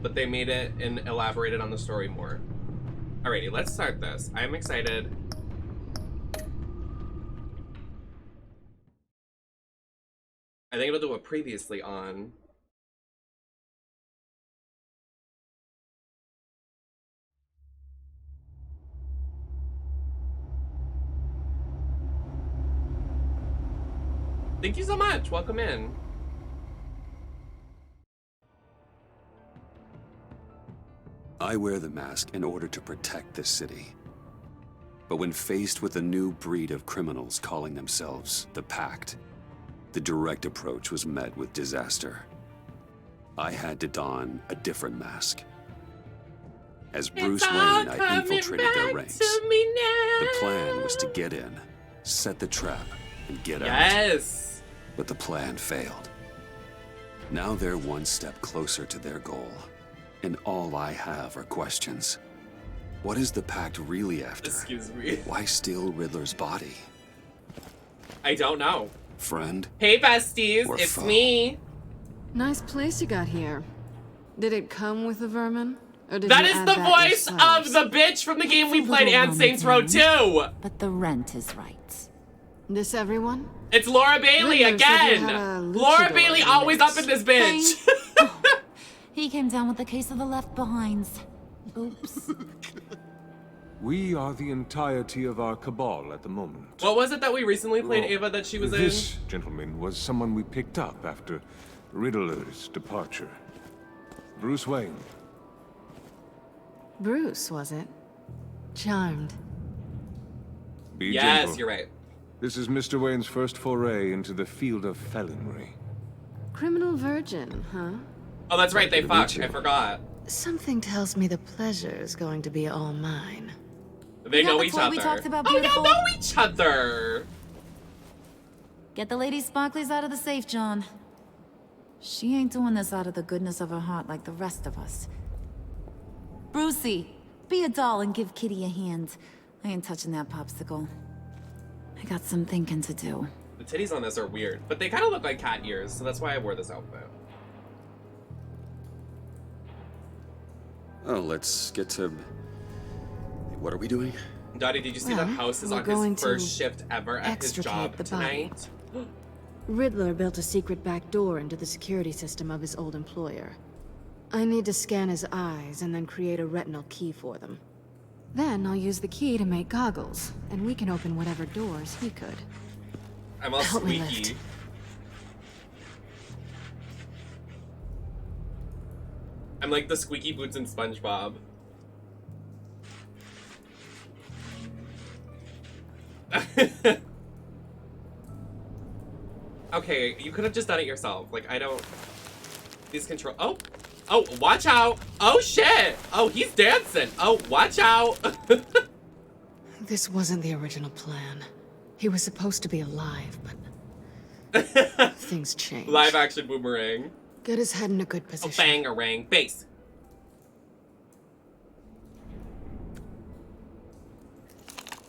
but they made it and elaborated on the story more. Alrighty, let's start this. I'm excited. I think it'll do a previously on. Thank you so much. Welcome in. I wear the mask in order to protect this city. But when faced with a new breed of criminals calling themselves the Pact, the direct approach was met with disaster. I had to don a different mask. As Bruce Wayne, I infiltrated their ranks. The plan was to get in, set the trap, and get out. Yes! But the plan failed. Now they're one step closer to their goal. And all I have are questions. What is the Pact really after? Excuse me. Why steal Riddler's body? I don't know. Friend? Hey besties, Or it's foe? me. Nice place you got here. Did it come with the vermin? Or did That you is add the that voice yourselves? of the bitch from the game we It's a played little and Saints Row 2. But the rent is right. This everyone? It's Laura Bailey Riddler said you again. had a Laura luchador Bailey in the always up mix. in this bitch. Oh, he came down with the case of the left behinds. Oops. We are the entirety of our cabal at the moment. What was it that we recently played, Well, Ava, that she was This gentleman was someone we picked up after Riddler's departure. Bruce Wayne. Bruce, was it? Charmed. Be in? Yes, gentle. you're right. This is Mr. Wayne's first foray into the field of felonry. Criminal virgin, huh? Oh, that's right, they Good to meet fucked. you. I forgot. Something tells me the pleasure is going to be all mine. They know each That's what other. we talked about, Oh, y'all beautiful. know each other. Get the lady sparklies out of the safe, John. She ain't doing this out of the goodness of her heart like the rest of us. Brucey, be a doll and give Kitty a hand. I ain't touching that popsicle. I got some thinking to do. The titties on this are weird, but they kind of look like cat ears, so that's why I wore this outfit. Oh, let's get to... What are we doing? Dottie, did you see that Well, House is we're on going his first to shift ever at his extricate job the body. tonight? Riddler built a secret back door into the security system of his old employer. I need to scan his eyes and then create a retinal key for them. Then I'll use the key to make goggles, and we can open whatever doors he could. I'm all Help me squeaky. lift. I'm like the squeaky boots in SpongeBob. Okay, you could have just done it yourself. Like, I don't... These control... Oh! Oh, watch out! Oh, shit! Oh, he's dancing! Oh, watch out! This wasn't the original plan. He was supposed to be alive, but things changed. Live action boomerang. Get his head in a good Oh, position. bang-a-rang. Base.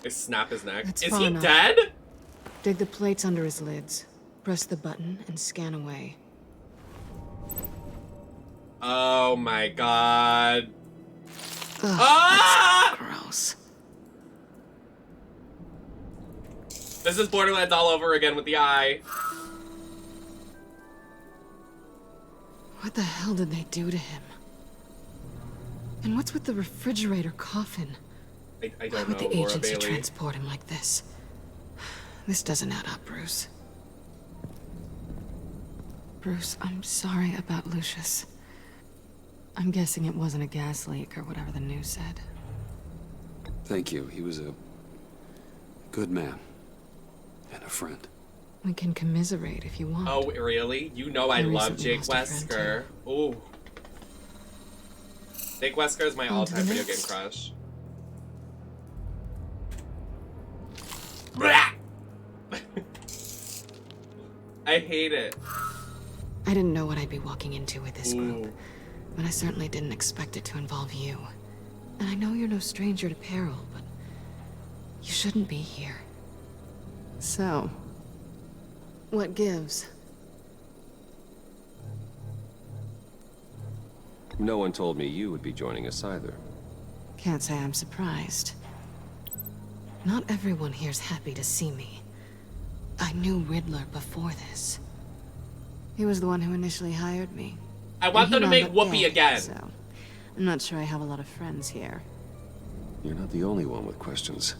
I snap his neck. That's Is far he enough. dead? Dig the plates under his lids. Press the button and scan away. Oh my god. Ugh, Ah! that's gross. This is Borderlands all over again with the eye. What the hell did they do to him? And what's with the refrigerator coffin? I Why don't would know, the Laura agency Bailey. transport him like this? This doesn't add up, Bruce. Bruce, I'm sorry about Lucius. I'm guessing it wasn't a gas leak or whatever the news said. Thank you. He was a good man. And a friend. We can commiserate if you want. Oh, really? You know I I love recently Jake lost a friend, Wesker. Ooh. Jake Wesker is my On to the all-time video game next. crush. I hate it. I didn't know what I'd be walking into with this group, Ooh. but I certainly didn't expect it to involve you. And I know you're no stranger to peril, but you shouldn't be here. So, what gives? No one told me you would be joining us either. Can't say I'm surprised. Not everyone here's happy to see me. I knew Riddler before this. He was the one who initially hired me. I want them to make Whoopi again. So, I'm not sure I have a lot of friends here. You're not the only one with questions.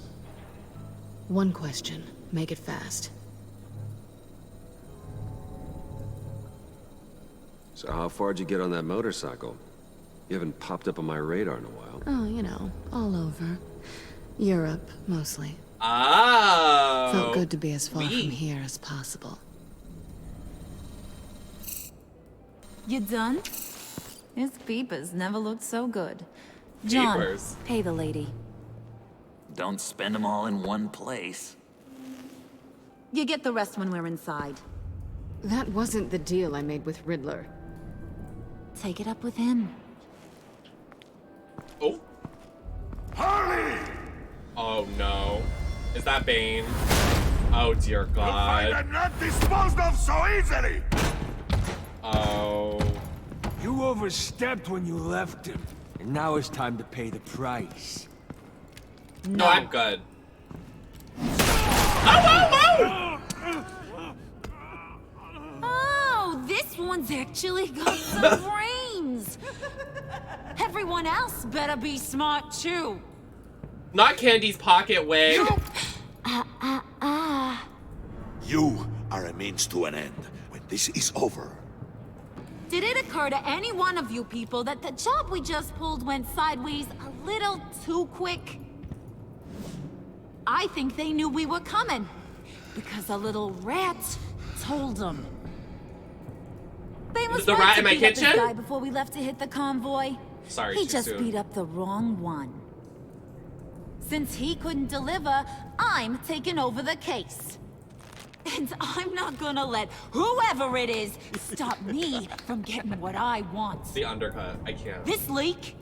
One question. Make it fast. So how far'd you get on that motorcycle? You haven't popped up on my radar in a while. Oh, you know, all over. Europe, mostly. Oh. Felt good to be as far from Sweet. here as possible. You done? His peepers never looked so good. John, Peepers. pay the lady. Don't spend them all in one place. You get the rest when we're inside. That wasn't the deal I made with Riddler. Take it up with him. Oh. Harley! Oh no. Is that Bane? Oh dear You find God. I'm not disposed of so easily! Oh. You overstepped when you left him, and now it's time to pay the price. No, I'm good. Oh! Oh, this one's actually got some brains. Everyone else better be smart too. Not Candy's pocket wig. You are a means to an end. When this is over, Did it occur to any one of you people that the job we just pulled went sideways a little too quick? I think they knew we were coming, because a little rat told them. They was The right rat to in my beat up this kitchen? guy before we left to hit the convoy. Sorry, He too just soon. beat up the wrong one. Since he couldn't deliver, I'm taking over the case. And I'm not gonna let whoever it is stop me from getting what I want. The undercut. I can't. This leak,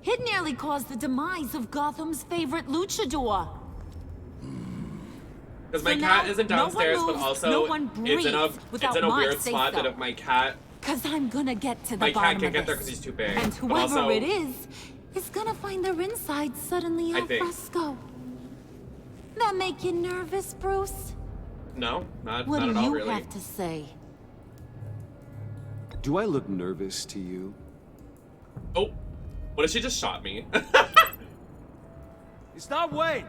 it nearly caused the demise of Gotham's favorite luchador. Because my So cat now, isn't no one downstairs, but moves, also no one it's in a breathes without it's in a my weird say spot so. that if my cat Cause I'm gonna get to the my bottom cat can't of get there this. because he's too big. And But whoever also, it is gonna find their inside suddenly I al think. fresco. That make you nervous, Bruce? No, not What not do at all you really. have to say? Do I look nervous to you? Oh, what if she just shot me? It's not Wayne.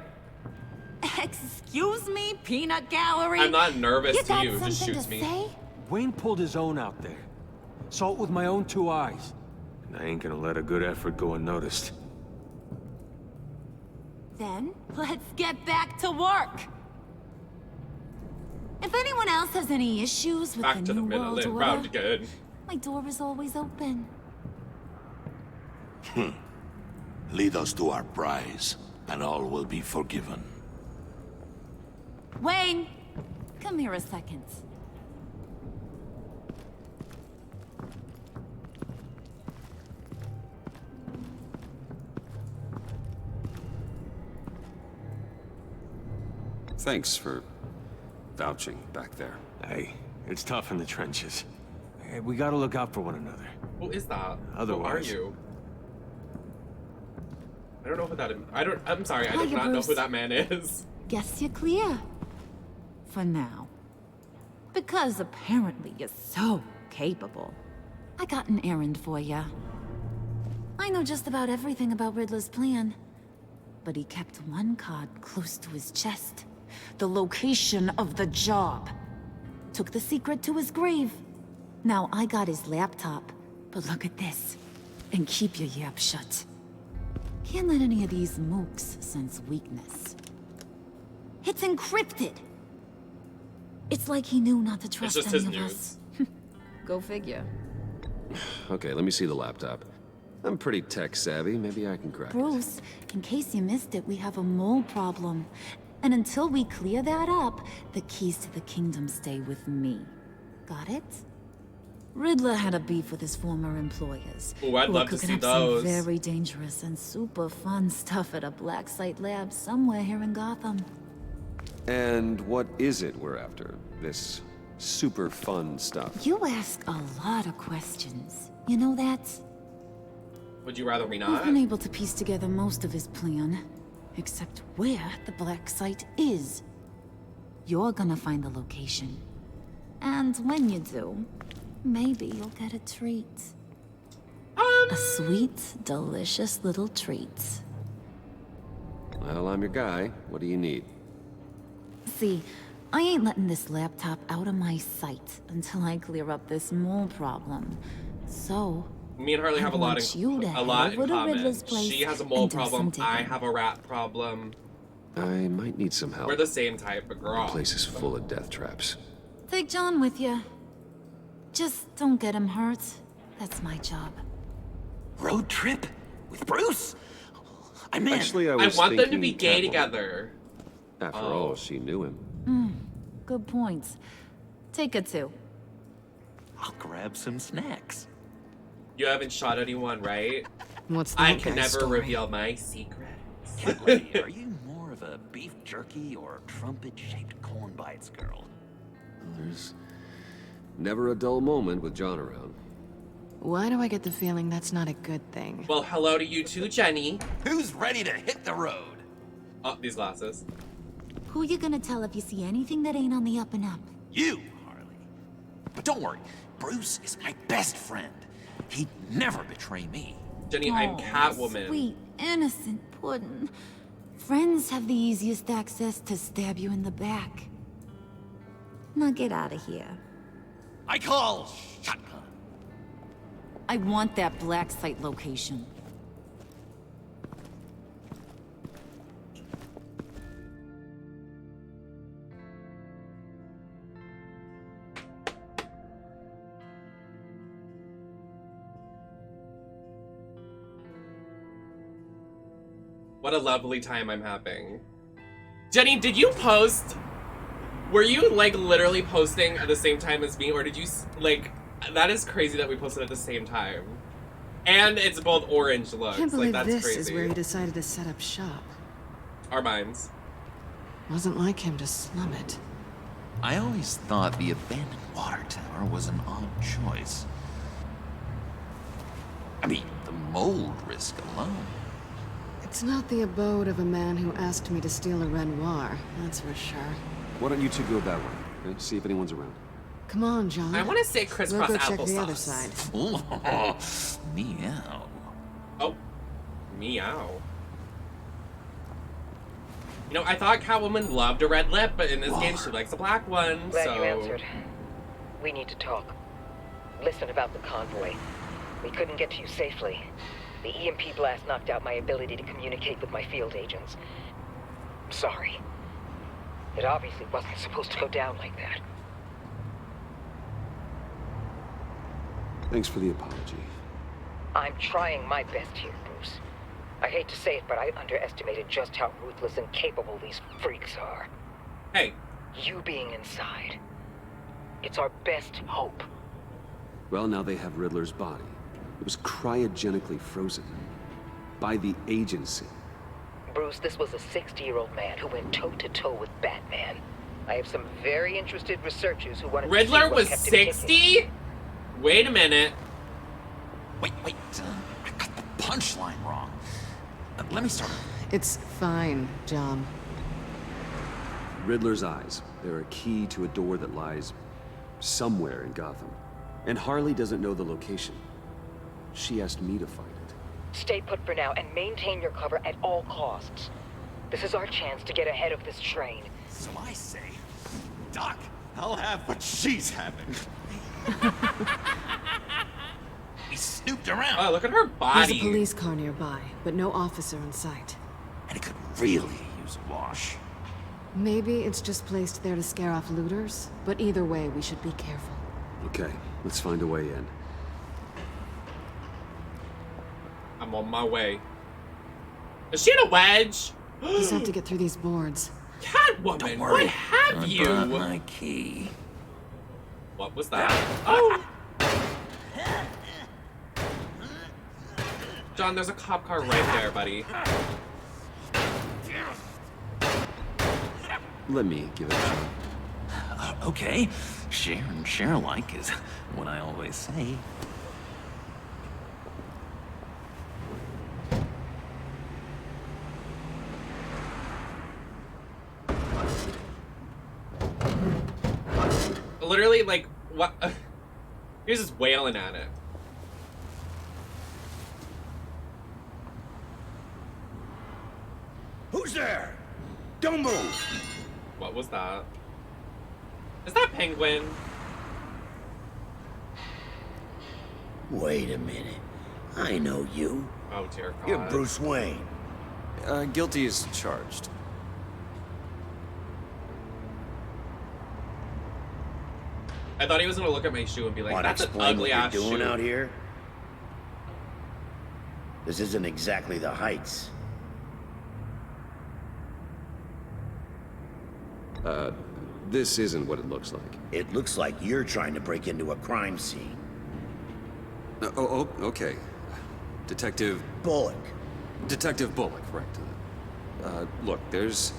Excuse me, peanut gallery? I'm not nervous You to got you. something Just shoots to me. say? Wayne pulled his own out there. Saw it with my own 2 eyes. And I ain't gonna let a good effort go unnoticed. Then, let's get back to work. If anyone else has any issues with Back the to the New middle World and Order, round good. my door is always open. lead us to our prize, and all will be forgiven. Wayne, come here a second. Thanks for vouching back there. Hey, it's tough in the trenches. Hey, we gotta look out for one another. Who is that? Otherwise- Who are you? I don't know who that is. I'm sorry. I do Hiya, not know Bruce. who that man is. Guess you're clear. For now. Because apparently you're so capable. I got an errand for ya. I know just about everything about Riddler's plan. But he kept one card close to his chest. The location of the job. Took the secret to his grave. Now I got his laptop. But look at this. And keep your yap shut. Can't let any of these mooks sense weakness. It's encrypted. It's like he knew not to It's trust just any his of news. us. Go figure. Okay, let me see the laptop. I'm pretty tech savvy. Maybe I can crack it. Bruce, in case you missed it, we have a mole problem. And until we clear that up, the keys to the kingdom stay with me. Got it? Riddler had a beef with his former employers. Ooh, I'd who were love to cooking see up those. some very dangerous and super fun stuff at a black site lab somewhere here in Gotham. And what is it we're after? This super fun stuff. You ask a lot of questions. You know that? Would you rather me I've not? been able to piece together most of his plan, except where the black site is. You're gonna find the location. And when you do, maybe you'll get a treat. A sweet, delicious little treat. Well, I'm your guy. What do you need? See, I ain't letting this laptop out of my sight until I clear up this mole problem. So, Me and Harley have a lot in common. She has a mole problem. I have a rat problem. I might need some help. We're the same type of girl. The place is full of death traps. Take John with you. Just don't get him hurt. That's my job. Road trip? With Bruce? I'm in. Actually, I I was want them to be thinking gay Catwoman. together. After all, she knew him. Good points. Take it too. I'll grab some snacks. You haven't shot anyone, right? What's that I can guy's never story? reveal my secrets. Cat Lady, are you more of a beef jerky or trumpet-shaped corn bites girl? There's never a dull moment with John around. Why do I get the feeling that's not a good thing? Well, hello to you too, Jenny. Who's ready to hit the road? Oh, these glasses. Who you gonna tell if you see anything that ain't on the up and up? You, Harley. But don't worry, Bruce is my best friend. He'd never betray me. Jenny, I'm Oh, Catwoman. Sweet, innocent puddin'. Friends have the easiest access to stab you in the back. Now get out of here. I call shotgun. I want that black site location. What a lovely time I'm having. Jenny, did you post? Were you like literally posting at the same time as me, or did you like? That is crazy that we posted at the same time, and it's both orange looks. Can't believe like that's this crazy. is where he decided to set up shop. Our minds. Wasn't like him to slum it. I always thought the abandoned water tower was an odd choice. I mean, the mold risk alone. It's not the abode of a man who asked me to steal a Renoir, that's for sure. Why don't you two go that way? Okay? See if anyone's around. Come on, John. I want to say We'll crisscross go check applesauce. the other side. Oh, meow. Oh, meow. You know, I thought Catwoman loved a red lip, but in this game she likes a black one. Glad so you answered. We need to talk. Listen about the convoy. We couldn't get to you safely. The EMP blast knocked out my ability to communicate with my field agents. I'm sorry. It obviously wasn't supposed to go down like that. Thanks for the apology. I'm trying my best here, Bruce. I hate to say it, but I underestimated just how ruthless and capable these freaks are. hey, You being inside. It's our best hope. Well, now they have Riddler's body. It was cryogenically frozen. By the agency. Bruce, this was a 60-year-old man who went toe-to-toe with Batman. I have some very interested researchers who wanted to see Riddler what was kept him ticking. 60? Wait a minute. Wait, I got the punchline wrong. Let me start. It's fine, John. Riddler's eyes. They're a key to a door that lies somewhere in Gotham. And Harley doesn't know the location. She asked me to find it. Stay put for now and maintain your cover at all costs. This is our chance to get ahead of this train. So I say, Doc, I'll have what she's having. We snooped around. Oh, look at her There's body. a police car nearby, but no officer in sight. And it could really use a wash. Maybe it's just placed there to scare off looters, but either way, we should be careful. Okay, let's find a way in. I'm on my way. Is she in a wedge? Just have to get through these boards. Catwoman, Don't what worry. have I you? brought my key. What was that? Oh! John, there's a cop car right there, buddy. Let me give it a shot. Okay, share and share alike is what I always say. literally, like, what? He was just wailing at it. Who's there? Don't move! What was that? Is that Penguin? Wait a minute. I know you. Oh, dear God. You're Bruce Wayne. Guilty as charged. I thought he was gonna look at my shoe and be like, Want to that's an explain ugly what ass you're doing shoe. out here? This isn't exactly the Heights. This isn't what it looks like. It looks like you're trying to break into a crime scene. Okay. Detective Bullock. Bullock, right. Look, there's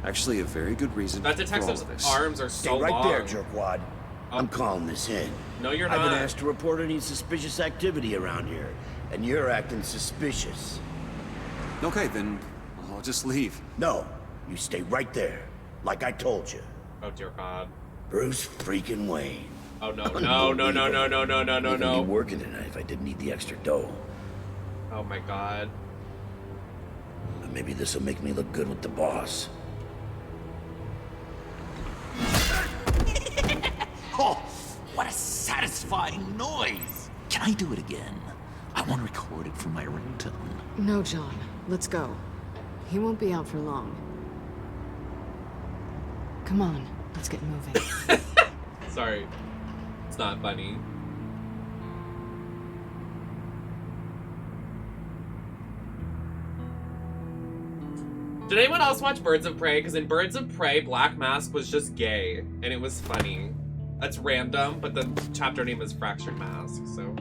actually a very good reason That for all detective's of this. arms are so Stay right long. there, jerkwad. I'm calling this in. No, you're I've not. been asked to report any suspicious activity around here, and you're acting suspicious. Okay, then I'll just leave. No, you stay right there, like I told you. Oh, dear God. Bruce freaking Wayne. Oh, no, no, no, no, no, no, no, no, no, I'd no. be working tonight if I didn't need the extra dough. Oh, my God. And maybe this will make me look good with the boss. Oh, what a satisfying noise! Can I do it again? I want to record it for my ringtone. No, John. Let's go. He won't be out for long. Come on, let's get moving. Sorry. It's not funny. Did anyone else watch Birds of Prey? Because in Birds of Prey, Black Mask was just gay, and it was funny. That's random, but the chapter name is Fractured Mask, so.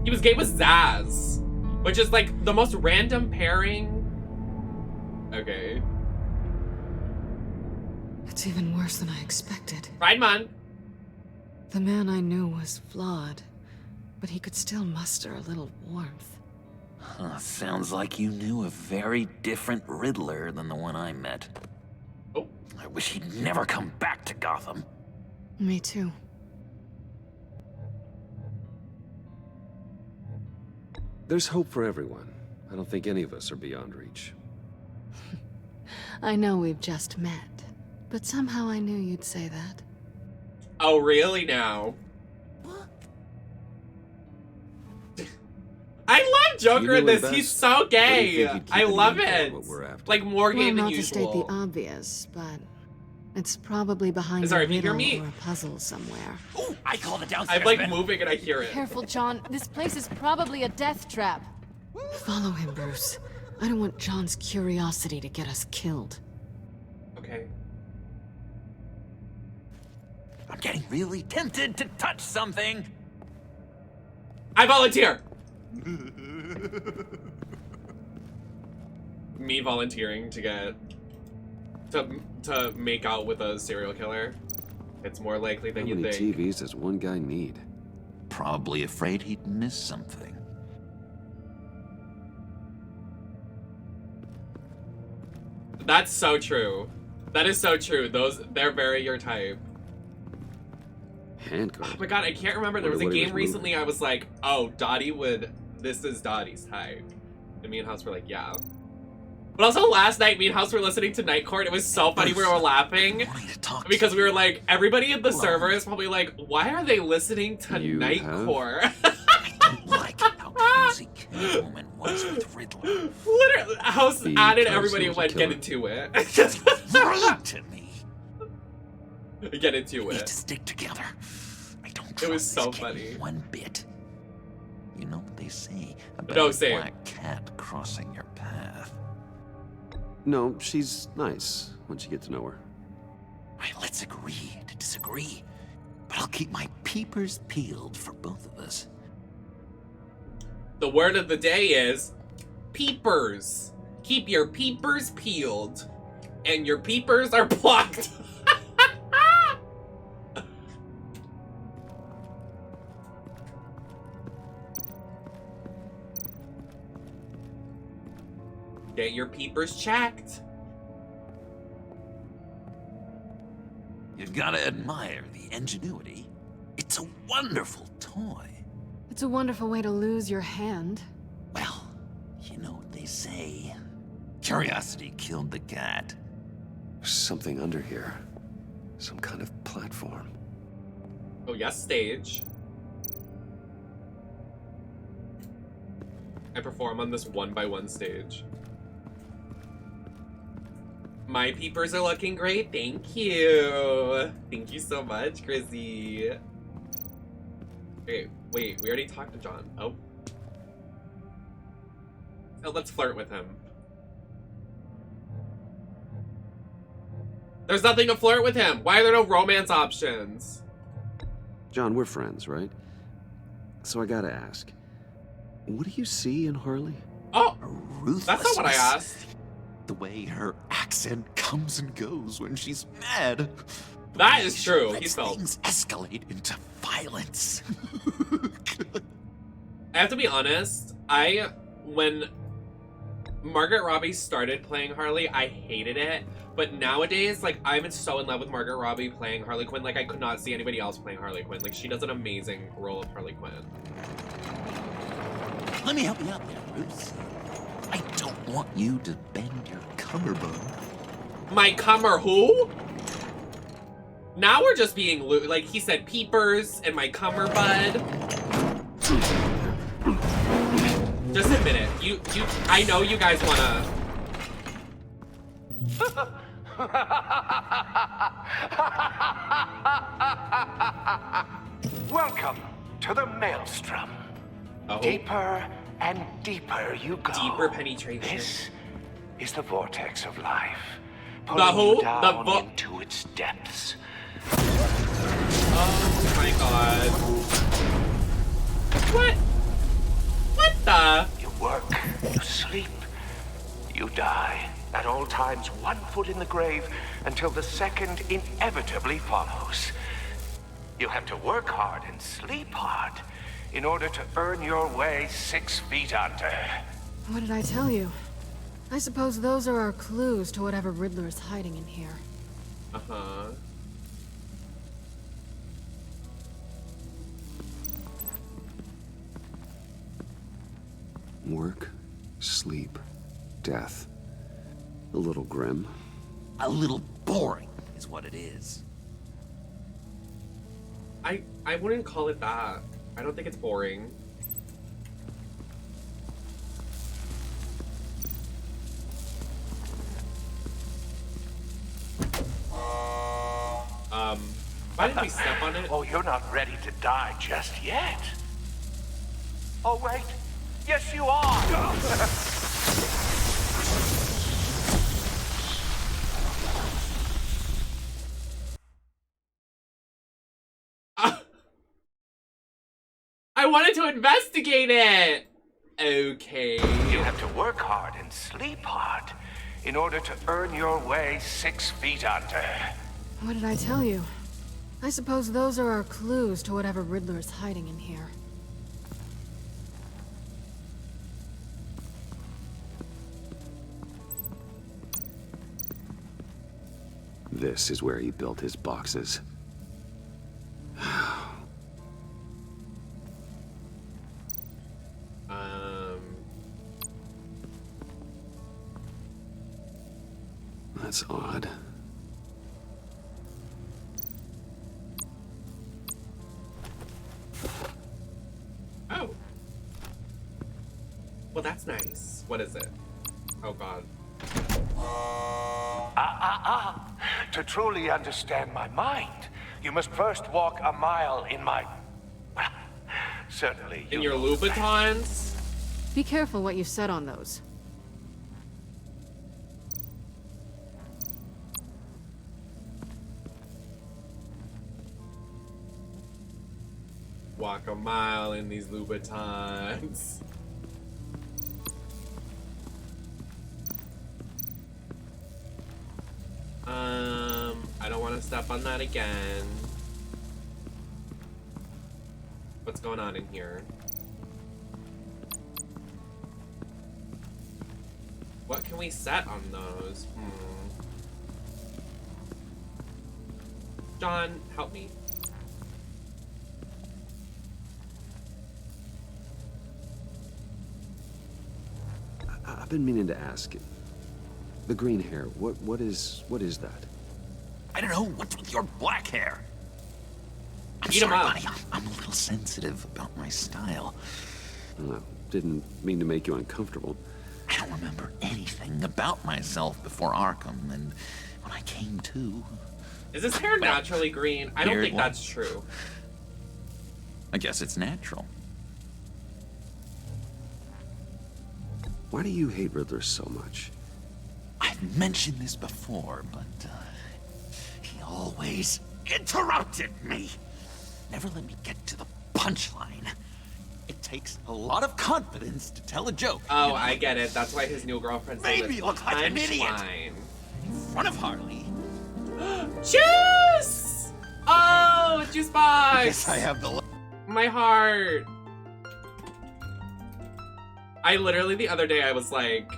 He was gay with Zaz, which is like the most random pairing. Okay. It's even worse than I expected. Pride Month. The man I knew was flawed, but he could still muster a little warmth. Huh, sounds like you knew a very different Riddler than the one I met. Oh. I wish he'd never come back to Gotham. Me too. There's hope for everyone. I don't think any of us are beyond reach. I know we've just met, but somehow I knew you'd say that. Oh, really now? I love Joker in this. He's so gay. I love it. Like more gay Well, than not to usual. state the obvious, but it's probably behind Sorry, a if you hear riddle me- or a puzzle somewhere. Ooh, I call the downstairs. I'm like vent. moving and I hear it. Careful, John. This place is probably a death trap. Follow him, Bruce. I don't want John's curiosity to get us killed. Okay. I'm getting really tempted to touch something. I volunteer. Me volunteering to get to make out with a serial killer. It's more likely How than you many think. TVs does one guy need? Probably afraid he'd miss something. That's so true. That is so true. They're very your type. Handgun. Oh my god, I can't remember. There was a Wonder what he game was recently I was like, oh, this is Dottie's type. And me and House were like, yeah. But also last night, me and House were listening to Night Court. It was so funny. We were laughing because we were like, everybody in the server is probably like, why are they listening to You Night have? Court? I don't like how cozy Catwoman was with Riddler. Literally, House The added person everybody was a went, get killer. into it. Rude to me. Get into We need to it. stick together. I don't It trust was so this kid funny. one bit. You know what they say about No, a say it. black cat crossing your path. No, she's nice once you get to know her. Right, let's agree to disagree. But I'll keep my peepers peeled for both of us. The word of the day is peepers. Keep your peepers peeled. And your peepers are plucked. Get your peepers checked. Gotta admire the ingenuity. It's a wonderful toy. It's a wonderful way to lose your hand. Well, you know what they say. Curiosity killed the cat. There's something under here. Some kind of platform. Oh, yes, stage. I perform on this 1x1 stage. My peepers are looking great. Thank you. Thank you so much, Grizzy. Okay, wait, we already talked to John. Oh. So let's flirt with him. There's nothing to flirt with him. Why are there no romance options? John, we're friends, right? So I gotta ask, what do you see in Harley? Oh, Ruthlessness. that's not what I asked. The way her accent comes and goes when she's mad. That is true. She He's lets felt. things escalate into violence. I have to be honest. When Margaret Robbie started playing Harley, I hated it. But nowadays, like, I'm so in love with Margaret Robbie playing Harley Quinn. Like, I could not see anybody else playing Harley Quinn. Like, she does an amazing role of Harley Quinn. Let me help you out there, Bruce. I don't want you to bend your cummerbund. My cummer who? Now we're just being like he said, peepers and my cummer bud. Just admit it. You. I know you guys wanna. Welcome to the Maelstrom. Oh. Deeper and deeper you go. Deeper penetration. This is the vortex of life. The Pulling who? you down The into its depths. Oh my god. What? What the? You work, you sleep, you die. At all times, 1 foot in the grave until the second inevitably follows. You have to work hard and sleep hard in order to earn your way 6 feet under. What did I tell you? I suppose those are our clues to whatever Riddler is hiding in here. Uh-huh. Work, sleep, death. A little grim. A little boring is what it is. I wouldn't call it that. I don't think it's boring. Why did we step on it? Oh, you're not ready to die just yet. Oh, wait. Yes, you are. I wanted to investigate it! Okay. You have to work hard and sleep hard in order to earn your way 6 feet under. What did I tell you? I suppose those are our clues to whatever Riddler is hiding in here. This is where he built his boxes. That's odd. Oh. Well, that's nice. What is it? Oh, God. To truly understand my mind, you must first walk a mile in my... Well, certainly... In your Louboutins? Be careful what you said on those. Walk a mile in these Louboutins. I don't want to step on that again. What's going on in here? What can we set on those? John, help me. I've been meaning to ask. The green hair, what is that? I don't know. What's with your black hair? I'm Beat 'em sorry, up. buddy. I'm a little sensitive about my style. Well, didn't mean to make you uncomfortable. I don't remember anything about myself before Arkham, and when I came to... Is his hair naturally green? I don't Here it think that's true. I guess it's natural. Why do you hate Riddler so much? I've mentioned this before, but he always interrupted me. Never let me get to the punchline. It takes a lot of confidence to tell a joke. Oh, you know? I get it. That's why his new girlfriend's name Made is me look like an idiot. Punchline. In front of Harley. Juice! Oh, juice box! Yes, I have the... My heart. I literally, the other day, I was like,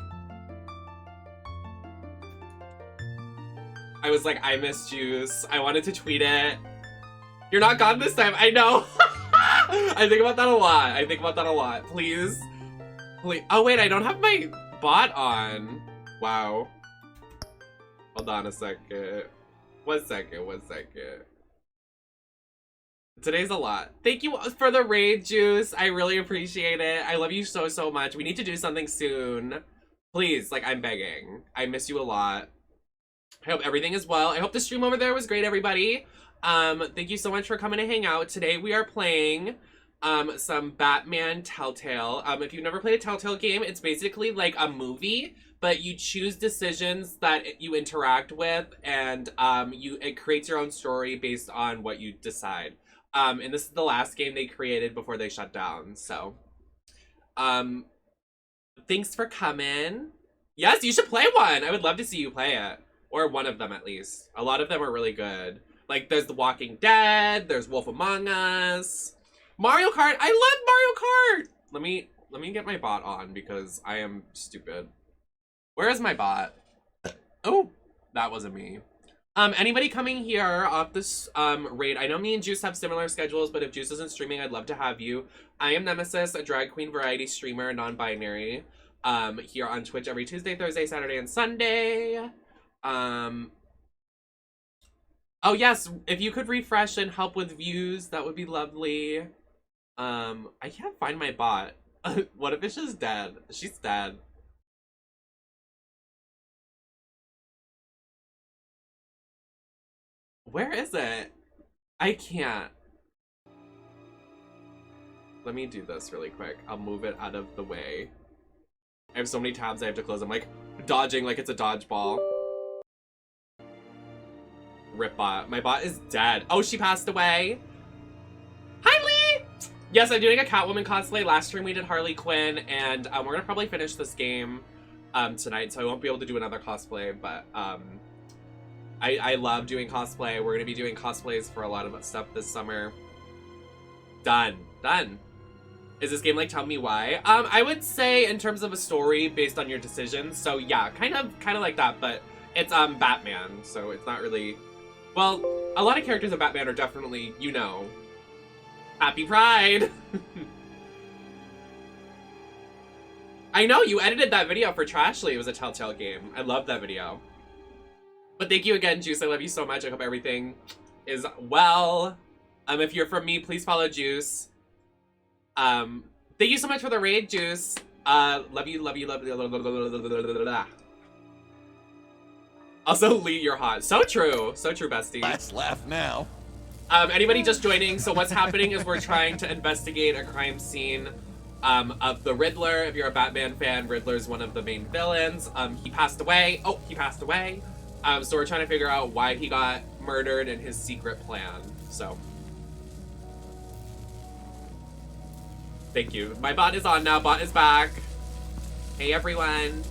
I miss Juice. I wanted to tweet it. You're not gone this time. I know. I think about that a lot. Please. Please. Oh, wait, I don't have my bot on. Wow. Hold on a second. One second. Today's a lot. Thank you for the raid, Juice. I really appreciate it. I love you so, so much. We need to do something soon. Please, like, I'm begging. I miss you a lot. I hope everything is well. I hope the stream over there was great, everybody. Thank you so much for coming to hang out. Today we are playing some Batman Telltale. If you've never played a Telltale game, it's basically like a movie, but you choose decisions that you interact with, and it creates your own story based on what you decide. And this is the last game they created before they shut down. So, thanks for coming. Yes, you should play one. I would love to see you play it. Or one of them, at least. A lot of them are really good. Like, there's The Walking Dead, there's Wolf Among Us. Mario Kart! I love Mario Kart! Let me get my bot on, because I am stupid. Where is my bot? Oh, that wasn't me. Anybody coming here off this raid? I know me and Juice have similar schedules, but if Juice isn't streaming, I'd love to have you. I am Nemesis, a drag queen variety streamer, non-binary. Here on Twitch every Tuesday, Thursday, Saturday, and Sunday. Oh yes, if you could refresh and help with views, that would be lovely. I can't find my bot. What if it's just dead? She's dead. Where is it? I can't. Let me do this really quick. I'll move it out of the way. I have so many tabs I have to close. I'm like dodging like it's a dodgeball. Rip bot. My bot is dead. Oh, she passed away. Hi, Lee! Yes, I'm doing a Catwoman cosplay. Last stream we did Harley Quinn, and we're gonna probably finish this game tonight, so I won't be able to do another cosplay, but I love doing cosplay. We're gonna be doing cosplays for a lot of stuff this summer. Done. Is this game like Tell Me Why? I would say in terms of a story based on your decisions. So yeah, kind of like that, but it's Batman, so it's not really. Well, a lot of characters of Batman are definitely, you know, Happy Pride. I know you edited that video for Trashly. It was a Telltale game. I love that video. But thank you again, Juice. I love you so much. I hope everything is well. If you're from me, please follow Juice. Thank you so much for the raid, Juice. Love you. Also, Lee, you're hot. So true, bestie. Let's laugh now. Anybody just joining? So what's happening is we're trying to investigate a crime scene of the Riddler. If you're a Batman fan, Riddler's one of the main villains. He passed away. Oh, he passed away. So we're trying to figure out why he got murdered and his secret plan. So. Thank you. My bot is on now. Bot is back. Hey, everyone.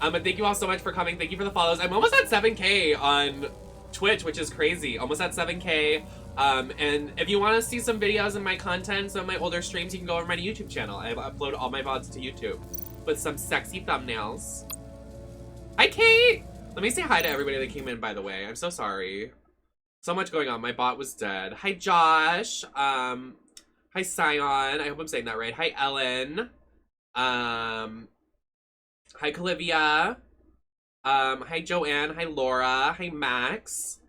And thank you all so much for coming. Thank you for the follows. I'm almost at 7K on Twitch, which is crazy. Almost at 7K. And if you want to see some videos of my content, some of my older streams, you can go over my YouTube channel. I upload all my VODs to YouTube with some sexy thumbnails. Hi, Kate! Let me say hi to everybody that came in, by the way. I'm so sorry. So much going on. My bot was dead. Hi, Josh. Hi, Scion. I hope I'm saying that right. Hi, Ellen. Hi, Calivia. Hi, Joanne. Hi, Laura. Hi, Max.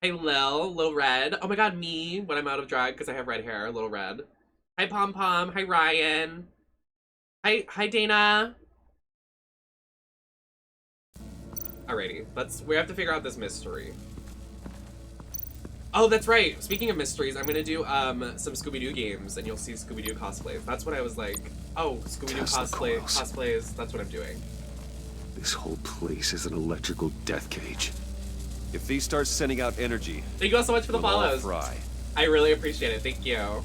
Hi, Lil Red. Oh my god, me when I'm out of drag because I have red hair. Little Red. Hi, Pom Pom. Hi, Ryan. Hi, Dana. Alrighty, we have to figure out this mystery. Oh, that's right. Speaking of mysteries, I'm gonna do some Scooby-Doo games, and you'll see Scooby-Doo cosplays. That's what I was like. Oh, Scooby-Doo cosplays. That's what I'm doing. This whole place is an electrical death cage. If these start sending out energy, thank you all so much for the follows. Fry. I really appreciate it. Thank you.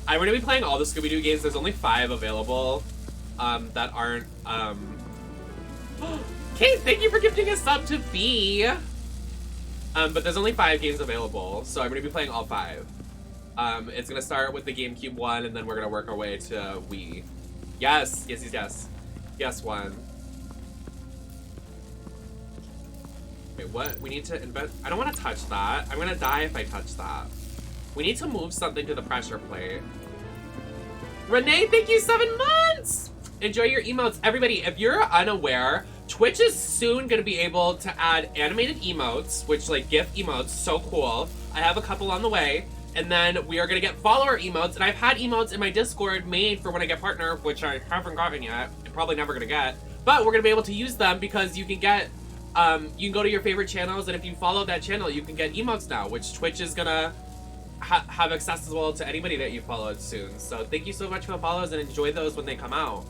I'm gonna be playing all the Scooby-Doo games. There's only 5 available that aren't. Kate, thank you for gifting a sub to V. But there's only 5 games available, so I'm gonna be playing all 5. It's gonna start with the GameCube one, and then we're gonna work our way to Wii. Yes. Yes, one. Wait, what? We need to invent. I don't want to touch that. I'm gonna die if I touch that. We need to move something to the pressure plate. Renee, thank you 7 months! Enjoy your emotes. Everybody, if you're unaware, Twitch is soon going to be able to add animated emotes, which like GIF emotes, so cool. I have a couple on the way. And then we are going to get follower emotes. And I've had emotes in my Discord made for when I get partner, which I haven't gotten yet. I'm probably never going to get. But we're going to be able to use them because you can get, you can go to your favorite channels. And if you follow that channel, you can get emotes now, which Twitch is going to have accessible to anybody that you followed soon. So thank you so much for the follows and enjoy those when they come out.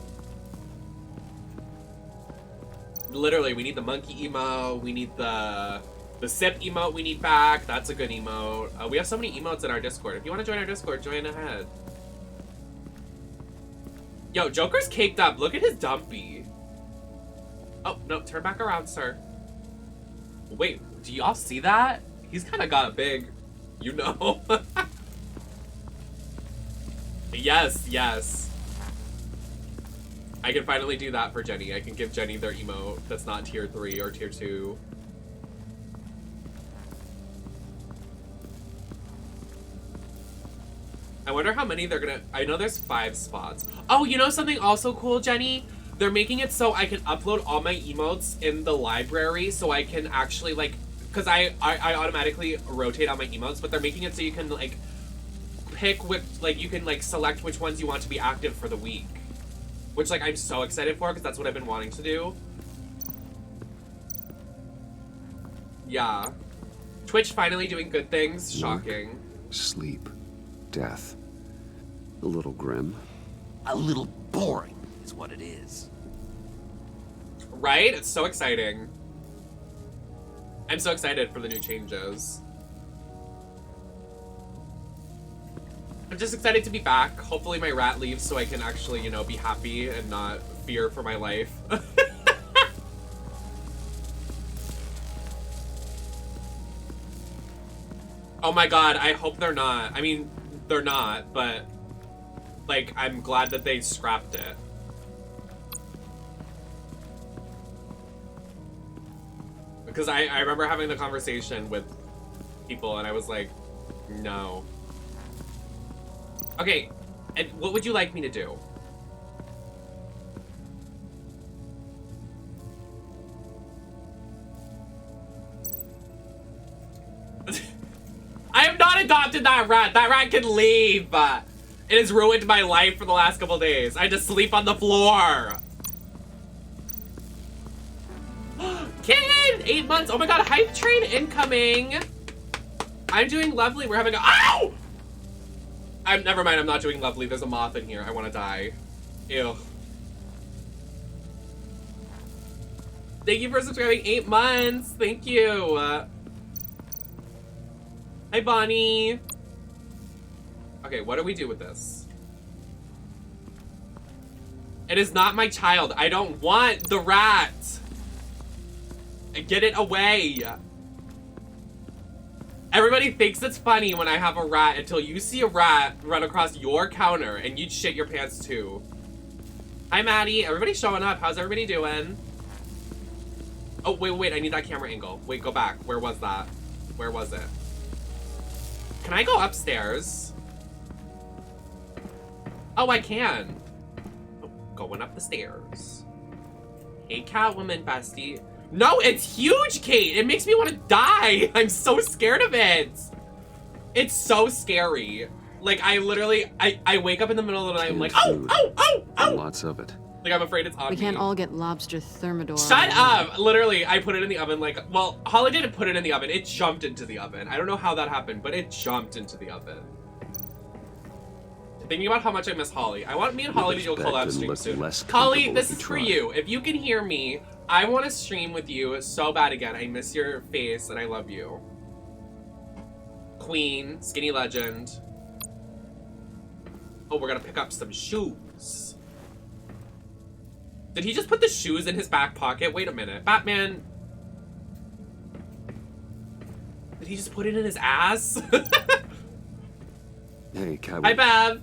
Literally, we need the monkey emo, we need the sip emote we need back. That's a good emote. We have so many emotes in our Discord. If you want to join our Discord, join ahead. Yo, Joker's caked up. Look at his dumpy. Oh, no, turn back around, sir. Wait, do y'all see that? He's kind of got a big, you know. Yes. I can finally do that for Jenny. I can give Jenny their emote that's not tier 3 or tier 2. I wonder how many they're gonna... I know there's 5 spots. Oh, you know something also cool, Jenny? They're making it so I can upload all my emotes in the library so I can actually, like... Because I automatically rotate all my emotes, but they're making it so you can, like, pick which... Like, you can, like, select which ones you want to be active for the week. Which, like, I'm so excited for, because that's what I've been wanting to do. Yeah. Twitch finally doing good things. Shocking. Work, sleep, death. A little grim. A little boring is what it is. Right? It's so exciting. I'm so excited for the new changes. I'm just excited to be back. Hopefully my rat leaves so I can actually, you know, be happy and not fear for my life. Oh my god, I hope they're not. I mean, they're not, but, like, I'm glad that they scrapped it. Because I remember having the conversation with people and I was like, no. Okay, and what would you like me to do? I have not adopted that rat. That rat can leave. It has ruined my life for the last couple days. I had to sleep on the floor. Kid! 8 months. Oh my god, hype train incoming. I'm doing lovely. We're having a... Ow! Never mind, I'm not doing lovely. There's a moth in here. I want to die. Ew. Thank you for subscribing 8 months. Thank you. Hi, Bonnie. Okay, what do we do with this? It is not my child. I don't want the rat. Get it away. Everybody thinks it's funny when I have a rat until you see a rat run across your counter and you'd shit your pants too. Hi, Maddie. Everybody's showing up. How's everybody doing? Oh, wait, I need that camera angle. Wait, go back. Where was that? Where was it? Can I go upstairs? Oh, I can. Oh, going up the stairs. Hey, Catwoman bestie. No, it's huge, Kate. It makes me want to die. I'm so scared of it. It's so scary. Like, I literally, I wake up in the middle of the night, I'm like, oh! Lots of it. Like, I'm afraid it's on me. We can't all get lobster thermidor. Shut up! Literally, I put it in the oven like, well, Holly didn't put it in the oven. It jumped into the oven. I don't know how that happened, but it jumped into the oven. Thinking about how much I miss Holly. I want me and Holly to do a collab stream soon. Holly, this is for you. If you can hear me, I want to stream with you so bad again. I miss your face and I love you. Queen, skinny legend. Oh, we're gonna pick up some shoes. Did he just put the shoes in his back pocket? Wait a minute. Batman. Did he just put it in his ass? Hey, Catwoman. Hi, Bev.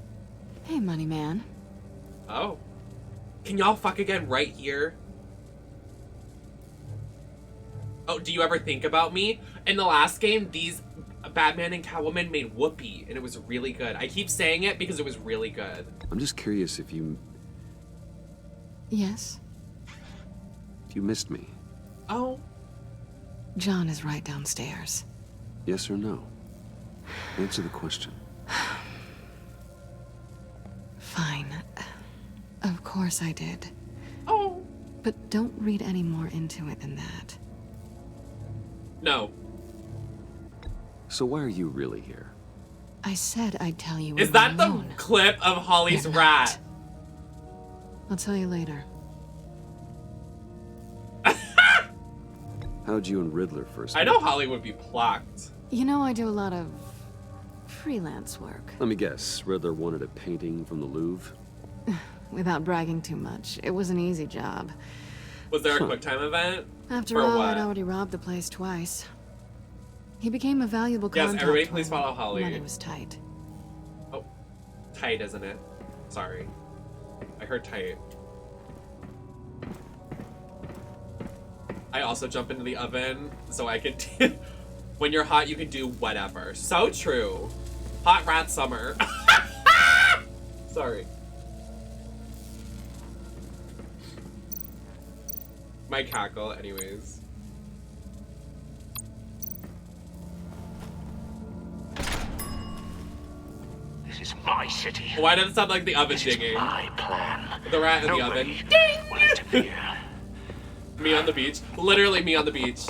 Hey, money man. Oh. Can y'all fuck again right here? Oh, do you ever think about me? In the last game, these Batman and Catwoman made whoopee, and it was really good. I keep saying it because it was really good. I'm just curious if you Yes? missed me. Oh. John is right downstairs. Yes or no? Answer the question. Fine. Of course I did. Oh. But don't read any more into it than that. No. So why are you really here? I said I'd tell you. Is that the clip of Holly's rat? I'll tell you later. How'd you and Riddler first I know Holly would be plucked. You know, I do a lot of freelance work. Let me guess, Riddler wanted a painting from the Louvre? Without bragging too much, it was an easy job. Was there a QuickTime event? After all, I'd already robbed the place twice. He became a valuable contact. Yes, everybody please follow Holly. Money was tight. Oh, tight, isn't it? Sorry. I heard tight. I also jump into the oven so I can when you're hot, you can do whatever. So true. Hot rat summer. Sorry. My cackle, anyways. This is my city. Why does it sound like the oven dinging? My plan. The rat in the oven. Ding! Me on the beach. Literally me on the beach.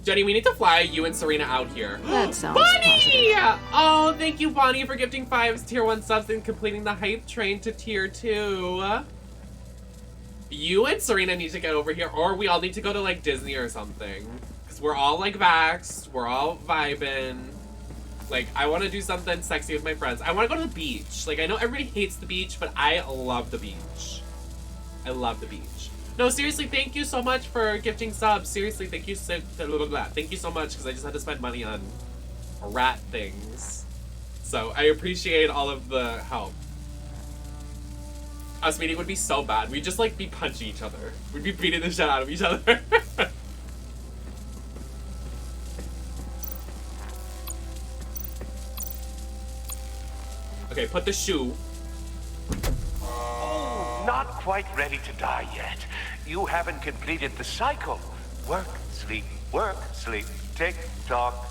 Jenny, we need to fly you and Serena out here. That sounds Bonnie! positive. Oh, thank you, Bonnie, for gifting 5 tier 1 subs and completing the hype train to tier 2. You and Serena need to get over here, or we all need to go to, like, Disney or something. Because we're all, like, vaxxed. We're all vibing. Like, I want to do something sexy with my friends. I want to go to the beach. Like, I know everybody hates the beach, but I love the beach. I love the beach. No, seriously, thank you so much for gifting subs. Seriously, thank you so thank you so much, because I just had to spend money on rat things. So I appreciate all of the help. Us meeting would be so bad. We'd just like be punching each other. We'd be beating the shit out of each other. Okay, put the shoe. Not quite ready to die yet. You haven't completed the cycle. Work, sleep, tick tock.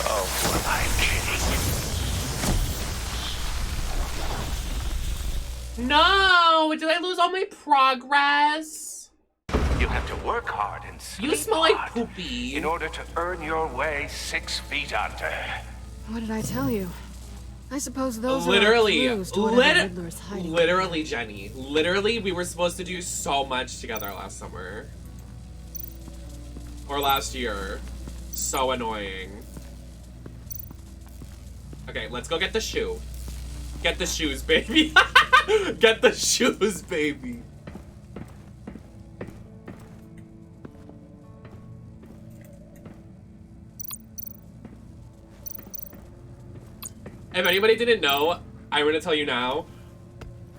Oh, what am I kidding? No! Did I lose all my progress? You have to work hard and sleep You smell like hard poopy. in order to earn your way 6 feet under. What did I tell you? I suppose those Literally, are clues to whatever Riddler is hiding. literally, Jenny. Literally, we were supposed to do so much together last summer. Or last year. So annoying. Okay, let's go get the shoe. Get the shoes, baby. Get the shoes, baby. If anybody didn't know, I'm gonna tell you now.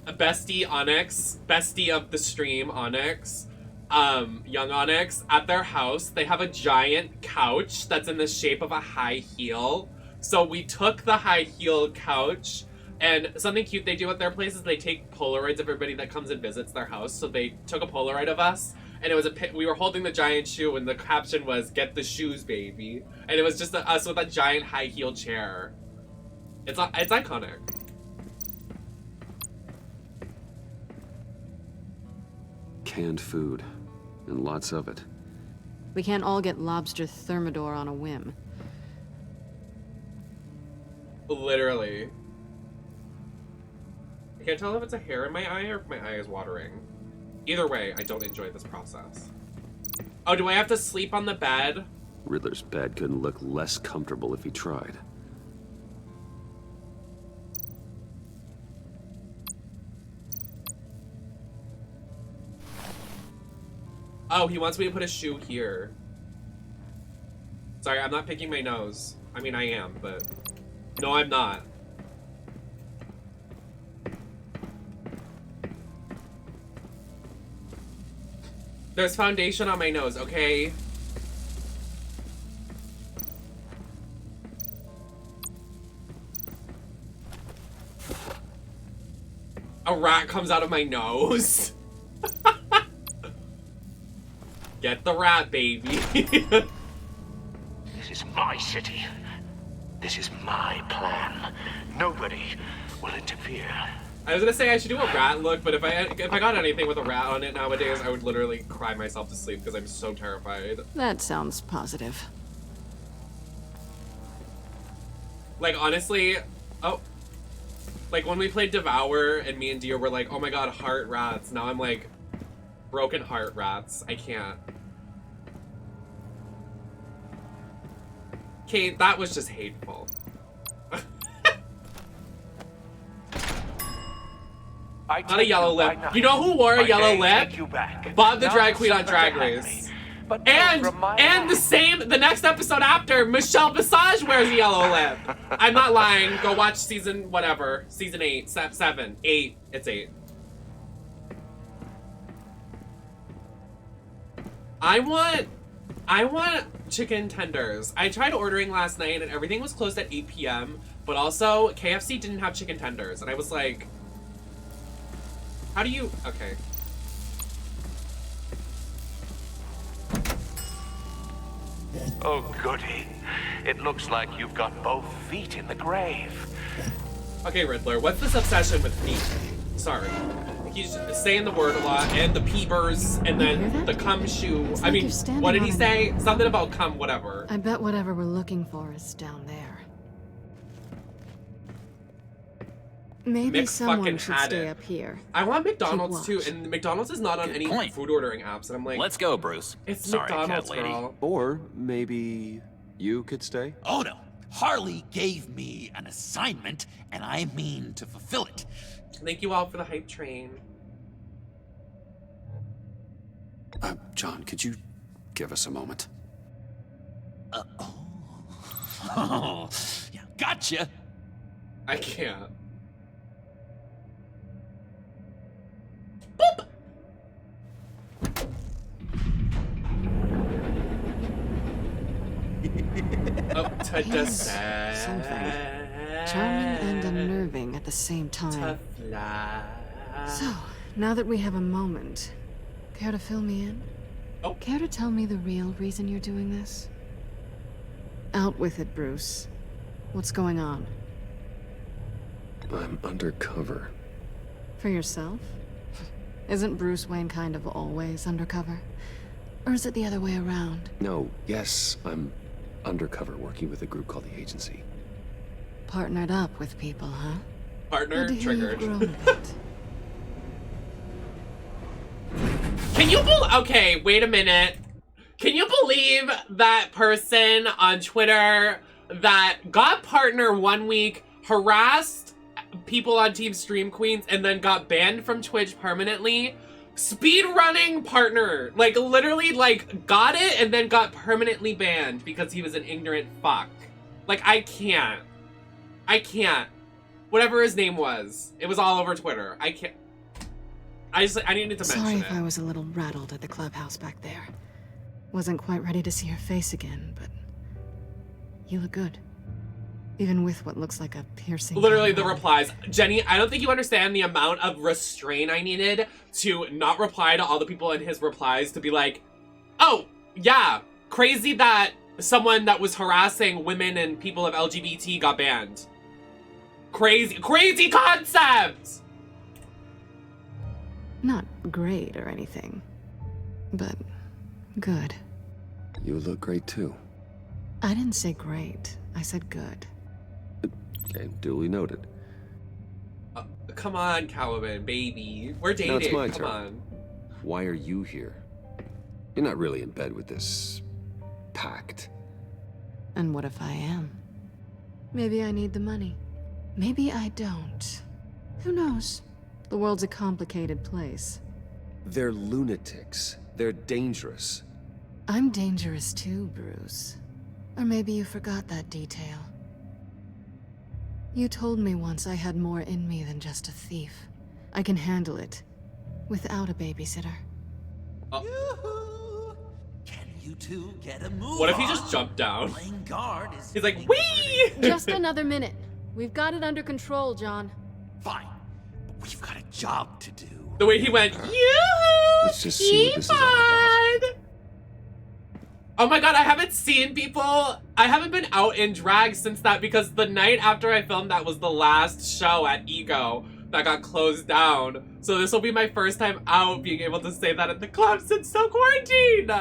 bestie Onyx, bestie of the stream Onyx, young Onyx, at their house, they have a giant couch that's in the shape of a high heel. So we took the high heel couch, and something cute they do at their place is they take Polaroids of everybody that comes and visits their house. So they took a Polaroid of us, and it was we were holding the giant shoe, and the caption was "Get the shoes, baby," and it was just us with a giant high heel chair. It's iconic. Canned food, and lots of it. We can't all get lobster thermidor on a whim. Literally. I can't tell if it's a hair in my eye or if my eye is watering. Either way, I don't enjoy this process. Oh, do I have to sleep on the bed? Riddler's bed couldn't look less comfortable if he tried. Oh, he wants me to put a shoe here. Sorry, I'm not picking my nose. I mean, I am, but... No, I'm not. There's foundation on my nose, okay? A rat comes out of my nose. Get the rat, baby. This is my city. This is my plan. Nobody will interfere. I was gonna say I should do a rat look, but if I got anything with a rat on it nowadays, I would literally cry myself to sleep because I'm so terrified. That sounds positive. Like, honestly, like when we played Devour and me and Dio were like, oh my god, heart rats. Now I'm like, broken heart rats. I can't. Okay, that was just hateful. Not a yellow lip. You know who wore a yellow lip? Bob the drag queen on Drag Race. And the next episode after, Michelle Visage wears a yellow lip. I'm not lying. Go watch season whatever. Season 8, 7, 8. It's 8. I want chicken tenders. I tried ordering last night and everything was closed at 8 p.m. But also, KFC didn't have chicken tenders. And I was like, how do you... Okay. Oh, goody. It looks like you've got both feet in the grave. Okay, Riddler, what's this obsession with feet? Sorry. He's saying the word a lot, and the peepers, and then the cum shoe. It's I like mean, you're standing what did on he an- say? Something about cum, whatever. I bet whatever we're looking for is down there. Maybe Mick someone fucking should had stay it. up here. I want McDonald's Keep too, and McDonald's is not on any food ordering apps, and I'm like, Let's go, Bruce. it's Sorry, McDonald's, cat lady. girl. Or maybe you could stay? Oh no, Harley gave me an assignment, and I mean to fulfill it. Thank you all for the hype train. John, could you give us a moment? Oh, yeah, gotcha. I can't. Oh, to He's something. Charming and unnerving at the same time. So, now that we have a moment, care to fill me in? Oh. Care to tell me the real reason you're doing this? Out with it, Bruce. What's going on? I'm undercover. For yourself? Isn't Bruce Wayne kind of always undercover? Or is it the other way around? No, yes, I'm undercover working with a group called the Agency. Partnered up with people, huh? Partner Good to hear you've triggered. grown a bit. Can you okay, wait a minute. Can you believe that person on Twitter that got partner 1 week, harassed people on Team Stream Queens, and then got banned from Twitch permanently? Speedrunning partner. Like, literally, like, got it and then got permanently banned because he was an ignorant fuck. Like, I can't. whatever his name was. It was all over Twitter. I can't. I needed to Sorry mention if it. I was a little rattled at the clubhouse back there. Wasn't quite ready to see your face again, but you look good. Even with what looks like a piercing. Literally the replies. Jenny, I don't think you understand the amount of restraint I needed to not reply to all the people in his replies to be like, oh, yeah, crazy that someone that was harassing women and people of LGBT got banned. Crazy concept! Not great or anything, but good. You look great too. I didn't say great. I said good. Okay, duly noted. Come on, Caliban, baby. We're dating. Now it's my Come turn. on. Why are you here? You're not really in bed with this pact. And what if I am? Maybe I need the money. Maybe I don't. Who knows? The world's a complicated place. They're lunatics. They're dangerous. I'm dangerous too, Bruce. Or maybe you forgot that detail. You told me once I had more in me than just a thief. I can handle it. Without a babysitter. Can you two get a move What if he on? just jumped down? Playing guard is He's like, wee! Just another minute. We've got it under control, John. Fine, but we've got a job to do. The way he went, yoo-hoo! Let's just see what this is all about. Oh my god, I haven't seen people. I haven't been out in drag since that because the night after I filmed that was the last show at Ego that got closed down. So this will be my first time out being able to say that at the club since the quarantine.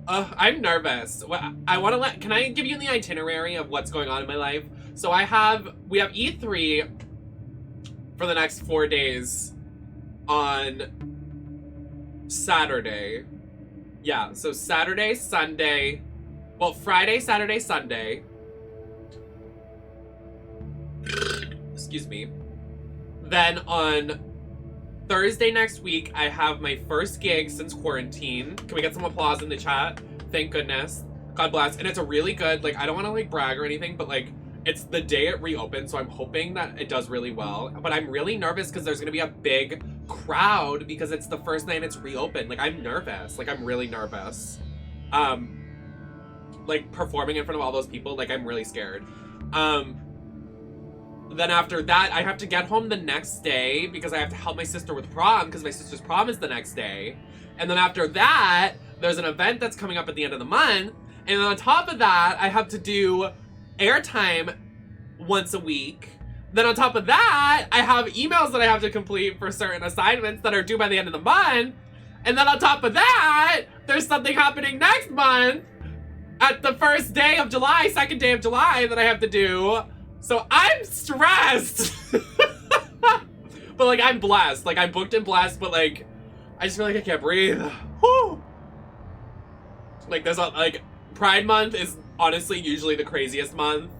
I'm nervous. Can I give you the itinerary of what's going on in my life? So we have E3 for the next 4 days on Saturday. Yeah, so Saturday, Sunday, well, Friday, Saturday, Sunday. Excuse me. Then on Thursday next week, I have my first gig since quarantine. Can we get some applause in the chat? Thank goodness. God bless. And it's a really good, like, I don't want to, like, brag or anything, but, like, it's the day it reopens, so I'm hoping that it does really well. But I'm really nervous because there's going to be a big crowd because it's the first night it's reopened. Like, I'm nervous. Like, I'm really nervous. Like, performing in front of all those people, like, I'm really scared. Then after that, I have to get home the next day because I have to help my sister with prom because my sister's prom is the next day. And then after that, there's an event that's coming up at the end of the month. And on top of that, I have to do airtime once a week. Then on top of that, I have emails that I have to complete for certain assignments that are due by the end of the month. And then on top of that, there's something happening next month at the first day of July, second day of July that I have to do. So I'm stressed. But like, I'm blessed. Like, I'm booked and blessed, but like, I just feel like I can't breathe. Whew. Like, there's a, like, Pride Month is honestly usually the craziest month.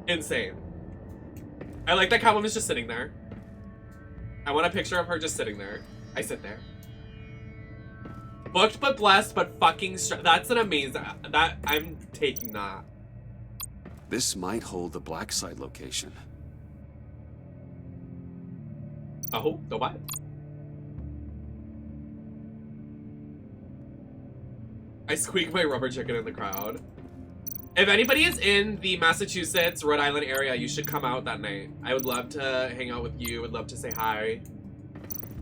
Insane. I like that Catwoman's just sitting there. I want a picture of her just sitting there. I sit there. Booked but blessed but fucking that's an amazing, that, I'm taking that. This might hold the Black Side location. Oh, the what? I squeaked my rubber chicken in the crowd. If anybody is in the Massachusetts, Rhode Island area, you should come out that night. I would love to hang out with you. Would love to say hi.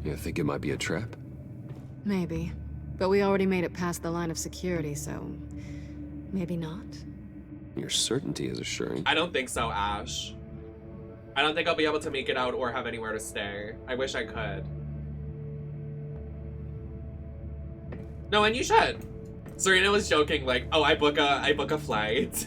You think it might be a trap? Maybe. But we already made it past the line of security, so maybe not. Your certainty is assuring. I don't think so, Ash. I don't think I'll be able to make it out or have anywhere to stay. I wish I could. No, and you should. Serena was joking, like, oh, I book a flight.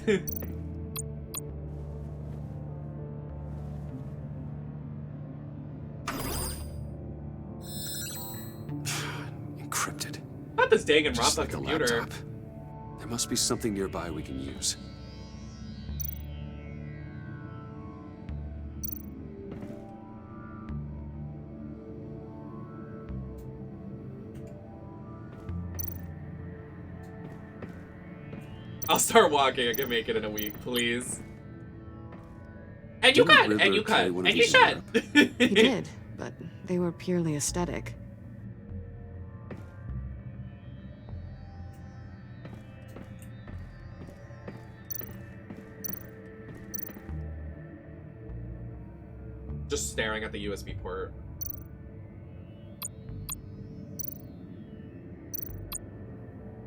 Encrypted. Not this dang and rob Just the like the computer. laptop. There must be something nearby we can use. I'll start walking. I can make it in a week, please. And you could, and you could, and you should. He did, but they were purely aesthetic. Just staring at the USB port.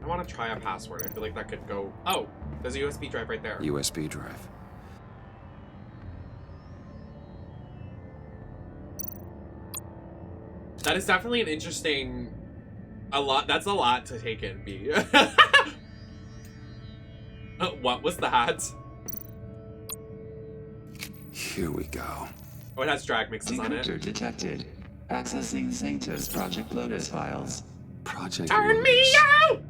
I want to try a password. I feel like that could go... Oh, there's a USB drive right there. USB drive. That is definitely an interesting... That's a lot to take in, B. What was that? Here we go. Oh, it has drag mixes on it. Decryptor detected. Accessing Sanctus Project Lotus files. Project Turn me out!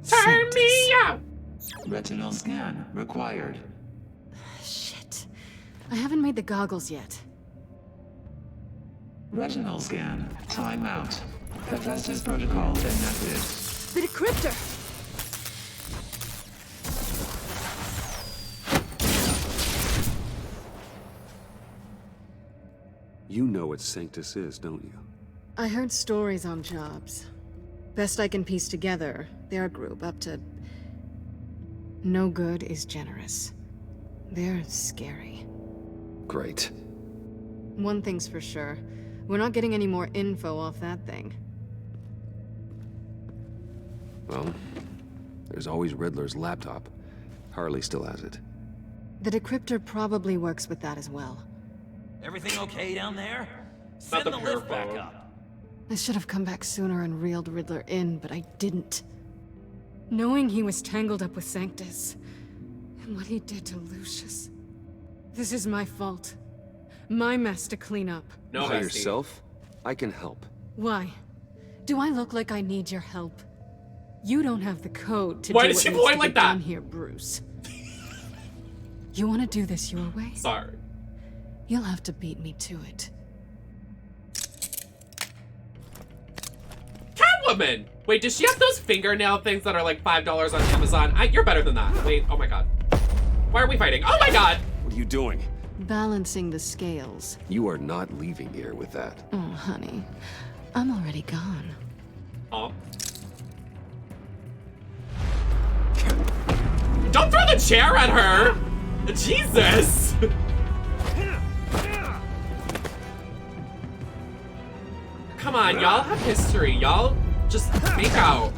Turn me out! Retinal scan required. Shit. I haven't made the goggles yet. Retinal scan. Timeout. Hephaestus protocol enacted. The decryptor! You know what Sanctus is, don't you? I heard stories on jobs. Best I can piece together, their group up to... No good is generous. They're scary. Great. One thing's for sure. We're not getting any more info off that thing. Well, there's always Riddler's laptop. Harley still has it. The decryptor probably works with that as well. Everything okay down there? Not Send the lift back phone. up. I should have come back sooner and reeled Riddler in, but I didn't. Knowing he was tangled up with Sanctus, and what he did to Lucius. This is my fault. My mess to clean up. No, By bestie. yourself? I can help. Why? Do I look like I need your help? You don't have the code to Why do did what she needs point to like be done that? here, Bruce. You want to do this your way? Sorry. You'll have to beat me to it. Catwoman! Wait, does she have those fingernail things that are like $5 on Amazon? You're better than that. Wait, oh my god. Why are we fighting? Oh my god! What are you doing? Balancing the scales. You are not leaving here with that. Oh, honey. I'm already gone. Oh. Don't throw the chair at her! Jesus! Come on, y'all have history. Y'all just make out.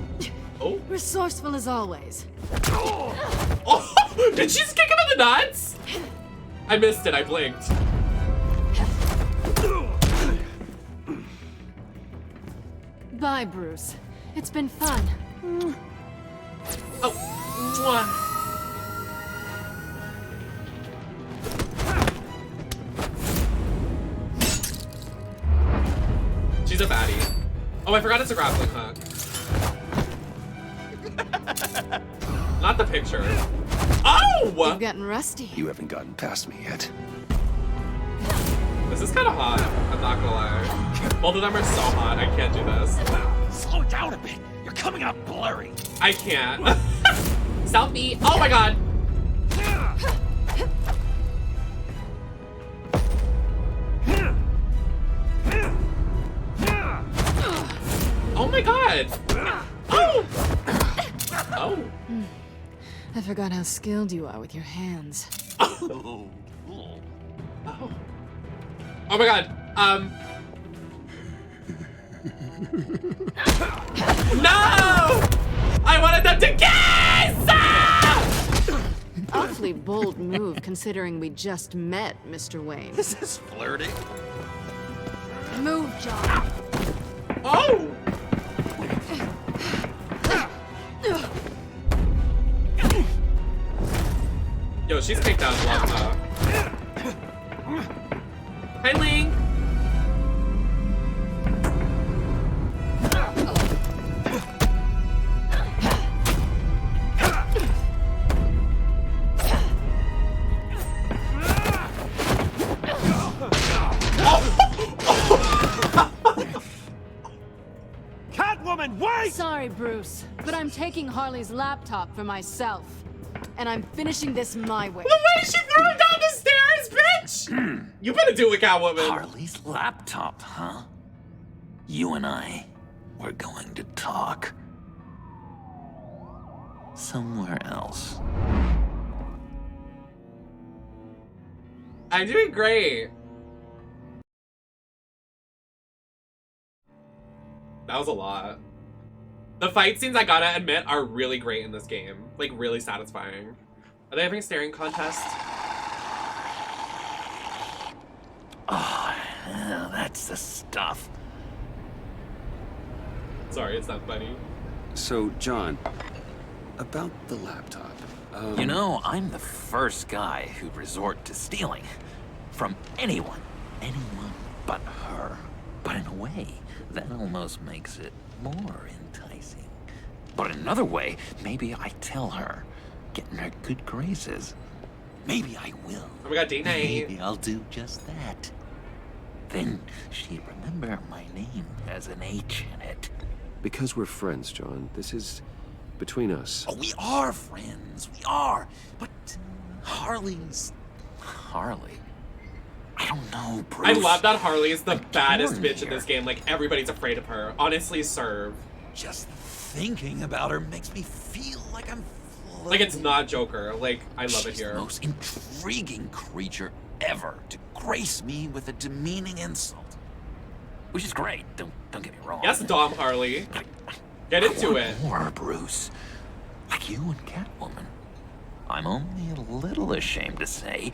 Oh. Resourceful as always. Oh, did she just kick him in the nuts? I missed it, I blinked. Bye, Bruce. It's been fun. Oh, mwah. She's a baddie. Oh, I forgot it's a grappling hook. Not the picture. Oh! You've gotten rusty. You haven't gotten past me yet. This is kind of hot. I'm not gonna lie. Both of them are so hot. I can't do this. Slow down a bit. You're coming out blurry. I can't. Selfie. Oh my god. Oh my god. Oh. Oh. I forgot how skilled you are with your hands. Oh. Oh my god. No! I wanted them to kiss! An awfully bold move considering we just met, Mr. Wayne. This is flirting. Move, John. Oh! Yo, she's kicked out Blanca. Hi, Link. Catwoman, wait! Sorry, Bruce, but I'm taking Harley's laptop for myself. And I'm finishing this my way. The way she threw him down the stairs, bitch! bitch! You better do it, Catwoman. Harley's laptop, huh? You and I, we're going to talk. Somewhere else. I'm doing great. That was a lot. The fight scenes, I gotta admit, are really great in this game. Like, really satisfying. Are they having a staring contest? Oh, yeah, that's the stuff. Sorry, it's not funny. So, John, about the laptop. You know, I'm the first guy who'd resort to stealing. From anyone. Anyone but her. But in a way, that almost makes it more enticing. But in another way, maybe I tell her, get in her good graces. Maybe I will. Oh my god, date night. Maybe I'll do just that. Then she'd remember my name has an H in it. Because we're friends, John. This is between us. Oh, we are friends. We are. But Harley's... Harley. I don't know, Bruce. I love that Harley is the baddest born bitch in here. this game. Like, everybody's afraid of her. Honestly, serve. Just thinking about her makes me feel like I'm floating. Like, it's not Joker. Like, I love She's it here. the most intriguing creature ever to grace me with a demeaning insult. Which is great, don't get me wrong. Yes, Dom Harley. Get into I it. want more, Bruce. Like you and Catwoman. I'm only a little ashamed to say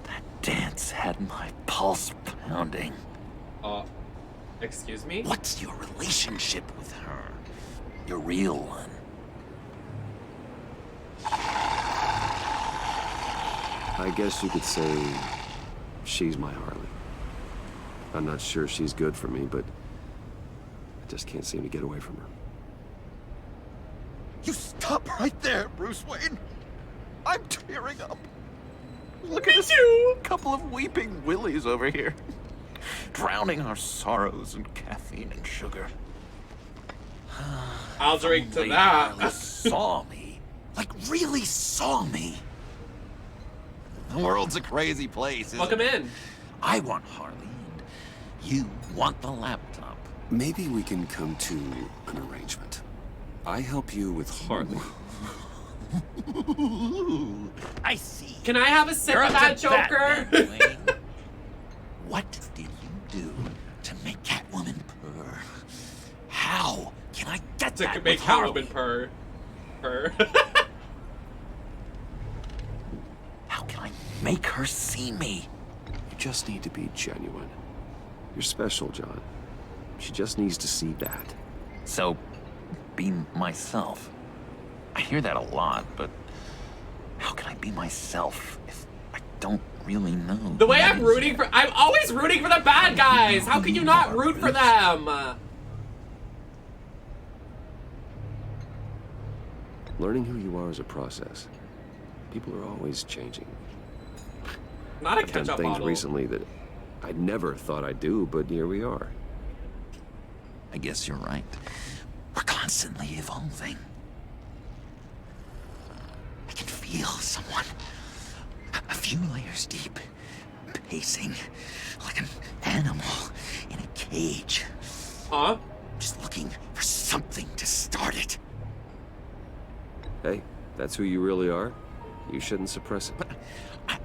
that dance had my pulse pounding. Excuse me? What's your relationship with her? Your real one? I guess you could say she's my Harley. I'm not sure she's good for me, but I just can't seem to get away from her. You stop right there, Bruce Wayne. I'm tearing up. Look at this couple of weeping willies over here. Drowning our sorrows in caffeine and sugar. I'll drink to Only that. Harley saw me. Like, really saw me. The world's a crazy place, isn't Welcome it? in. I want Harley, and you want the laptop. Maybe we can come to an arrangement. I help you with Harley. I see. Can I have a sip You're of up that, to bat, Joker? then, Wayne. What did you do to make Catwoman purr? How can I get To that make with Harley? Catwoman purr. Purr. How can I make her see me? You just need to be genuine. You're special, John. She just needs to see that. So, be myself. I hear that a lot, but how can I be myself if I don't really know? The way I'm rooting for... I'm always rooting for the bad guys! How can you not root for them? Learning who you are is a process. People are always changing. Not a I've done ketchup things bottle. recently that I never thought I'd do, but here we are. I guess you're right. We're constantly evolving. I can feel someone a few layers deep, pacing like an animal in a cage. Huh? Just looking for something to start it. Hey, that's who you really are. You shouldn't suppress it.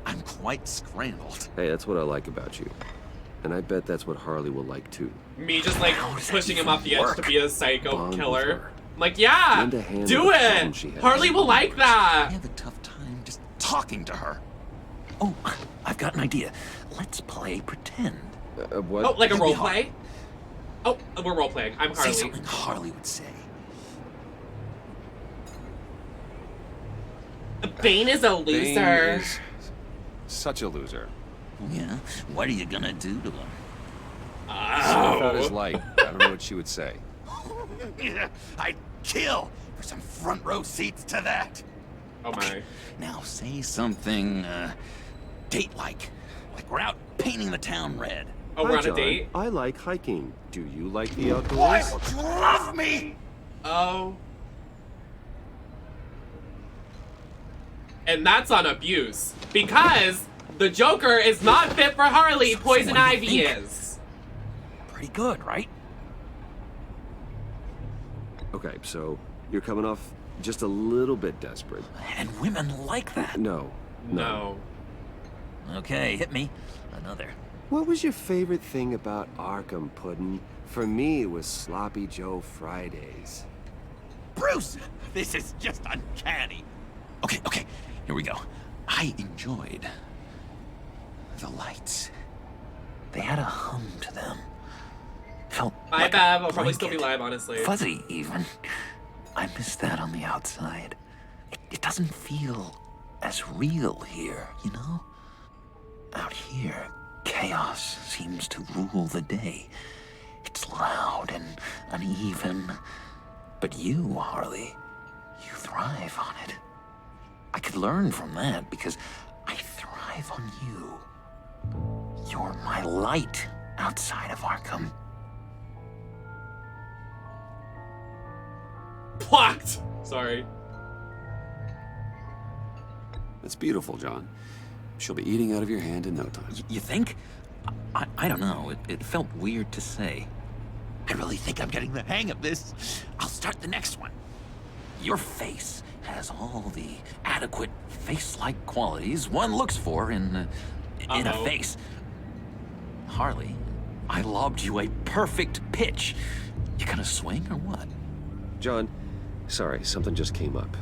I'm quite scrambled. Hey, that's what I like about you. And I bet that's what Harley will like too. Me just like pushing him off the edge to be a psycho Bond with killer. her. I'm like, yeah, Lend a hand do with the problem she it. has. Harley will like I that. have a tough time just talking to her. Oh, I've got an idea. Let's play pretend. What? Oh, like a It'd be role hard. play? Oh, we're role playing. I'm Say Harley. something Harley would say. Bane is a loser. Bane is such a loser. Yeah? What are you gonna do to him? Snuff out his Oh. light. I don't know what she would say. I'd kill for some front row seats to that. Oh my. Now say something, date-like. Like we're out painting the town red. Oh, we're Hi, on a John. date? I like hiking. Do you like the Why outdoors? don't you love me? Oh. And that's on abuse. Because The Joker is not fit for Harley. Poison Ivy is. Pretty good, right? Okay, so you're coming off just a little bit desperate. And women like that. No. Okay, hit me. Another. What was your favorite thing about Arkham, Puddin'? For me, it was Sloppy Joe Fridays. Bruce! This is just uncanny. Okay, here we go. I enjoyed the lights. They had a hum to them. Felt Hi, like Bev. I'll probably still be live, honestly. fuzzy, even. I miss that on the outside. It doesn't feel as real here, you know? Out here, chaos seems to rule the day. It's loud and uneven. But you, Harley, you thrive on it. I could learn from that because I thrive on you. You're my light outside of Arkham. Blocked! Sorry. That's beautiful, John. She'll be eating out of your hand in no time. You think? I don't know. It felt weird to say. I really think I'm getting the hang of this. I'll start the next one. Your face has all the adequate face-like qualities one looks for in a face. Harley, I lobbed you a perfect pitch. You gonna swing or what? John, sorry, something just came up.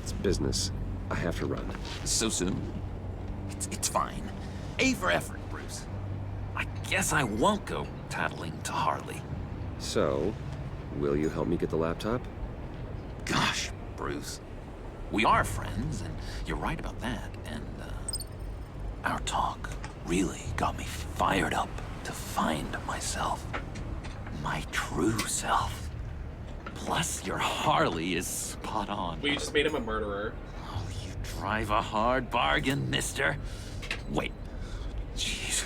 It's business. I have to run. So soon? It's fine. A for effort, Bruce. I guess I won't go tattling to Harley. So, will you help me get the laptop? Gosh, Bruce. We are friends, and you're right about that. And, our talk really got me fired up to find myself. My true self. Plus, your Harley is spot on. We just made him a murderer. Oh, you drive a hard bargain, mister. Wait. Jeez.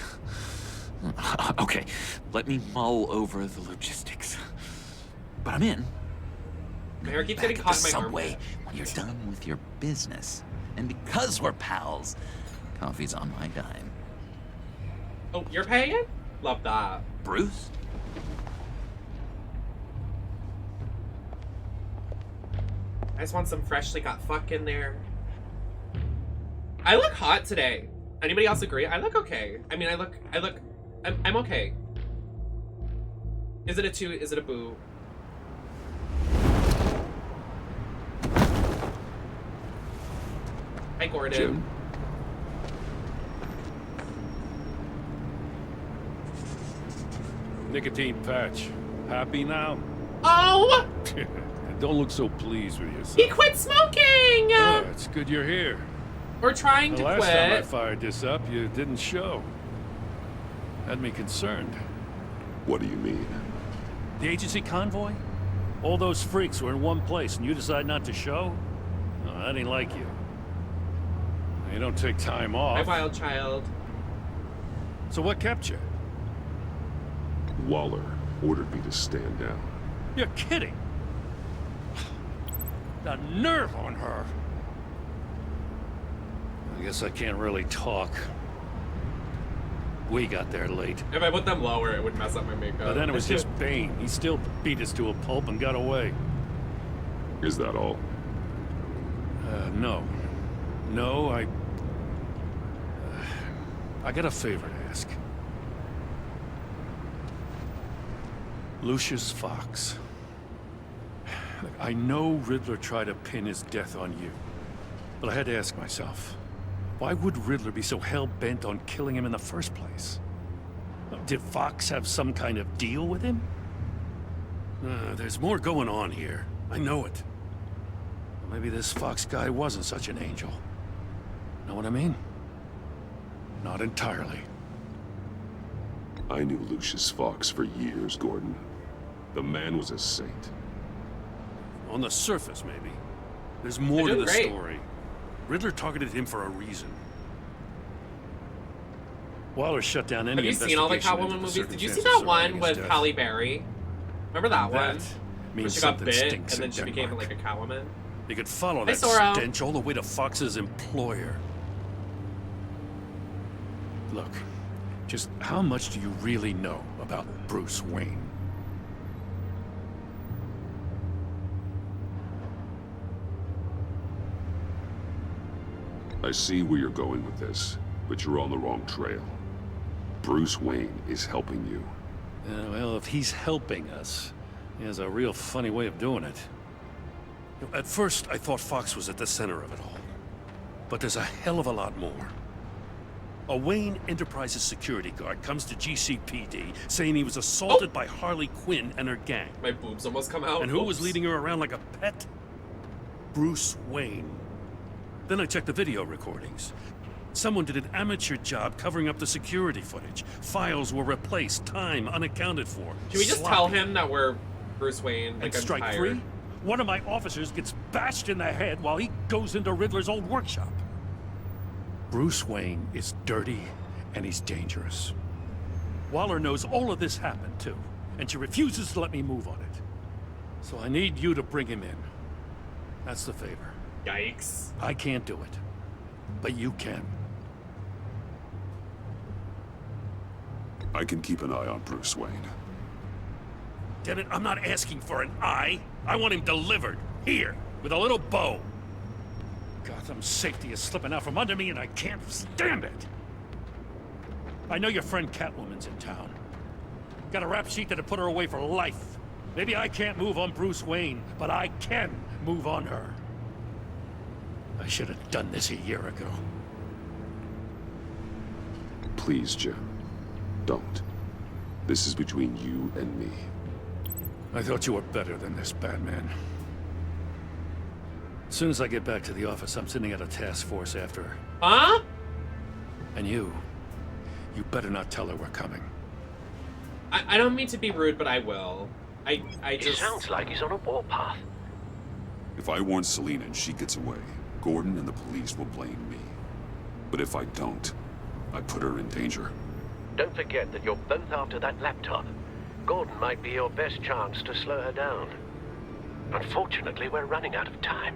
Okay, let me mull over the logistics. But I'm in. My hair keeps getting Back at caught the in my subway armpit. when you're done with your business. And because we're pals, coffee's on my dime. Oh, you're paying it? Love that. Bruce? I just want some freshly got fuck in there. I look hot today. Anybody else agree? I look okay. I mean, I'm okay. Is it a 2? Is it a boo? Hi, Gordon. Jim? Nicotine patch. Happy now? Oh! Don't look so pleased with yourself. He quit smoking! Yeah, it's good you're here. We're trying to the quit. last time I fired this up, you didn't show. Had me concerned. What do you mean? The agency convoy? All those freaks were in one place and you decide not to show? No, that ain't like you. You don't take time off. My wild child. So what kept you? Waller ordered me to stand down. You're kidding. The nerve on her. I guess I can't really talk. We got there late. If I put them lower, it would mess up my makeup. But then it was just Bane. He still beat us to a pulp and got away. Is that all? No. No, I got a favor to ask. Lucius Fox. Look, I know Riddler tried to pin his death on you. But I had to ask myself, why would Riddler be so hell-bent on killing him in the first place? Did Fox have some kind of deal with him? There's more going on here. I know it. Maybe this Fox guy wasn't such an angel. Know what I mean? Not entirely. I knew Lucius Fox for years, Gordon. The man was a saint. On the surface, maybe. There's more to the great. story. Riddler targeted him for a reason. Waller shut down any Have you seen all the investigation Catwoman into movies? Did you see circumstances that one surrounding with his death. Halle Berry? Remember that one? Where means she got something bit and stinks then in she became Denmark. like a Catwoman? You could follow Hi, that Sora. stench all the way to Fox's employer. Look, just how much do you really know about Bruce Wayne? I see where you're going with this, but you're on the wrong trail. Bruce Wayne is helping you. Well, if he's helping us, he has a real funny way of doing it. You know, at first, I thought Fox was at the center of it all. But there's a hell of a lot more. A Wayne Enterprises security guard comes to GCPD saying he was assaulted by Harley Quinn and her gang. My boobs almost come out. And who was leading her around like a pet? Bruce Wayne. Then I checked the video recordings. Someone did an amateur job covering up the security footage. Files were replaced, time unaccounted for. Can we just tell him that we're Bruce Wayne? Like, And I'm strike tired. three? One of my officers gets bashed in the head while he goes into Riddler's old workshop. Bruce Wayne is dirty and he's dangerous. Waller knows all of this happened too, and she refuses to let me move on it. So I need you to bring him in. That's the favor. Yikes. I can't do it, but you can. I can keep an eye on Bruce Wayne. Damn it, I'm not asking for an eye. I want him delivered, here, with a little bow. Gotham's safety is slipping out from under me and I can't stand it. I know your friend Catwoman's in town. Got a rap sheet that'd put her away for life. Maybe I can't move on Bruce Wayne, but I can move on her. I should have done this a year ago. Please, Jim. Don't. This is between you and me. I thought you were better than this, Batman. As soon as I get back to the office, I'm sending out a task force after her. Huh? And you better not tell her we're coming. I don't mean to be rude, but I will. I just... It sounds like he's on a warpath. If I warn Selina and she gets away, Gordon and the police will blame me. But if I don't, I put her in danger. Don't forget that you're both after that laptop. Gordon might be your best chance to slow her down. Unfortunately, we're running out of time.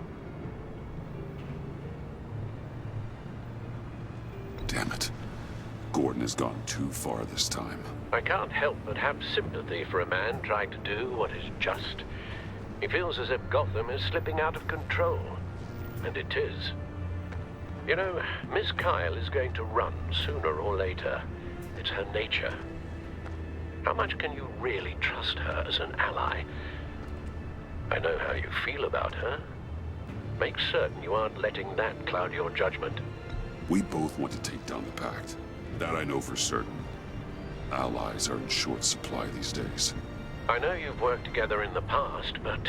Damn it. Gordon has gone too far this time. I can't help but have sympathy for a man trying to do what is just. He feels as if Gotham is slipping out of control. And it is. You know, Miss Kyle is going to run sooner or later. It's her nature. How much can you really trust her as an ally? I know how you feel about her. Make certain you aren't letting that cloud your judgment. We both want to take down the Pact. That I know for certain. Allies are in short supply these days. I know you've worked together in the past, but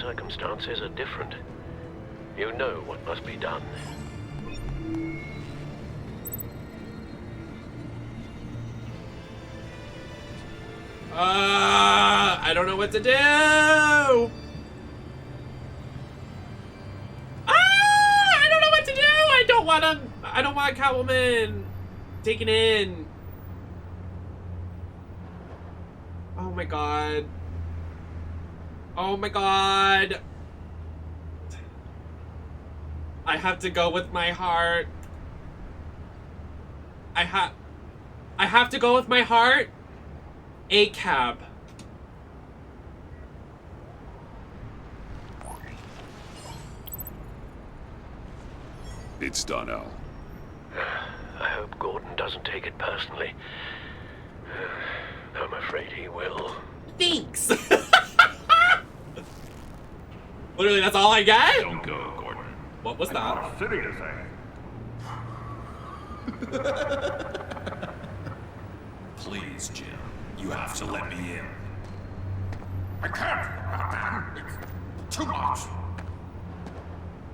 circumstances are different. You know what must be done. I don't know what to do! I don't know what to do! I don't want Catwoman taken in. Oh my god. Oh my god. I have to go with my heart. I have to go with my heart. A cab. It's done, Al. I hope Gordon doesn't take it personally. I'm afraid he will. Thanks. Literally, that's all I get? Don't go, Gordon. What was that? City to say. Please, Jim. You have to let me in. I can't, Batman. It's too much.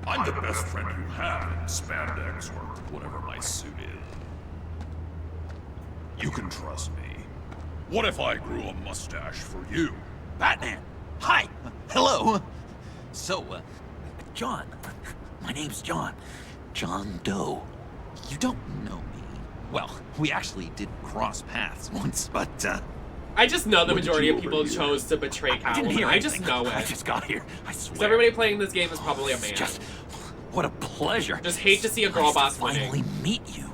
I'm the best friend you have in spandex or whatever my suit is. You can trust me. What if I grew a mustache for you? Batman! Hi! Hello! So, John. My name's John. John Doe. You don't know me. Well, we actually did cross paths once, but, I just know the What did majority you of people overhear? chose to betray I didn't hear Catwoman. I just anything. know I it. just got here. I Because swear. everybody playing this game is probably a man. Just, what a pleasure. Just hate to see a girl Nice to boss finally winning. meet you.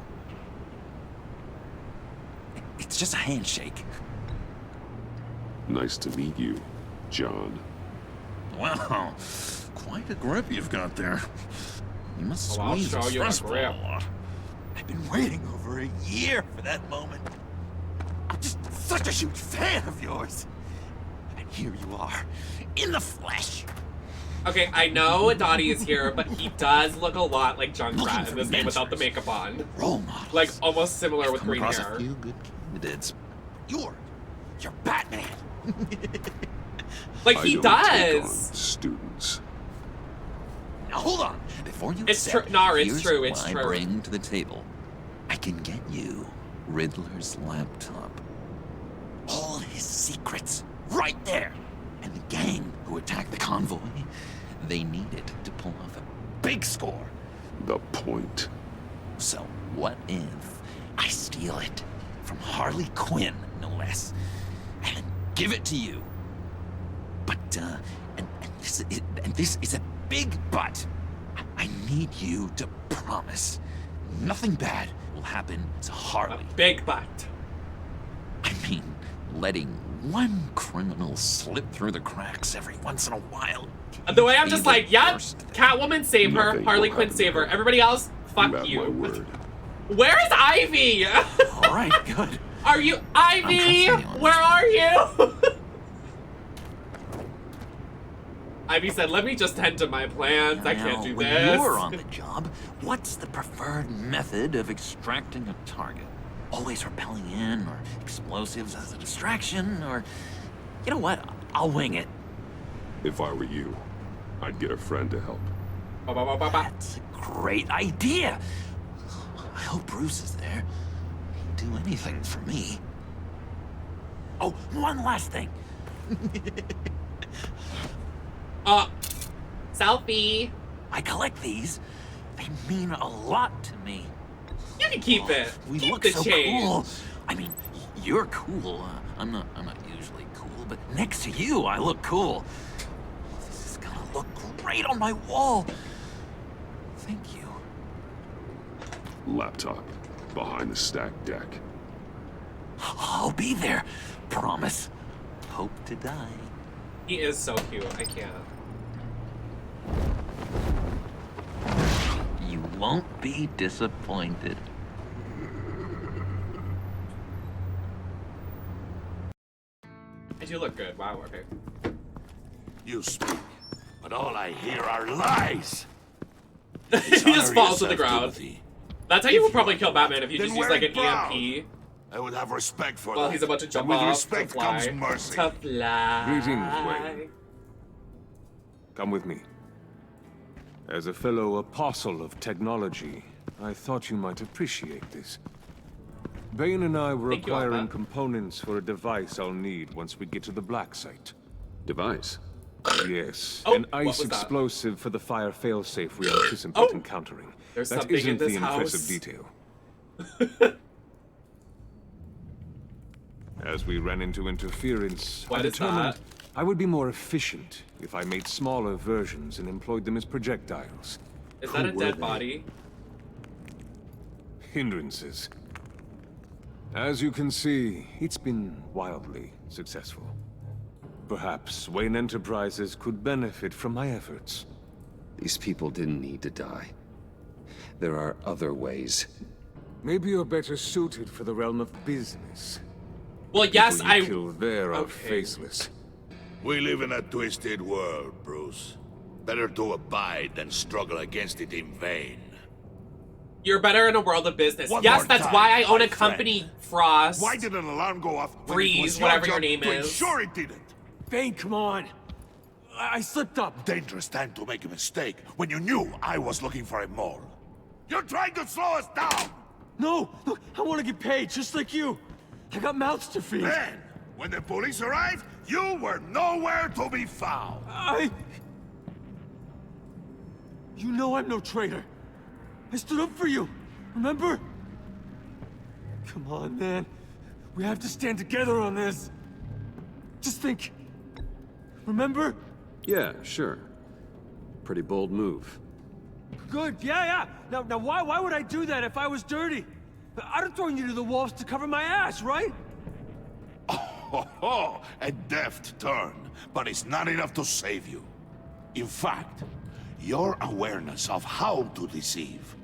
just a handshake. Nice to meet you, John. Wow, quite a grip you've got there. You must Oh, I'll squeeze the show you a stress ball grip. a lot. I've been waiting over a year for that moment. I'm just such a huge fan of yours. And here you are, in the flesh. Okay, I know Dottie is here, but he does look a lot like Junkrat in this game without the makeup on. Role models. Like, almost similar with Come green across hair. a few good candidates. You're Batman. Like, I he don't take on does! students. Now hold on, before you It's accept, true. No, it's here's true. It's what true. I bring to the table. I can get you Riddler's laptop. All his secrets, right there. And the gang who attacked the convoy, they needed to pull off a big score. The point. So what if I steal it from Harley Quinn, no less, and then give it to you? But and this is a big but. I need you to promise nothing bad will happen to Harley. Big but. I mean, letting one criminal slip through the cracks every once in a while. The way I'm just Be the like, yep, first. Catwoman save her, Nothing Harley will Quinn happen save to her. her. Everybody else, You fuck have you. my word. Where's Ivy? All right, good. Are you Ivy? trusting you on Where this are you? Ivy said, "Let me just tend to my plans. I can't Now, do when this." you're on the job, what's the preferred method of extracting a target? Always rappelling in, or explosives as a distraction, or... You know what? I'll wing it. If I were you, I'd get a friend to help. Ba, ba, ba, ba, ba. That's a great idea. I hope Bruce is there. He'd do anything for me. Oh, one last thing. Selfie. I collect these. They mean a lot to me. You can keep it. We Keep look the so change. cool. I mean, you're cool. I'm not usually cool, but next to you, I look cool. This is gonna look great on my wall. Thank you. Laptop. Behind the stacked deck. I'll be there. Promise. Hope to die. He is so cute. I can't. You won't be disappointed. I do look good. Wow. Okay. You speak, but all I hear are lies. He just falls to the ground. That's how you would probably kill Batman if you Then just use wear like it an proud. EMP. I would have respect for Well, that. he's about to jump and with off. respect to fly. comes mercy. To fly. Greetings, Wayne. Come with me. As a fellow apostle of technology, I thought you might appreciate this. Bane and I were Thank you, acquiring Alpha. components for a device I'll need once we get to the black site. Device. Yes, Oh, an what ice was that? explosive for the fire failsafe we anticipate Oh, encountering. there's That something in isn't this the impressive house. detail. As we ran into interference, What I is determined that? I would be more efficient if I made smaller versions and employed them as projectiles. Is Who that a were dead they? body? Hindrances. As you can see, it's been wildly successful. Perhaps Wayne Enterprises could benefit from my efforts. These people didn't need to die. There are other ways. Maybe you're better suited for the realm of business. Well, yes, People you I. kill there are Okay. faceless. We live in a twisted world, Bruce. Better to abide than struggle against it in vain. You're better in a world of business. One Yes, more that's time, why I own my a company, Frost. Why did an alarm go off when it Freeze, was whatever your job name to is. ensure it didn't? Bane, come on. I slipped up. Dangerous time to make a mistake when you knew I was looking for a mole. You're trying to slow us down! No, look, I want to get paid just like you. I got mouths to feed. Then, when the police arrived, you were nowhere to be found. You know I'm no traitor. I stood up for you, remember? Come on, man. We have to stand together on this. Just think. Remember? Yeah, sure. Pretty bold move. Good, yeah. Now why would I do that if I was dirty? I'd have thrown you to the wolves to cover my ass, right? ho ho! A deft turn, but it's not enough to save you. In fact, your awareness of how to deceive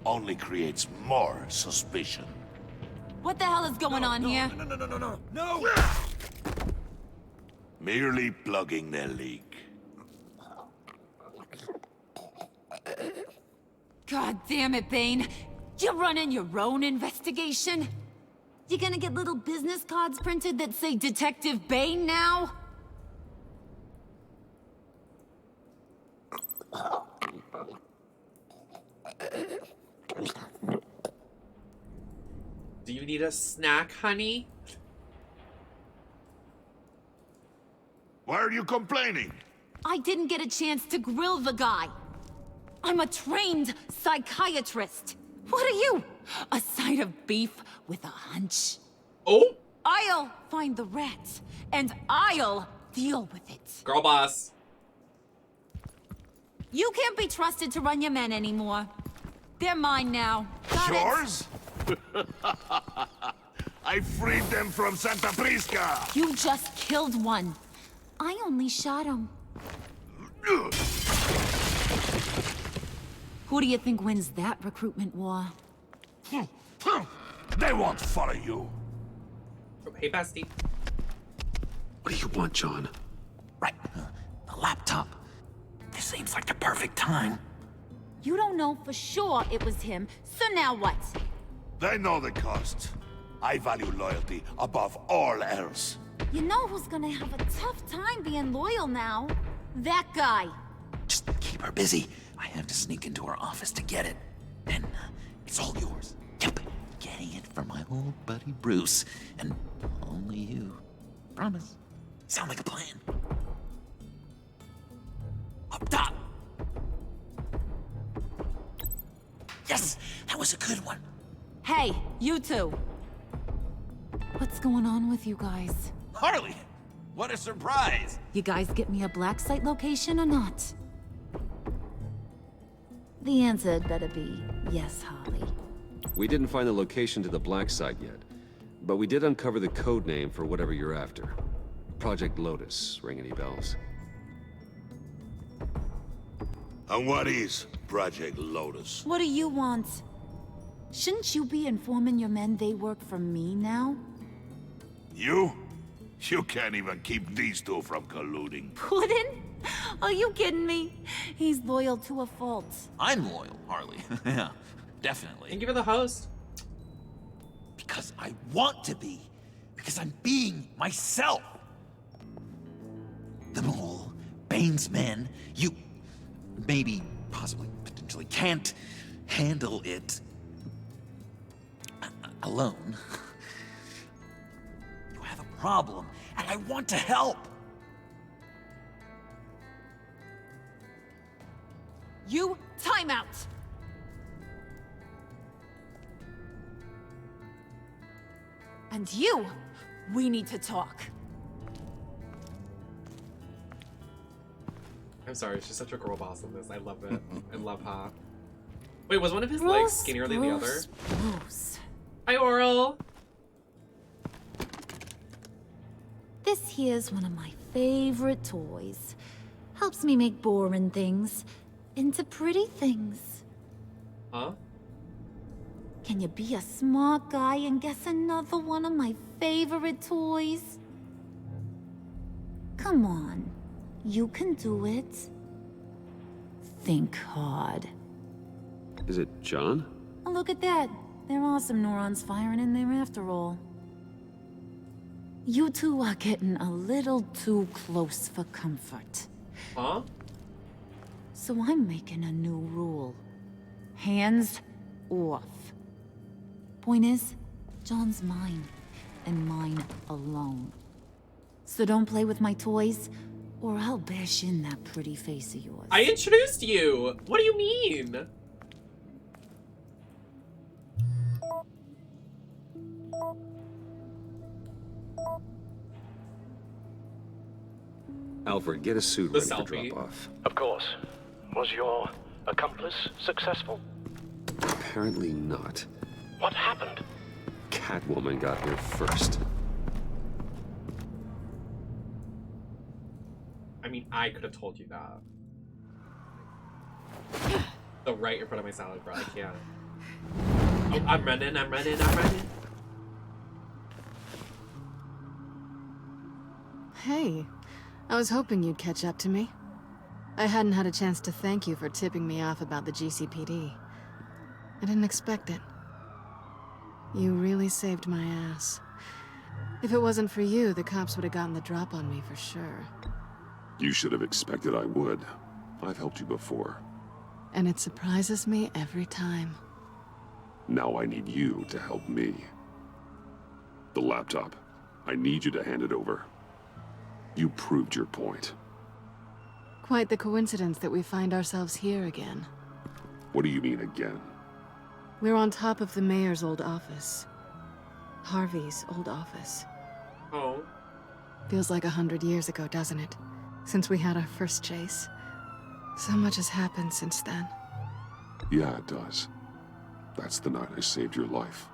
only creates more suspicion. What the hell is going on here? No! Merely plugging the leak. God damn it, Bane. You're running your own investigation? You gonna get little business cards printed that say Detective Bane now? Do you need a snack, honey? Why are you complaining? I didn't get a chance to grill the guy. I'm a trained psychiatrist. What are you? A side of beef with a hunch? Oh? I'll find the rats, and I'll deal with it. Girl boss. You can't be trusted to run your men anymore. They're mine now. Got Yours? I freed them from Santa Prisca! You just killed one. I only shot him. Who do you think wins that recruitment war? They won't follow you. Hey, bestie. What do you want, John? Right. The laptop. This seems like the perfect time. You don't know for sure it was him, so now what? They know the cost. I value loyalty above all else. You know who's gonna have a tough time being loyal now? That guy. Just keep her busy. I have to sneak into her office to get it. Then it's all yours. Yep. Getting it from my old buddy Bruce. And only you. Promise. Sound like a plan. Up top! Yes! That was a good one. Hey, you two. What's going on with you guys? Harley! What a surprise! You guys get me a black site location or not? The answer had better be yes, Harley. We didn't find the location to the black site yet, but we did uncover the code name for whatever you're after. Project Lotus. Ring any bells? And what is Project Lotus? What do you want? Shouldn't you be informing your men they work for me now? You? You can't even keep these two from colluding. Puddin'? Are you kidding me? He's loyal to a fault. I'm loyal, Harley. Yeah, definitely. Thank you for the host. Because I want to be. Because I'm being myself. The Mole, Bane's men, you maybe, possibly, potentially can't handle it alone. You have a problem, and I want to help. You, time out! And you, we need to talk. I'm sorry, she's such a girl boss in this. I love it. I love her. Wait, was one of his legs skinnier than the other? Bruce. Hi, Oral. This here's one of my favorite toys. Helps me make boring things into pretty things. Huh? Can you be a smart guy and guess another one of my favorite toys? Come on. You can do it. Think hard. Is it John? Oh, look at that. There are some neurons firing in there after all. You two are getting a little too close for comfort. Huh? So I'm making a new rule. Hands off. Point is, John's mine, and mine alone. So don't play with my toys, or I'll bash in that pretty face of yours. I introduced you! What do you mean? Alfred, get a suit The ready for selfie. drop-off. Of course. Was your accomplice successful? Apparently not. What happened? Catwoman got here first. I mean, I could have told you that. So right in front of my salad, bro. I can't. Oh, I'm running. Hey, I was hoping you'd catch up to me. I hadn't had a chance to thank you for tipping me off about the GCPD. I didn't expect it. You really saved my ass. If it wasn't for you, the cops would have gotten the drop on me for sure. You should have expected I would. I've helped you before. And it surprises me every time. Now I need you to help me. The laptop. I need you to hand it over. You proved your point. Quite the coincidence that we find ourselves here again. What do you mean again? We're on top of the mayor's old office. Harvey's old office. Oh. Feels like 100 years ago, doesn't it? Since we had our first chase. So much has happened since then. Yeah, it does. That's the night I saved your life.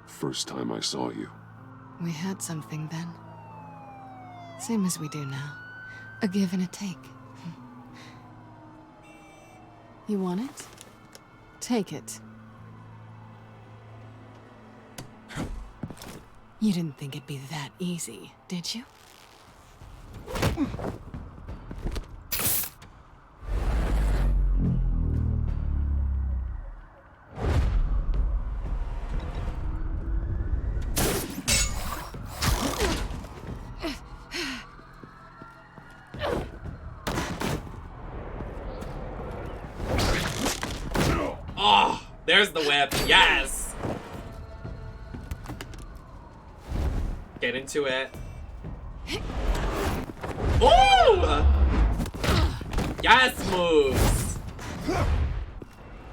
First time I saw you. We had something then. Same as we do now. A give and a take. You want it? Take it. You didn't think it'd be that easy, did you? Oh, there's the whip. Yes. Get into it. Ooh! Yes, moves.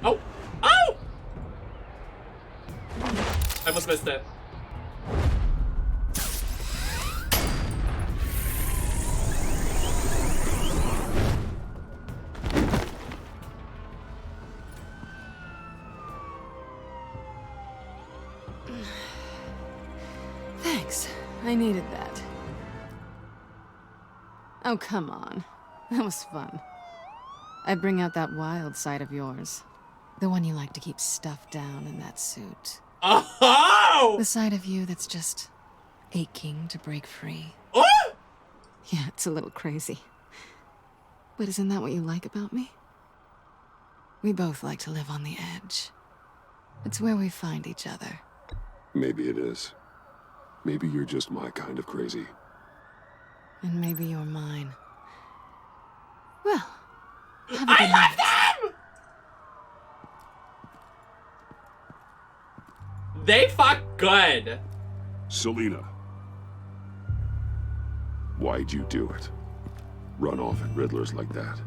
Oh. Oh! I almost missed it. Thanks. I needed that. Oh, come on. That was fun. I bring out that wild side of yours. The one you like to keep stuffed down in that suit. Oh! The side of you that's just aching to break free. Oh! Yeah, it's a little crazy. But isn't that what you like about me? We both like to live on the edge. It's where we find each other. Maybe it is. Maybe you're just my kind of crazy. And maybe you're mine. Well, have a good I night. love them! They fuck good. Selena. Why'd you do it? Run off at Riddlers like that?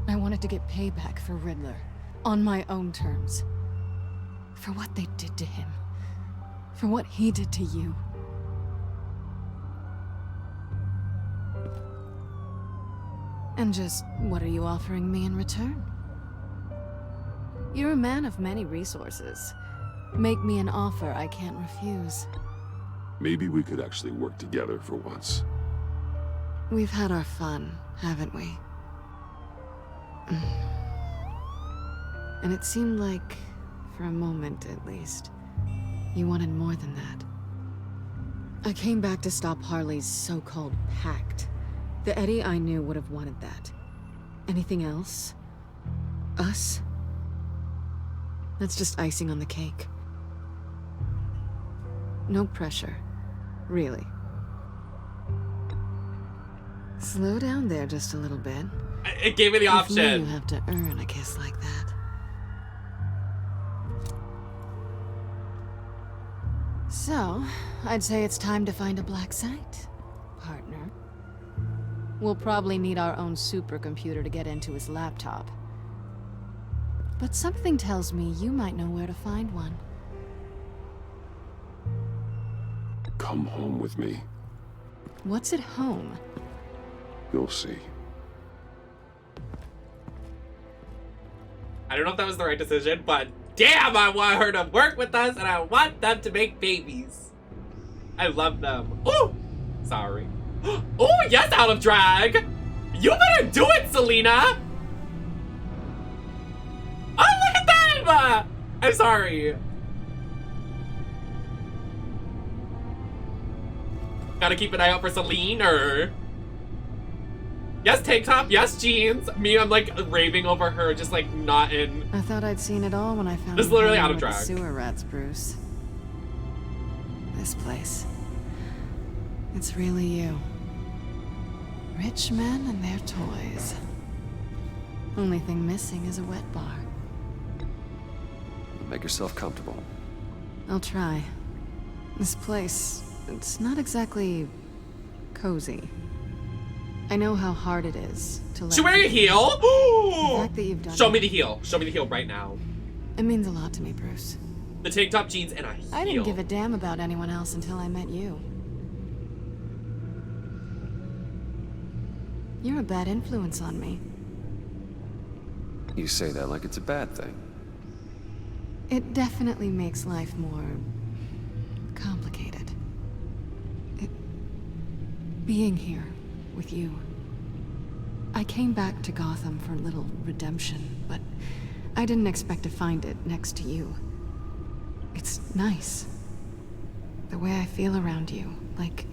I wanted to get payback for Riddler. On my own terms. For what they did to him. For what he did to you. And just, what are you offering me in return? You're a man of many resources. Make me an offer I can't refuse. Maybe we could actually work together for once. We've had our fun, haven't we? And it seemed like, for a moment at least, you wanted more than that. I came back to stop Harley's so-called pact. The Eddie I knew would have wanted that. Anything else? Us? That's just icing on the cake. No pressure. Really. Slow down there just a little bit. It gave me the With me, option. you have to earn a kiss like that. So, I'd say it's time to find a black site, partner. We'll probably need our own supercomputer to get into his laptop. But something tells me you might know where to find one. Come home with me. What's at home? You'll see. I don't know if that was the right decision, but damn, I want her to work with us and I want them to make babies. I love them. Ooh! Sorry. Oh, yes, out of drag. You better do it, Selena. Oh, look at them. I'm sorry. Gotta keep an eye out for Celine, or... Yes, tank top. Yes, jeans. Me, I'm like raving over her, just like not in... I thought I'd seen it all when I found This is you literally hanging out of with the drag. sewer rats, Bruce. This place. It's really you. Rich men and their toys. Only thing missing is a wet bar. Make yourself comfortable. I'll try. This place, it's not exactly cozy. I know how hard it is to let Should we wear a heel? The fact that you've done Show it, me the heel. Show me the heel right now. it means a lot to me, Bruce. The tank top, jeans, and a heel. I didn't give a damn about anyone else until I met you. You're a bad influence on me. You say that like it's a bad thing. It definitely makes life more complicated. Being here with you. I came back to Gotham for a little redemption, but I didn't expect to find it next to you. It's nice. The way I feel around you, like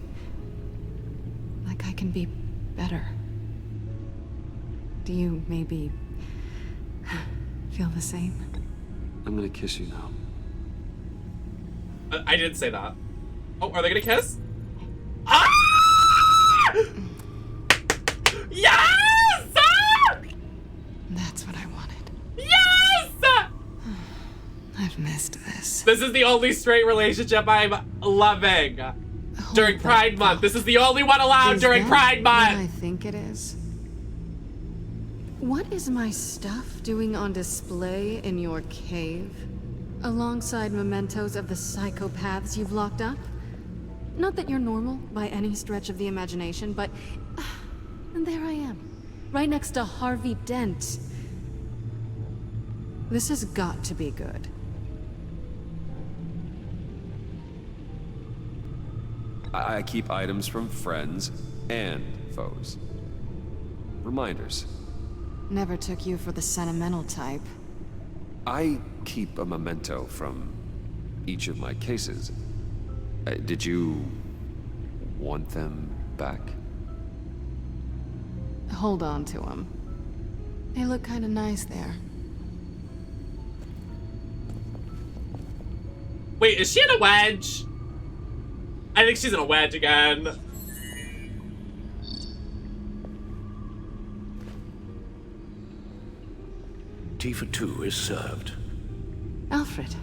I can be better. Do you maybe feel the same? I'm gonna kiss you now. I didn't say that. Oh, are they gonna kiss? Ah! Yes! That's what I wanted. Yes! I've missed this. This is the only straight relationship I'm loving. During Pride Month. This is the only one allowed Is during that Pride what Month. I think it is. What is my stuff doing on display in your cave? Alongside mementos of the psychopaths you've locked up? Not that you're normal by any stretch of the imagination, but... and there I am, right next to Harvey Dent. This has got to be good. I keep items from friends and foes. Reminders. Never took you for the sentimental type. I keep a memento from each of my cases. Did you want them back? Hold on to them. They look kind of nice there. Wait, is she in a wedge? I think she's in a wedge again. Tea for two is served. Alfred,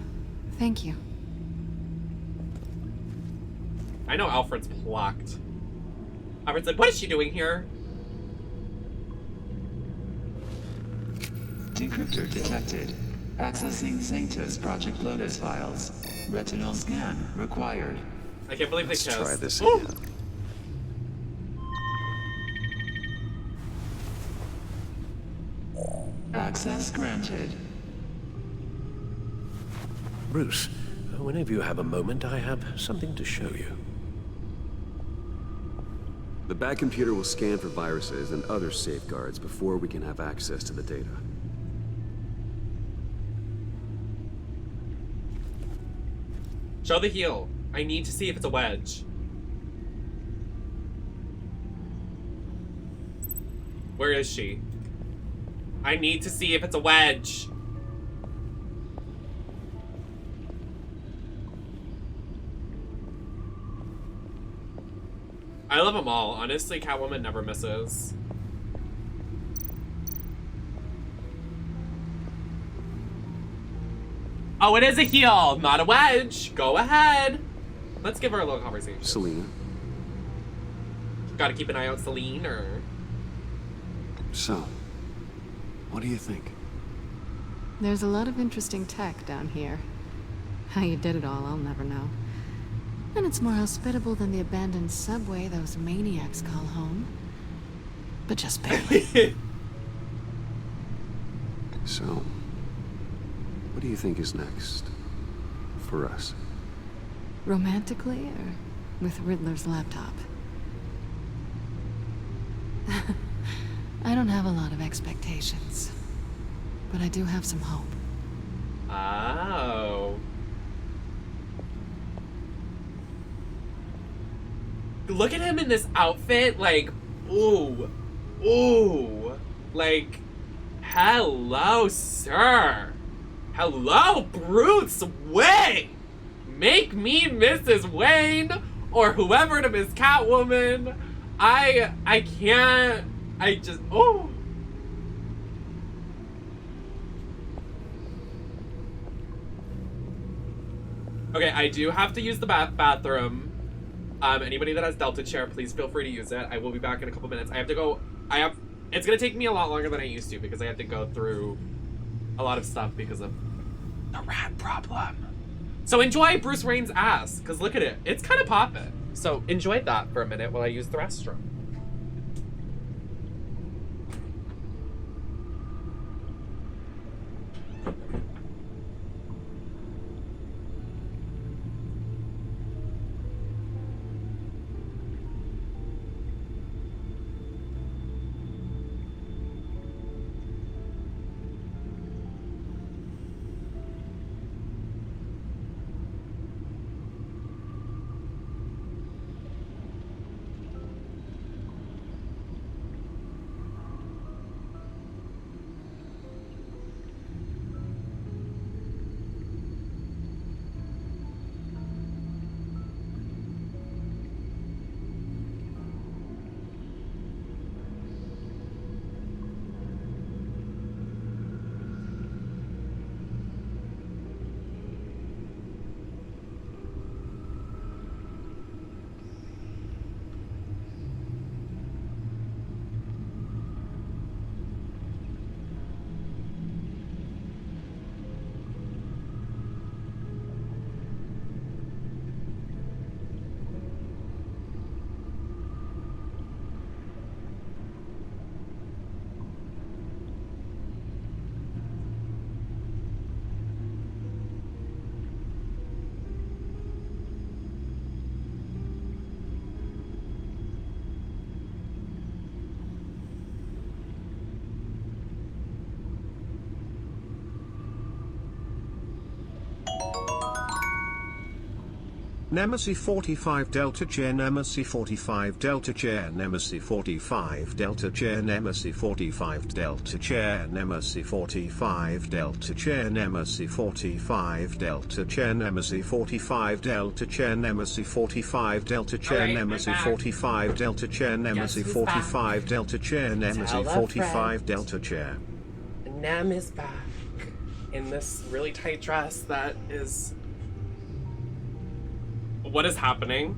thank you. I know Alfred's blocked. Alfred's like, what is she doing here? Decryptor detected. Accessing Sanctus Project Lotus files. Retinal scan required. I can't believe they kissed. Try this Ooh. again. Access granted. Bruce, whenever you have a moment, I have something to show you. The back computer will scan for viruses and other safeguards before we can have access to the data. Show the heel. I need to see if it's a wedge. Where is she? I need to see if it's a wedge. I love them all. Honestly, Catwoman never misses. Oh, it is a heel, not a wedge. Go ahead. Let's give her a little conversation. Selena. Gotta keep an eye out, Celine, or... So, what do you think? There's a lot of interesting tech down here. How you did it all, I'll never know. And it's more hospitable than the abandoned subway those maniacs call home. But just barely. So, what do you think is next? For us? Romantically, or with Riddler's laptop? I don't have a lot of expectations, but I do have some hope. Oh. Look at him in this outfit, like, ooh, ooh, like, hello, sir. Hello, Bruce Wayne. Make me Mrs. Wayne, or whoever to Miss Catwoman. I can't, I just, oh. Okay, I do have to use the bathroom. Anybody that has Delta Chair, please feel free to use it. I will be back in a couple minutes. I have to go, it's gonna take me a lot longer than I used to because I have to go through a lot of stuff because of the rat problem. So enjoy Bruce Wayne's ass, because look at it. It's kind of popping. So enjoy that for a minute while I use the restroom. Nemesis 45 Delta Chair, Nemesis 45 Delta Chair, Nemesis 45 Delta Chair, Nemesis 45 Delta Chair, Nemesis 45 Delta Chair, Nemesis 45 Delta Chair, Nemesis 45 Delta Chair, Nemesis 45 Delta Chair, Nemesis 45 Delta Chair, Nemesis 45 Delta Chair, Nemesis 45 Delta Chair. Nem is back in this really tight dress that is... What is happening?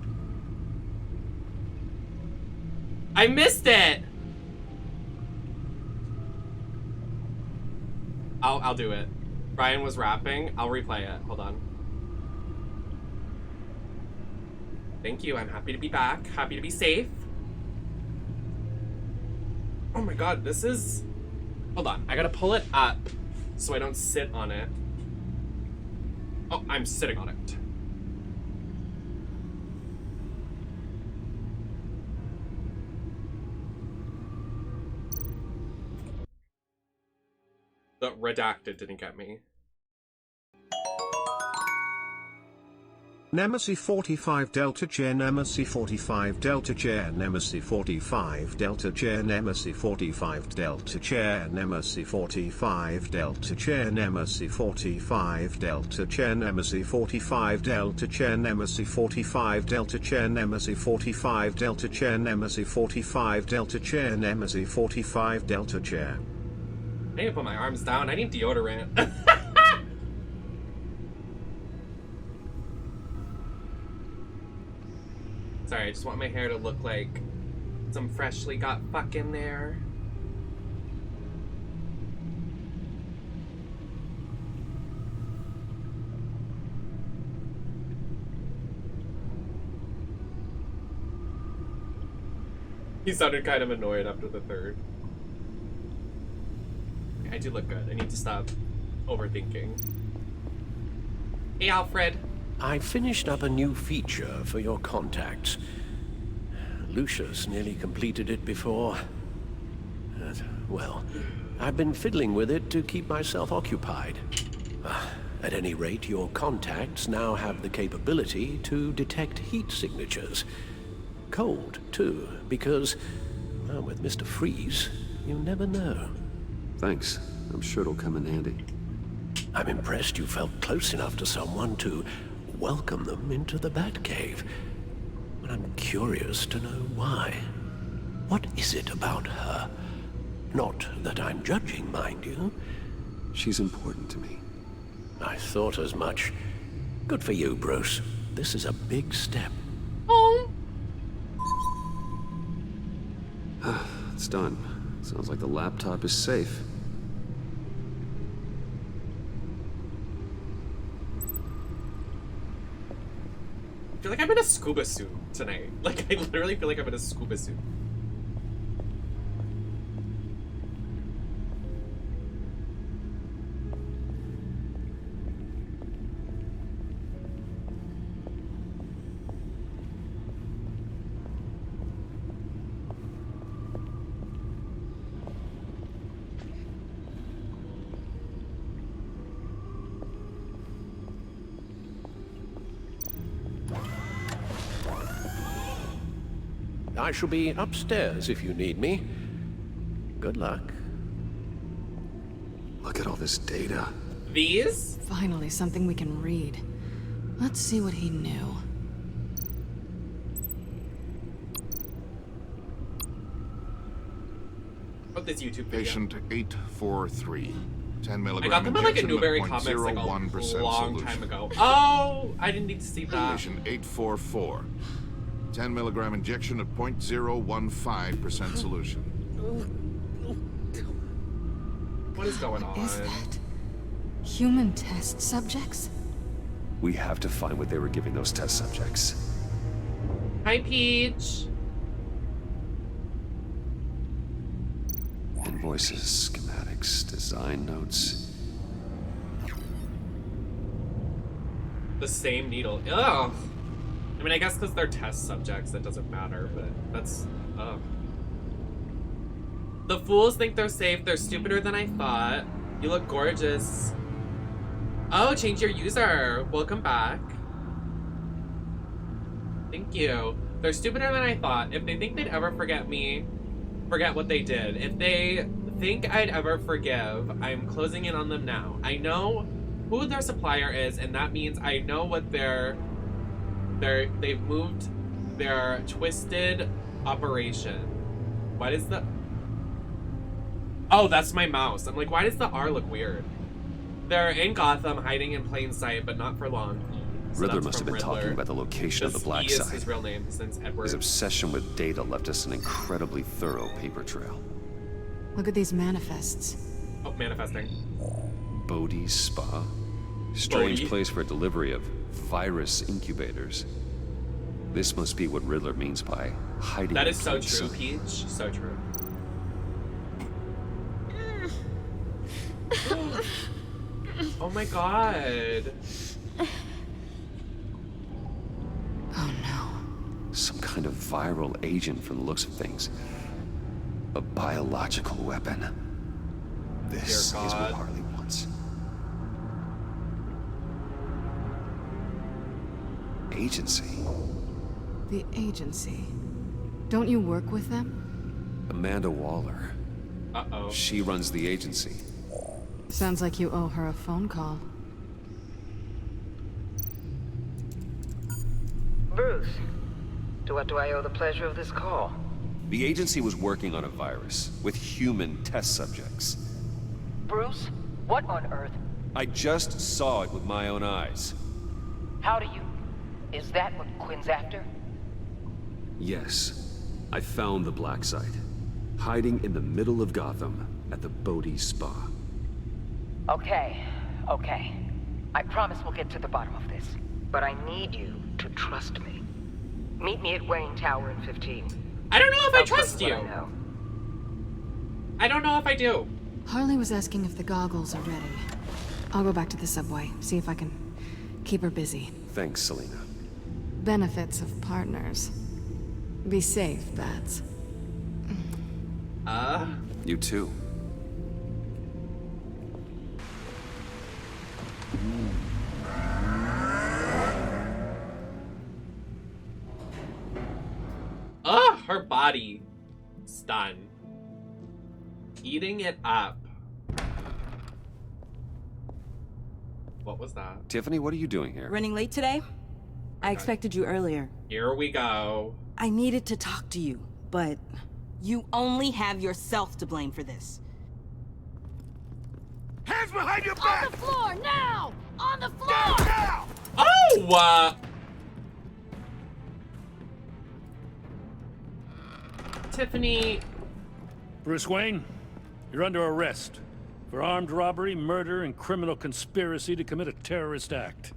I missed it! I'll do it. Brian was rapping. I'll replay it. Hold on. Thank you. I'm happy to be back. Happy to be safe. Oh my god, this is... Hold on. I gotta pull it up so I don't sit on it. Oh, I'm sitting on it. The redacted didn't get me. Nemesis 45 Delta Chair, Nemesis 45 Delta Chair, Nemesis 45 Delta Chair, Nemesis 45 Delta Chair, Nemesis 45 Delta Chair, Nemesis 45 Delta Chair, Nemesis 45 Delta Chair, Nemesis 45 Delta Chair, Nemesis 45 Delta Chair, Nemesis 45 Delta Chair, Nemesis 45 Delta Chair. I need to put my arms down. I need deodorant. Sorry, I just want my hair to look like some freshly got fuck in there. He sounded kind of annoyed after the third. I do look good. I need to stop overthinking. Hey, Alfred. I finished up a new feature for your contacts. Lucius nearly completed it before Well, I've been fiddling with it to keep myself occupied. At any rate, your contacts now have the capability to detect heat signatures. Cold, too, because, well, with Mr. Freeze, you never know. Thanks. I'm sure it'll come in handy. I'm impressed you felt close enough to someone to welcome them into the Batcave. But I'm curious to know why. What is it about her? Not that I'm judging, mind you. She's important to me. I thought as much. Good for you, Bruce. This is a big step. Oh. It's done. Sounds like the laptop is safe. I feel like I'm in a scuba suit tonight. Like, I literally feel like I'm in a scuba suit. I shall be upstairs if you need me. Good luck. Look at all this data. These? Finally, something we can read. Let's see what he knew. What this YouTube video? Patient 843. 10 milligram I got them in like a injection Newberry of Comics like a 0.01% long solution. time ago. Oh, I didn't need to see that. Patient 844. 10 milligram injection at 0.015% solution. What is going on? Is that human test subjects? We have to find what they were giving those test subjects. Hi, Peach. Invoices, schematics, design notes. The same needle. Ugh. I mean, I guess because they're test subjects, it doesn't matter, but that's... ugh. The fools think they're safe. They're stupider than I thought. You look gorgeous. Oh, change your user. Welcome back. Thank you. They're stupider than I thought. If they think they'd ever forget me, forget what they did. If they think I'd ever forgive, I'm closing in on them now. I know who their supplier is, and that means I know what they've moved their twisted operation. Why does the... Oh, that's my mouse. I'm like, why does the R look weird? They're in Gotham, hiding in plain sight, but not for long. So Riddler that's must have from been Riddler. talking about the location of the black E is site. his real name, since Edward. His obsession with data left us an incredibly thorough paper trail. Look at these manifests. Oh, manifesting. Bodhi's Spa? Strange Bodhi? place for a delivery of virus incubators. This must be what Riddler means by hiding That in is so plain true, sight. Peach. So true. Oh my god. Oh no. Some kind of viral agent from the looks of things. A biological weapon. This Dear is what God. Harley wants. Agency. The agency. Don't you work with them? Amanda Waller. Uh-oh. She runs the agency. Sounds like you owe her a phone call. Bruce, to what do I owe the pleasure of this call? The agency was working on a virus with human test subjects. Bruce, what on earth? I just saw it with my own eyes. How do you... Is that what Quinn's after? Yes, I found the black site, hiding in the middle of Gotham at the Bodhi Spa. Okay. I promise we'll get to the bottom of this. But I need you to trust me. Meet me at Wayne Tower in 15. I don't know if I I'll trust tell you. what I know. I don't know if I do. Harley was asking if the goggles are ready. I'll go back to the subway, see if I can keep her busy. Thanks, Selena. Benefits of partners. Be safe, Bats. You too. Ugh, her body. Stun. Eating it up. What was that? Tiffany, what are you doing here? Running late today? I expected you earlier. Here we go. I needed to talk to you, but you only have yourself to blame for this. Hands behind your back! On the floor, now! On the floor! Down, now! Oh! Tiffany. Bruce Wayne, you're under arrest for armed robbery, murder, and criminal conspiracy to commit a terrorist act.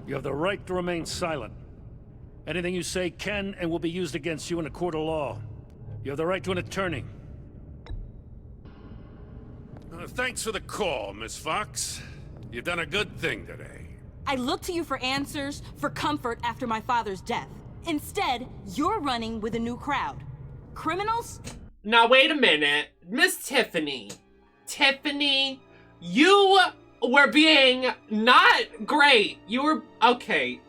You have the right to remain silent. Anything you say can and will be used against you in a court of law. You have the right to an attorney. Thanks for the call, Miss Fox. You've done a good thing today. I looked to you for answers, for comfort after my father's death. Instead, you're running with a new crowd. Criminals? Now wait a minute. Miss Tiffany. Tiffany, you were being not great. You were... Okay.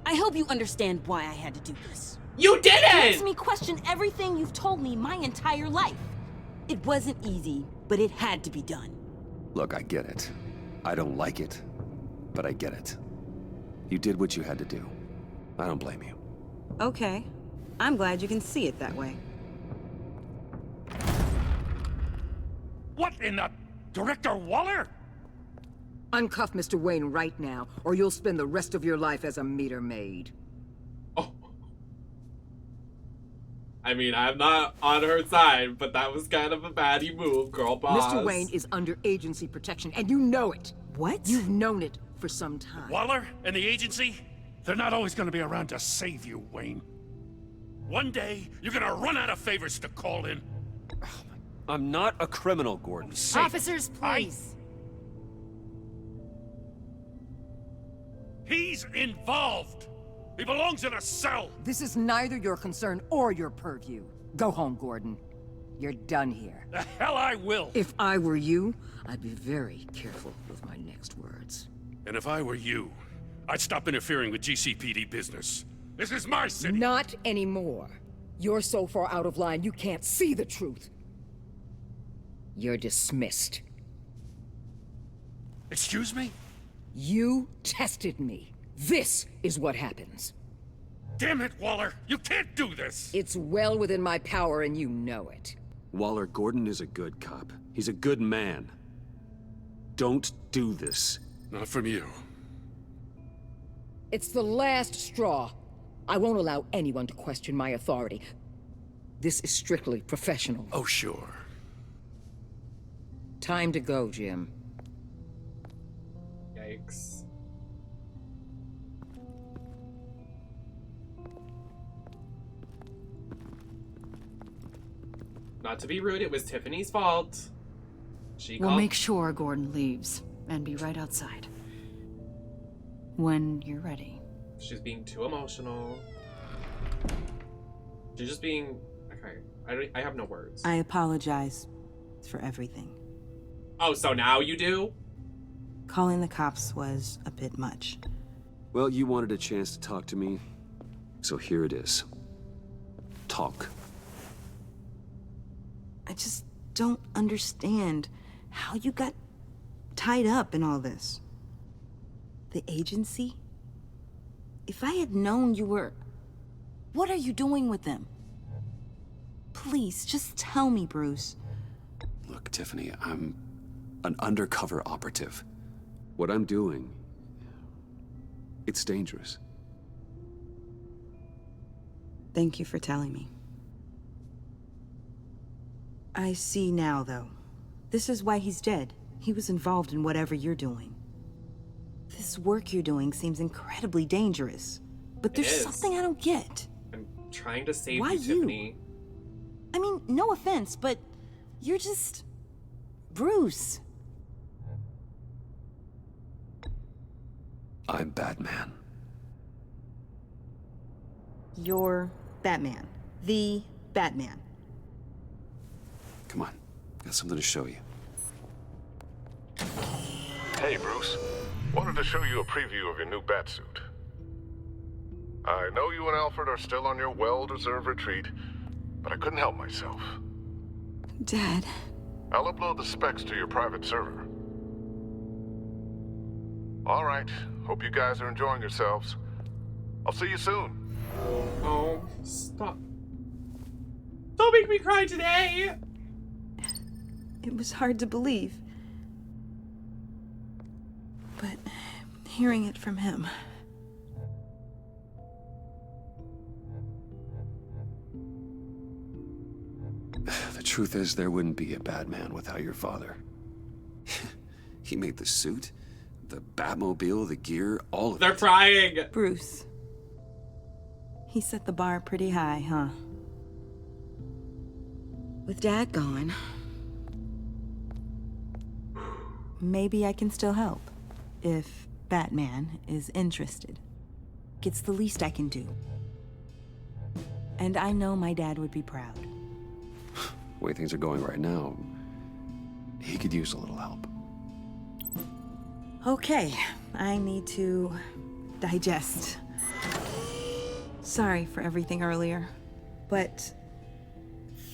I hope you understand why I had to do this. You didn't! It makes me question everything you've told me my entire life. It wasn't easy, but it had to be done. Look, I get it. I don't like it, but I get it. You did what you had to do. I don't blame you. Okay. I'm glad you can see it that way. What in the... Director Waller? Uncuff Mr. Wayne right now, or you'll spend the rest of your life as a meter maid. Oh. I mean, I'm not on her side, but that was kind of a baddie move, girl boss. Mr. Wayne is under agency protection, and you know it. What? You've known it for some time. Waller and the agency? They're not always going to be around to save you, Wayne. One day, you're going to run out of favors to call in. I'm not a criminal, Gordon. Officers, please. He's involved. He belongs in a cell. This is neither your concern or your purview. Go home, Gordon. You're done here. The hell I will. If I were you, I'd be very careful with my next words. And if I were you, I'd stop interfering with GCPD business. This is my city. Not anymore. You're so far out of line, you can't see the truth. You're dismissed. Excuse me? You tested me. This is what happens. Damn it, Waller! You can't do this! It's well within my power and you know it. Waller, Gordon is a good cop. He's a good man. Don't do this. Not from you. It's the last straw. I won't allow anyone to question my authority. This is strictly professional. Oh, sure. Time to go, Jim. Yikes. Not to be rude, it was Tiffany's fault. We'll make sure Gordon leaves and be right outside. When you're ready. She's being too emotional. She's just being... Okay, I have no words. I apologize for everything. Oh, so now you do? Calling the cops was a bit much. Well, you wanted a chance to talk to me, so here it is. Talk. I just don't understand how you got tied up in all this. The agency? If I had known you were... What are you doing with them? Please, just tell me, Bruce. Look, Tiffany, I'm an undercover operative. What I'm doing, it's dangerous. Thank you for telling me. I see now, though. This is why he's dead. He was involved in whatever you're doing. This work you're doing seems incredibly dangerous. But there's something I don't get. I'm trying to save Why you, Tiffany. I mean, no offense, but you're just... Bruce. I'm Batman. You're Batman. The Batman. Come on, got something to show you. Hey, Bruce. Wanted to show you a preview of your new batsuit. I know you and Alfred are still on your well-deserved retreat, but I couldn't help myself. Dad. I'll upload the specs to your private server. All right. Hope you guys are enjoying yourselves. I'll see you soon. Oh, stop. Don't make me cry today! It was hard to believe. But hearing it from him... The truth is, there wouldn't be a Batman without your father. He made the suit, the Batmobile, the gear, all of They're it. crying! Bruce. He set the bar pretty high, huh? With Dad gone, maybe I can still help. If Batman is interested. It's the least I can do. And I know my dad would be proud. The way things are going right now, he could use a little help. Okay, I need to digest. Sorry for everything earlier, but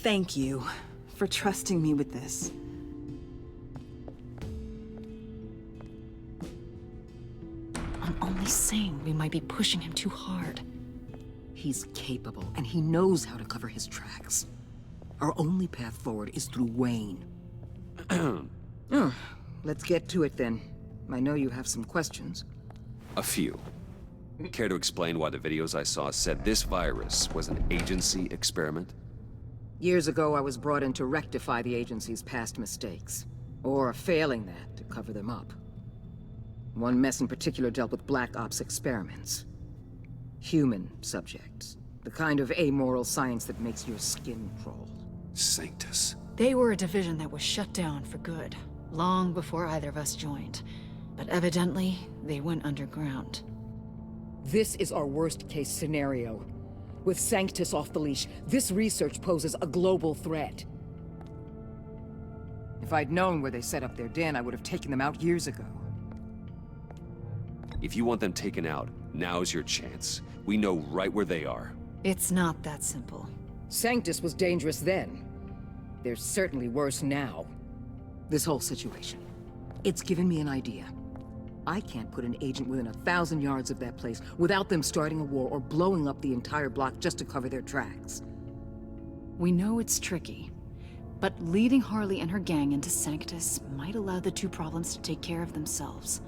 thank you for trusting me with this. I'm only saying we might be pushing him too hard. He's capable, and he knows how to cover his tracks. Our only path forward is through Wayne. Let's get to it then. I know you have some questions. A few. Care to explain why the videos I saw said this virus was an agency experiment? Years ago, I was brought in to rectify the agency's past mistakes. Or failing that, to cover them up. One mess in particular dealt with Black Ops experiments. Human subjects. The kind of amoral science that makes your skin crawl. Sanctus. They were a division that was shut down for good, long before either of us joined. But evidently, they went underground. This is our worst-case scenario. With Sanctus off the leash, this research poses a global threat. If I'd known where they set up their den, I would have taken them out years ago. If you want them taken out, now's your chance. We know right where they are. It's not that simple. Sanctus was dangerous then. They're certainly worse now. This whole situation. It's given me an idea. I can't put an agent within 1,000 yards of that place without them starting a war or blowing up the entire block just to cover their tracks. We know it's tricky, but leading Harley and her gang into Sanctus might allow the two problems to take care of themselves.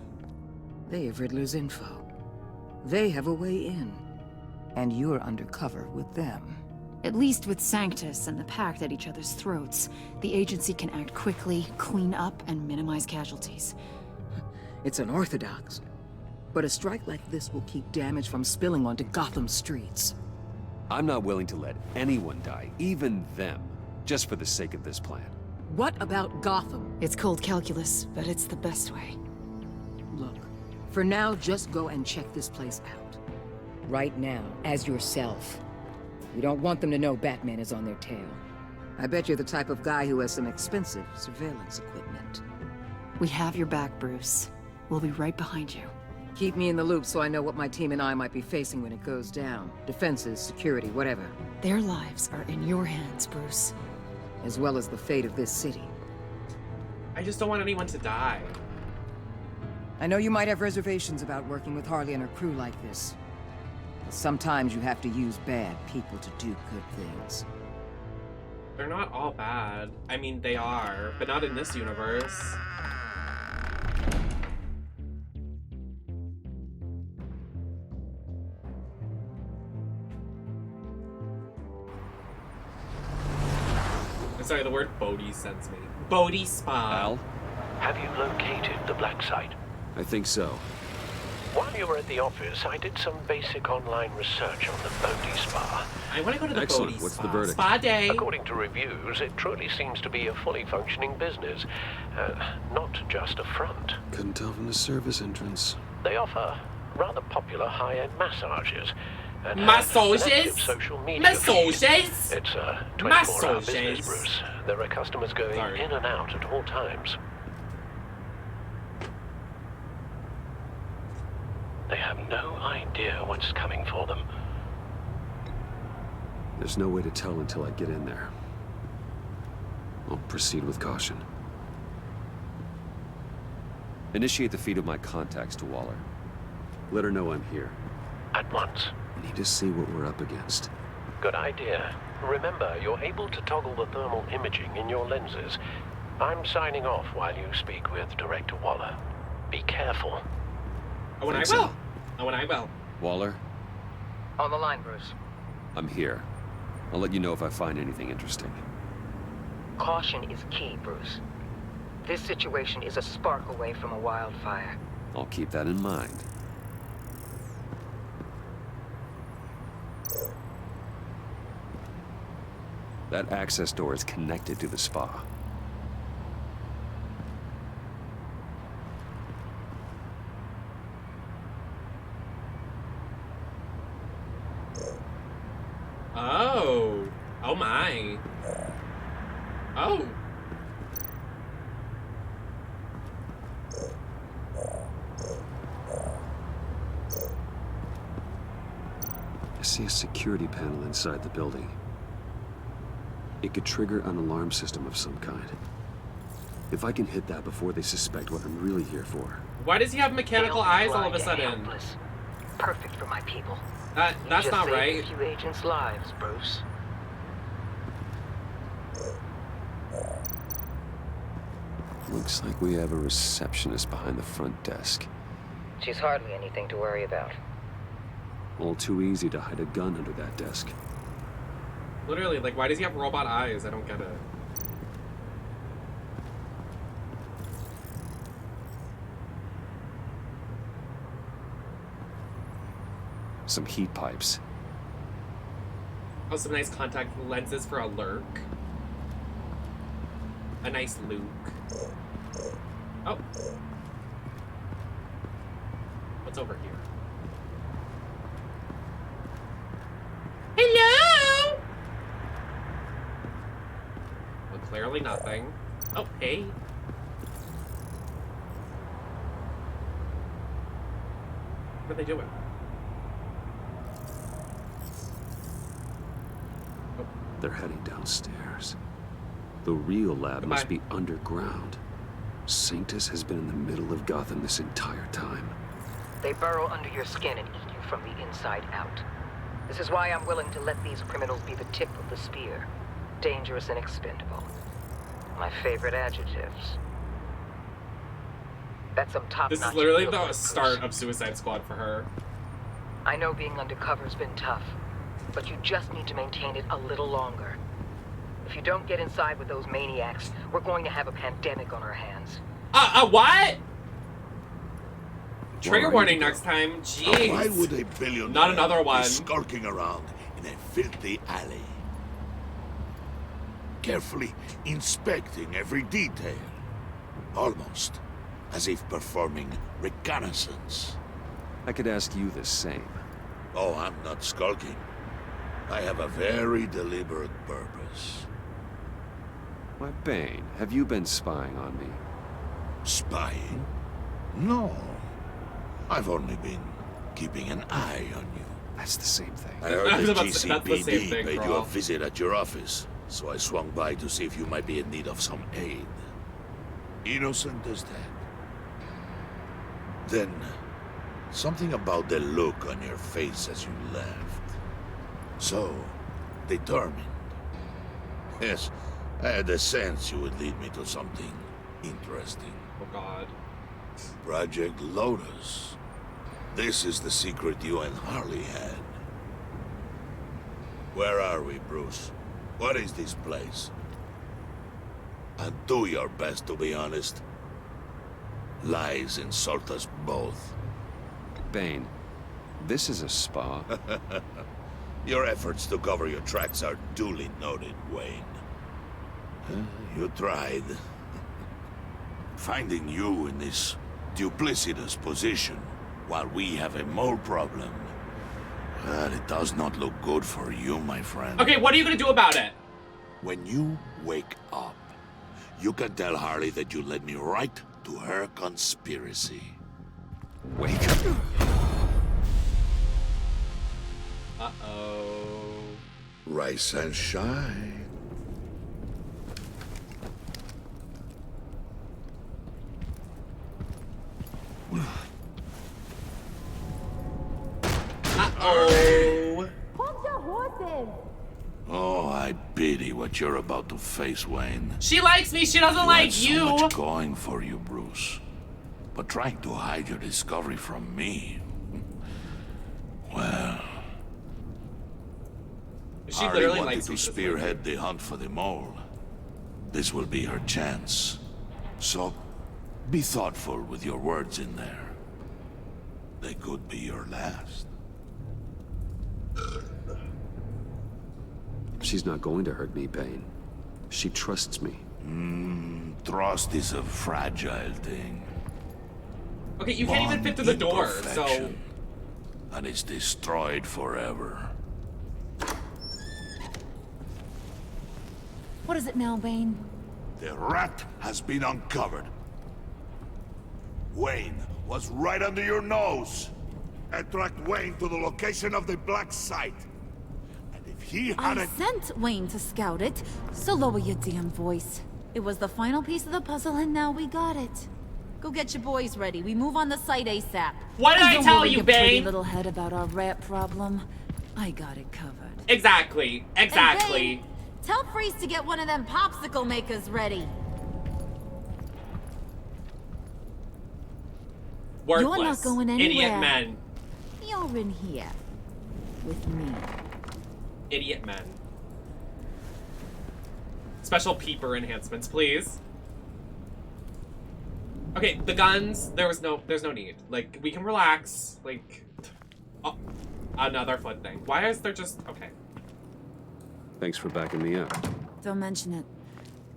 They have Riddler's info. They have a way in. And you're undercover with them. At least with Sanctus and the Pact at each other's throats, the agency can act quickly, clean up, and minimize casualties. It's unorthodox, but a strike like this will keep damage from spilling onto Gotham streets. I'm not willing to let anyone die, even them, just for the sake of this plan. What about Gotham? It's cold calculus, but it's the best way. Look, for now, just go and check this place out. Right now, as yourself. You don't want them to know Batman is on their tail. I bet you're the type of guy who has some expensive surveillance equipment. We have your back, Bruce. We'll be right behind you. Keep me in the loop so I know what my team and I might be facing when it goes down. Defenses, security, whatever. Their lives are in your hands, Bruce. As well as the fate of this city. I just don't want anyone to die. I know you might have reservations about working with Harley and her crew like this. But sometimes you have to use bad people to do good things. They're not all bad. I mean, they are, but not in this universe. Sorry, the word Bodhi sends me. Bodhi Spa. Al? Have you located the black site? I think so. While you were at the office, I did some basic online research on the Bodhi Spa. I want to go to the Excellent. Bodhi What's Spa. the verdict? Spa day. According to reviews, it truly seems to be a fully functioning business. Not just a front. Couldn't tell from the service entrance. They offer rather popular high-end massages. And Massages? Social media Massages? feed. It's a 24-hour business, Bruce. There are customers going Sorry. in and out at all times. They have no idea what's coming for them. There's no way to tell until I get in there. I'll proceed with caution. Initiate the feed of my contacts to Waller. Let her know I'm here. At once. Need to see what we're up against. Good idea. Remember, you're able to toggle the thermal imaging in your lenses. I'm signing off while you speak with Director Waller. Be careful. Oh, and I Thanks, will. Al. Oh, and I will. Waller, On the line, Bruce. I'm here. I'll let you know if I find anything interesting. Caution is key, Bruce. This situation is a spark away from a wildfire. I'll keep that in mind. That access door is connected to the spa. Oh. Oh my. Oh. I see a security panel inside the building. It could trigger an alarm system of some kind. If I can hit that before they suspect what I'm really here for. Why does he have mechanical eyes all of a sudden? Helpless. Perfect for my people. That's You not just right. saved a few agents' lives, Bruce. Looks like we have a receptionist behind the front desk. She's hardly anything to worry about. All too easy to hide a gun under that desk. Literally, like, why does he have robot eyes? I don't get it. Some heat pipes. Oh, some nice contact lenses for a lurk. A nice Luke. Oh. What's over here? Hello? Well, clearly nothing. Oh, hey. What are they doing? They're heading downstairs. The real lab Goodbye. must be underground. Sanctus has been in the middle of Gotham this entire time. They burrow under your skin and eat you from the inside out. This is why I'm willing to let these criminals be the tip of the spear. Dangerous and expendable. My favorite adjectives. That's some top-notch. This is literally field the work, start Bruce. of Suicide Squad for her. I know being undercover's been tough, but you just need to maintain it a little longer. If you don't get inside with those maniacs, we're going to have a pandemic on our hands. What? Trigger Why warning would next time. Now, Jeez. why would a billionaire Not another be one. skulking around in a filthy alley? Carefully inspecting every detail. Almost as if performing reconnaissance. I could ask you the same. Oh, I'm not skulking. I have a very deliberate purpose. Why, Bane, have you been spying on me? Spying? No. I've only been keeping an eye on you. That's the same thing. I heard I was the about to say, that's the same GCPD thing, paid you Carl. a visit at your office, so I swung by to see if you might be in need of some aid. Innocent as that. Then, something about the look on your face as you left. So, determined. Yes, I had a sense you would lead me to something interesting. Oh, God. Project Lotus. This is the secret you and Harley had. Where are we, Bruce? What is this place? And do your best to be honest. Lies insult us both. Bane, this is a spa. Your efforts to cover your tracks are duly noted, Wayne. You tried. Finding you in this duplicitous position while we have a mole problem. Well, it does not look good for you, my friend. Okay, what are you gonna do about it? When you Wake up. You can tell Harley that you led me right to her conspiracy. Wake up. Uh-oh. Rise and shine. Uh-oh. Hold your horses! Oh, I pity what you're about to face, Wayne. She likes me, she doesn't like So you. much going for you, Bruce. But trying to hide your discovery from me... Well... She Harley literally wanted likes to me just spearhead the hunt for the mole. This will be her chance. So, be thoughtful with your words in there. They could be your last. She's not going to hurt me, Bane. She trusts me. Trust is a fragile thing. Okay, you can't even fit through the door, so... Imperfection, and it's destroyed forever. What is it now, Bane? The rat has been uncovered. Wayne was right under your nose. And tracked Wayne to the location of the black site. And if he I hadn't... sent Wayne to scout it, so lower your damn voice. It was the final piece of the puzzle, and now we got it. Go get your boys ready. We move on the site ASAP. What did I Don't tell worry you, your pretty Bane? little head about our rat problem. I got it covered. Exactly. Exactly. And Bane, tell Freeze to get one of them popsicle makers ready. Worthless. You're not going anywhere. Idiot men. You're in here. With me. Idiot men. Special peeper enhancements, please. Okay, the guns, there's no need. Like, we can relax. Like, oh, another foot thing. Why is there just, okay. Thanks for backing me up. Don't mention it.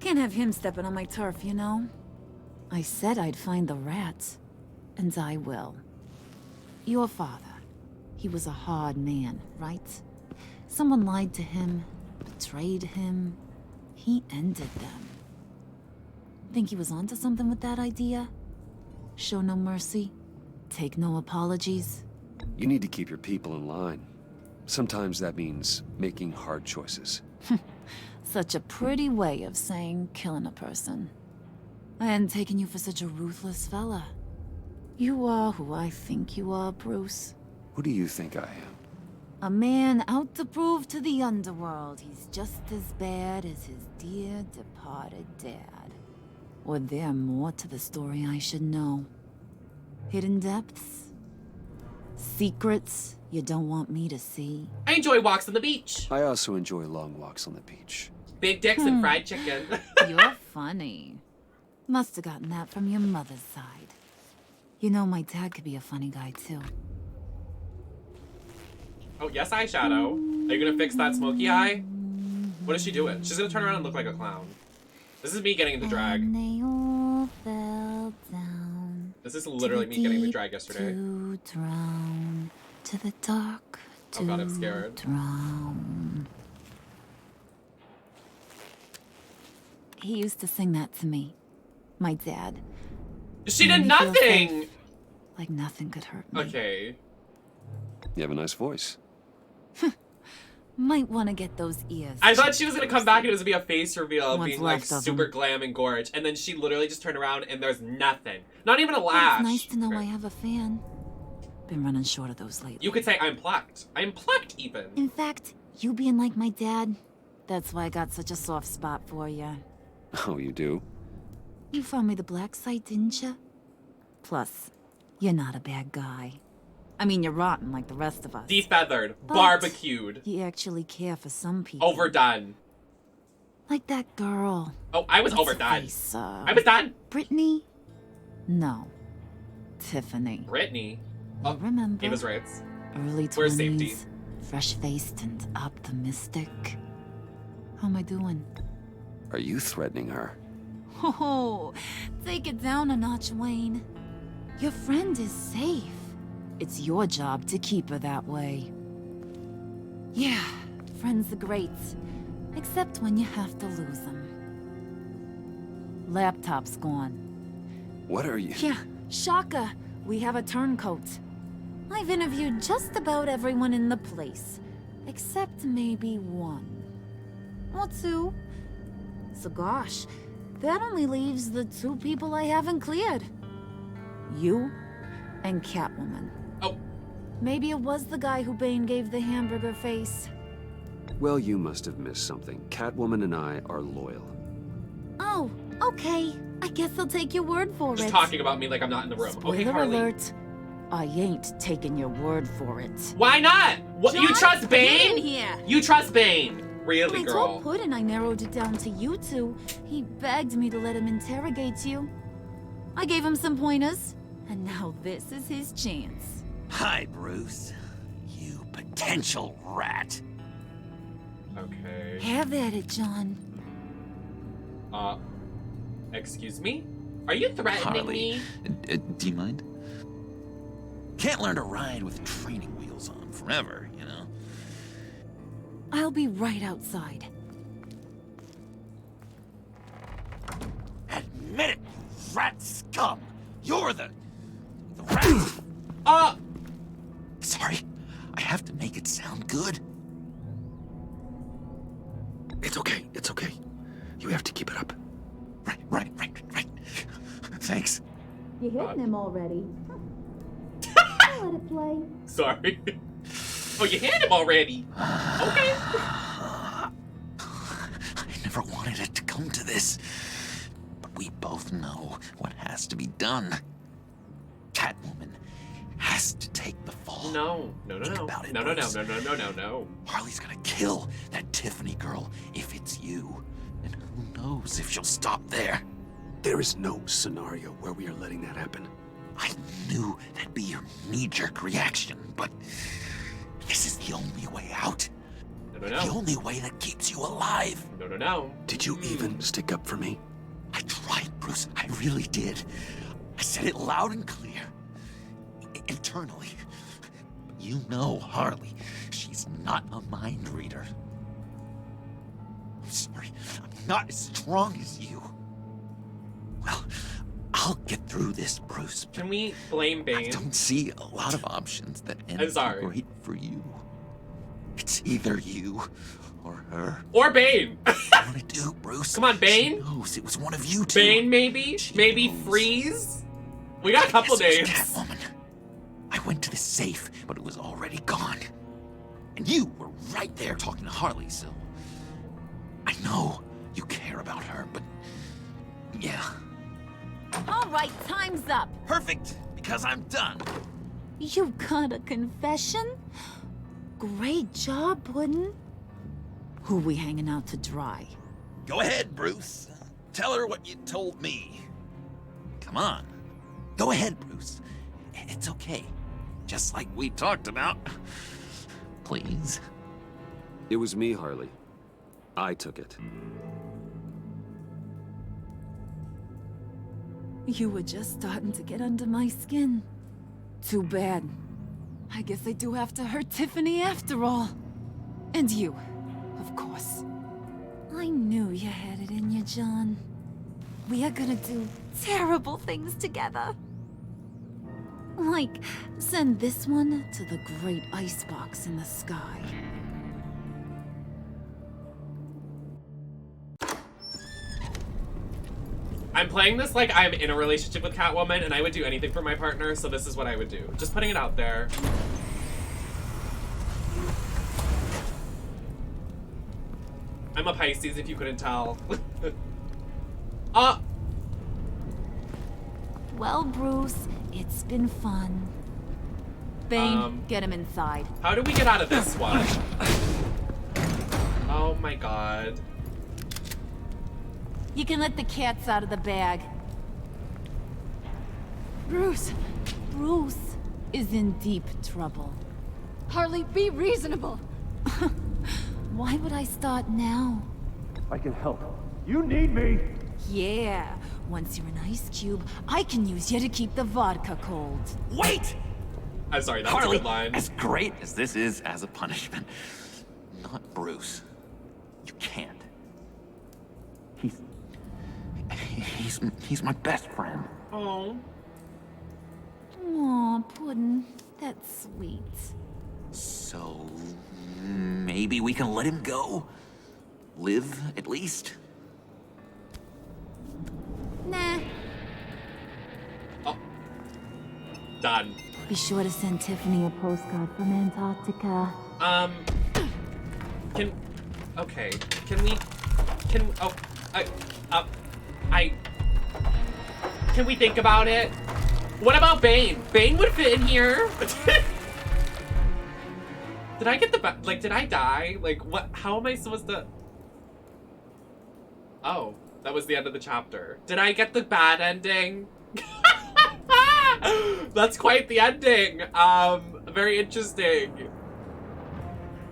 Can't have him stepping on my turf, you know? I said I'd find the rats. And I will. Your father. He was a hard man, right? Someone lied to him, betrayed him. He ended them. Think he was onto something with that idea? Show no mercy? Take no apologies? You need to keep your people in line. Sometimes that means making hard choices. Such a pretty way of saying killing a person. I hadn't taken you for such a ruthless fella. You are who I think you are, Bruce. Who do you think I am? A man out to prove to the underworld he's just as bad as his dear departed dad. Or there more to the story I should know. Hidden depths? Secrets you don't want me to see? I enjoy walks on the beach. I also enjoy long walks on the beach. Big dicks and fried chicken. You're funny. Must have gotten that from your mother's side. You know, my dad could be a funny guy, too. Oh, yes, eyeshadow. Are you gonna fix that smoky eye? What is she doing? She's gonna turn around and look like a clown. This is me getting into drag. And they all fell down. This is literally me getting into drag yesterday. To drown, to the dark, Oh god, I'm scared. drown. He used to sing that to me. My dad. She Made did me feel nothing! safe, like nothing could hurt me. Okay. You have a nice voice. Might want to get those ears. I thought she was gonna come back and it was gonna be a face reveal of What's being like left of super him. glam and gorge, and then she literally just turned around and there's nothing. Not even a But lash. it's nice to know I have a fan. Been running short of those lately. You could say I'm plucked. I'm plucked even. In fact, you being like my dad, that's why I got such a soft spot for you. Oh, you do? You found me the black site, didn't you? Plus, you're not a bad guy. I mean, you're rotten like the rest of us. Defeathered. But Barbecued. You actually care for some people. Overdone. Like that girl. Oh, I was What's her overdone. face, I was done. Brittany? No. Tiffany. Brittany. I remember. He was right. Early 20s. Where's safety? Fresh-faced and optimistic. How am I doing? Are you threatening her? Oh, take it down a notch, Wayne. Your friend is safe. It's your job to keep her that way. Yeah, friends are great. Except when you have to lose them. Laptop's gone. What are you? Yeah, Shaka. We have a turncoat. I've interviewed just about everyone in the place. Except maybe one. Or two. So gosh, that only leaves the two people I haven't cleared. You and Catwoman. Oh. Maybe it was the guy who Bane gave the hamburger face. Well, you must have missed something. Catwoman and I are loyal. Oh, okay. I guess I'll take your word for Just it. talking about me like I'm not in the room. Okay, Spoiler Harley. alert. I ain't taking your word for it. Why not? What, you John, trust Bane? get in here. You trust Bane. Really, When I girl. told Puddin' I narrowed it down to you two, he begged me to let him interrogate you. I gave him some pointers, and now this is his chance. Hi, Bruce. You potential rat. Okay. Have at it, John. Excuse me? Are you threatening Harley, me? do you mind? Can't learn to ride with training wheels on forever, you know? I'll be right outside. Admit it, you rat scum! You're the rat! Sorry, I have to make it sound good. It's okay, it's okay. You have to keep it up. Right. Thanks. You hitting him already. I'll let it play. Sorry. Oh, you hit him already. Okay. I never wanted it to come to this, but we both know what has to be done. Catwoman has to take the fall. No. Think about it, No. Bruce. Harley's gonna kill that Tiffany girl if it's you. And who knows if she'll stop there. There is no scenario where we are letting that happen. I knew that'd be your knee-jerk reaction, but this is the only way out. No. The only way that keeps you alive. No. Did you even stick up for me? I tried, Bruce. I really did. I said it loud and clear. Internally. But you know Harley. She's not a mind reader. I'm sorry. I'm not as strong as you. Well, I'll get through this, Bruce. Can we blame Bane? I don't see a lot of options that end I'm sorry. great for you. It's either you or her. Or Bane. What do you want to do, Bruce? Come on, Bane. She knows it was one of you two. Bane, maybe? Maybe Freeze? We got a couple Yes, it was names. Catwoman. I went to the safe, but it was already gone. And you were right there talking to Harley, so... I know you care about her, but... yeah. All right, time's up. Perfect, because I'm done. You got a confession? Great job, Puddin'. Who we hanging out to dry? Go ahead, Bruce. Tell her what you told me. Come on. Go ahead, Bruce. It's okay. Just like we talked about. Please. It was me, Harley. I took it. You were just starting to get under my skin. Too bad. I guess I do have to hurt Tiffany after all. And you, of course. I knew you had it in you, John. We are gonna do terrible things together. Like, send this one to the great icebox in the sky. I'm playing this like I'm in a relationship with Catwoman and I would do anything for my partner, so this is what I would do. Just putting it out there. I'm a Pisces, if you couldn't tell. Well, Bruce, it's been fun. Bane, get him inside. How do we get out of this one? Oh my god. You can let the cats out of the bag. Bruce! Bruce is in deep trouble. Harley, be reasonable! Why would I start now? I can help. You need me! Yeah, once you're an ice cube, I can use you to keep the vodka cold. Wait! I'm sorry, that was Harley, a good line. as great as this is as a punishment, not Bruce. You can't. He's my best friend. Oh. Aw, Puddin'. That's sweet. So maybe we can let him go? Live, at least? Nah. Done. Be sure to send Tiffany a postcard from Antarctica. Okay, can we think about it? What about Bane? Bane would fit in here. Did I get did I die? Like, what, how am I supposed to? Oh, that was the end of the chapter. Did I get the bad ending? That's quite the ending. Very interesting.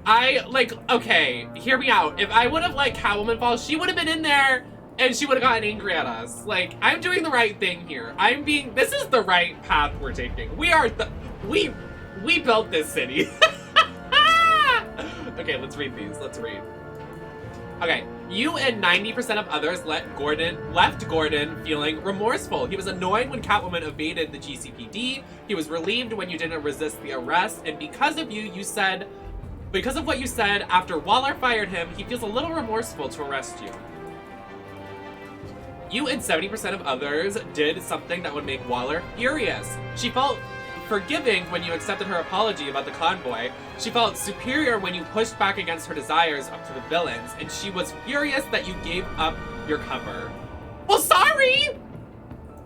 Okay, hear me out. If I would have let Catwoman fall, she would have been in there and she would have gotten angry at us. Like, I'm doing the right thing here. This is the right path we're taking. We built this city. Okay, let's read these. Let's read. Okay, you and 90% of others left Gordon feeling remorseful. He was annoyed when Catwoman evaded the GCPD. He was relieved when you didn't resist the arrest. And because of what you said after Waller fired him, he feels a little remorseful to arrest you. You and 70% of others did something that would make Waller furious. She felt forgiving when you accepted her apology about the convoy. She felt superior when you pushed back against her desires up to the villains, and she was furious that you gave up your cover. Well, sorry!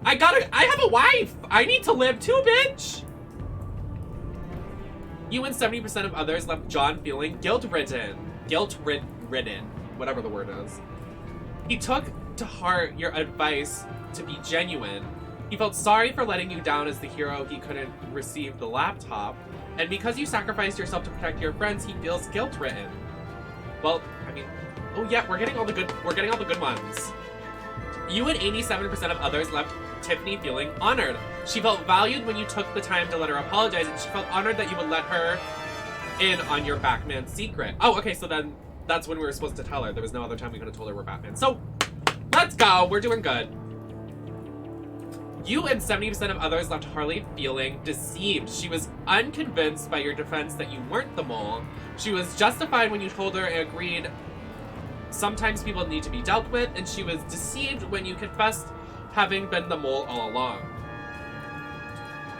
I have a wife! I need to live too, bitch! You and 70% of others left John feeling guilt-ridden, whatever the word is. He took to heart your advice to be genuine. He felt sorry for letting you down as the hero he couldn't receive the laptop, and because you sacrificed yourself to protect your friends, he feels guilt-ridden. Well, I mean, oh yeah, we're getting all the good ones. You and 87% of others left Tiffany feeling honored. She felt valued when you took the time to let her apologize, and she felt honored that you would let her in on your Batman secret. Oh, okay, so then that's when we were supposed to tell her. There was no other time we could have told her we're Batman. So, let's go. We're doing good. You and 70% of others left Harley feeling deceived. She was unconvinced by your defense that you weren't the mole. She was justified when you told her and agreed sometimes people need to be dealt with, and she was deceived when you confessed having been the mole all along.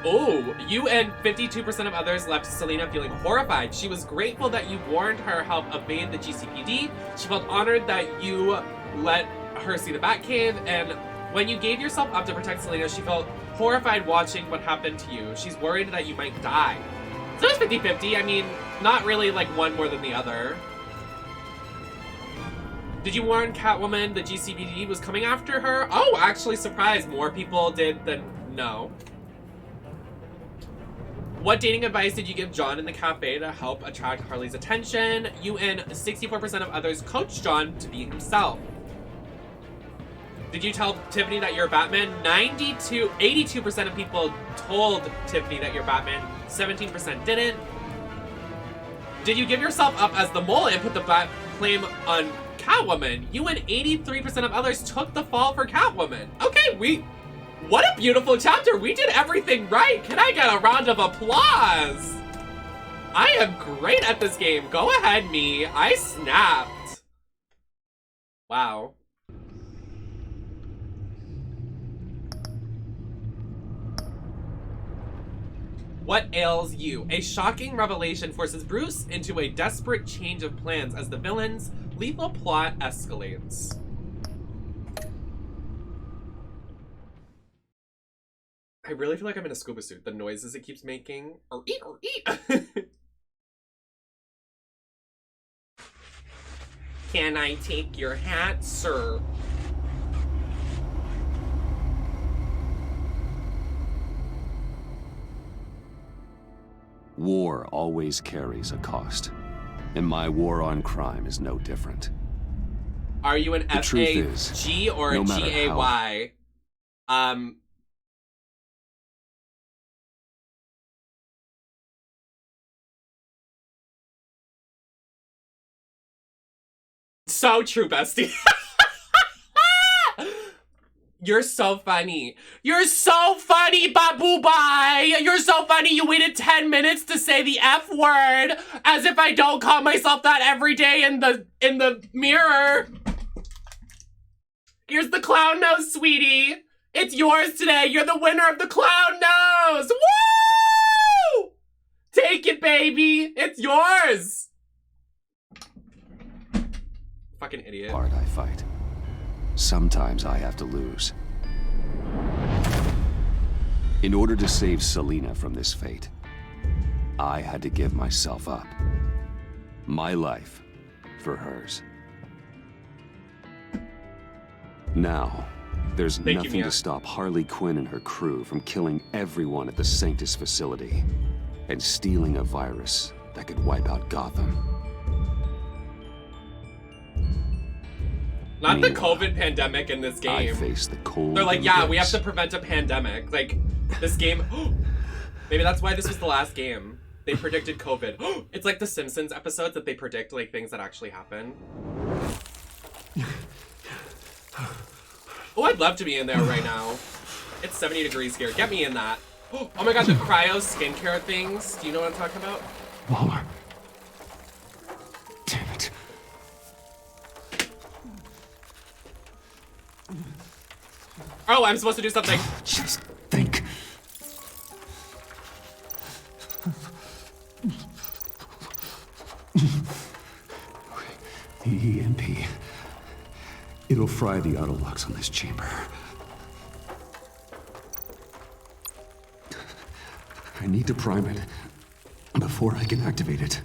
Oh, you and 52% of others left Selena feeling horrified. She was grateful that you warned her help evade the GCPD. She felt honored that you let her see the Batcave, and when you gave yourself up to protect Selena, she felt horrified watching what happened to you. She's worried that you might die. So it's 50-50. I mean, not really like one more than the other. Did you warn Catwoman the GCPD was coming after her? Oh, actually surprised. More people did than no. What dating advice did you give John in the cafe to help attract Harley's attention? You and 64% of others coached John to be himself. Did you tell Tiffany that you're Batman? 82% of people told Tiffany that you're Batman. 17% didn't. Did you give yourself up as the mole and put the bat claim on Catwoman? You and 83% of others took the fall for Catwoman. Okay, what a beautiful chapter. We did everything right. Can I get a round of applause? I am great at this game. Go ahead, me. I snapped. Wow. What ails you? A shocking revelation forces Bruce into a desperate change of plans as the villain's lethal plot escalates. I really feel like I'm in a scuba suit. The noises it keeps making. Or eat, or eat. Can I take your hat, sir? War always carries a cost, and my war on crime is no different. Are you an F-A-G or a G-A-Y? So true, bestie. You're so funny. You're so funny, Babu Bye. You're so funny. You waited 10 minutes to say the F word, as if I don't call myself that every day in the mirror. Here's the clown nose, sweetie. It's yours today. You're the winner of the clown nose. Woo! Take it, baby. It's yours. Fucking idiot. Hard I fight. Sometimes I have to lose. In order to save Selena from this fate, I had to give myself up. My life for hers. Now, there's nothing to stop Harley Quinn and her crew from killing everyone at the Sanctus facility and stealing a virus that could wipe out Gotham. Not the COVID pandemic in this game. I face the cold. They're like, yeah, we have to prevent a pandemic. Like, this game. Maybe that's why this was the last game. They predicted COVID. It's like the Simpsons episodes that they predict like things that actually happen. Oh, I'd love to be in there right now. It's 70 degrees here. Get me in that. Oh my god, the cryo skincare things. Do you know what I'm talking about? Waller. Damn it. Oh, I'm supposed to do something. Just think. The EMP. It'll fry the auto locks on this chamber. I need to prime it before I can activate it.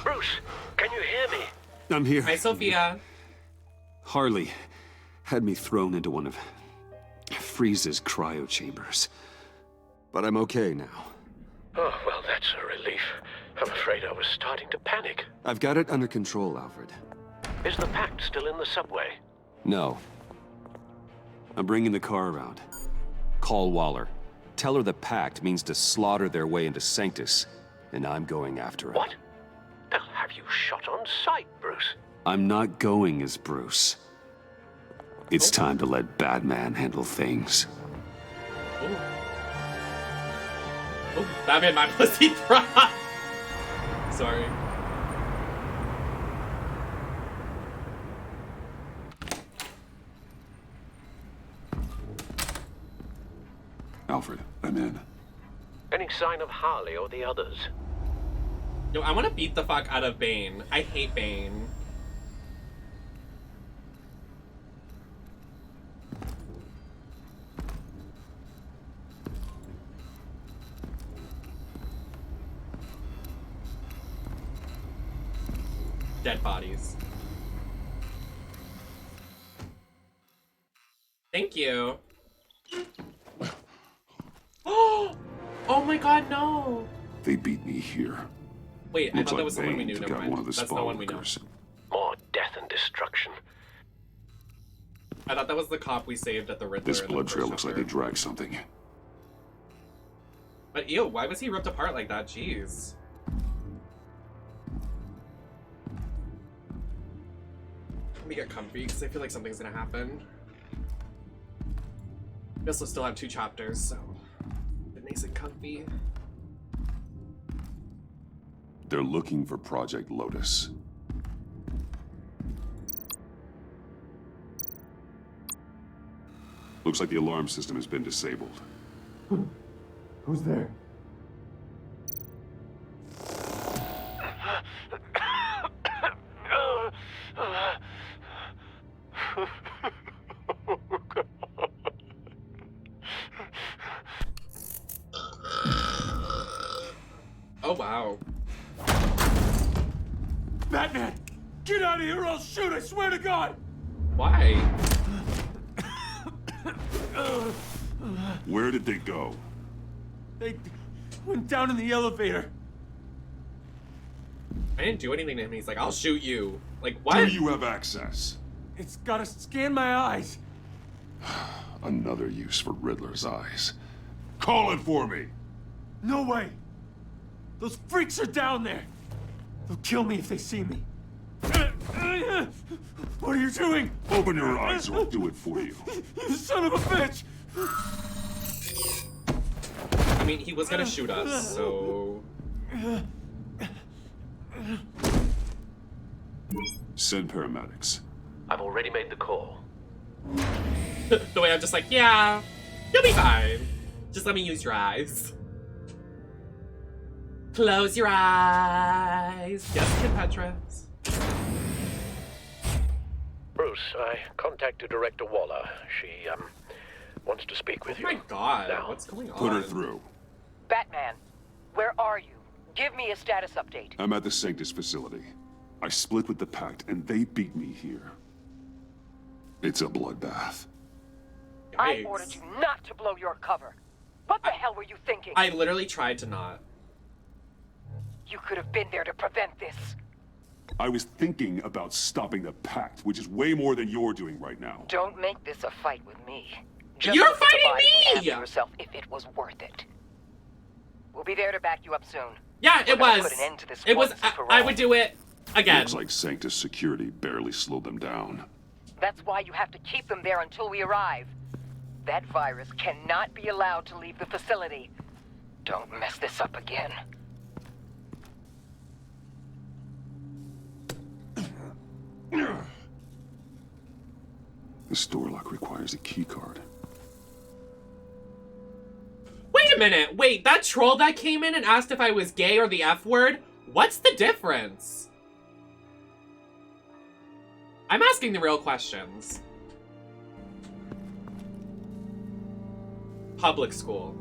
Bruce, can you hear me? I'm here. Hi, Sophia. Harley had me thrown into one of Freeze's cryo chambers. But I'm okay now. Oh, well, that's a relief. I'm afraid I was starting to panic. I've got it under control, Alfred. Is the Pact still in the subway? No. I'm bringing the car around. Call Waller. Tell her the Pact means to slaughter their way into Sanctus, and I'm going after it. What? They'll have you shot on sight, Bruce. I'm not going as Bruce. It's time to let Batman handle things. Oh, that made my pussy throb. Sorry. Alfred, I'm in. Any sign of Harley or the others? Yo, I want to beat the fuck out of Bane. I hate Bane. Dead bodies. Thank you. Oh my god, no! They beat me here. Wait, I Looks thought that like was the one we Bane knew. took Never out mind. one of the That's the spawn one we know. workers. More death and destruction. I thought that was the cop we saved at the Riddler. This in the blood first trail looks like they chapter. dragged something. But ew, why was he ripped apart like that? Jeez. Let me get comfy because I feel like something's gonna happen. We also still have 2 chapters, so get nice and comfy. They're looking for Project Lotus. Looks like the alarm system has been disabled. Who's there? Oh wow. Batman! Get out of here or I'll shoot, I swear to God! Why? Where did they go? They went down in the elevator. I didn't do anything to him. He's like, I'll shoot you. Like, what? Do you have access? It's gotta scan my eyes. Another use for Riddler's eyes. Call it for me! No way. Those freaks are down there. They'll kill me if they see me. What are you doing? Open your eyes or I'll do it for you. You son of a bitch! I mean, he was gonna shoot us, so... Send paramedics. I've already made the call. The way I'm just like, yeah, you'll be fine. Just let me use your eyes. Close your eyes. Yes, Kid Petras. Bruce, I contacted Director Waller. She, wants to speak with you. Oh my god, now. What's going on? Put her through. Batman, where are you? Give me a status update. I'm at the Sanctus facility. I split with the Pact and they beat me here. It's a bloodbath. I ordered you not to blow your cover. What the hell were you thinking? I literally tried to not. You could have been there to prevent this. I was thinking about stopping the Pact, which is way more than you're doing right now. Don't make this a fight with me. You're look at the fighting body and me! ask yourself if it was worth it. We'll be there to back you up soon. Yeah, it We're gonna was. Put an end to this It was. once and for I all. would do it again. Looks like Sanctus security barely slowed them down. That's why you have to keep them there until we arrive. That virus cannot be allowed to leave the facility. Don't mess this up again. This door lock requires a key card. Wait a minute. Wait, that troll that came in and asked if I was gay or the F word? What's the difference? I'm asking the real questions. Public school.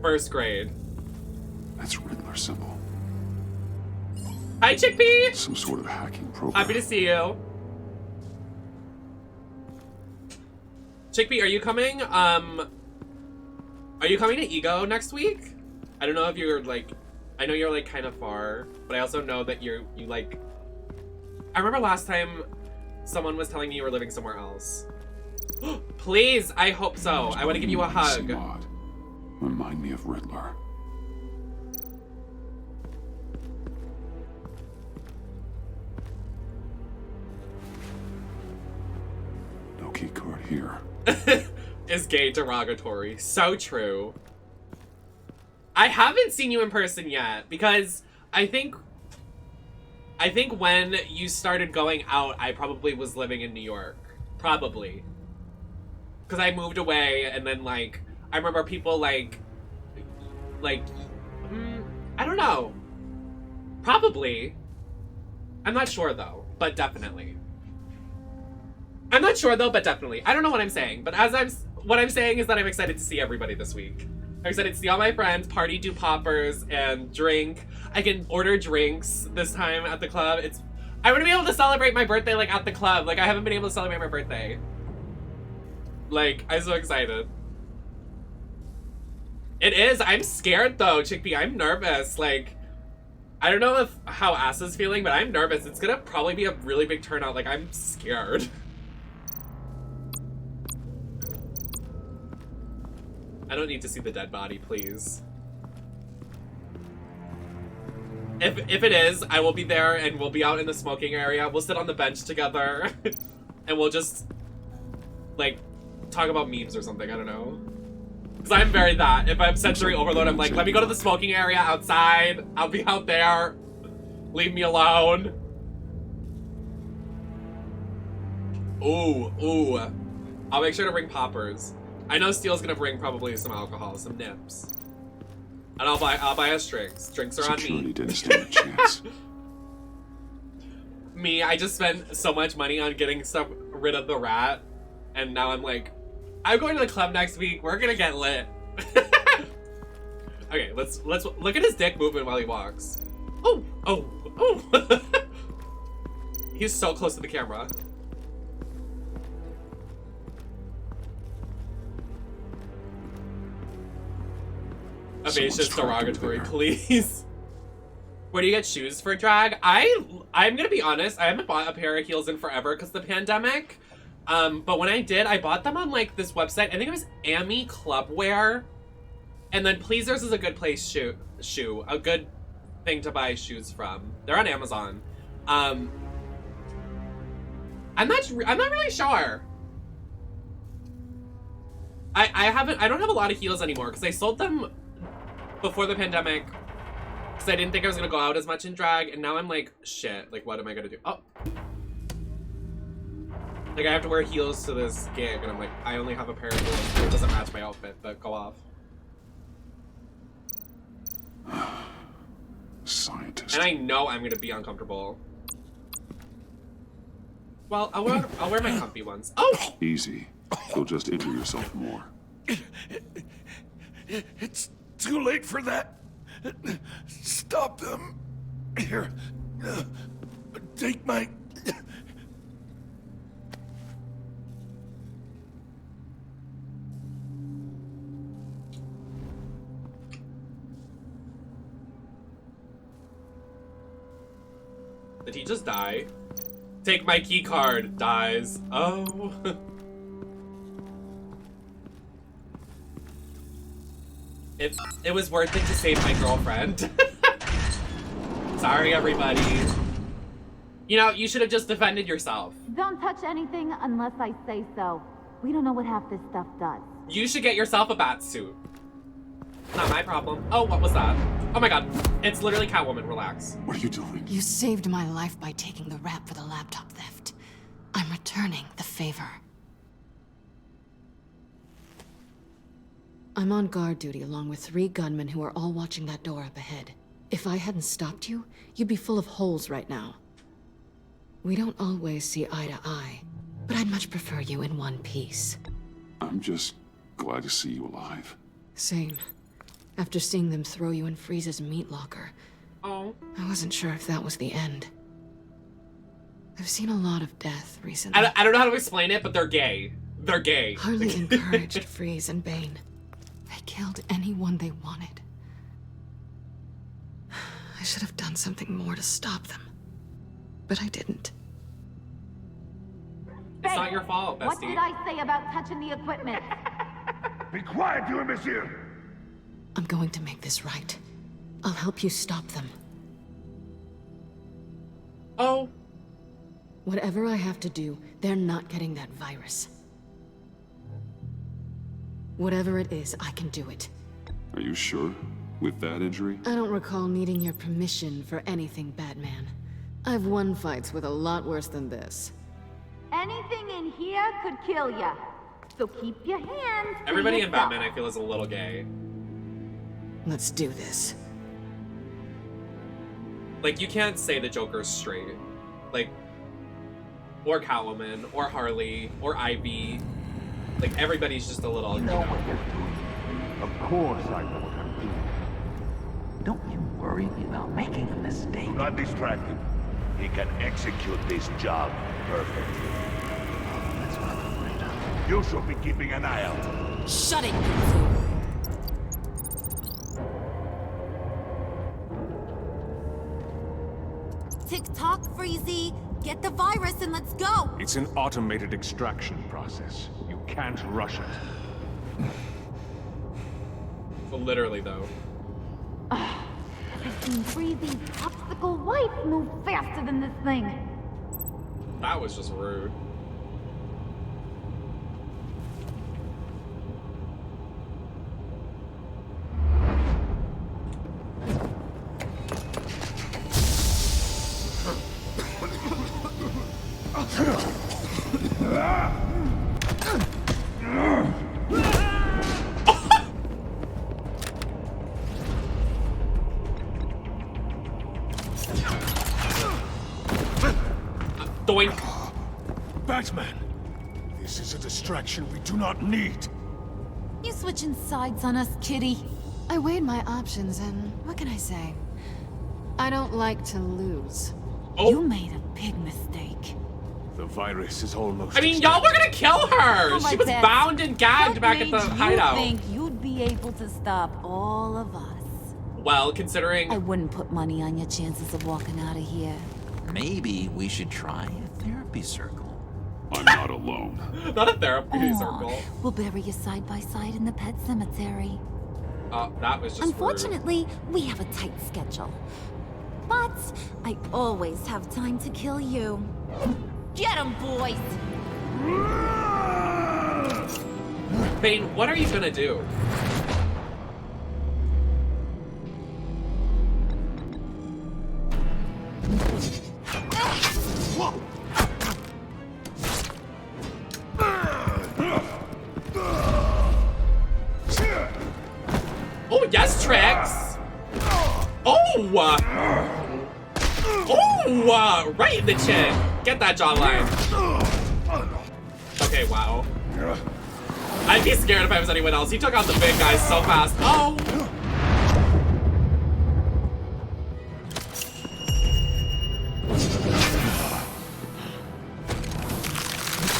First grade. That's Riddler symbol. Hi, Chickpea! Some sort of hacking program. Happy to see you. Chickpea, are you coming? Are you coming to Ego next week? I don't know if you're like, I know you're like kind of far, but I also know that you like, I remember last time someone was telling me you were living somewhere else. Please, I hope so. I want to give you a hug. Remind me of Riddler. No key card here. Is gay derogatory. So true. I haven't seen you in person yet because I think when you started going out, I probably was living in New York. Probably. Because I moved away and then like, I remember people like, I don't know. Probably. I'm not sure though, but definitely. I'm not sure though, but definitely. I don't know what I'm saying, but what I'm saying is that I'm excited to see everybody this week. I'm excited to see all my friends, party, do poppers, and drink. I can order drinks this time at the club. I want to be able to celebrate my birthday like at the club. Like I haven't been able to celebrate my birthday. Like, I'm so excited. It is. I'm scared though, Chickpea. I'm nervous. Like, I don't know how Ass is feeling, but I'm nervous. It's gonna probably be a really big turnout. Like, I'm scared. I don't need to see the dead body, please. If it is, I will be there and we'll be out in the smoking area. We'll sit on the bench together and we'll just, like, talk about memes or something. I don't know. Because I'm very that. If I'm sensory overload, I'm like, let me go to the smoking area outside. I'll be out there. Leave me alone. Ooh. I'll make sure to bring poppers. I know Steele's gonna bring probably some alcohol, some nips. And I'll buy us drinks. Drinks are on me. Security didn't stand a chance. Me, I just spent so much money on getting rid of the rat. And now I'm like, I'm going to the club next week. We're gonna get lit. Okay, let's look at his dick movement while he walks. Oh. He's so close to the camera. Evasion derogatory, please. Where do you get shoes for drag? I'm gonna be honest, I haven't bought a pair of heels in forever because of the pandemic. But when I did, I bought them on like this website. I think it was Ami Clubwear. And then Pleasers is a good place a good thing to buy shoes from. They're on Amazon. I'm not really sure. I don't have a lot of heels anymore because I sold them before the pandemic because I didn't think I was gonna go out as much in drag, and now I'm like, shit, like what am I gonna do? Oh. Like I have to wear heels to this gig, and I'm like, I only have a pair of heels, so it doesn't match my outfit, but go off. Scientist. And I know I'm gonna be uncomfortable. Well, I'll wear my comfy ones. Oh! Easy. You'll just injure yourself more. It's too late for that. Stop them. Here. Take my... Did he just die? Take my key card. Dies. Oh. It was worth it to save my girlfriend. Sorry, everybody. You know, you should have just defended yourself. Don't touch anything unless I say so. We don't know what half this stuff does. You should get yourself a bat suit. Not my problem. Oh, what was that? Oh my god. It's literally Catwoman. Relax. What are you doing? You saved my life by taking the rap for the laptop theft. I'm returning the favor. I'm on guard duty along with 3 gunmen who are all watching that door up ahead. If I hadn't stopped you, you'd be full of holes right now. We don't always see eye to eye, but I'd much prefer you in one piece. I'm just glad to see you alive. Same. After seeing them throw you in Freeze's meat locker, I wasn't sure if that was the end. I've seen a lot of death recently. I don't know how to explain it, but they're gay. They're gay. Harley encouraged Freeze and Bane. They killed anyone they wanted. I should have done something more to stop them. But I didn't. It's not your fault, bestie. What did I say about touching the equipment? Be quiet, you imbecile! I'm going to make this right. I'll help you stop them. Oh. Whatever I have to do, they're not getting that virus. Whatever it is, I can do it. Are you sure? With that injury? I don't recall needing your permission for anything, Batman. I've won fights with a lot worse than this. Anything in here could kill ya. So keep your hands to Everybody in yourself. Batman, I feel, is a little gay. Let's do this. Like, you can't say the Joker's straight. Like, or Catwoman, or Harley, or Ivy. Like, everybody's just a little... You know what you're doing. Of course I know what I'm doing. Don't you worry about making a mistake. Do not distract him. He can execute this job perfectly. That's what I'm afraid of. You should be keeping an eye out. Shut it, Tick-tock, Freezy. Get the virus and let's go. It's an automated extraction process. You can't rush it. Well, literally, though. I've seen Freezy's obstacle wife move faster than this thing. That was just rude. Doink. Batman! This is a distraction we do not need. You switching sides on us, kitty? I weighed my options and what can I say? I don't like to lose. Oh. You made a big mistake. The virus is almost... I mean, y'all were gonna kill her! Oh, She was Beth. bound and gagged What back at the made hideout. You think you'd be be able to stop all of us. Well, considering... I wouldn't put money on your chances of walking out of here. Maybe we should try a therapy circle. I'm not alone. Not a therapy circle. We'll bury you side by side in the pet cemetery. That was just Unfortunately, we have a tight schedule. But I always have time to kill you. Get 'em, boys! Bane, what are you gonna do? Oh, yes, Trex! Oh! Oh! Right in the chin! Get that jawline. Okay, wow. I'd be scared if I was anyone else. He took out the big guys so fast. Oh!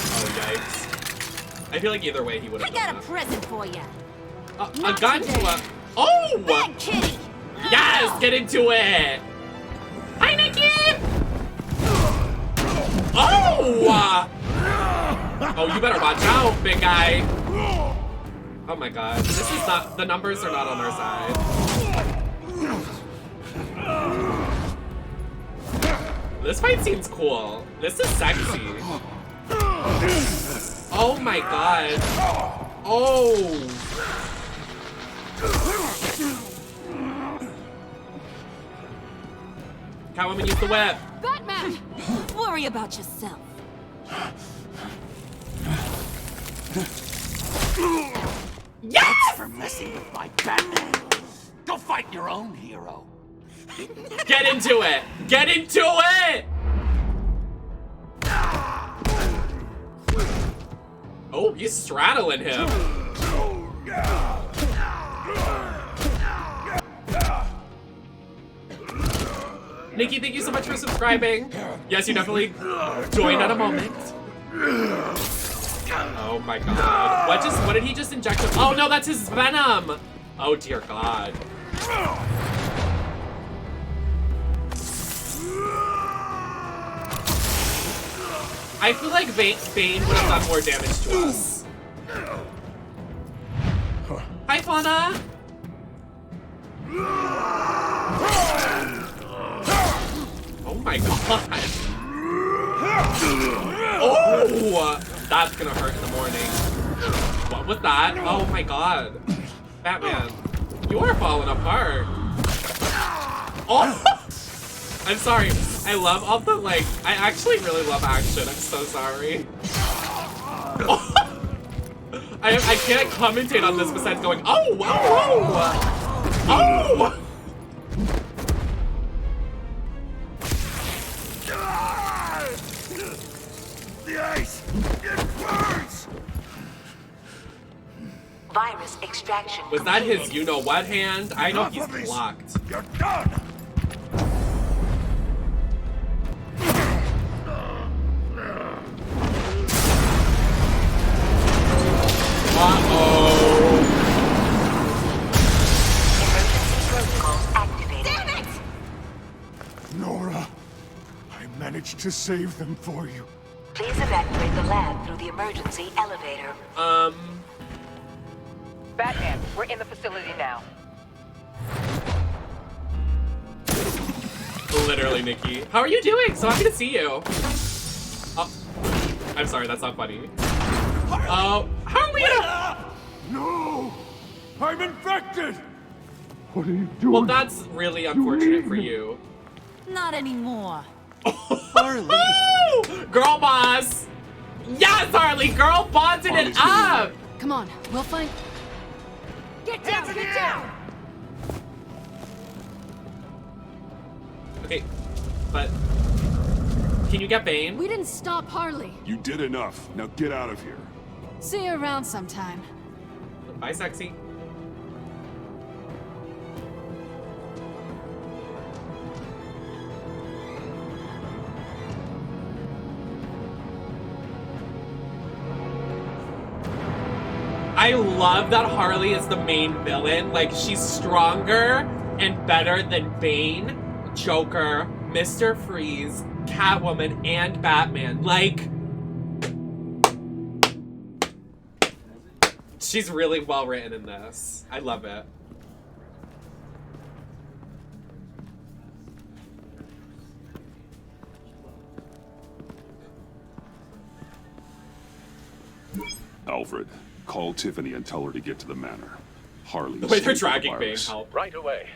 Oh, yikes. I feel like either way he would have I got a present for you. A gun to a... Oh! Bad kitty! Yes! Get into it! Hi, Nikki! Oh! Oh, you better watch out, big guy. Oh my god. This is not... The numbers are not on our side. This fight seems cool. This is sexy. Oh my god. Oh! Catwoman, use the whip. Batman! Worry about yourself. Yes! Thanks for messing with my Batman. Go fight your own hero. Get into it! Get into it! Oh, he's straddling him. Nikki, thank you so much for subscribing. Yes, you definitely joined at a moment. Oh my god. What did he just inject him? Oh no, that's his venom! Oh dear god. I feel like Bane would have done more damage to us. Hi, Fauna! Oh my god. Oh! That's gonna hurt in the morning. What was that? Oh my god. Batman, you are falling apart. Oh! I'm sorry. I love all the, like, I actually really love action. I'm so sorry. Oh. I can't commentate on this besides going, oh, whoa, whoa! Oh! The ice! It burns! Virus extraction. Was that his you-know-what hand? I know he's blocked. You're done! Uh-oh. Emergency protocols activated. Damn it! Nora, I managed to save them for you. Please evacuate the lab through the emergency elevator. Batman, we're in the facility now. Literally, Nikki. How are you doing? So happy to see you. Oh, I'm sorry, that's not funny. Oh, how are we? No! I'm infected! What are you doing? Well, that's really unfortunate for you. Not anymore. Harley! Girl boss! Yes, Harley! Girl bossing it up! Come on, we'll find... Get down! Get down! Okay, but... Can you get Bane? We didn't stop Harley. You did enough. Now get out of here. See you around sometime. Bye, sexy. I love that Harley is the main villain. Like, she's stronger and better than Bane, Joker, Mr. Freeze, Catwoman, and Batman. Like, she's really well written in this. I love it. Alfred, call Tiffany and tell her to get to the manor. Harley. The way they're dragging Bane help. Right away.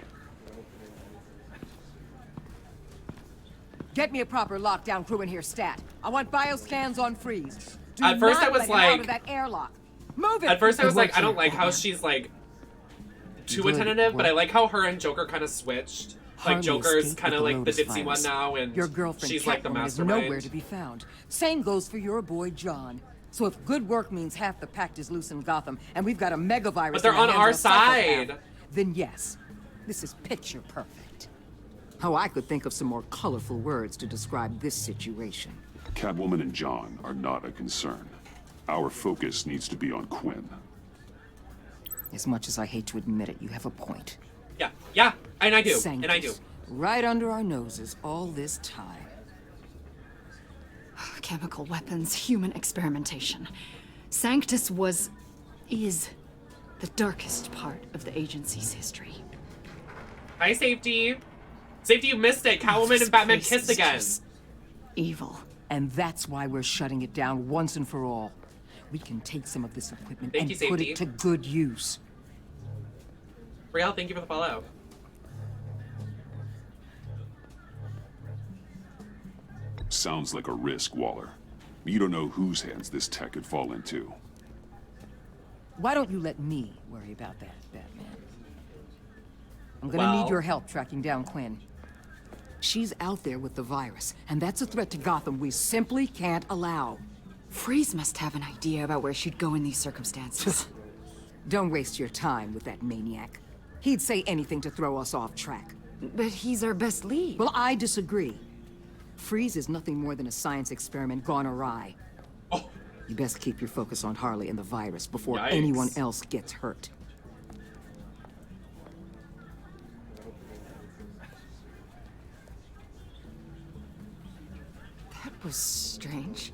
Get me a proper lockdown crew in here, stat. I want bioscans on Freeze. Do At first not I was let him out like- of that airlock. Move it. At first I was like, I don't Good like how work. she's like too Good attentive, but I work. like how her and Joker kind of switched. Like Harley Joker's escaped kind of with like the Lotus ditzy one virus. now, and Your girlfriend she's like the Catwoman is mastermind. nowhere to be found. Same goes for your boy John. So if good work means half the pact is loose in Gotham, and we've got a mega virus, But they're in the on hands our of a psychopath, side. then yes, this is picture perfect. Oh, I could think of some more colorful words to describe this situation. Catwoman and John are not a concern. Our focus needs to be on Quinn. As much as I hate to admit it, you have a point. Yeah, and I do, Sanctus, and I do. right under our noses all this time. Chemical weapons, human experimentation. Sanctus is the darkest part of the agency's history. Hi, Safety. Safety, you missed it. Catwoman and Batman place kissed is again. just evil. And that's why we're shutting it down once and for all. We can take some of this equipment Thank and you, put Safety. it to good use. Brielle, thank you for the follow. Sounds like a risk, Waller. You don't know whose hands this tech could fall into. Why don't you let me worry about that, Batman? I'm gonna need your help tracking down Quinn. She's out there with the virus, and that's a threat to Gotham we simply can't allow. Freeze must have an idea about where she'd go in these circumstances. Don't waste your time with that maniac. He'd say anything to throw us off track. But he's our best lead. Well, I disagree. Freeze is nothing more than a science experiment gone awry. You best keep your focus on Harley and the virus before Yikes. anyone else gets hurt. That was strange.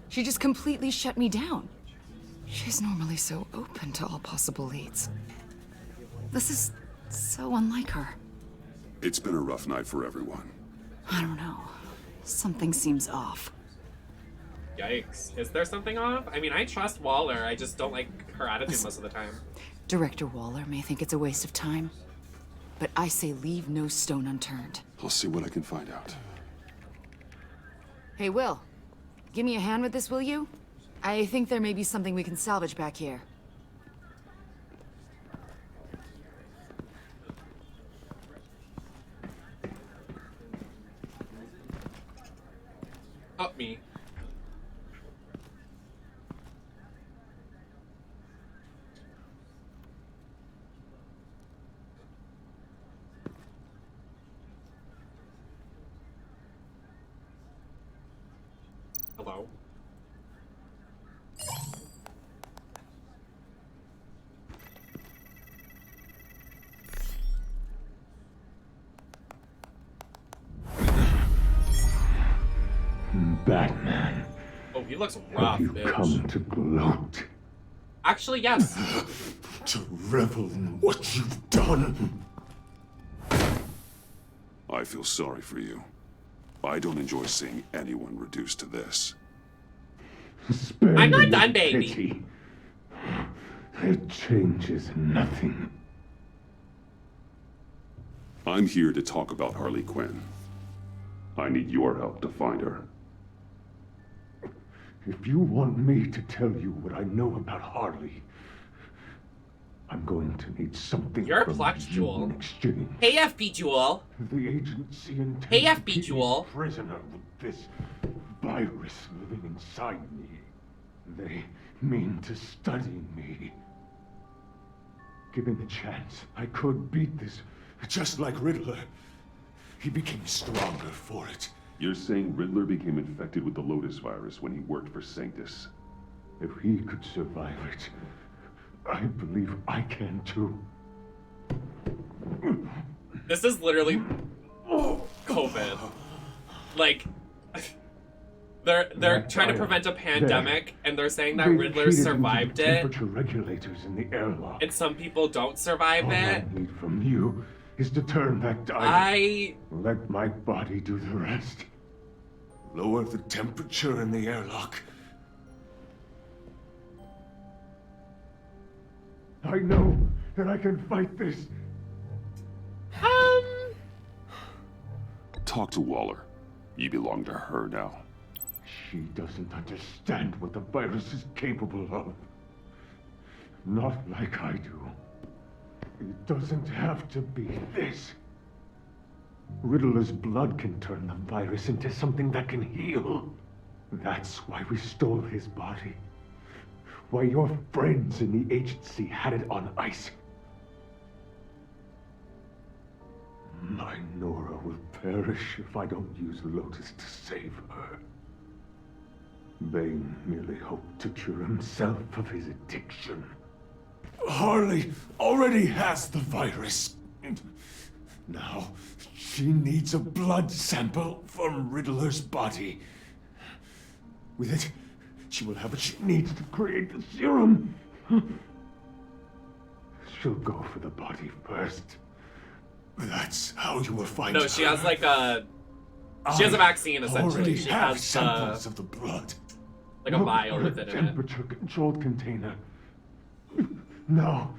She just completely shut me down. She's normally so open to all possible leads. This is so unlike her. It's been a rough night for everyone. I don't know. Something seems off. Yikes. Is there something off? I mean, I trust Waller. I just don't like her attitude most of the time. Director Waller may think it's a waste of time, but I say leave no stone unturned. I'll see what I can find out. Hey, Will. Give me a hand with this, will you? I think there may be something we can salvage back here. Up me. Hello. Batman, Oh, he looks rough, have you bitch. come to gloat? Actually, yes. To revel in what you've done? I feel sorry for you. I don't enjoy seeing anyone reduced to this. Spare I'm not me done, baby. pity. It changes nothing. I'm here to talk about Harley Quinn. I need your help to find her. If you want me to tell you what I know about Harley, I'm going to need something You're a from Plex you Jewel. in exchange. Hey, FB Jewel. The agency intends Hey, to FB keep me Jewel. prisoner with this virus living inside me. They mean to study me. Given the chance, I could beat this, just like Riddler. He became stronger for it. You're saying Riddler became infected with the Lotus virus when he worked for Sanctus? If he could survive it, I believe I can too. This is literally COVID. Like, they're trying to prevent a pandemic, and they're saying that Riddler survived it. Temperature regulators in the airlock. And some people don't survive All it. I need from you is to turn that dial. Let my body do the rest. Lower the temperature in the airlock. I know that I can fight this. Talk to Waller. You belong to her now. She doesn't understand what the virus is capable of. Not like I do. It doesn't have to be this. Riddler's blood can turn the virus into something that can heal. That's why we stole his body. Why your friends in the agency had it on ice. My Nora will perish if I don't use Lotus to save her. Bane merely hoped to cure himself of his addiction. Harley already has the virus. Now, she needs a blood sample from Riddler's body. With it, she will have what she needs to create the serum. She'll go for the body first. That's how you will find her. No, she has like a... She has a vaccine, essentially. She have has samples of the blood. like a vial with it in it. Temperature-controlled container. Now,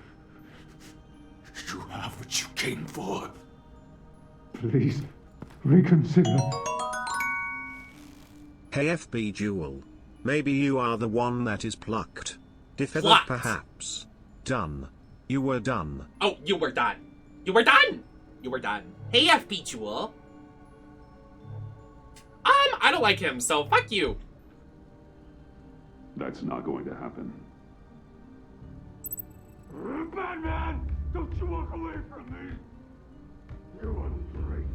you have what you came for. Please, reconsider. Hey FB Jewel. Maybe you are the one that is plucked. Defeathered Plucked. perhaps. Done. You were done. Oh, you were done. You were done. You were done. Hey, FB Jewel. I don't like him, so fuck you. That's not going to happen. Batman! Don't you walk away from me! You ungrateful.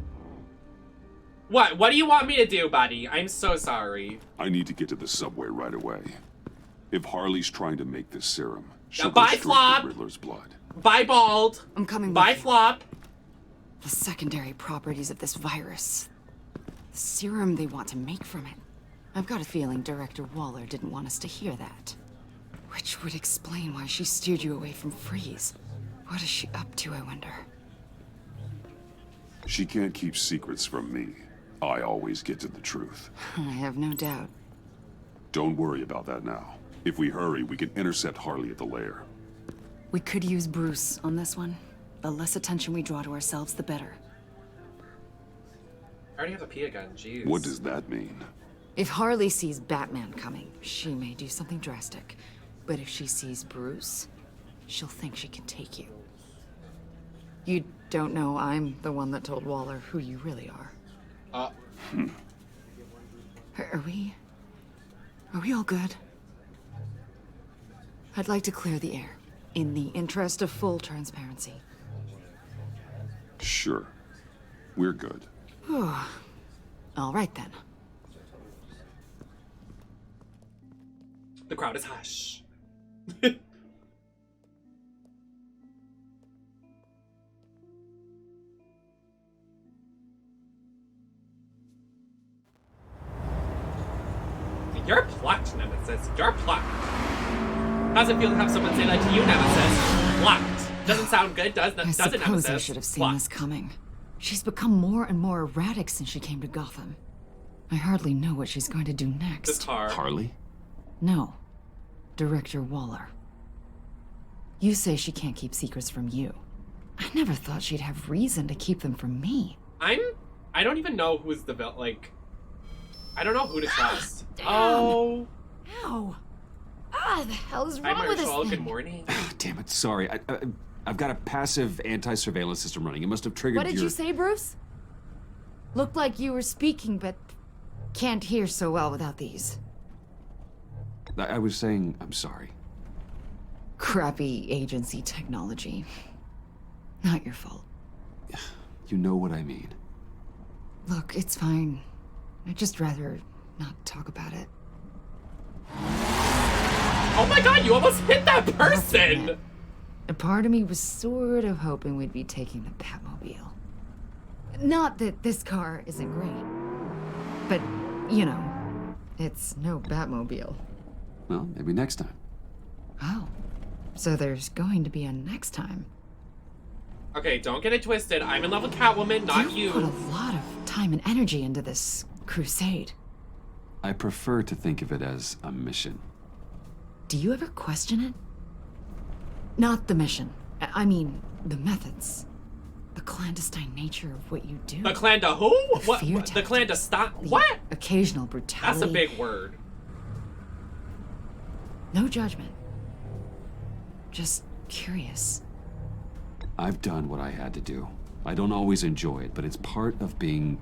What do you want me to do, buddy? I'm so sorry. I need to get to the subway right away. If Harley's trying to make this serum, she'll Now, go bye, straight Flop. to Riddler's blood. Bye, Bald. I'm coming Bye, with you. Flop. The secondary properties of this virus. The serum they want to make from it. I've got a feeling Director Waller didn't want us to hear that. Which would explain why she steered you away from Freeze. What is she up to, I wonder? She can't keep secrets from me. I always get to the truth. I have no doubt. Don't worry about that now. If we hurry, we can intercept Harley at the lair. We could use Bruce on this one. The less attention we draw to ourselves, the better. I already have a pee again, jeez. What does that mean? If Harley sees Batman coming, she may do something drastic. But if she sees Bruce, she'll think she can take you. You don't know I'm the one that told Waller who you really are. Are we all good? I'd like to clear the air, in the interest of full transparency. Sure. We're good. All right then. The crowd is hush. You're plucked, Nemesis. You're plucked. How's it feel to have someone say that to you, Nemesis? Plucked. Doesn't sound good, does it, I Nemesis? suppose I should have seen this coming. She's become more and more erratic since she came to Gotham. I hardly know what she's going to do next. Harley? No. Director Waller. You say she can't keep secrets from you. I never thought she'd have reason to keep them from me. I don't even know who's the like. I don't know who to trust. Damn. Oh. Ow. Ah, the hell is Hi, wrong with this Marshall. thing? Good morning. Damn it, sorry. I've got a passive anti-surveillance system running. It must have triggered What did your... you say, Bruce? Looked like you were speaking, but can't hear so well without these. I was saying, I'm sorry. Crappy agency technology. Not your fault. You know what I mean. Look, it's fine. I'd just rather not talk about it. Oh my my god, you almost hit that person! A part of me was sort of hoping we'd be taking the Batmobile. Not that this car isn't great, but, you know, it's no Batmobile. Well, maybe next time. Oh, so there's going to be a next time. Okay, don't get it twisted. I'm in love with Catwoman, not You've put a lot of time and energy into this crusade. I prefer to think of it as a mission. Do you ever question it? Not the mission. I mean, the methods. The clandestine nature of what you do. The clan to who? What? fear The clan to stop? What? Occasional brutality. That's a big word. No judgment. Just curious. I've done what I had to do. I don't always enjoy it, but it's part of being...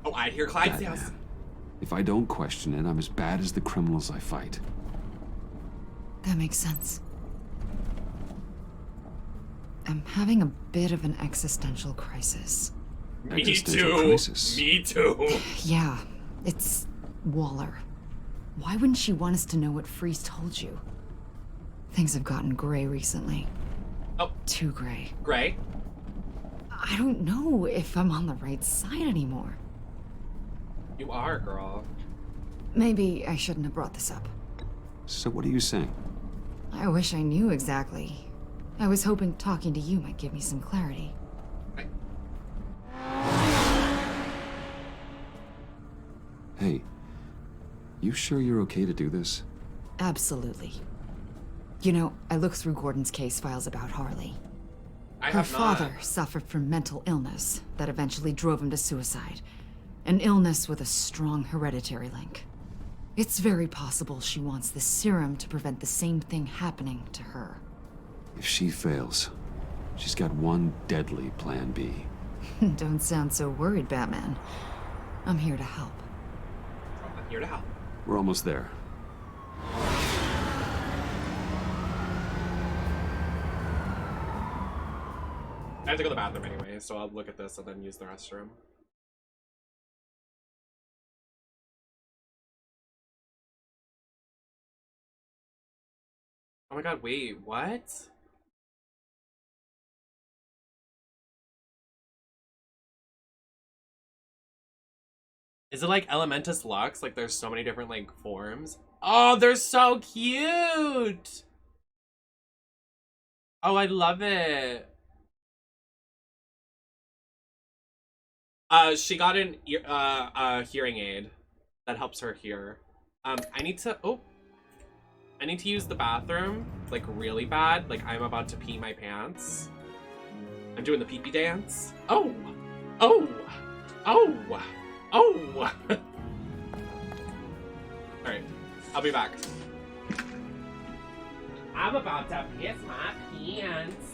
Oh, I hear Clyde's house. Batman. If I don't question it, I'm as bad as the criminals I fight. That makes sense. I'm having a bit of an existential crisis. Me Existential too. crisis. Me too. Yeah, it's Waller. Why wouldn't she want us to know what Freeze told you? Things have gotten gray recently. Oh. Too gray. Gray? I don't know if I'm on the right side anymore. You are, girl. Maybe I shouldn't have brought this up. So what are you saying? I wish I knew exactly. I was hoping talking to you might give me some clarity. Hey, you sure you're okay to do this? Absolutely. You know, I looked through Gordon's case files about Harley. I Her have not. father suffered from mental illness that eventually drove him to suicide. An illness with a strong hereditary link. It's very possible she wants this serum to prevent the same thing happening to her. If she fails, she's got one deadly plan B. Don't sound so worried, Batman. I'm here to help. I'm here to help. We're almost there. I have to go to the bathroom anyway, so I'll look at this and then use the restroom. Oh my god, wait, what? Is it like Elementus Lux? Like there's so many different like forms? Oh, they're so cute! Oh, I love it. She got an hearing aid that helps her hear. I need to use the bathroom, like really bad. Like I'm about to pee my pants. I'm doing the pee-pee dance. Oh! Oh! Oh! Oh! Alright, I'll be back. I'm about to piss my pants.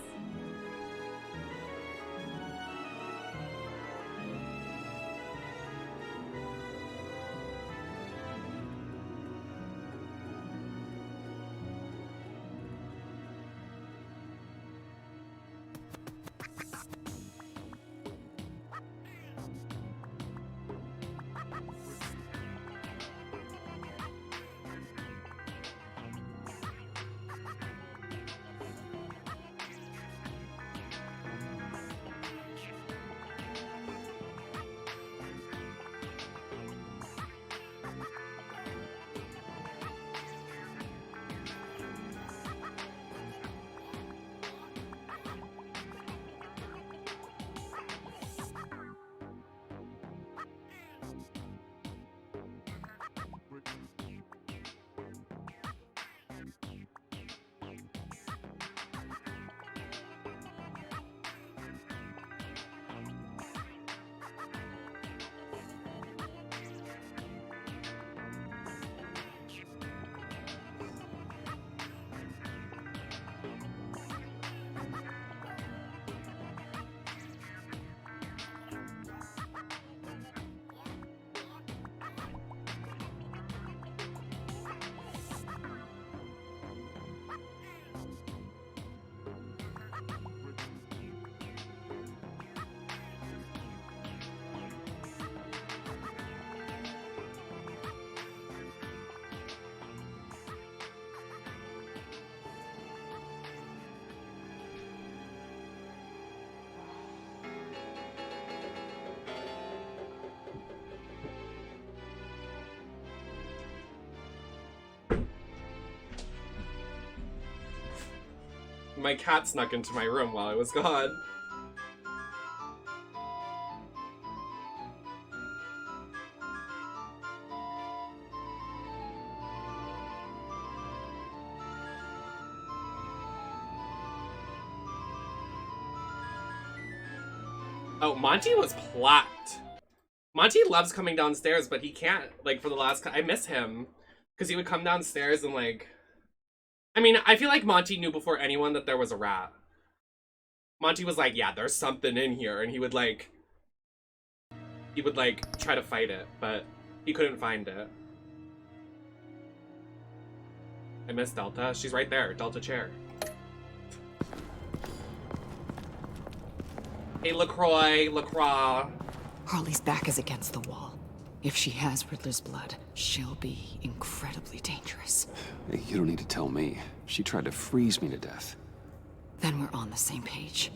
My cat snuck into my room while I was gone. Oh, Monty was placked. Monty loves coming downstairs, but he can't, like, for the last... I miss him. Because he would come downstairs and, like... I mean, I feel like Monty knew before anyone that there was a rat. Monty was like, yeah, there's something in here. And he would, like, try to fight it, but he couldn't find it. I miss Delta. She's right there. Delta chair. Hey, Lacroix. Harley's back is against the wall. If she has Riddler's blood, she'll be incredibly dangerous. Hey, you don't need to tell me. She tried to freeze me to death. Then we're on the same page.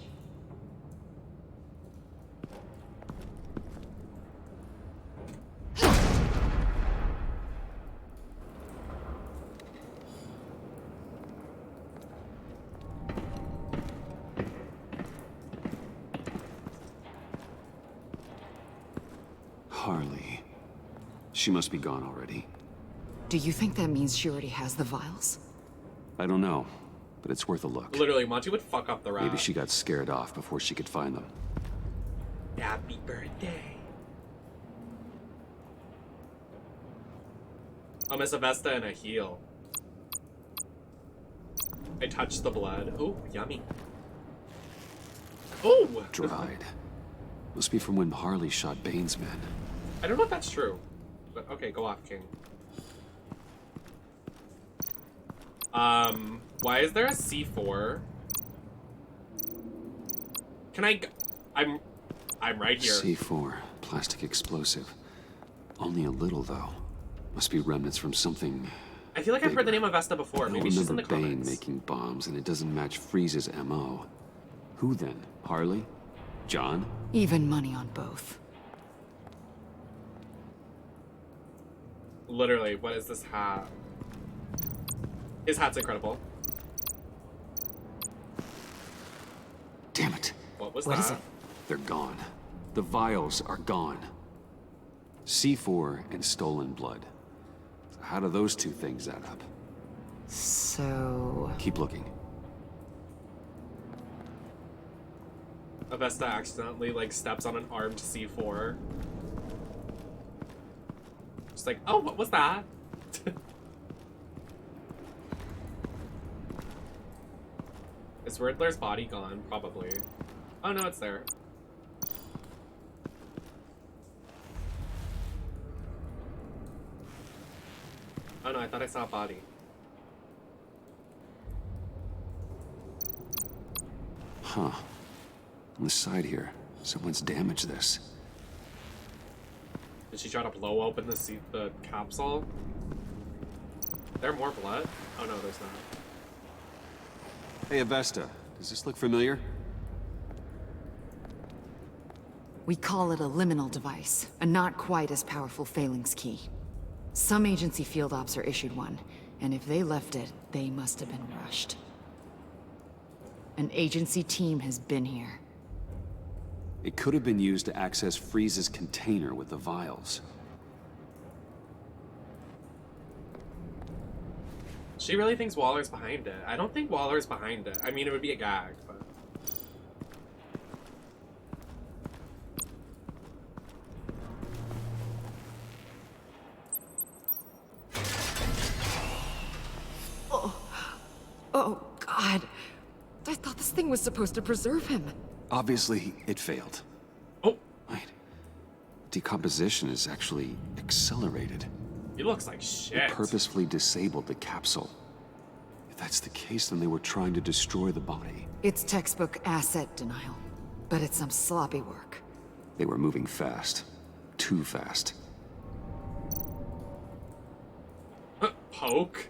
Harley. She must be gone already. Do you think that means she already has the vials? I don't know, but it's worth a look. Literally, Monty would fuck up the rat. Maybe she got scared off before she could find them. Happy birthday. Oh, Miss Avesta in a heel. I touched the blood. Oh, yummy. Oh! Dried. Must be from when Harley shot Bane's men. I don't know if that's true. But okay, go off, King. Why is there a C4? Can I... I'm right here. C4. Plastic explosive. Only a little, though. Must be remnants from something... I feel like I've heard the name of Vesta before. Maybe she's in the Bane comments. making bombs, and it doesn't match Freeze's MO. Who then? Harley? John? Even money on both. Literally, what is this hat? His hat's incredible. Damn it. What was What that? is it? They're gone. The vials are gone. C4 and stolen blood. So how do those two things add up? So... Keep looking. Avesta accidentally, like, steps on an armed C4. Just like, oh, what was that? Is Riddler's body gone? Probably. Oh, no, it's there. Oh, no, I thought I saw a body. Huh. On the side here, someone's damaged this. Did she try to blow open the capsule? Is there more blood? Oh, no, there's not. Hey, Avesta, does this look familiar? We call it a liminal device, a not quite as powerful phalanx key. Some agency field ops are issued one, and if they left it, they must have been rushed. An agency team has been here. It could have been used to access Freeze's container with the vials. She really thinks Waller's behind it. I don't think Waller's behind it. I mean, it would be a gag, but... Oh, God. I thought this thing was supposed to preserve him. Obviously, it failed. Oh. Wait. Decomposition is actually accelerated. He looks like shit. They purposefully disabled the capsule. If that's the case, then they were trying to destroy the body. It's textbook asset denial, but it's some sloppy work. They were moving fast. Too fast. Poke?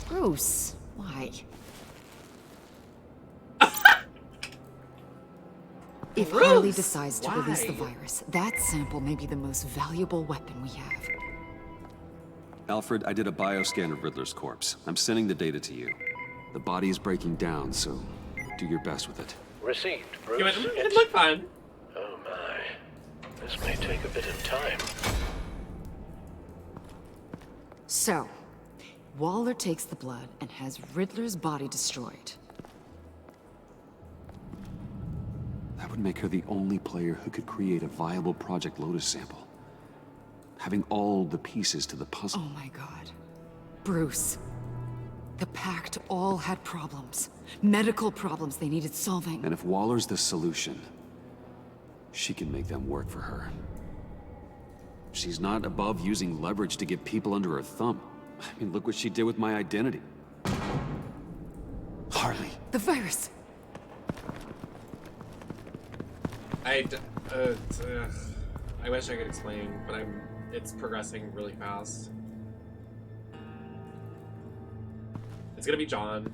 Bruce, why? If Bruce, Harley decides to release the why? virus, that sample may be the most valuable weapon we have. Alfred, I did a bioscan of Riddler's corpse. I'm sending the data to you. The body is breaking down, so do your best with it. Received, Bruce. It looked fun. Oh my. This may take a bit of time. So, Waller takes the blood and has Riddler's body destroyed. That would make her the only player who could create a viable Project Lotus sample. Having all the pieces to the puzzle. Oh my god. Bruce. The Pact all had problems. Medical problems they needed solving. And if Waller's the solution, she can make them work for her. She's not above using leverage to get people under her thumb. I mean, look what she did with my identity. Harley. The virus. I wish I could explain, but it's progressing really fast. It's gonna be John.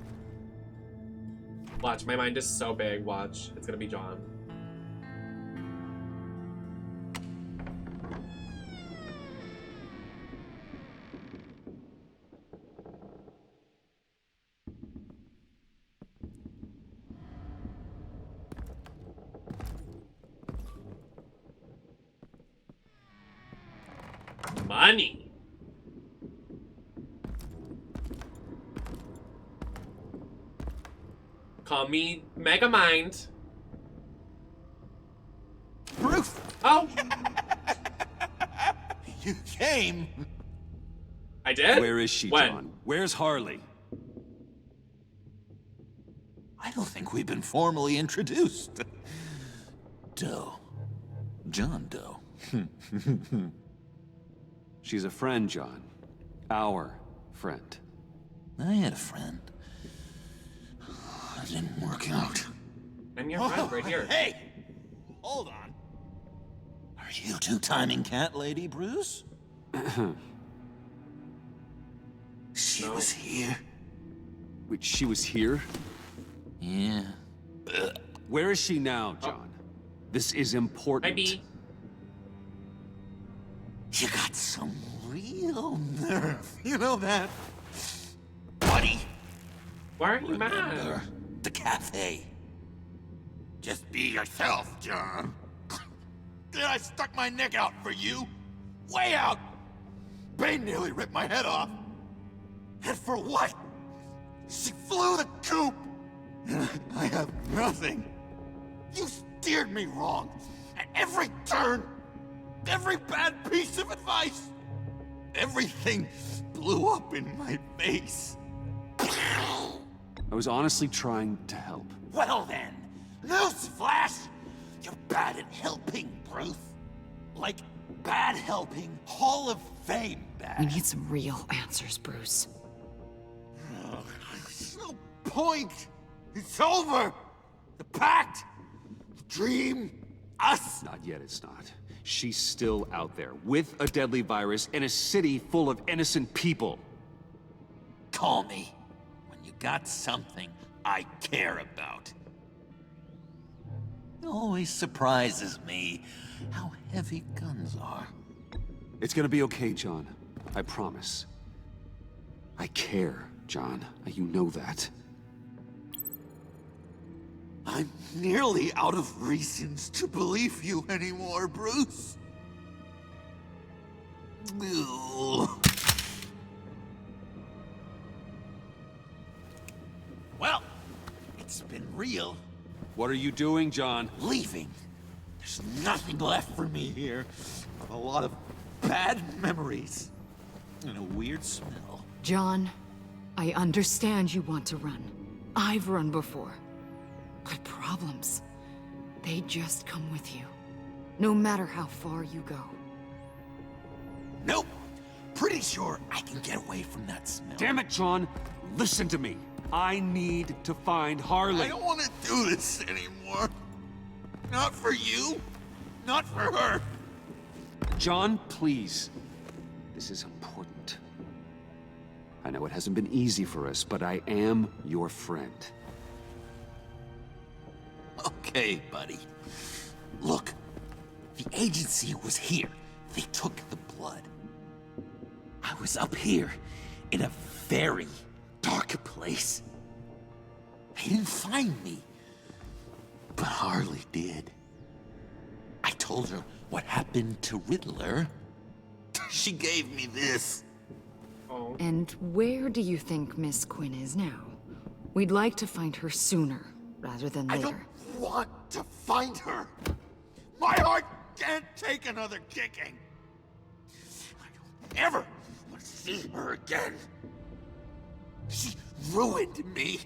Watch, my mind is so big, watch. It's gonna be John. Money. Call me Megamind. Bruce! Oh! You came! I did? Where is she, when? John? Where's Harley? I don't think we've been formally introduced. Doe. John Doe. She's a friend, John. Our friend. I had a friend. It didn't work out. I'm your friend right here. Hey! Hold on. Are you two-timing cat lady, Bruce? She was here. Wait, she was here? Yeah. Where is she now, John? This is important. Hi, B. You got some real nerve. You know that? Buddy! Why aren't you mad? The cafe. Just be yourself, John. Then I stuck my neck out for you. Way out! Bane nearly ripped my head off. And for what? She flew the coop! And I have nothing. You steered me wrong. At every turn. Every bad piece of advice. Everything blew up in my face. I was honestly trying to help. Well then, newsflash! You're bad at helping, Bruce. Like, bad helping, Hall of Fame bad. We need some real answers, Bruce. There's no point! It's over! The pact! The dream! Us! Not yet, it's not. She's still out there, with a deadly virus in a city full of innocent people. Call me when you got something I care about. It always surprises me how heavy guns are. It's gonna be okay, John. I promise. I care, John. You know that. I'm nearly out of reasons to believe you anymore, Bruce. Ugh. Well, it's been real. What are you doing, John? Leaving. There's nothing left for me here. A lot of bad memories. And a weird smell. John, I understand you want to run. I've run before. But problems, they just come with you. No matter how far you go. Nope. Pretty sure I can get away from that smell. Damn it, John! Listen to me. I need to find Harley. I don't want to do this anymore. Not for you. Not for her. John, please. This is important. I know it hasn't been easy for us, but I am your friend. Okay, buddy. Look, the agency was here. They took the blood. I was up here, in a very dark place. They didn't find me, but Harley did. I told her what happened to Riddler. She gave me this. Oh. And where do you think Miss Quinn is now? We'd like to find her sooner, rather than later. I don't want to find her. My heart can't take another kicking. I don't ever want to see her again. She ruined me.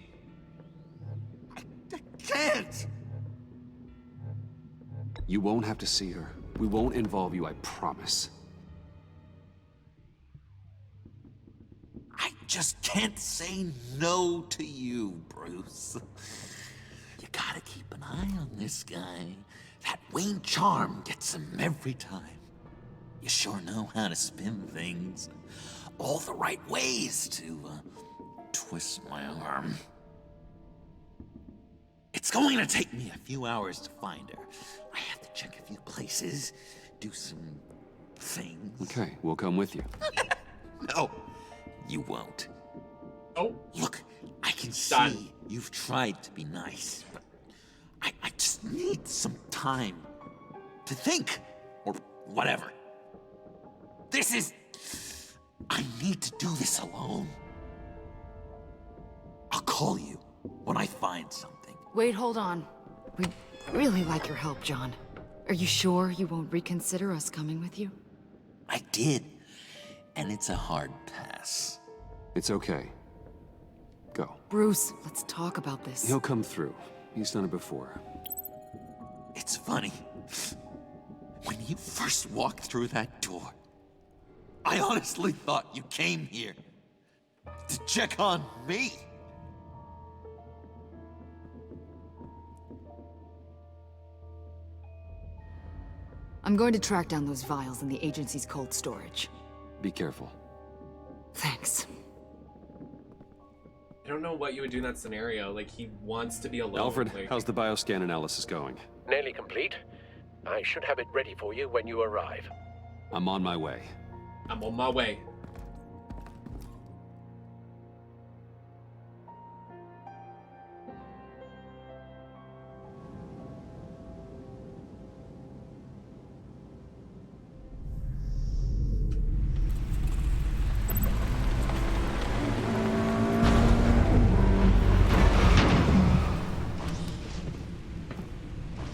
I can't. You won't have to see her. We won't involve you, I promise. I just can't say no to you, Bruce. You gotta keep an eye on this guy. That Wayne charm gets him every time. You sure know how to spin things. All the right ways to twist my arm. It's going to take me a few hours to find her. I have to check a few places, do some things. Okay, we'll come with you. No, you won't. Oh. Look, I can see you've tried to be nice, but I just need some time to think, or whatever. I need to do this alone. I'll call you when I find something. Wait, hold on. We'd really like your help, John. Are you sure you won't reconsider us coming with you? I did, and it's a hard pass. It's okay. Go. Bruce, let's talk about this. He'll come through. He's done it before. It's funny. When you first walked through that door, I honestly thought you came here to check on me. I'm going to track down those vials in the agency's cold storage. Be careful. Thanks. I don't know what you would do in that scenario. Like, he wants to be alone. Alfred, like... how's the bioscan analysis going? Nearly complete. I should have it ready for you when you arrive. I'm on my way. I'm on my way.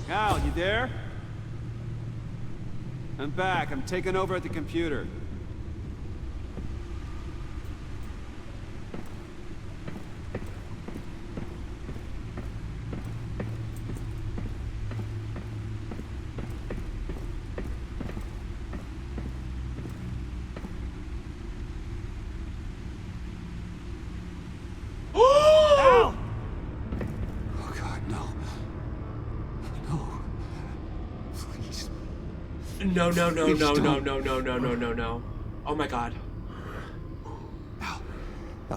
Al, you there? I'm back. I'm taking over at the computer. Al! Oh God, no. No. Please. No, no, no, Please no, no, don't. no, no, no, no, no, no. Oh my God. Al,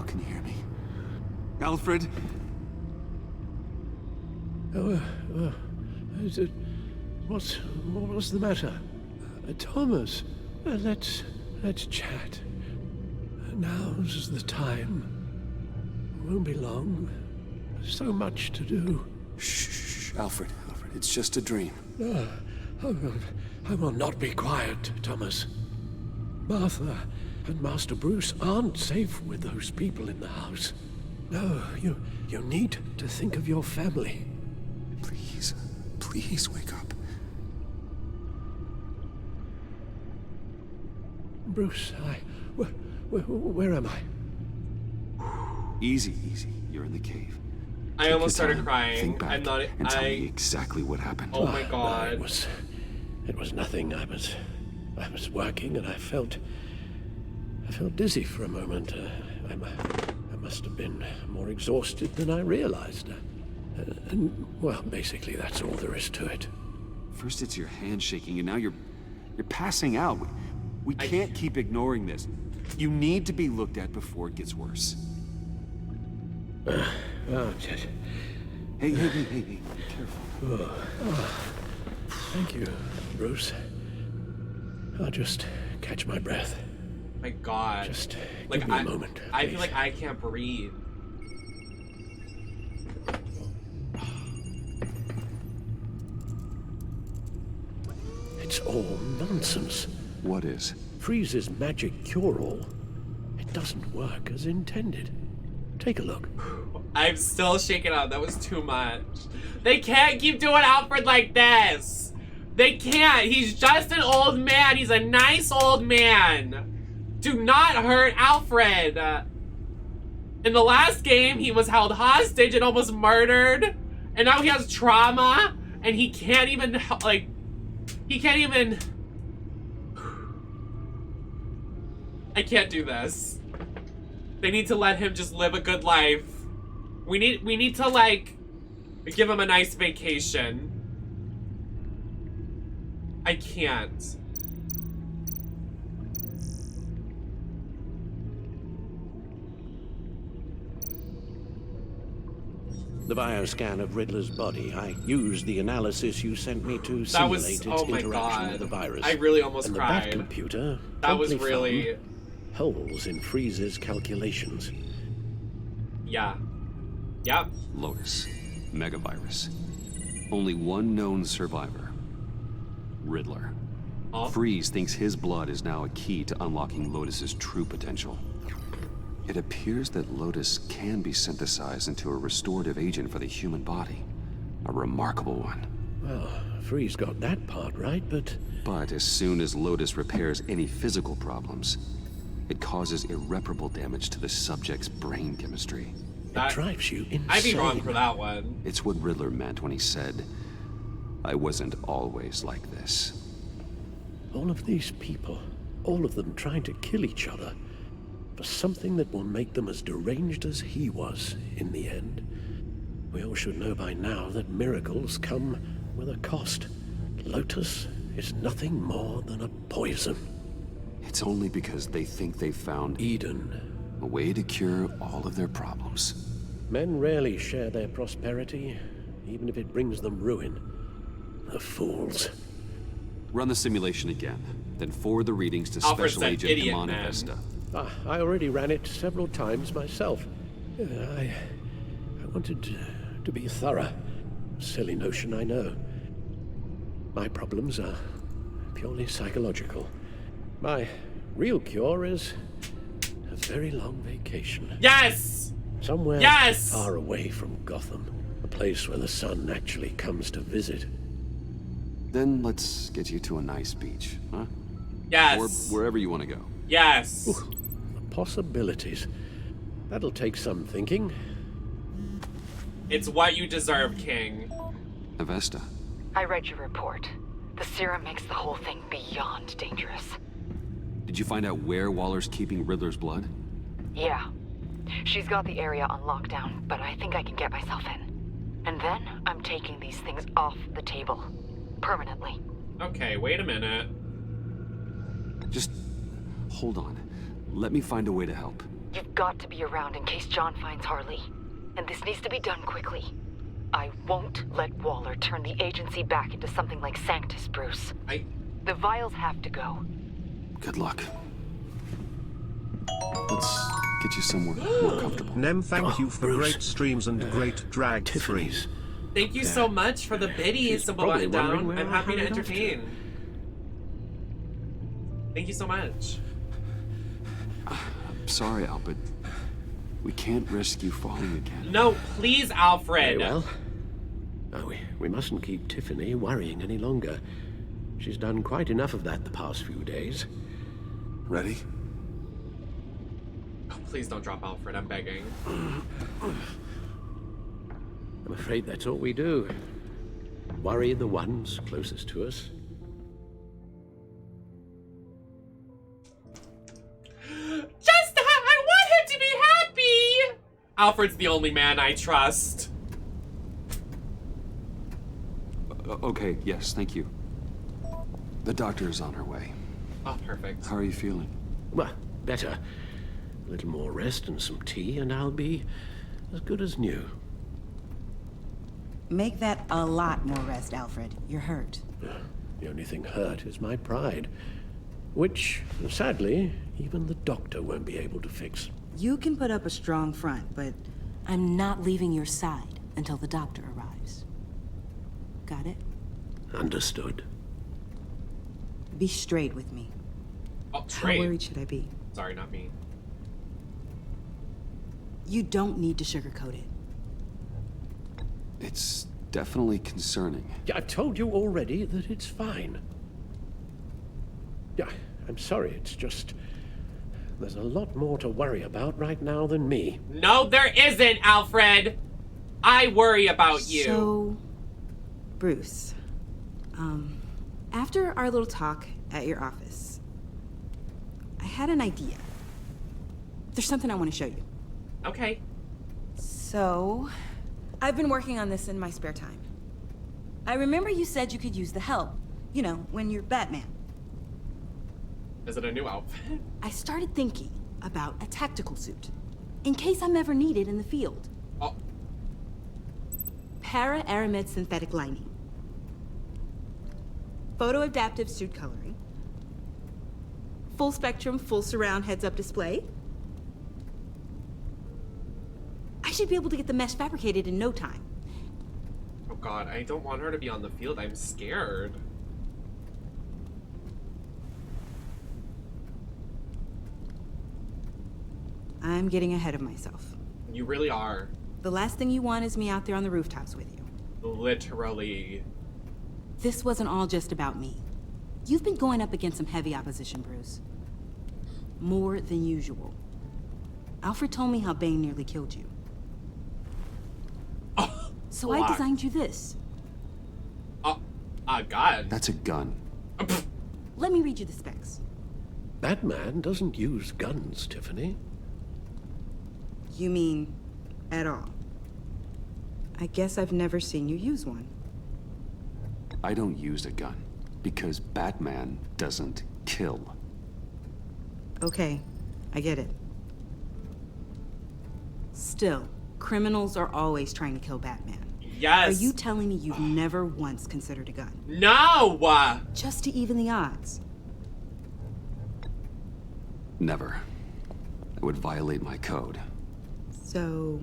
can you hear me? Alfred? What was the matter? Thomas, let's chat. Now's the time. Won't be long. So much to do. Shh, Alfred, it's just a dream. No, I will not be quiet, Thomas. Martha and Master Bruce aren't safe with those people in the house. No, you need to think of your family. Please wake up. Bruce, where am I? Easy. You're in the cave. I Take almost your started time, crying. Think back I'm not. and tell me exactly what happened. Oh my God. It was nothing. I was working and I felt dizzy for a moment. I must have been more exhausted than I realized. And well, basically that's all there is to it. First it's your hand shaking, and now you're passing out. We can't keep ignoring this. You need to be looked at before it gets worse. Hey, careful. Thank you, Bruce. I'll just catch my breath. My God. Just like, give me a moment, I please. feel like I can't breathe. It's all nonsense. What is? Freeze's magic cure-all. It doesn't work as intended. Take a look. I'm still shaken up. That was too much. They can't keep doing Alfred like this. They can't. He's just an old man. He's a nice old man. Do not hurt Alfred. In the last game, he was held hostage and almost murdered. And now he has trauma. And he can't even, like, he can't even... I can't do this. They need to let him just live a good life. We need to, like, give him a nice vacation. I can't. The bioscan of Riddler's body. I used the analysis you sent me to simulate its oh my interaction God. with the virus. I really almost and cried. The Bat computer That was promptly really... found holes in Freeze's calculations. Yeah. Yep. Lotus. Megavirus. Only one known survivor. Riddler. Oh. Freeze thinks his blood is now a key to unlocking Lotus's true potential. It appears that Lotus can be synthesized into a restorative agent for the human body. A remarkable one. Well, Freeze got that part right, but... But as soon as Lotus repairs any physical problems, it causes irreparable damage to the subject's brain chemistry. It drives you insane. I'd be wrong for that one. It's what Riddler meant when he said, I wasn't always like this. All of these people, all of them trying to kill each other, for something that will make them as deranged as he was in the end. We all should know by now that miracles come with a cost. Lotus is nothing more than a poison. It's only because they think they've found Eden. A way to cure all of their problems. Men rarely share their prosperity, even if it brings them ruin. The fools. Run the simulation again, then forward the readings to Alfred's Special that Agent idiot, Imana man. Vesta. I already ran it several times myself. I wanted to be thorough. Silly notion, I know. My problems are purely psychological. My real cure is a very long vacation. Yes! Somewhere yes! far away from Gotham. A place where the sun actually comes to visit. Then let's get you to a nice beach, huh? Yes. Or wherever you want to go. Yes. Ooh, the possibilities. That'll take some thinking. It's what you deserve, King. Avesta. I read your report. The serum makes the whole thing beyond dangerous. Did you find out where Waller's keeping Riddler's blood? Yeah. She's got the area on lockdown, but I think I can get myself in. And then I'm taking these things off the table. Permanently. Okay, wait a minute. Just hold on. Let me find a way to help. You've got to be around in case John finds Harley. And this needs to be done quickly. I won't let Waller turn the agency back into something like Sanctus, Bruce. The vials have to go. Good luck. Let's get you somewhere more comfortable. Nem, thank you for great streams and great drag Tiffany's. Thank you so much for the biddies, Simple probably Button wondering Down. where I'm I happy to hurried off to. entertain. Thank you so much. I'm sorry, Al, but we can't risk you falling again. No, please, Alfred. Very well. No, we mustn't keep Tiffany worrying any longer. She's done quite enough of that the past few days. Ready? Oh, please don't drop Alfred, I'm begging. I'm afraid that's all we do. Worry the ones closest to us. I want him to be happy! Alfred's the only man I trust. Okay, yes, thank you. The doctor is on her way. Oh, perfect. How are you feeling? Well, better. A little more rest and some tea, and I'll be as good as new. Make that a lot more rest, Alfred. You're hurt. The only thing hurt is my pride. which, sadly, even the doctor won't be able to fix. You can put up a strong front, but I'm not leaving your side until the doctor arrives. Got it? Understood. Be straight with me. Oh, How straight. worried should I be? Sorry, not me. You don't need to sugarcoat it. It's definitely concerning. Yeah, I've told you already that it's fine. Yeah, I'm sorry, it's just... There's a lot more to worry about right now than me. No, there isn't, Alfred! I worry about you. So, Bruce, after our little talk at your office, I had an idea. There's something I want to show you. Okay. So, I've been working on this in my spare time. I remember you said you could use the help. You know, when you're Batman. Is it a new outfit? I started thinking about a tactical suit, in case I'm ever needed in the field. Oh. Para-aramid synthetic lining. Photo-adaptive suit coloring. Full spectrum, full surround heads-up display. I should be able to get the mesh fabricated in no time. Oh god, I don't want her to be on the field. I'm scared. I'm getting ahead of myself. You really are. The last thing you want is me out there on the rooftops with you. Literally. This wasn't all just about me. You've been going up against some heavy opposition, Bruce. More than usual. Alfred told me how Bane nearly killed you. Oh, so I designed you this. God. That's a gun. Let me read you the specs. Batman doesn't use guns, Tiffany. You mean, at all? I guess I've never seen you use one. I don't use a gun, because Batman doesn't kill. Okay, I get it. Still, criminals are always trying to kill Batman. Yes. Are you telling me you've never once considered a gun? No! Just to even the odds. Never. It would violate my code. So,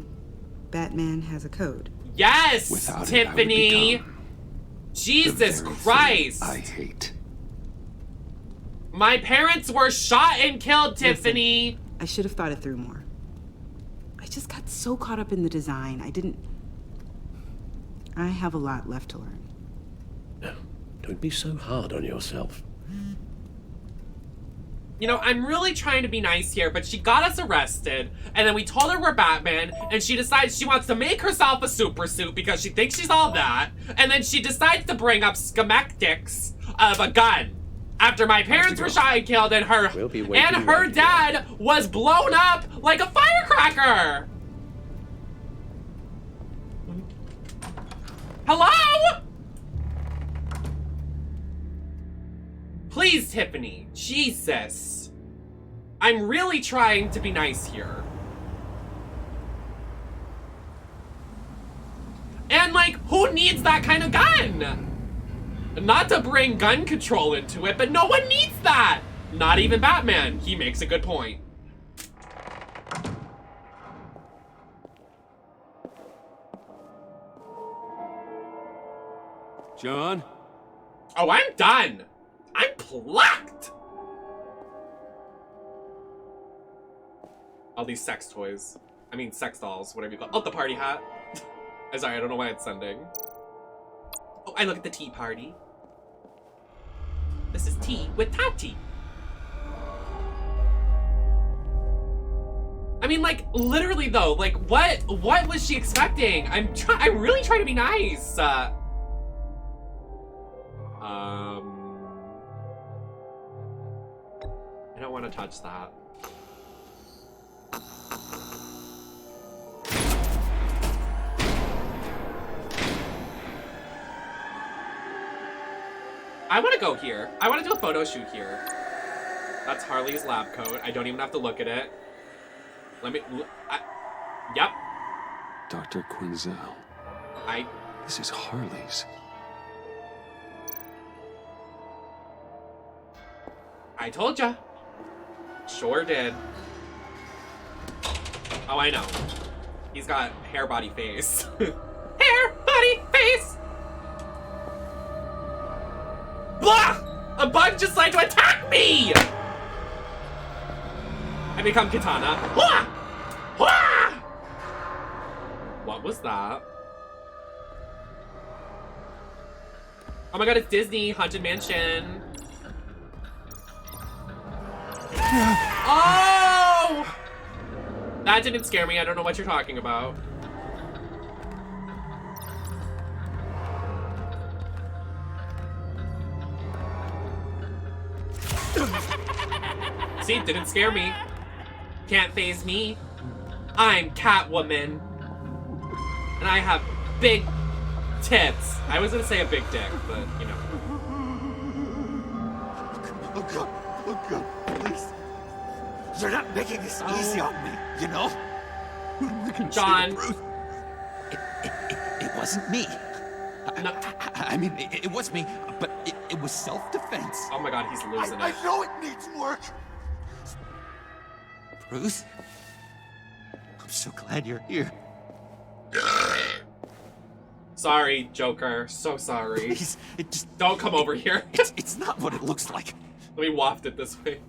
Batman has a code? Yes, Without Tiffany! it, I would Jesus the very Christ! thing I hate. My parents were shot and killed, Tiffany! Listen, I should have thought it through more. I just got so caught up in the design, I have a lot left to learn. No, don't be so hard on yourself. You know, I'm really trying to be nice here, but she got us arrested, and then we told her we're Batman, and she decides she wants to make herself a super suit because she thinks she's all that, and then she decides to bring up schematics of a gun. After my parents were shot and killed, and her dad was blown up like a firecracker! Hello? Please, Tiffany. Jesus. I'm really trying to be nice here. And, like, who needs that kind of gun? Not to bring gun control into it, but no one needs that! Not even Batman. He makes a good point. John? Oh, I'm done. I'm plucked. All these sex toys. I mean, sex dolls, whatever you call it. Oh, the party hat. I'm sorry, I don't know why it's sending. Oh, I look at the tea party. This is tea with Tati. I mean, like, literally though, like, what was she expecting? I'm really trying to be nice. I don't want to touch that. I want to go here. I want to do a photo shoot here. That's Harley's lab coat. I don't even have to look at it. Let me... Yep. Dr. Quinzel. This is Harley's. I told ya. Sure did. Oh, I know. He's got hair, body, face. Hair, body, face! Blah! A bug just tried to attack me! I become Katana. Blah! Blah! What was that? Oh my god, it's Disney Haunted Mansion. Oh! That didn't scare me. I don't know what you're talking about. See, it didn't scare me. Can't faze me. I'm Catwoman. And I have big tits. I was gonna say a big dick, but you know. Oh god, please. You're not making this easy on me, you know? John. It wasn't me. No. I mean, it was me, but it was self-defense. Oh my god, he's losing it. I know it needs work. Bruce, I'm so glad you're here. Sorry, Joker. So sorry. Please, don't come over here. It's not what it looks like. Let me waft it this way.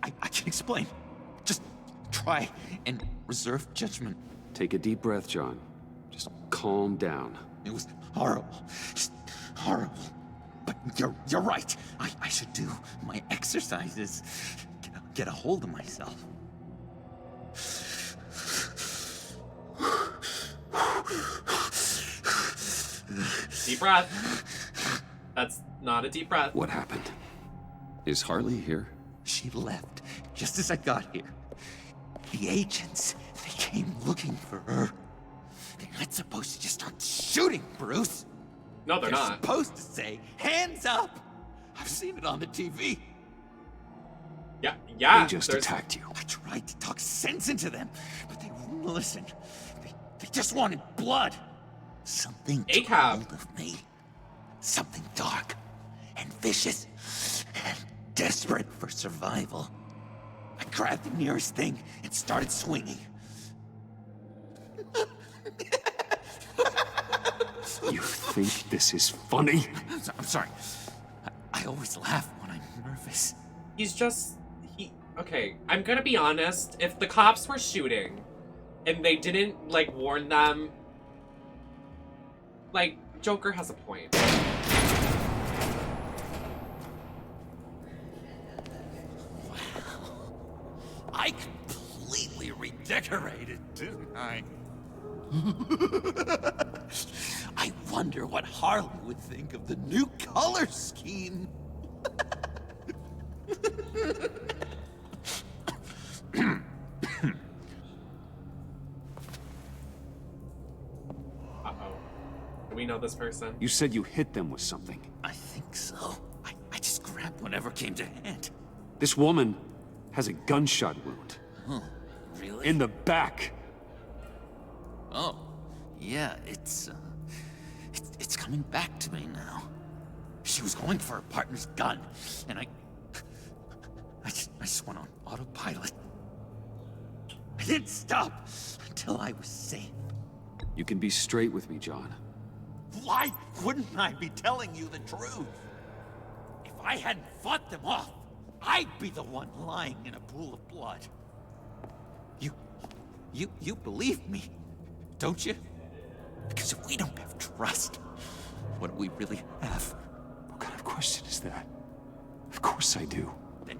I can explain. Just try and reserve judgment. Take a deep breath, John. Just calm down. It was horrible. Just horrible. But you're right. I should do my exercises. Get a hold of myself. Deep breath. That's not a deep breath. What happened? Is Harley here? She left just as I got here. The agents, they came looking for her. They're not supposed to just start shooting, Bruce. No, they're not. Supposed to say, hands up. I've seen it on the TV. Yeah. They just attacked you. I tried to talk sense into them, but they wouldn't listen. They just wanted blood. Something took hold of me. Something dark and vicious and desperate for survival. I grabbed the nearest thing and started swinging. You think this is funny? I'm sorry. I always laugh when I'm nervous. He's just... Okay, I'm gonna be honest. If the cops were shooting and they didn't, like, warn them... Like, Joker has a point. I completely redecorated, didn't I? I wonder what Harley would think of the new color scheme. Uh-oh. Do we know this person? You said you hit them with something. I think so. I just grabbed whatever came to hand. This woman has a gunshot wound. Oh, really? In the back. Oh, yeah, it's coming back to me now. She was going for her partner's gun, and I just went on autopilot. I didn't stop until I was safe. You can be straight with me, John. Why wouldn't I be telling you the truth? If I hadn't fought them off, I'd be the one lying in a pool of blood. You believe me, don't you? Because if we don't have trust, what do we really have? What kind of question is that? Of course I do. Then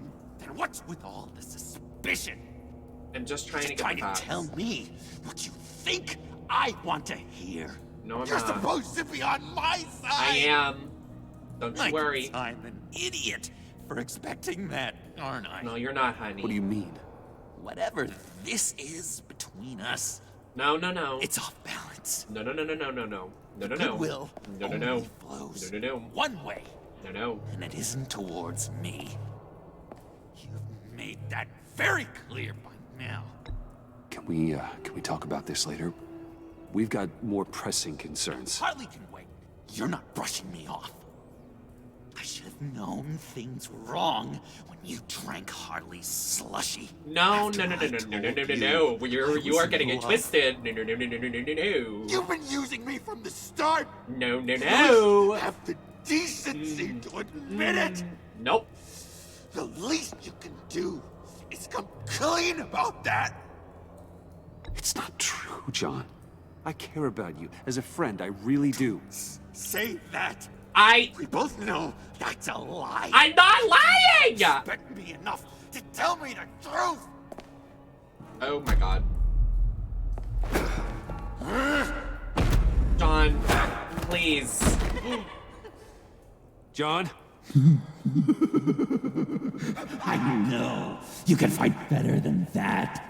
what's with all the suspicion? I'm just trying to get trying facts. to tell me what you think I want to hear. No, I'm You're not. supposed to be on my side. I am. Don't you worry. I'm an idiot for expecting that, aren't I? No, you're not, honey. What do you mean? Whatever this is between us. No. It's off balance. No. Goodwill No. flows No. one way. No. And it isn't towards me. You've made that very clear by now. Can we talk about this later? We've got more pressing concerns. Harley can wait. You're not brushing me off. I should have known things wrong when you drank Harley's slushy. No. You are getting it twisted. No. You've been using me from the start. No. You have the decency to admit it. Nope. The least you can do is come clean about that. It's not true, John. I care about you. As a friend, I really do. Say that. We both know that's a lie. I'm not lying! Respect me enough to tell me the truth. Oh my god. John, please. John? I know. You can fight better than that.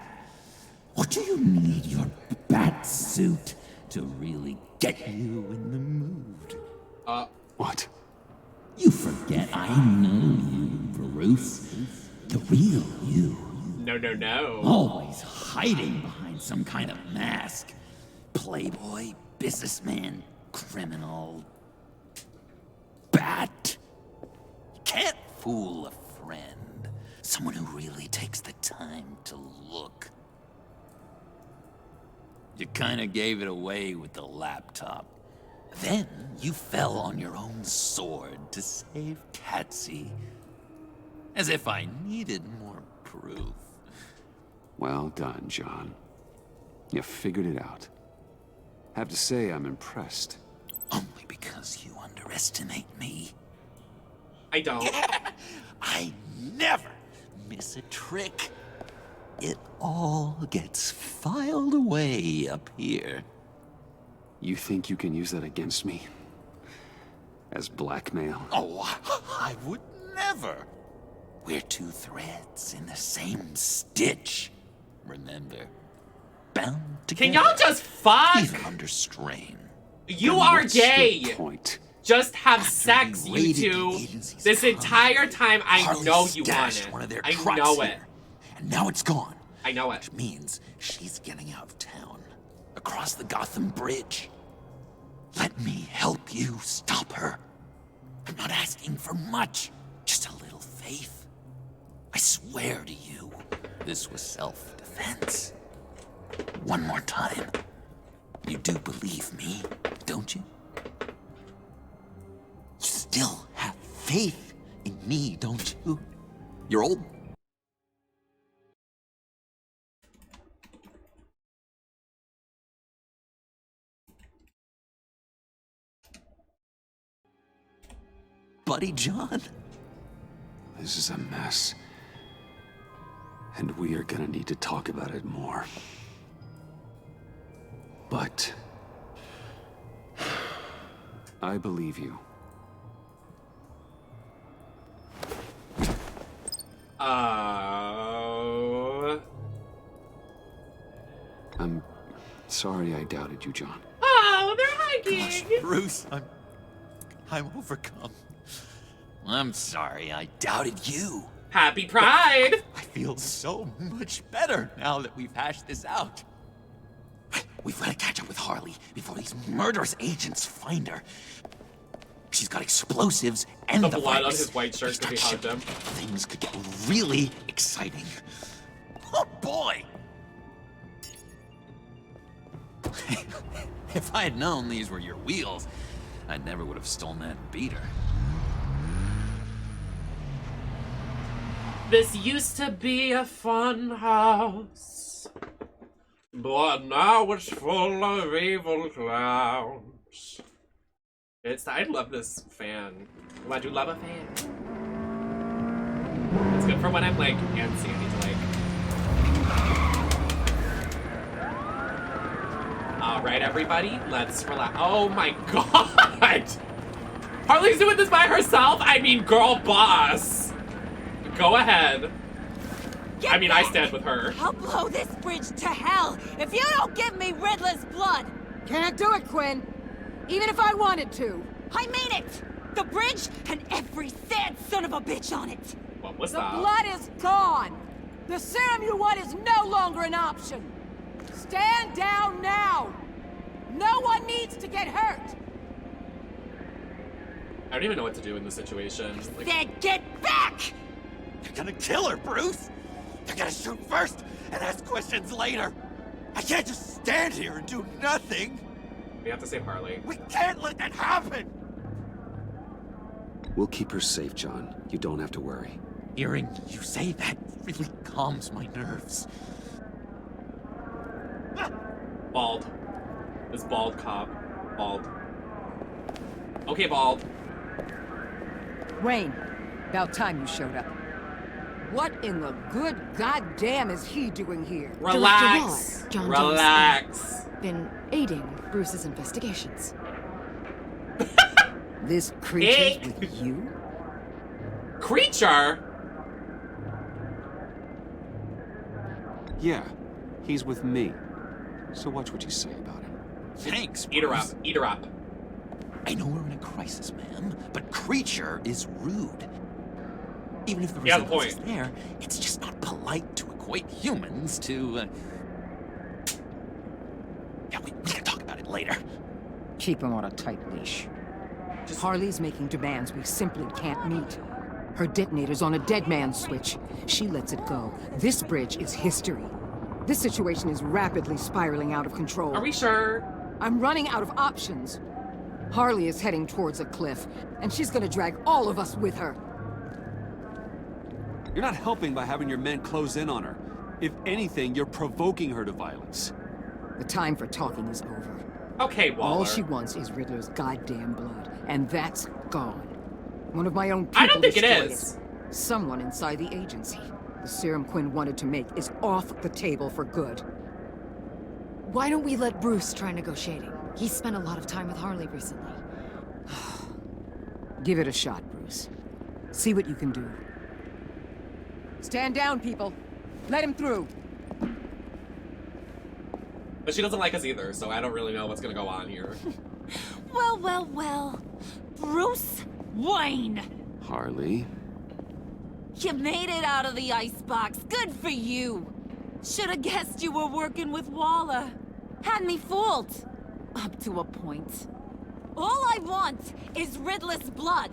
Or do you need your bat suit to really get you in the mood? What? You forget I know you, Bruce. The real you. No. Always hiding behind some kind of mask. Playboy, businessman, criminal, bat. You can't fool a friend. Someone who really takes the time to look. You kinda gave it away with the laptop. Then you fell on your own sword to save Patsy. As if I needed more proof. Well done, John. You figured it out. Have to say, I'm impressed. Only because you underestimate me. I don't. I never miss a trick. It all gets filed away up here. You think you can use that against me? As blackmail? Oh, I would never. We're two threads in the same stitch. Remember? Bound together. Can y'all just fuck? Even under strain. You Then are what's gay. your point? Just have sex, you two. This entire time, I know you want it. One of their I trucks know it. here, and now it's gone. I know it. Which means she's getting out of town. Across the Gotham Bridge. Let me help you stop her. I'm not asking for much. Just a little faith. I swear to you, this was self-defense. One more time. You do believe me, don't you? You still have faith in me, don't you? You're old. Buddy John? This is a mess. And we are gonna need to talk about it more. But I believe you. I'm sorry I doubted you, John. Oh, they're hiking. Gosh, Bruce, I'm overcome. I'm sorry I doubted you. Happy Pride! I feel so much better now that we've hashed this out. We've got to catch up with Harley before these murderous agents find her. She's got explosives and The the blood on virus. his white shirt could be hugged him. Things could get really exciting. Oh boy! If I had known these were your wheels, I never would have stolen that beater. This used to be a fun house, but now it's full of evil clowns. I love this fan. Why do you love a fan? It's good for when I'm like antsy and need to like. Alright, everybody, let's relax. Oh my god! Harley's doing this by herself? I mean, girl boss. Go ahead. I stand with her. I'll blow this bridge to hell if you don't give me Riddler's blood! Can't do it, Quinn. Even if I wanted to. I mean it! The bridge and every sad son of a bitch on it! What was The that? blood is gone! The serum you want is no longer an option! Stand down now! No one needs to get hurt! I don't even know what to do in this situation. Like, Then get back! You're gonna kill her, Bruce! You're gonna shoot first and ask questions later! I can't just stand here and do nothing! we have to save Harley. We can't let that happen! We'll keep her safe, John. You don't have to worry. Hearing you say that really calms my nerves. Bald. This bald cop. Bald. Okay, bald. Wayne, about time you showed up. What in the good goddamn is he doing here? Relax. John Relax. Been aiding Bruce's investigations. This creature's with you? Creature? Yeah, he's with me. So watch what you say about him. Thanks, Eat her up. Bruce. Eat her up. I know we're in a crisis, ma'am, but creature is rude. Even if the Yeah, resemblance is point. there, it's just not polite to equate humans to, Yeah, we can talk about it later. Keep him on a tight leash. Harley's making demands we simply can't meet. Her detonator's on a dead man's switch. She lets it go. This bridge is history. This situation is rapidly spiraling out of control. Are we sure? I'm running out of options. Harley is heading towards a cliff, and she's gonna drag all of us with her. You're not helping by having your men close in on her. If anything, you're provoking her to violence. The time for talking is over. Okay, Waller. All she wants is Riddler's goddamn blood, and that's gone. One of my own people I don't think it destroyed is. Someone inside the agency. The serum Quinn wanted to make is off the table for good. Why don't we let Bruce try negotiating? He's spent a lot of time with Harley recently. Give it a shot, Bruce. See what you can do. Stand down, people. Let him through. But she doesn't like us either, so I don't really know what's gonna go on here. Well, well, well. Bruce Wayne. Harley? You made it out of the icebox. Good for you. Should have guessed you were working with Waller. Had me fooled. Up to a point. All I want is Riddler's blood.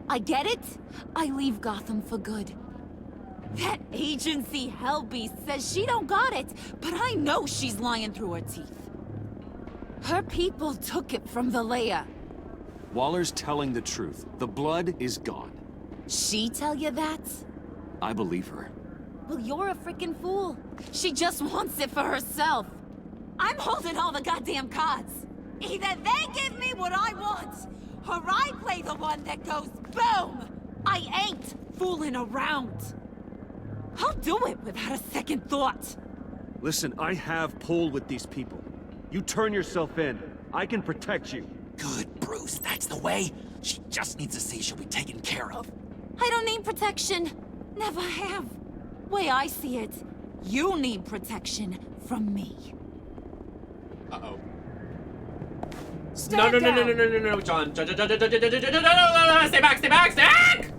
I get it. I leave Gotham for good. That agency hellbeast says she don't got it, but I know she's lying through her teeth. Her people took it from the lair. Waller's telling the truth. The blood is gone. She tell you that? I believe her. Well, you're a freaking fool. She just wants it for herself. I'm holding all the goddamn cards. Either they give me what I want, or I play the one that goes boom! I ain't fooling around. I'll do it without a second thought. Listen, I have pull with these people. You turn yourself in. I can protect you. Good, Bruce, that's the way. She just needs to see she'll be taken care of. I don't need protection. Never have. Way I see it, you need protection from me. Uh-oh. Stand No, down. John, no, stay back, stay back, stay back!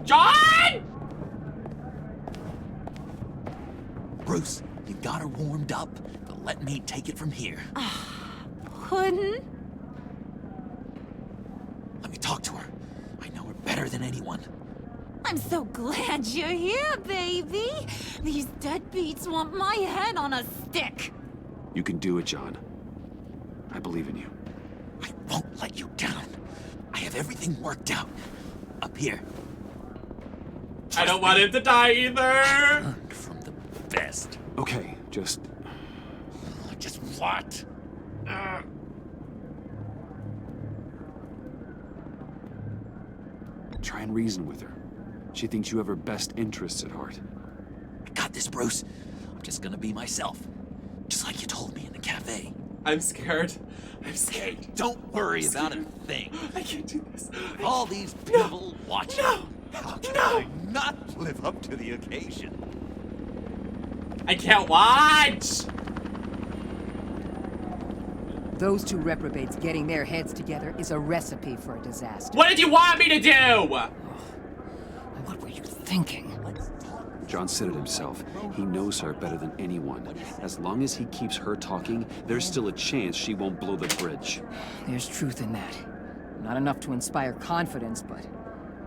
John! Bruce, you got her warmed up, but let me take it from here. Couldn't? Let me talk to her. I know her better than anyone. I'm so glad you're here, baby. These deadbeats want my head on a stick. You can do it, John. I believe in you. I won't let you down. I have everything worked out. Up here. I don't want him to die either. Learned from the best. Okay, just what? try and reason with her. She thinks you have her best interests at heart. I got this, Bruce. I'm just gonna be myself. Just like you told me in the cafe. I'm scared. I'm scared. Don't worry about a thing. I can't do this. All these people watching. No! How can I not live up to the occasion? I can't watch! Those two reprobates getting their heads together is a recipe for a disaster. What did you want me to do? What were you thinking? John said it himself. He knows her better than anyone. As long as he keeps her talking, there's still a chance she won't blow the bridge. There's truth in that. Not enough to inspire confidence, but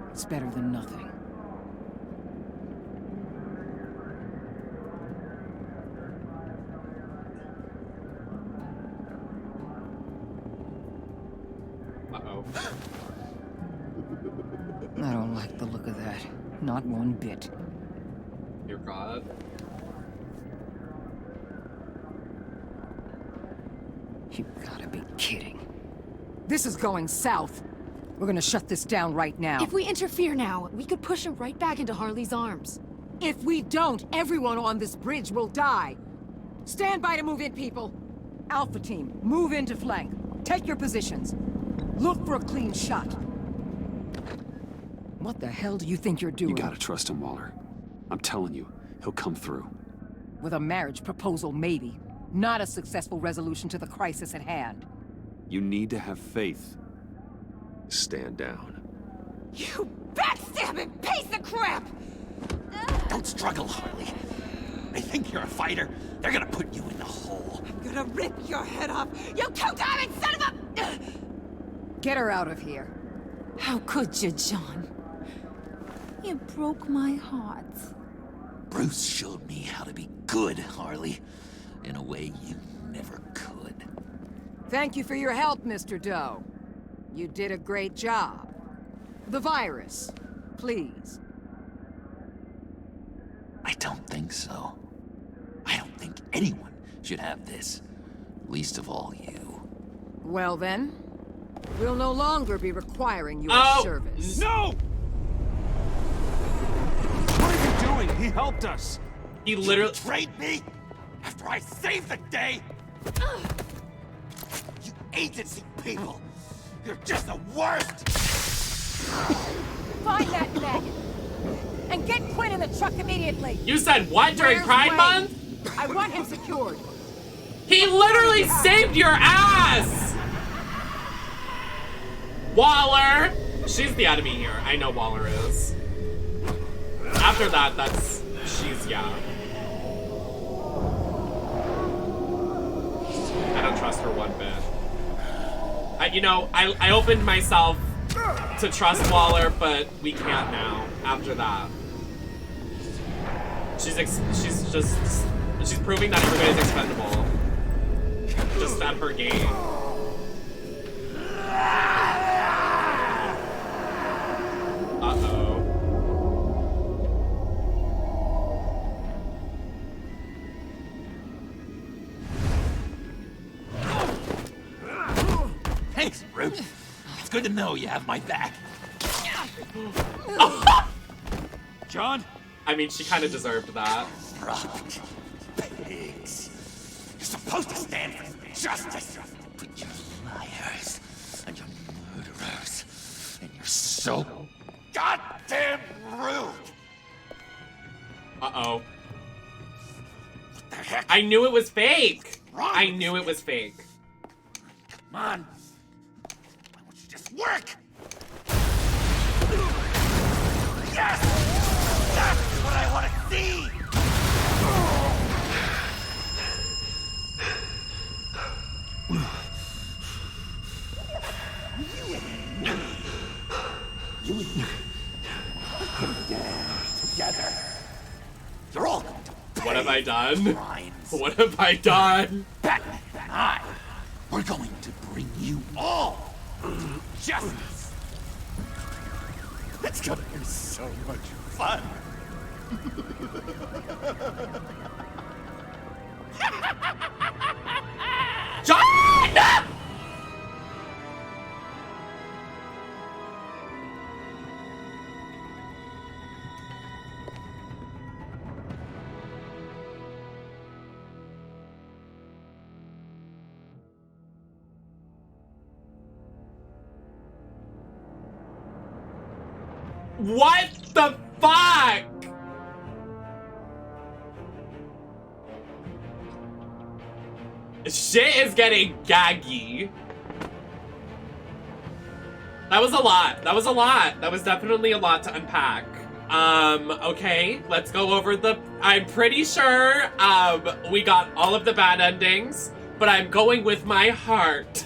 it's better than nothing. Uh-oh. I don't like the look of that. Not one bit. Dear God. You gotta be kidding. This is going south. We're gonna shut this down right now. If we interfere now, we could push him right back into Harley's arms. If we don't, everyone on this bridge will die. Stand by to move in, people. Alpha team, move into flank. Take your positions. Look for a clean shot. What the hell do you think you're doing? You gotta trust him, Waller. I'm telling you, he'll come through. With a marriage proposal, maybe. Not a successful resolution to the crisis at hand. You need to have faith. Stand down. You backstabbing piece of crap! Don't struggle, Harley. They think you're a fighter. They're gonna put you in the hole. I'm gonna rip your head off, you two-diamond son of a... Get her out of here. How could you, John? You broke my heart. Bruce showed me how to be good, Harley. In a way you never could. Thank you for your help, Mr. Doe. You did a great job. The virus, please. I don't think so. I don't think anyone should have this. Least of all you. Well then, we'll no longer be requiring your service. No! What are you doing? He helped us. He literally betrayed me after I saved the day. You agency people, you're just the worst. Find that man and get Quinn in the truck immediately. You said what during Where's Pride Wayne? Month? I want him secured. He literally saved your ass! Waller! She's the enemy here. I know Waller is. After that, she's, yeah. I don't trust her one bit. I opened myself to trust Waller, but we can't now, after that. She's proving that everybody's expendable. Just at her game. Uh-oh. Thanks, Bruce. It's good to know you have my back. John? I mean, she kind of deserved that. Corrupt pigs. You're supposed to stand for justice. But you're liars. And you're murderers. And you're so goddamn rude. Uh-oh. What the heck? I knew it was fake. I knew it was fake. Come on. Why won't you just work? Yes! That's what I want to see! You and me. Together. You're all going to pay. What have I done? Crimes. What have I done? Batman and I, we're going to bring you all justice. It's gonna be so much fun. John! What the fuck? Shit is getting gaggy. That was a lot. That was a lot. That was definitely a lot to unpack. Okay, let's go over I'm pretty sure, we got all of the bad endings, but I'm going with my heart.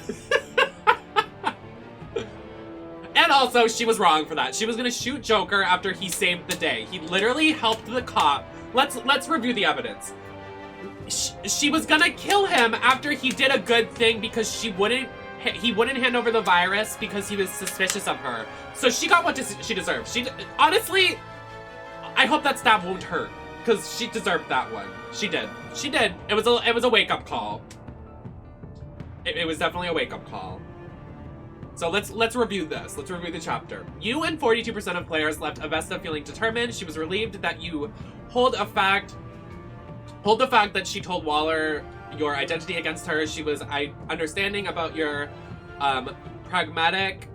also, she was wrong for that. She was gonna shoot Joker after he saved the day. He literally helped the cop. Let's review the evidence. She was gonna kill him after he did a good thing because he wouldn't hand over the virus because he was suspicious of her. So she got what she deserved. Honestly, I hope that stab wound hurt because she deserved that one. She did. She did. It was a wake-up call. It was definitely a wake-up call. So let's review this. Let's review the chapter. You and 42% of players left Avesta feeling determined. She was relieved that you hold the fact that she told Waller your identity against her. She was understanding about your pragmatic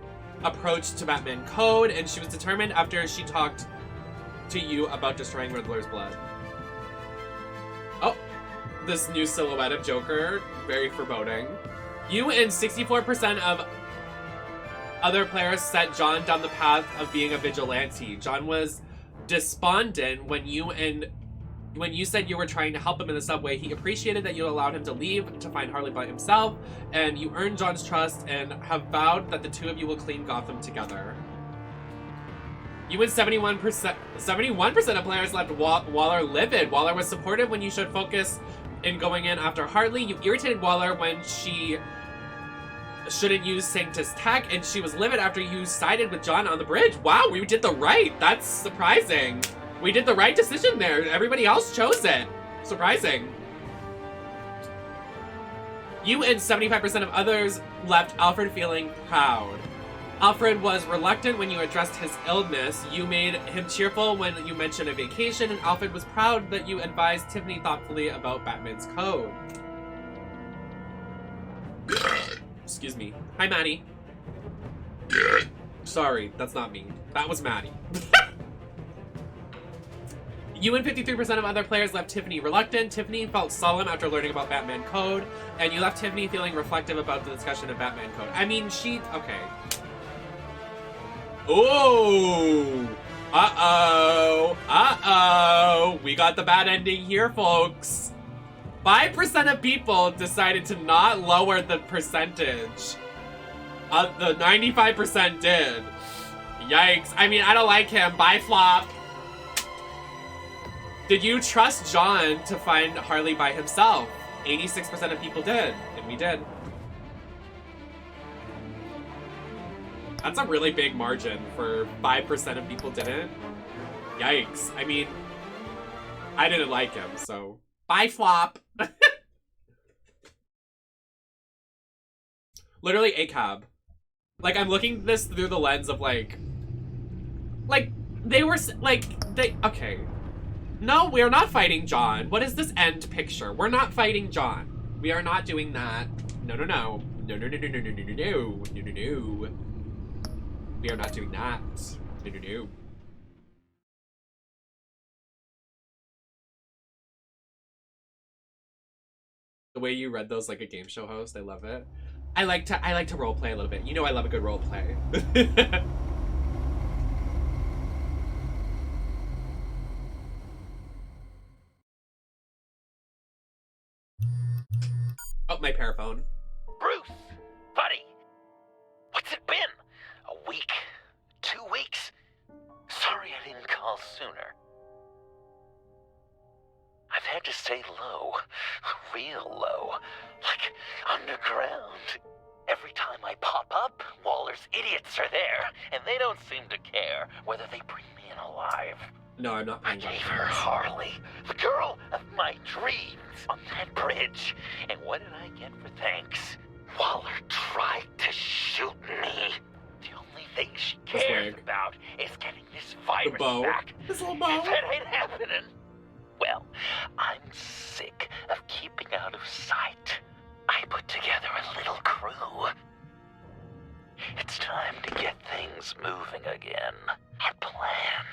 approach to Batman Code, and she was determined after she talked to you about destroying Riddler's blood. Oh, this new silhouette of Joker, very foreboding. You and 64% of other players set John down the path of being a vigilante. John was despondent when you said you were trying to help him in the subway. He appreciated that you allowed him to leave to find Harley by himself, and you earned John's trust and have vowed that the two of you will clean Gotham together. You and 71% of players left Waller livid. Waller was supportive when you showed focus in going in after Harley. You irritated Waller when she shouldn't use Sanctus tech, and she was livid after you sided with John on the bridge. Wow, we did the right. That's surprising. We did the right decision there. Everybody else chose it. Surprising. You and 75% of others left Alfred feeling proud. Alfred was reluctant when you addressed his illness. You made him cheerful when you mentioned a vacation, and Alfred was proud that you advised Tiffany thoughtfully about Batman's code. Excuse me. Hi, Maddie. Sorry, that's not me. That was Maddie. You and 53% of other players left Tiffany reluctant. Tiffany felt solemn after learning about Batman Code, and you left Tiffany feeling reflective about the discussion of Batman Code. I mean, okay. Ooh! Uh-oh! Uh-oh! We got the bad ending here, folks. 5% of people decided to not lower the percentage. The 95% did. Yikes. I mean, I don't like him. Bye, Flop. Did you trust John to find Harley by himself? 86% of people did, and we did. That's a really big margin for 5% of people didn't. Yikes. I mean, I didn't like him, so... Bye, Flop! Literally a cab. Like, I'm looking this through the lens of, like, they were, okay. No, we're not fighting John. What is this end picture? We're not fighting John. We are not doing that. No, no, no. No, no, no, no, no, no, no, no, no, no, no, no. We are not doing that. No, no, no. The way you read those like a game show host, I love it. I like to roleplay a little bit. You know I love a good roleplay. Oh, my paraphone. Bruce, buddy, what's it been? A week? 2 weeks? Sorry I didn't call sooner. I've had to stay low, real low, like underground. Every time I pop up, Waller's idiots are there, and they don't seem to care whether they bring me in alive. No, I'm not. I gave her Harley, the girl of my dreams, on that bridge. And what did I get for thanks? Waller tried to shoot me. The only thing she cares about is getting this virus back. This little bow. If that ain't happening, well, I'm sick of keeping out of sight. I put together a little crew. It's time to get things moving again. Our plan: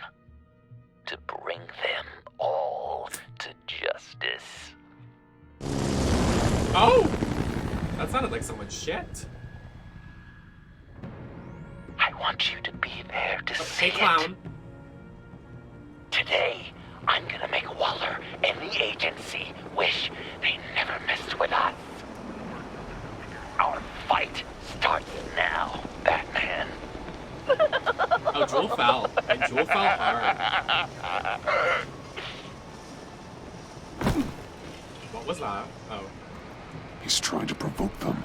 to bring them all to justice. Oh! That sounded like someone's shit. I want you to be there to see clown. it. Today, I'm gonna make Waller and the agency wish they never messed with us. Our fight starts now, Batman. Oh, Jewel fell. And Jewel fell hard. What was that? Oh. He's trying to provoke them.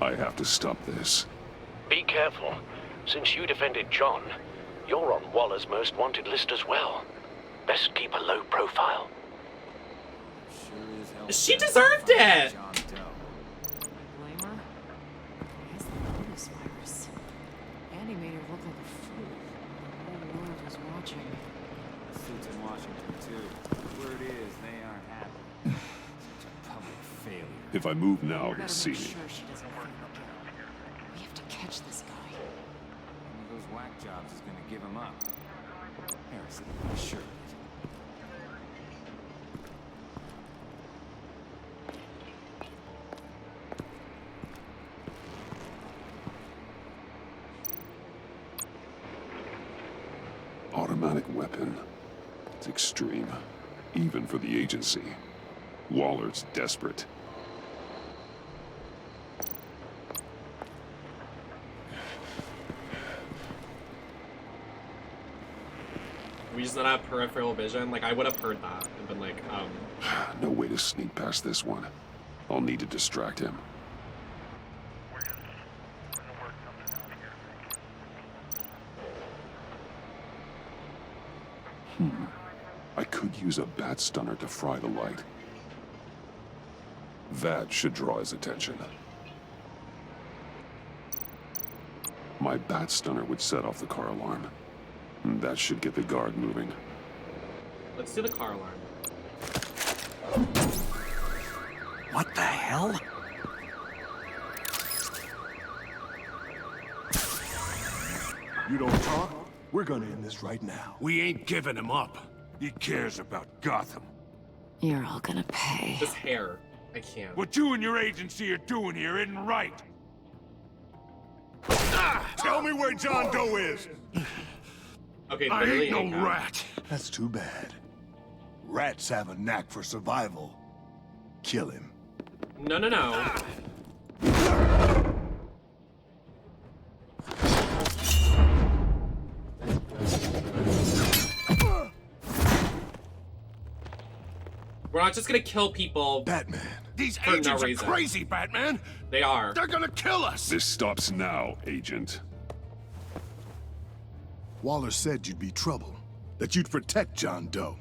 I have to stop this. Be careful. Since you defended John, you're on Waller's most wanted list as well. Best keep a low profile. She deserved it! Blame her? It's the bonus virus. Andy made her look like a fool. The whole world was watching. Suits in Washington, too. The word is they aren't happy. Such a public failure. If I move now, he'll see me. Sure she doesn't feel again. We have to catch this guy. One of those whack jobs is gonna give him up. Harrison, sure. Automatic weapon. It's extreme, even for the agency. Waller's desperate. We just not have peripheral vision. Like, I would have heard that and been like, No way to sneak past this one. I'll need to distract him. I could use a bat stunner to fry the light. That should draw his attention. My bat stunner would set off the car alarm. That should get the guard moving. let's do the car alarm. What the hell? You don't talk? We're gonna end this right now. We ain't giving him up. He cares about Gotham. You're all gonna pay. This hair. I can't. What you and your agency are doing here isn't right. Tell me where John Doe is! Okay, I literally ain't no hang out. rat. That's too bad. Rats have a knack for survival. Kill him. No, no, no. We're not just gonna kill people. Batman. These for agents no are reason. crazy, Batman. They are. They're gonna kill us. This stops now, Agent. Waller said you'd be trouble. That you'd protect John Doe.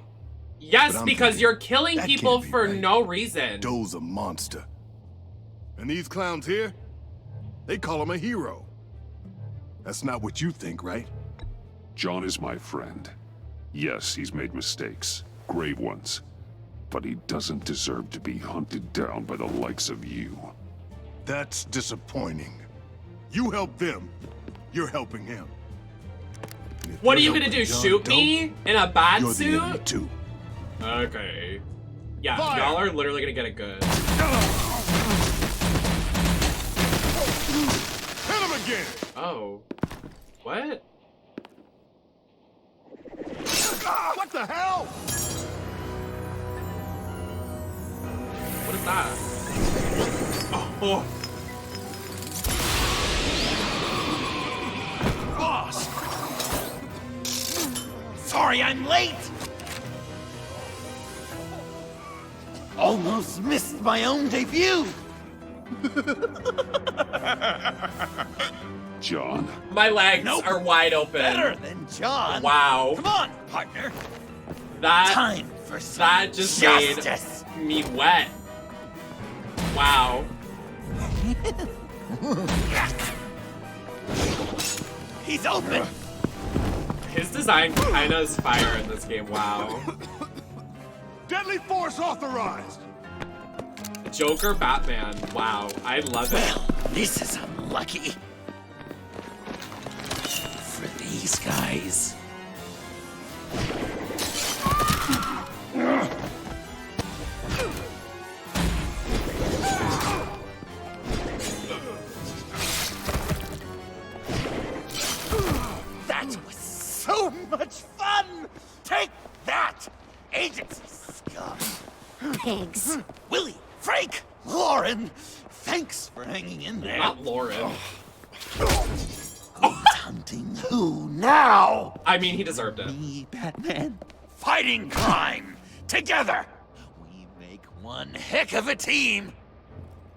Yes, But I'm because thinking, you're killing that people can't be for right. no reason. Doe's a monster. And these clowns here, they call him a hero. That's not what you think, right? John is my friend. Yes, he's made mistakes. Grave ones. But he doesn't deserve to be hunted down by the likes of you. That's disappointing. You help them, you're helping him. And if What are you're you gonna do? helping John Shoot Doe, me in a bad you're the enemy suit? too. Okay. Yeah, Fire! y'all are literally gonna get it good. Hit him again! Oh. What? What the hell? What is that? Oh. Boss! Sorry I'm late! Almost missed my own debut! John. My legs Nope. are wide open. Better than John! Wow. Come on, partner! That Time for some that just justice! made me wet. Wow. He's open! His design kinda is fire in this game. Wow. Deadly force authorized! Joker Batman. Wow. I love it. Well, this is unlucky. For these guys. That was so much fun! Take that, agency scum! Pigs. Willie, Frank, Lauren, thanks for hanging in there. Not Lauren. Hunting who now? I mean, he deserved it. Me, Batman. Fighting crime. Together. We make one heck of a team.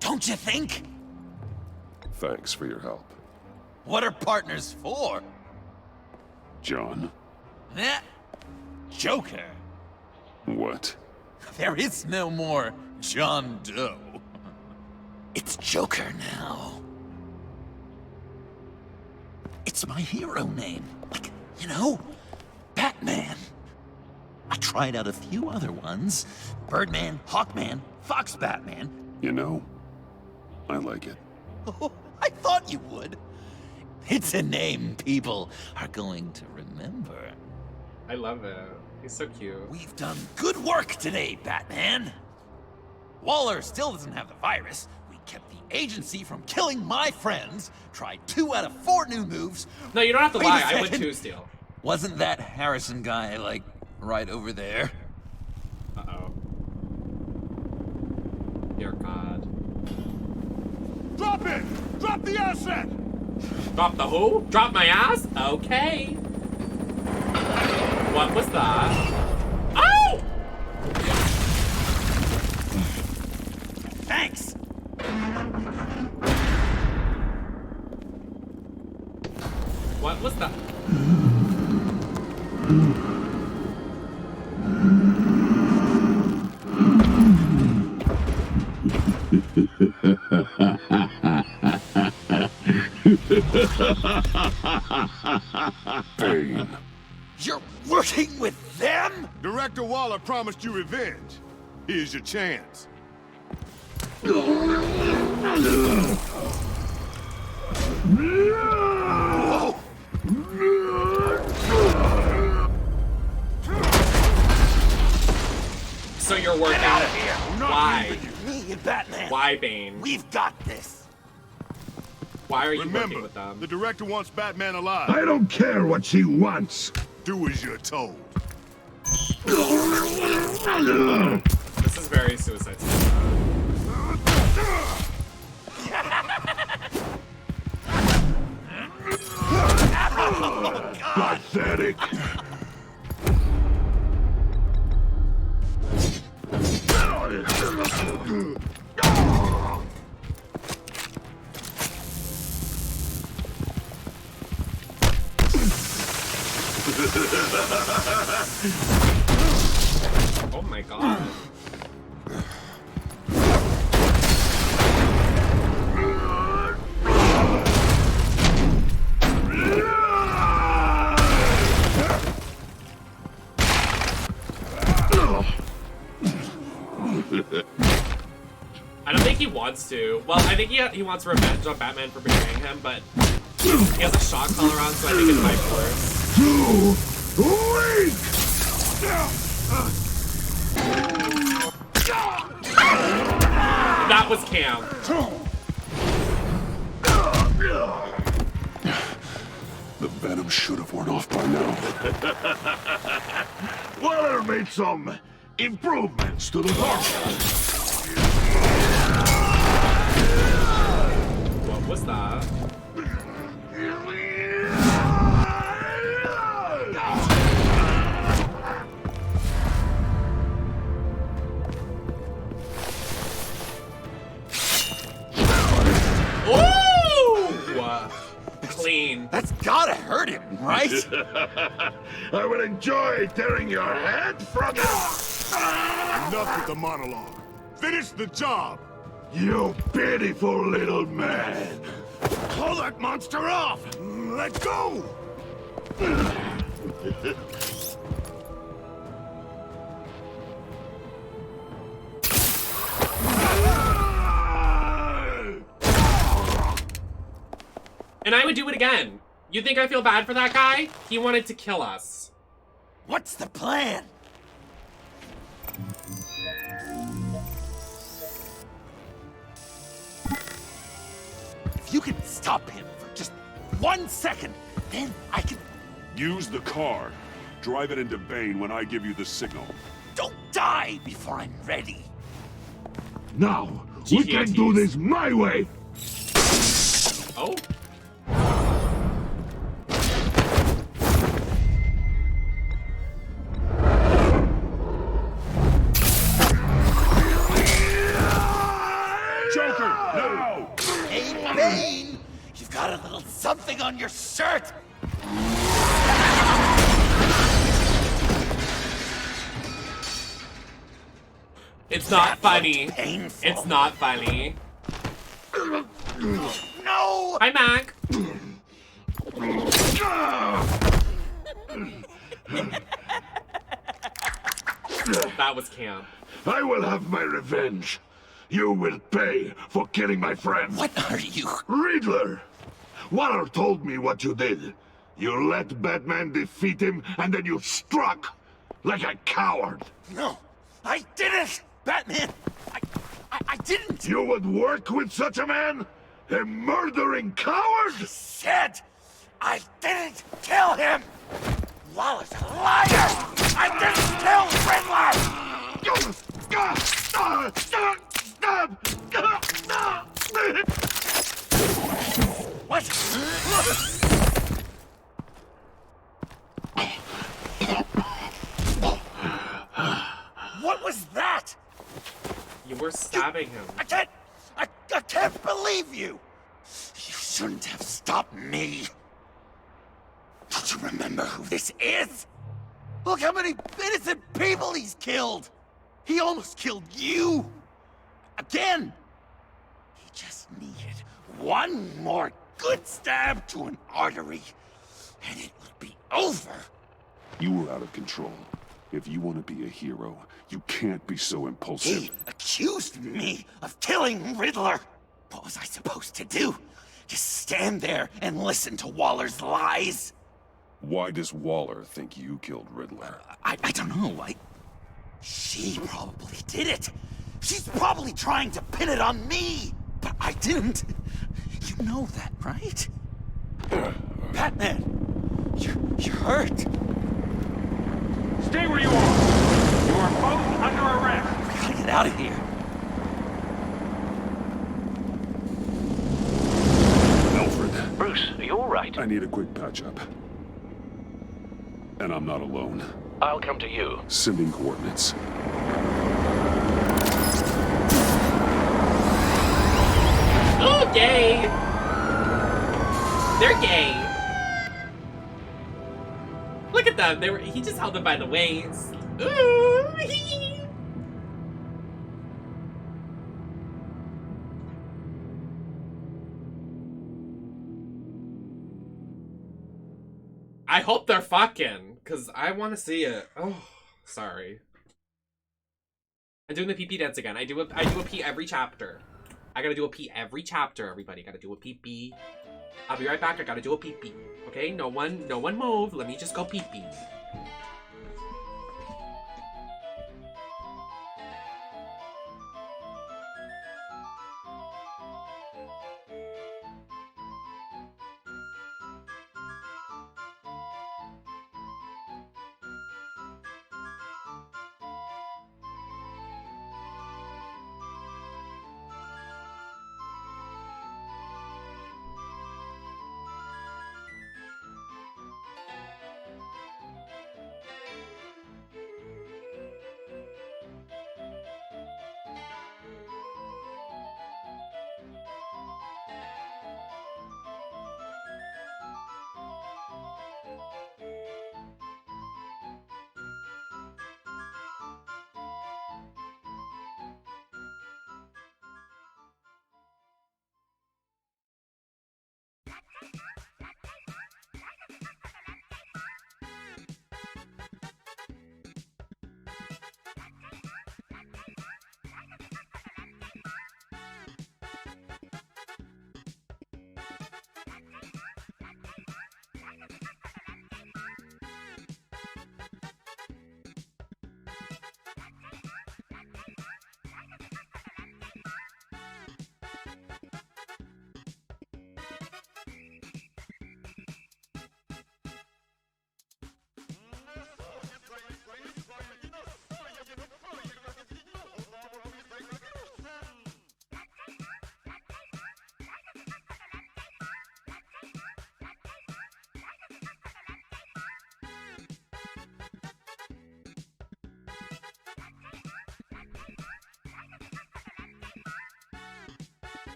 Don't you think? Thanks for your help. What are partners for? John? Eh? Joker. What? There is no more John Doe. It's Joker now. It's my hero name. Like, you know, Batman. I tried out a few other ones. Birdman, Hawkman, Fox Batman. You know, I like it. Oh, I thought you would. It's a name people are going to remember. I love it. He's so cute. We've done good work today, Batman. Waller still doesn't have the virus. We kept the agency from killing my friends. Tried 2 out of 4 new moves. No, you don't have to Wait a lie. I would second. too, Steel. Wasn't that Harrison guy, like, right over there? Uh-oh. Dear God. Drop it! Drop the asset! Drop the who? Drop my ass? Okay. What was that? Oh! Thanks! What was that? Bane. You're working with them? Director Waller promised you revenge. Here's your chance. Whoa! So you're working. Get out of here! I'm not Why? leaving you. Me and Batman. Why, Bane? We've got this. Why are you Remember, working with them? the director wants Batman alive. I don't care what she wants. Do as you're told. This is very Suicide Squad. Pathetic. Oh my God. I don't think he wants to. Well, I think he wants revenge on Batman for betraying him, but he has a shock collar on, so I think it might be worse. Too weak. That was Cam. The venom should have worn off by now. Waller made some improvements to the formula. What was that? Ooh! Clean. That's gotta hurt him, right? I will enjoy tearing your head from you. Enough with the monologue. Finish the job. You pitiful little man. Call that monster off. Let go. And I would do it again. You think I feel bad for that guy? He wanted to kill us. What's the plan? If you can stop him for just 1 second, then I can... Use the car. Drive it into Bane when I give you the signal. Don't die before I'm ready. Now, we can do this my way. Oh. your shirt! It's not funny. Painful. It's not funny. No! Hi, Mac. That was camp. I will have my revenge. You will pay for killing my friend. What are you? Riddler! Waller told me what you did. You let Batman defeat him, and then you struck like a coward. No, I didn't! Batman! I didn't! You would work with such a man? A murdering coward? I said I didn't kill him! Waller's a liar! I didn't kill Riddler! What? What was that? You were stabbing him. I can't believe you! You shouldn't have stopped me. Don't you remember who this is? Look how many innocent people he's killed! He almost killed you! Again! He just needed one more good stab to an artery, and it would be over. You were out of control. If you want to be a hero, you can't be so impulsive. He accused me of killing Riddler. What was I supposed to do? Just stand there and listen to Waller's lies? Why does Waller think you killed Riddler? I don't know. She probably did it. She's probably trying to pin it on me. But I didn't. You know that, right? Batman, you're hurt. Stay where you are. You are both under arrest. We gotta get out of here. Alfred. Bruce, are you all right? I need a quick patch-up. And I'm not alone. I'll come to you. Sending coordinates. Oh, gay! They're gay. Look at them. He just held them by the waist. Ooh. I hope they're fucking, cause I want to see it. Oh, sorry. I'm doing the pee-pee dance again. I do a pee every chapter. I gotta do a pee every chapter, everybody. Gotta do a pee-pee. I'll be right back. I gotta do a pee-pee. Okay, no one move. Let me just go pee-pee.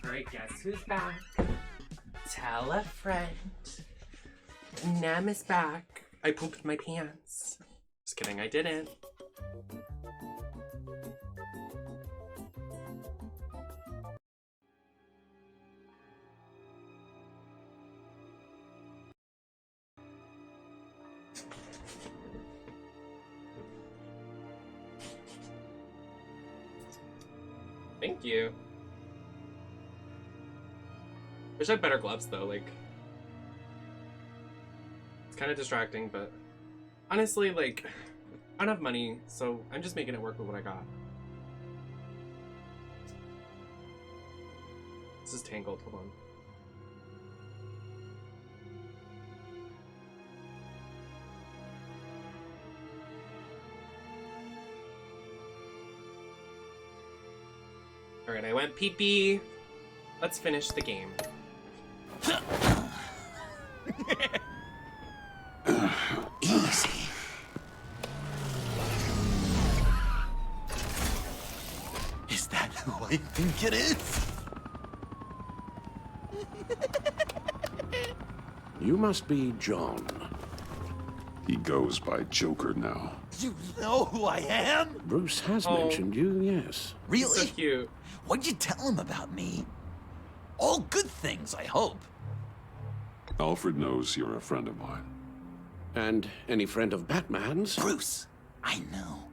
Alright, guess who's back? Tell a friend. Nem is back. I pooped my pants. Just kidding, I didn't. Thank you. Wish I had better gloves though, like... It's kind of distracting, but... Honestly, like... I don't have money, so I'm just making it work with what I got. This is tangled, hold on. Alright, I went pee-pee. Let's finish the game. Easy. Is that who I think it is? You must be John. He goes by Joker now. You know who I am? Bruce has mentioned you, yes. Really? So cute. What'd you tell him about me? All good things, I hope. Alfred knows you're a friend of mine. And any friend of Batman's? Bruce, I know.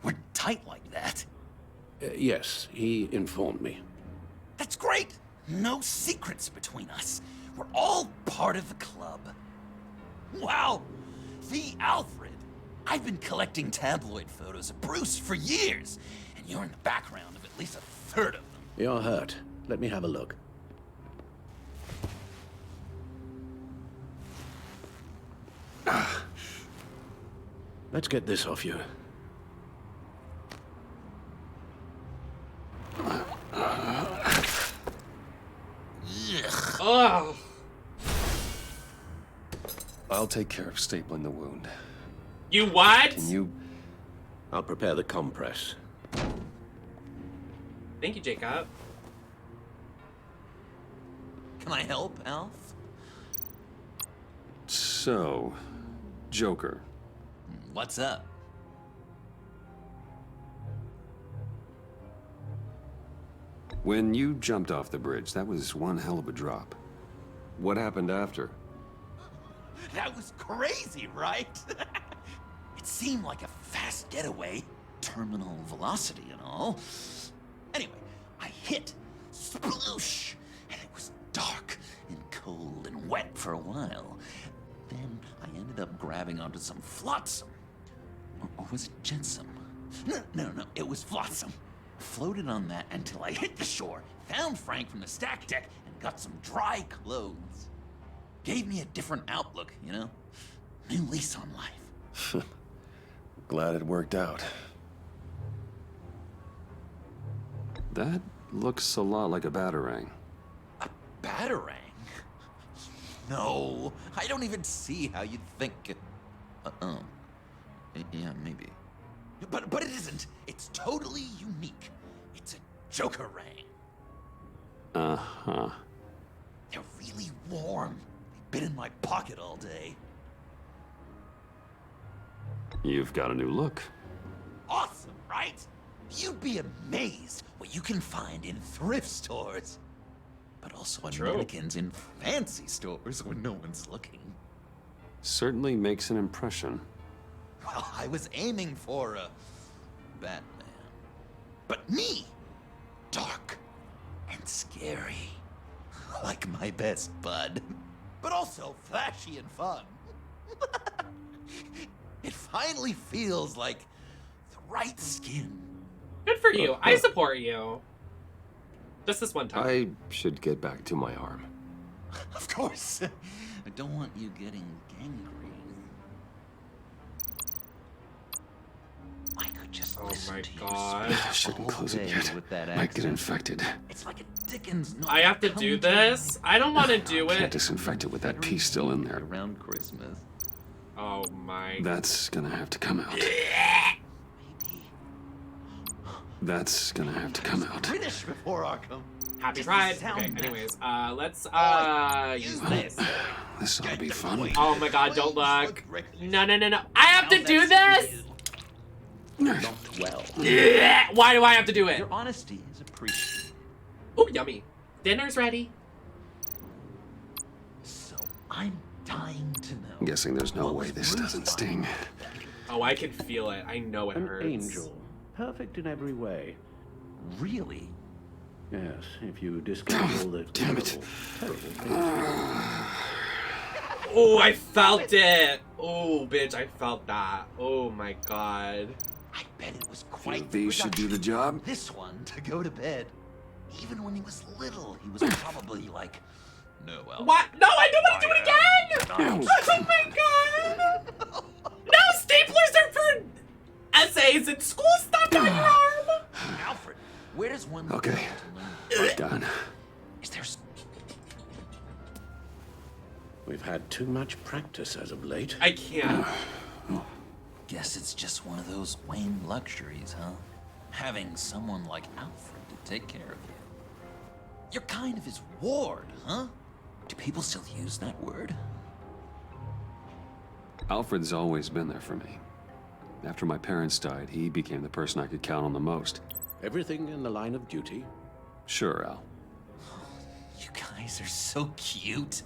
We're tight like that. Yes, he informed me. That's great. No secrets between us. We're all part of the club. Wow, the Alfred. I've been collecting tabloid photos of Bruce for years, and you're in the background of at least a third of them. You're hurt. Let me have a look. Let's get this off you. Ugh. I'll take care of stapling the wound. You what? Can you... I'll prepare the compress. Thank you, Jacob. Can I help, Alf? So, Joker. What's up? When you jumped off the bridge, that was one hell of a drop. What happened after? That was crazy, right? It seemed like a fast getaway, terminal velocity and all. Anyway, I hit, sploosh, and it was dark and cold and wet for a while. Then I ended up grabbing onto some flotsam. Or was it jetsam? No, it was flotsam. Floated on that until I hit the shore, found Frank from the stack deck, and got some dry clothes. Gave me a different outlook, you know? New lease on life. Glad it worked out. That looks a lot like a batarang. A batarang? No, I don't even see how you'd think it... Yeah, maybe. But it isn't. It's totally unique. It's a Joker-rang. Uh-huh. They're really warm. They've been in my pocket all day. You've got a new look. Awesome, right? You'd be amazed what you can find in thrift stores. But also on mannequins in fancy stores when no one's looking. Certainly makes an impression. Well, I was aiming for a Batman. But me! Dark and scary. Like my best bud. But also flashy and fun. It finally feels like the right skin. Good for you. I support you. Just this one time. I should get back to my arm. Of course. I don't want you getting gangrene. I could just listen to you I shouldn't close it yet. Might get infected. It's like a Dickens novel. I have to do this? I don't want to do Can't it. disinfect it with that piece still in there. Around Christmas. Oh my. That's gonna have to come out. That's gonna have to come out. British before Arkham. Happy Pride. Okay, anyways, let's use this. This ought to be fun. Oh my god, don't look. No, no, no, no. I have to do this? Not well. Why do I have to do it? Your honesty is appreciated. Oh, yummy. Dinner's ready. So I'm dying to know. I'm guessing there's no way this doesn't sting. Oh, I can feel it. I know it hurts. An angel. Perfect in every way. Really? Yes, if you discount all the terrible things. Oh, I felt it. Oh, bitch, I felt that. Oh my god. I bet it was quite These should do the job. This one to go to bed. Even when he was little, he was probably like, no, well. What? No, I don't want to do it again! Oh my god! No, staplers are for essays and school stuff on your arm! Alfred, where does one Okay, done. Is there... We've had too much practice as of late. I can't. Guess it's just one of those Wayne luxuries, huh? Having someone like Alfred to take care of you. You're kind of his ward, huh? Do people still use that word? Alfred's always been there for me. After my parents died, he became the person I could count on the most. Everything in the line of duty? Sure, Al. You guys are so cute.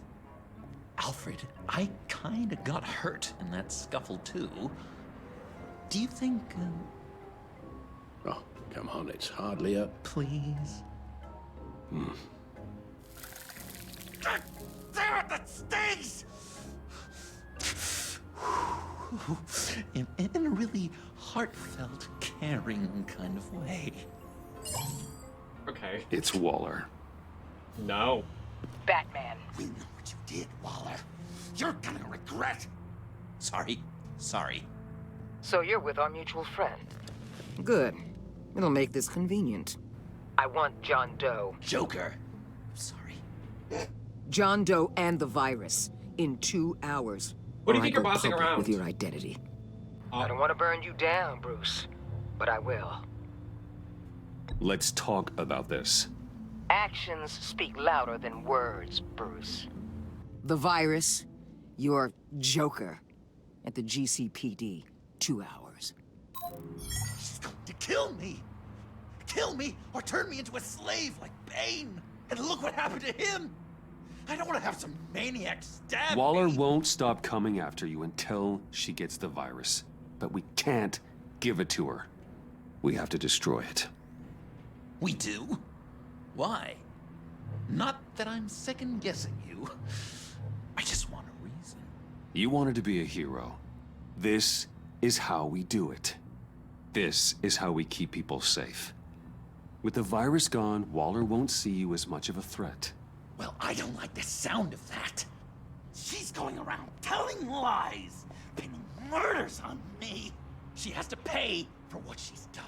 Alfred, I kinda got hurt in that scuffle too. Do you think... Oh, come on, it's hardly a... Please? God damn it, that stings! In a really heartfelt, caring kind of way. Okay. It's Waller. No. Batman. We know what you did, Waller. You're gonna regret. Sorry. So you're with our mutual friend. Good. It'll make this convenient. I want John Doe. Joker. Sorry. John Doe and the virus in 2 hours. What do you or think I you're go bossing public around? with your identity? I don't want to burn you down, Bruce, but I will. Let's talk about this. Actions speak louder than words, Bruce. The virus, your Joker, at the GCPD, 2 hours. She's going to kill me! Kill me or turn me into a slave like Bane! And look what happened to him! I don't want to have some maniac stab Waller me. won't stop coming after you until she gets the virus. But we can't give it to her. We have to destroy it. We do? Why? Not that I'm second-guessing you. I just want a reason. You wanted to be a hero. This is how we do it. This is how we keep people safe. With the virus gone, Waller won't see you as much of a threat. Well, I don't like the sound of that. She's going around telling lies, pinning murders on me. She has to pay for what she's done.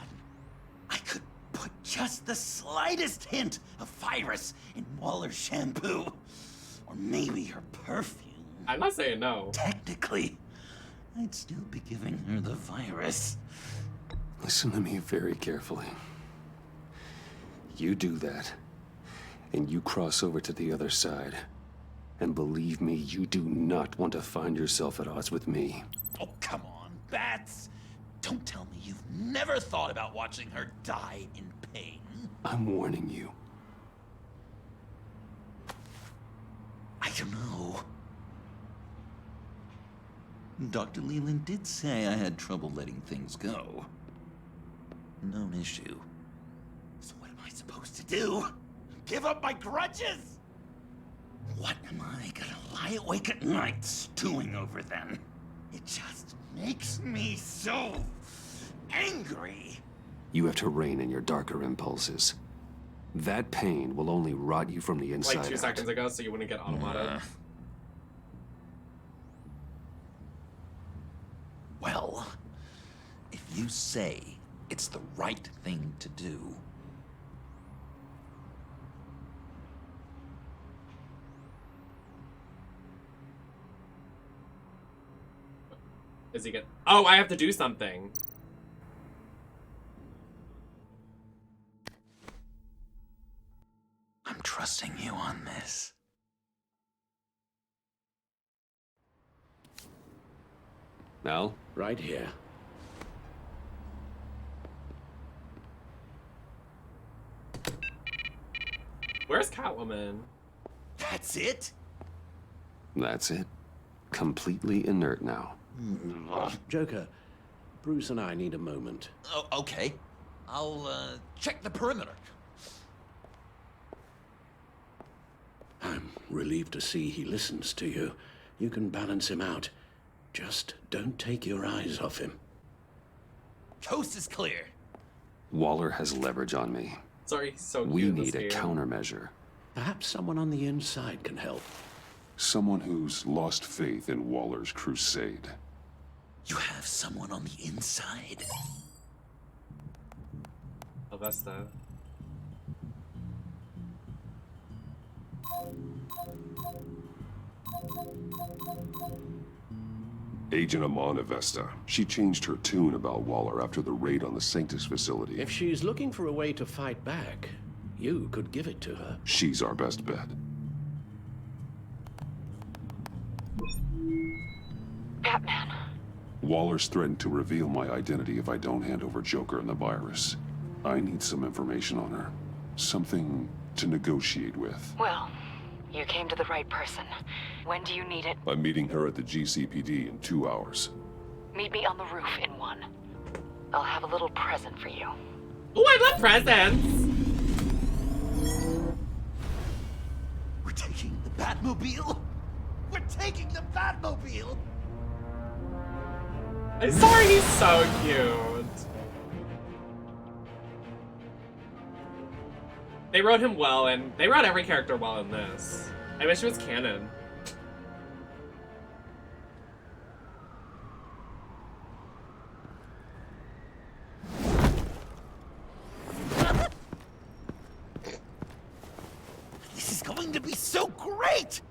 I could put just the slightest hint of virus in Waller's shampoo. Or maybe her perfume. I'm not saying no. Technically, I'd still be giving her the virus. Listen to me very carefully. You do that, and you cross over to the other side. And believe me, you do not want to find yourself at odds with me. Oh, come on, Bats. Don't tell me you've never thought about watching her die in pain. I'm warning you. I don't know. Dr. Leland did say I had trouble letting things go. No issue. So what am I supposed to do? Give up my grudges? What am I gonna lie awake at night stewing over then? It just makes me so angry. You have to rein in your darker impulses. That pain will only rot you from the inside Like 2 out. seconds ago, so you wouldn't get automated. Well, if you say it's the right thing to do, Is he gonna... Oh, I have to do something. trusting you on this. Mel? Right here. Where's Catwoman? That's it? That's it. Completely inert now. Joker, Bruce and I need a moment. Oh, okay. I'll, check the perimeter. I'm relieved to see he listens to you. You can balance him out. Just don't take your eyes off him. Coast is clear. Waller has leverage on me. Sorry, he's so cute. We need a countermeasure. Perhaps someone on the inside can help. Someone who's lost faith in Waller's crusade. You have someone on the inside? Avesta. Agent Amon Avesta. She changed her tune about Waller after the raid on the Sanctus facility. If she's looking for a way to fight back, you could give it to her. She's our best bet. Batman. Waller's threatened to reveal my identity if I don't hand over Joker and the virus. I need some information on her. Something to negotiate with. Well, you came to the right person. When do you need it? I'm meeting her at the GCPD in 2 hours. Meet me on the roof in 1. I'll have a little present for you. Ooh, I love presents! We're taking the Batmobile? We're taking the Batmobile! I'm sorry, he's so cute. They wrote him well, and they wrote every character well in this. I wish it was canon. This is going to be so great!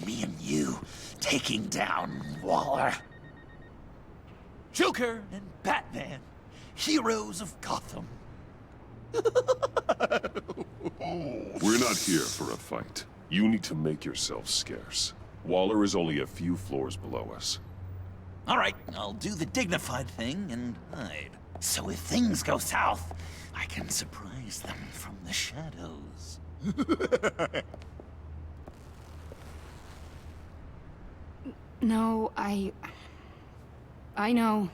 Me and you taking down Waller. Joker and Batman, heroes of Gotham. We're not here for a fight. You need to make yourself scarce. Waller is only a few floors below us. All right, I'll do the dignified thing and hide. So if things go south, I can surprise them from the shadows. No, I know.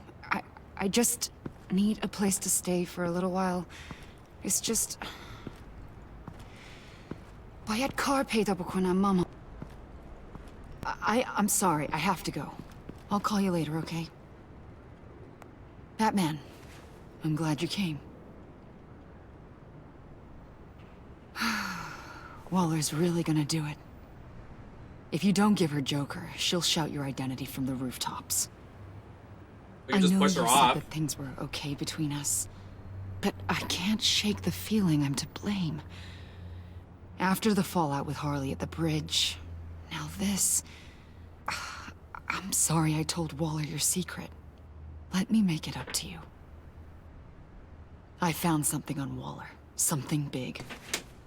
I just need a place to stay for a little while. It's just... Bayad car paid up when I'm mama. I'm sorry, I have to go. I'll call you later, okay? Batman, I'm glad you came. Waller's really gonna do it. If you don't give her Joker, she'll shout your identity from the rooftops. We can just push her off. That things were okay between us, but I can't shake the feeling I'm to blame. After the fallout with Harley at the bridge, now this... I'm sorry I told Waller your secret. Let me make it up to you. I found something on Waller. Something big.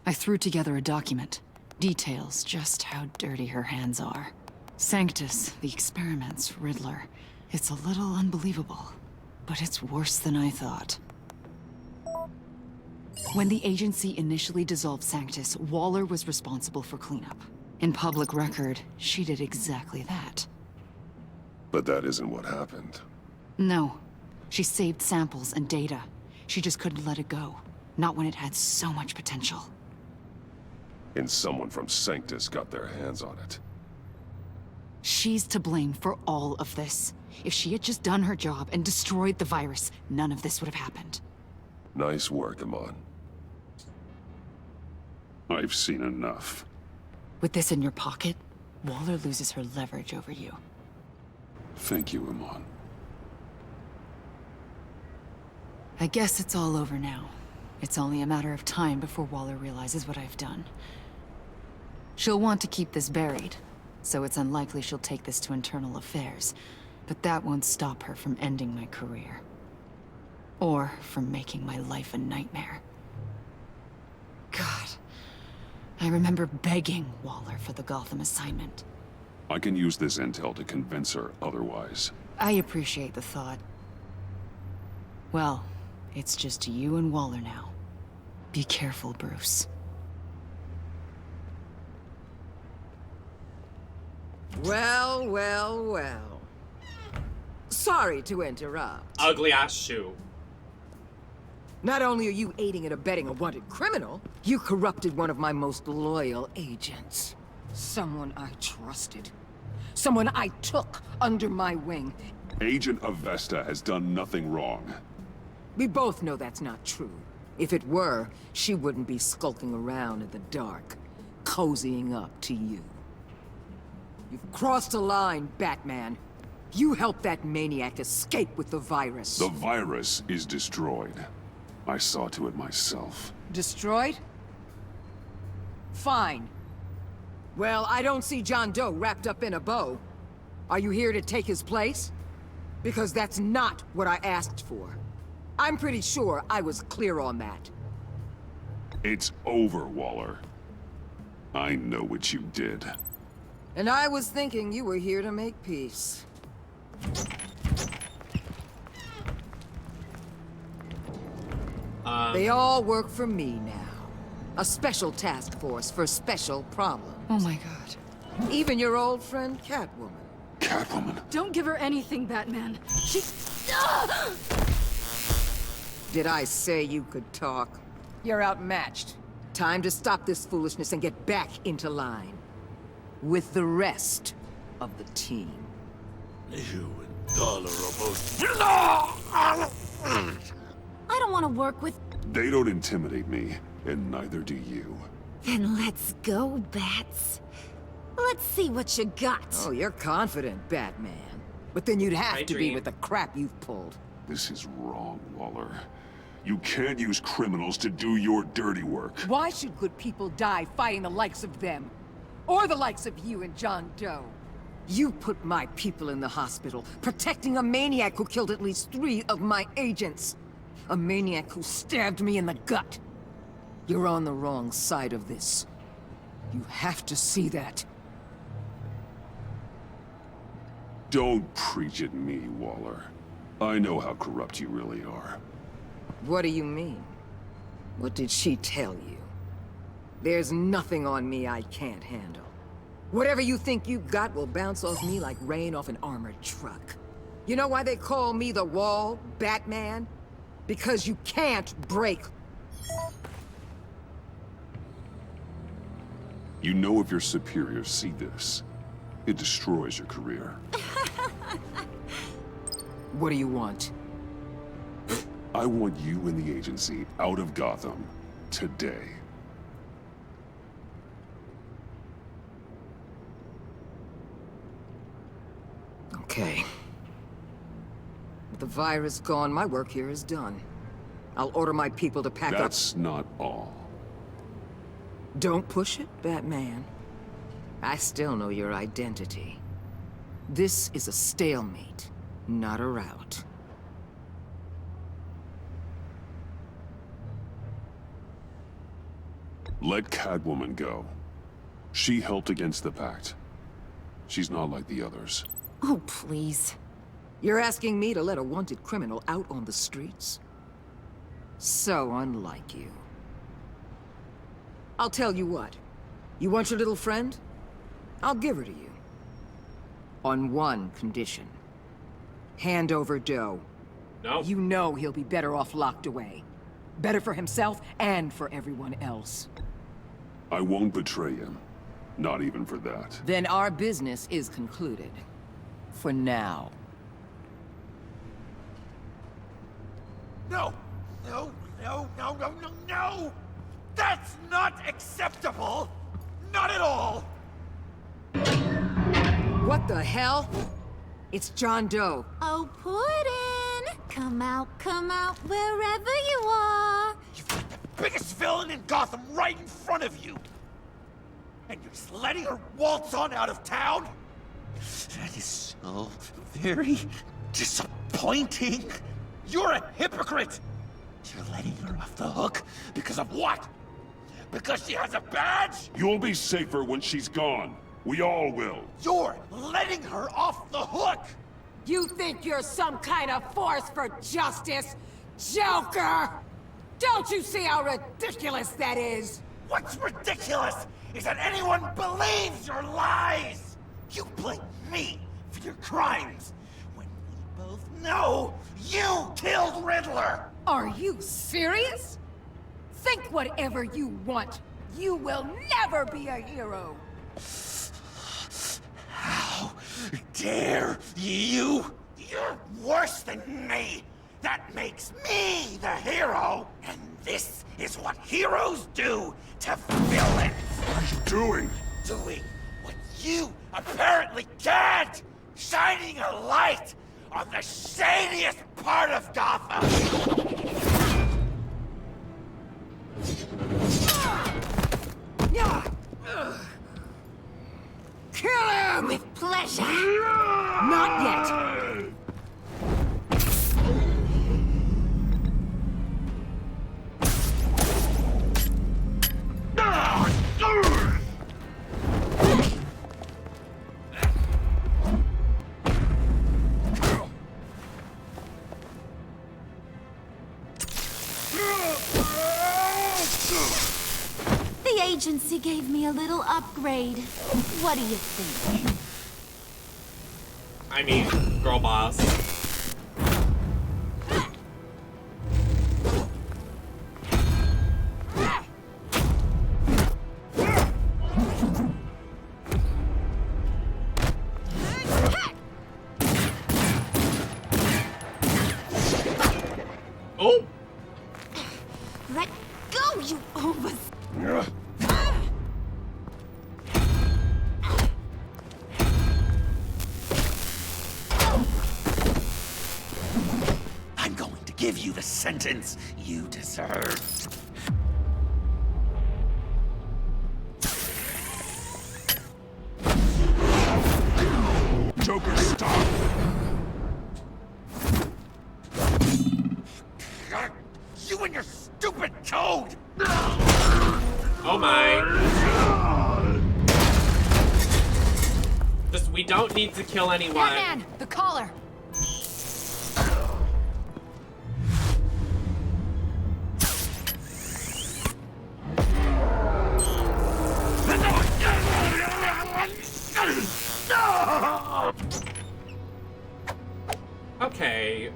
I threw together a document. Details just how dirty her hands are. Sanctus, the experiments, Riddler. It's a little unbelievable, but it's worse than I thought. When the agency initially dissolved Sanctus, Waller was responsible for cleanup. In public record, she did exactly that. But that isn't what happened. No. She saved samples and data. She just couldn't let it go. Not when it had so much potential. And someone from Sanctus got their hands on it. She's to blame for all of this. If she had just done her job and destroyed the virus, none of this would have happened. Nice work, Amon. I've seen enough. With this in your pocket, Waller loses her leverage over you. Thank you, Amon. I guess it's all over now. It's only a matter of time before Waller realizes what I've done. She'll want to keep this buried, so it's unlikely she'll take this to internal affairs. But that won't stop her from ending my career. Or from making my life a nightmare. God, I remember begging Waller for the Gotham assignment. I can use this intel to convince her otherwise. I appreciate the thought. Well, it's just you and Waller now. Be careful, Bruce. Well, well, well. Sorry to interrupt. Ugly ass shoe. Not only are you aiding and abetting a wanted criminal, you corrupted one of my most loyal agents. Someone I trusted. Someone I took under my wing. Agent Avesta has done nothing wrong. We both know that's not true. If it were, she wouldn't be skulking around in the dark, cozying up to you. You've crossed a line, Batman. You helped that maniac escape with the virus. The virus is destroyed. I saw to it myself. Destroyed? Fine. Well, I don't see John Doe wrapped up in a bow. Are you here to take his place? Because that's not what I asked for. I'm pretty sure I was clear on that. It's over, Waller. I know what you did. And I was thinking you were here to make peace. They all work for me now. A special task force for special problems. Oh my god. Even your old friend Catwoman. Catwoman? Don't give her anything, Batman. She... Did I say you could talk? You're outmatched. Time to stop this foolishness and get back into line. With the rest of the team. You intolerable... I don't want to work with... They don't intimidate me, and neither do you. Then let's go, Bats. Let's see what you got. Oh, you're confident, Batman. But then you'd have My to dream. be with the crap you've pulled. This is wrong, Waller. You can't use criminals to do your dirty work. Why should good people die fighting the likes of them? Or the likes of you and John Doe? You put my people in the hospital, protecting a maniac who killed at least 3 of my agents. A maniac who stabbed me in the gut. You're on the wrong side of this. You have to see that. Don't preach at me, Waller. I know how corrupt you really are. What do you mean? What did she tell you? There's nothing on me I can't handle. Whatever you think you got will bounce off me like rain off an armored truck. You know why they call me the Wall, Batman? Because you can't break. You know if your superiors see this, it destroys your career. What do you want? I want you and the agency out of Gotham today. Okay. With the virus gone, my work here is done. I'll order my people to pack up. That's not all. Don't push it, Batman. I still know your identity. This is a stalemate, not a rout. Let Catwoman go. She helped against the Pact. She's not like the others. Oh, please. You're asking me to let a wanted criminal out on the streets? So unlike you. I'll tell you what. You want your little friend? I'll give her to you. On one condition. Hand over Doe. No. You know he'll be better off locked away. Better for himself and for everyone else. I won't betray him. Not even for that. Then our business is concluded. For now. No! No, no, no, no, no, no! That's not acceptable! Not at all! What the hell? It's John Doe. Oh, Puddin'! Come out, wherever you are! You've got the biggest villain in Gotham right in front of you! And you're just letting her waltz on out of town? That is so very disappointing! You're a hypocrite! You're letting her off the hook because of what? Because she has a badge? You'll be safer when she's gone. We all will. You're letting her off the hook! You think you're some kind of force for justice, Joker? Don't you see how ridiculous that is? What's ridiculous is that anyone believes your lies! You blame me for your crimes, when we both know you killed Riddler! Are you serious? Think whatever you want. You will never be a hero. How dare you? You're worse than me! That makes me the hero! And this is what heroes do to villains! What are you doing? Doing what you apparently can't! Shining a light on the shadiest part of Gotham! Kill him! With pleasure. Not yet. The agency gave me a little upgrade. What do you think? I mean, girl boss. Oh! Let go, you over... I'm going to give you the sentence you deserve. Joker, stop! You and your stupid code! Oh my. Just, we don't need to kill anyone. Batman, the collar. Okay.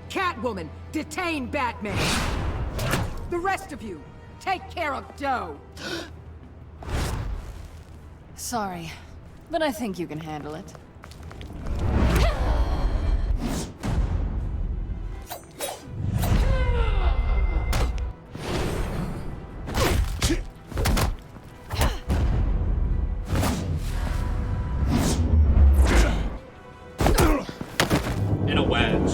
Catwoman, detain Batman. The rest of you, take care of Doe. Sorry, but I think you can handle it. In a wedge.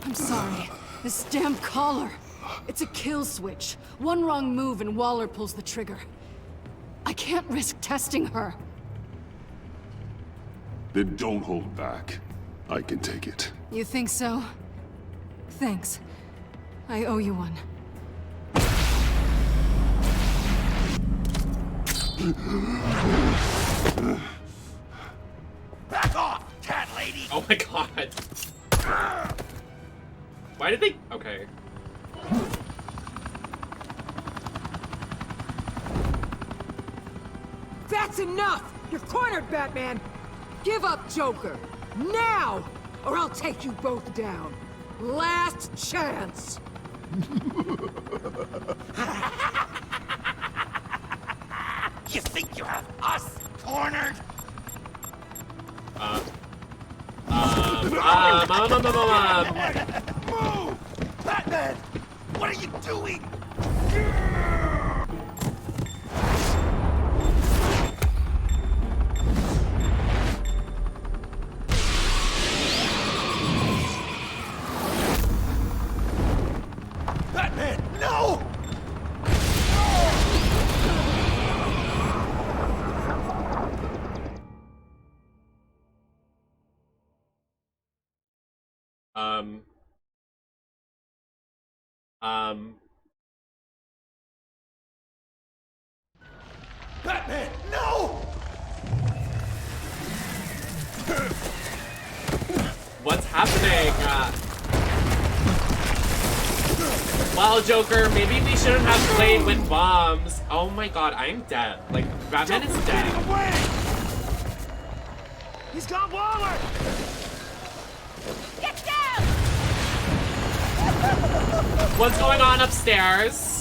I'm sorry. This damn collar. It's a kill switch. One wrong move and Waller pulls the trigger. I can't risk testing her. Then don't hold back. I can take it. You think so? Thanks. I owe you one. Back off, cat lady! Oh my god. Why did they... Okay. That's enough! You're cornered, Batman! Give up, Joker! Now! Or I'll take you both down. Last chance! You think you have us cornered? Move! Batman! What are you doing? Batman, no! Batman, no! What's happening? Well, Joker, maybe we shouldn't have played with bombs. Oh my god, I'm dead. Like, Batman is dead. He's got Waller! Get down! What's going on upstairs?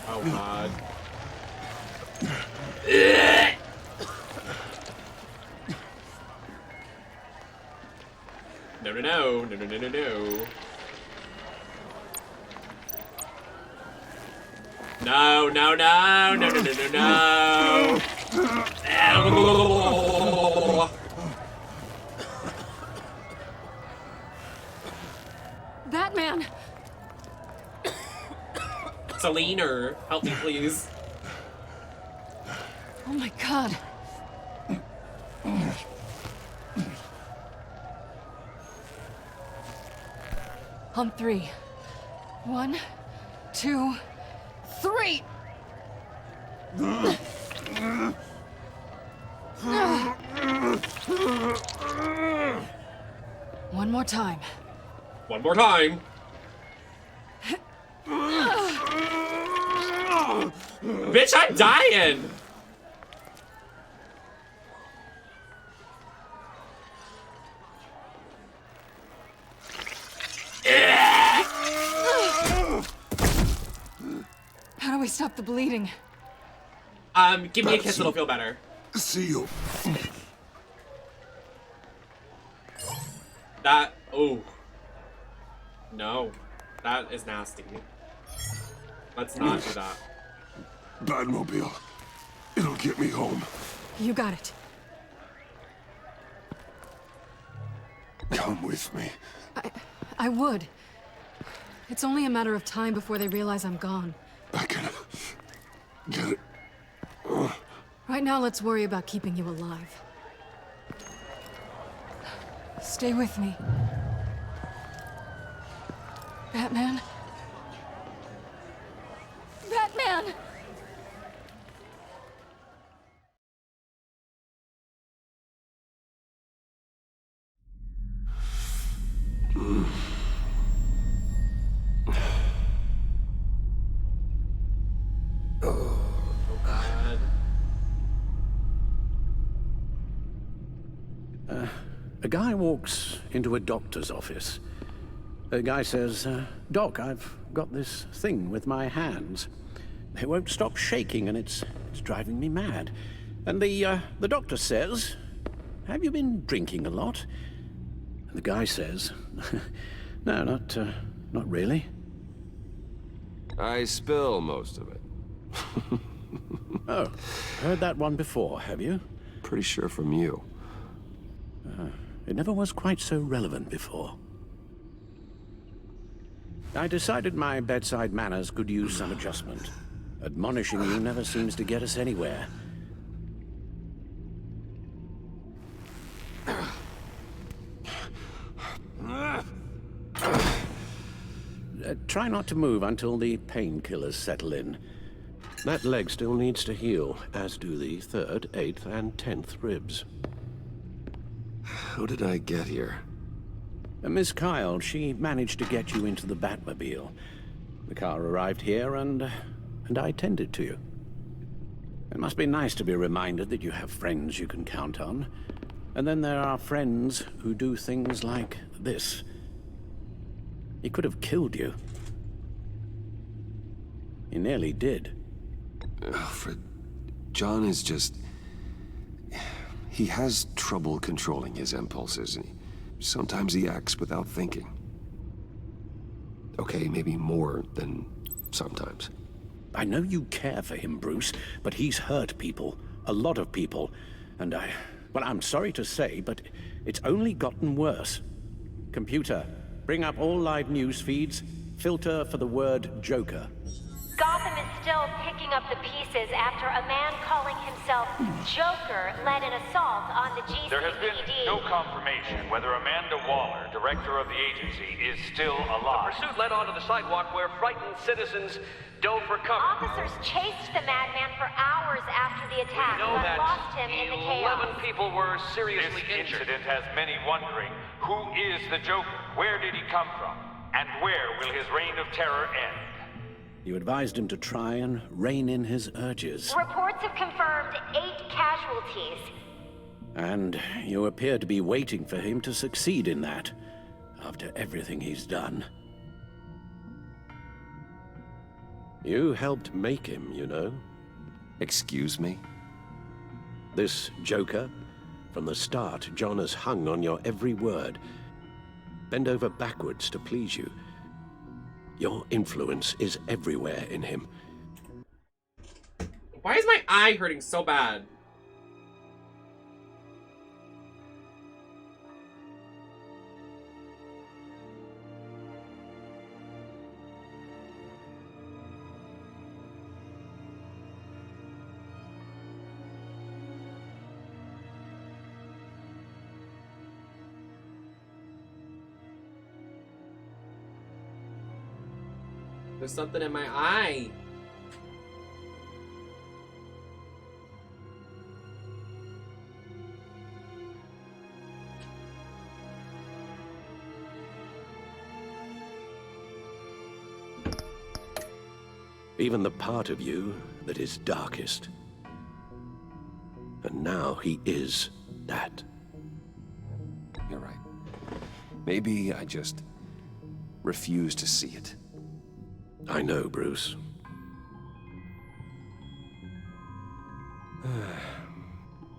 Oh god. No, no, no, no, no, no, no, no. No, no, no, no, no, no, no, no. Batman! Selena, help me, please. Oh my god. On 3. 1, 2, 3! One more time. One more time. Bitch, I'm dying! How do we stop the bleeding? Give me a kiss, it'll feel better. See you. That, oh. No. That is nasty. Let's not do that. Batmobile. It'll get me home. You got it. Come with me. I would. It's only a matter of time before they realize I'm gone. I can get it. Right now, let's worry about keeping you alive. Stay with me. Batman? Batman! A guy walks into a doctor's office. The guy says, Doc, I've got this thing with my hands. They won't stop shaking and it's driving me mad. And the doctor says, have you been drinking a lot? And the guy says, no, not really. I spill most of it. Oh, heard that one before, have you? Pretty sure from you. It never was quite so relevant before. I decided my bedside manners could use some adjustment. Admonishing you never seems to get us anywhere. Try not to move until the painkillers settle in. That leg still needs to heal, as do the 3rd, 8th, and 10th ribs. How did I get here? Miss Kyle, she managed to get you into the Batmobile. The car arrived here and I tended to you. It must be nice to be reminded that you have friends you can count on. And then there are friends who do things like this. He could have killed you. He nearly did. Alfred, John is just... He has trouble controlling his impulses. Sometimes he acts without thinking. Okay, maybe more than sometimes. I know you care for him, Bruce, but he's hurt people. A lot of people. And well, I'm sorry to say, but it's only gotten worse. Computer, bring up all live news feeds. Filter for the word Joker. Gotham is still picking up the pieces after a man calling himself Joker led an assault on the GCPD. There has been no confirmation whether Amanda Waller, director of the agency, is still alive. The pursuit led onto the sidewalk where frightened citizens dove for cover. Officers chased the madman for hours after the attack, We know but that lost him in the chaos. 11 people were seriously This injured. incident has many wondering, who is the Joker? Where did he come from? And where will his reign of terror end? You advised him to try and rein in his urges. Reports have confirmed 8 casualties. And you appear to be waiting for him to succeed in that, after everything he's done. You helped make him, you know. Excuse me? This Joker, from the start, John has hung on your every word. Bend over backwards to please you. Your influence is everywhere in him. Why is my eye hurting so bad? There's something in my eye. Even the part of you that is darkest. And now he is that. You're right. Maybe I just refuse to see it. I know, Bruce.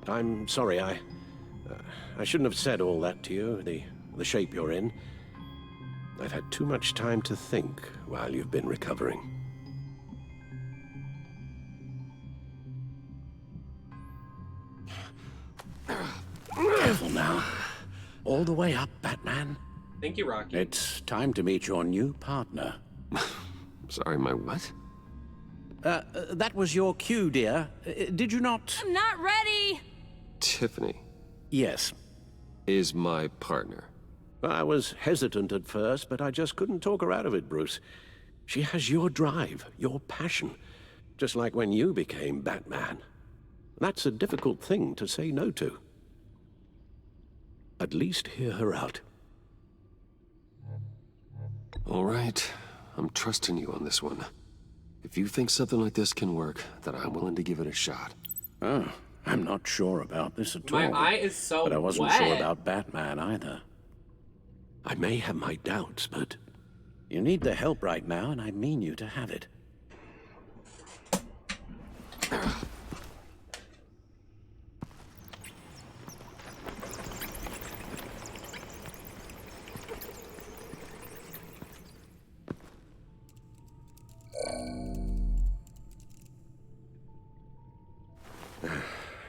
I'm sorry, I shouldn't have said all that to you, the shape you're in. I've had too much time to think while you've been recovering. Careful now. All the way up, Batman. Thank you, Rocky. It's time to meet your new partner. Sorry, my what? That was your cue, dear. Did you not? I'm not ready! Tiffany. Yes. Is my partner. I was hesitant at first, but I just couldn't talk her out of it, Bruce. She has your drive, your passion, just like when you became Batman. That's a difficult thing to say no to. At least hear her out. All right. I'm trusting you on this one. If you think something like this can work, then I'm willing to give it a shot. Oh, I'm not sure about this at My all. eye is so But I wasn't wet. sure about Batman either. I may have my doubts, but you need the help right now, and I mean you to have it.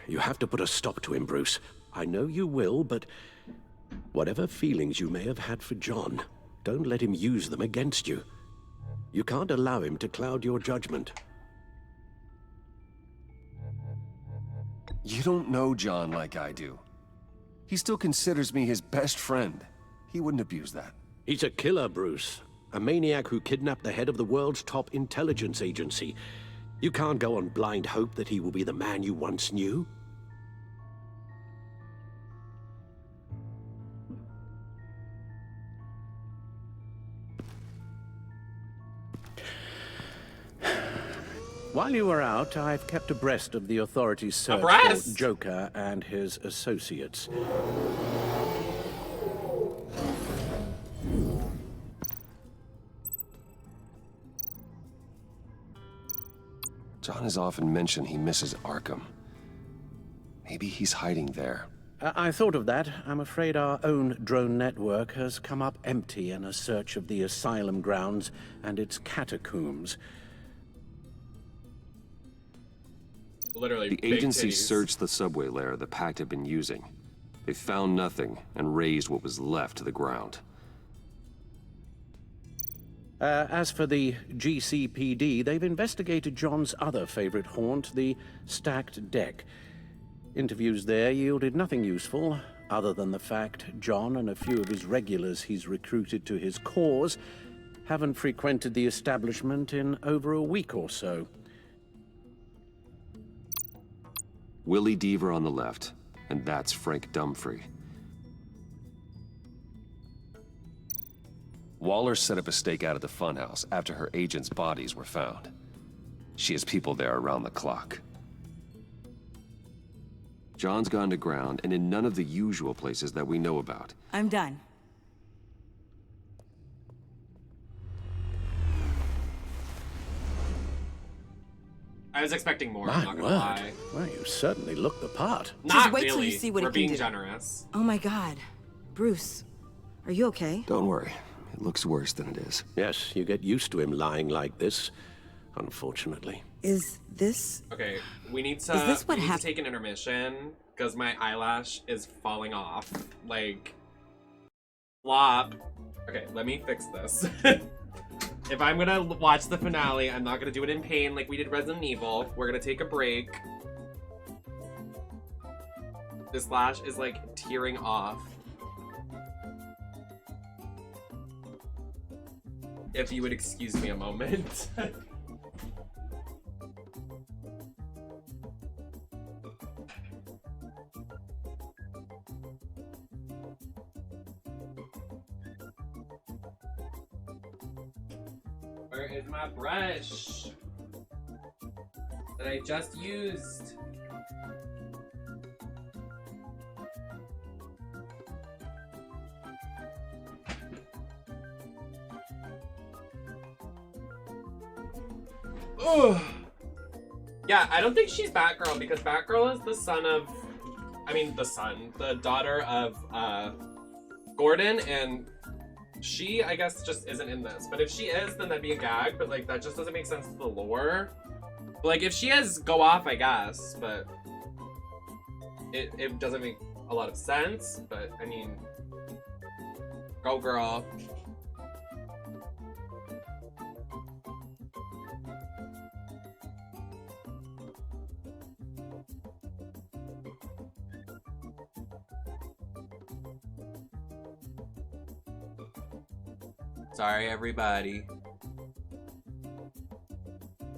You have to put a stop to him, Bruce. I know you will, but whatever feelings you may have had for John, don't let him use them against you. You can't allow him to cloud your judgment. You don't know John like I do. He still considers me his best friend. He wouldn't abuse that. He's a killer, Bruce. A maniac who kidnapped the head of the world's top intelligence agency. You can't go on blind hope that he will be the man you once knew. While you were out, I've kept abreast of the authorities' search for Joker and his associates. John has often mentioned he misses Arkham. Maybe he's hiding there. I thought of that. I'm afraid our own drone network has come up empty in a search of the asylum grounds and its catacombs. Literally, the agency searched the subway lair the Pact had been using. They found nothing and razed what was left to the ground. As for the GCPD, they've investigated John's other favorite haunt, the stacked deck. Interviews there yielded nothing useful, other than the fact John and a few of his regulars he's recruited to his cause haven't frequented the establishment in over a week or so. Willie Deaver on the left, and that's Frank Dumfrey. Waller set up a stakeout at the funhouse after her agents' bodies were found. She has people there around the clock. John's gone to ground and in none of the usual places that we know about. I'm done. I was expecting more, I'm not gonna lie. Well, you certainly look the part. Not Just wait really. till you see what We're it can being do. generous. Oh my god. Bruce, are you okay? Don't worry. It looks worse than it is. Yes, you get used to him lying like this, unfortunately. Is this... Okay, we need to, Is this what we need to happened? take an intermission, because my eyelash is falling off. Like, flop. Okay, let me fix this. If I'm gonna watch the finale, I'm not gonna do it in pain like we did Resident Evil. We're gonna take a break. This lash is like tearing off. If you would excuse me a moment. Where is my brush that I just used? Ugh. Yeah, I don't think she's Batgirl because Batgirl is the the daughter of Gordon, and she, I guess, just isn't in this. But if she is, then that'd be a gag, but like that just doesn't make sense to the lore. But, like if she is, go off, I guess, but it doesn't make a lot of sense, but I mean, go girl. Sorry, everybody.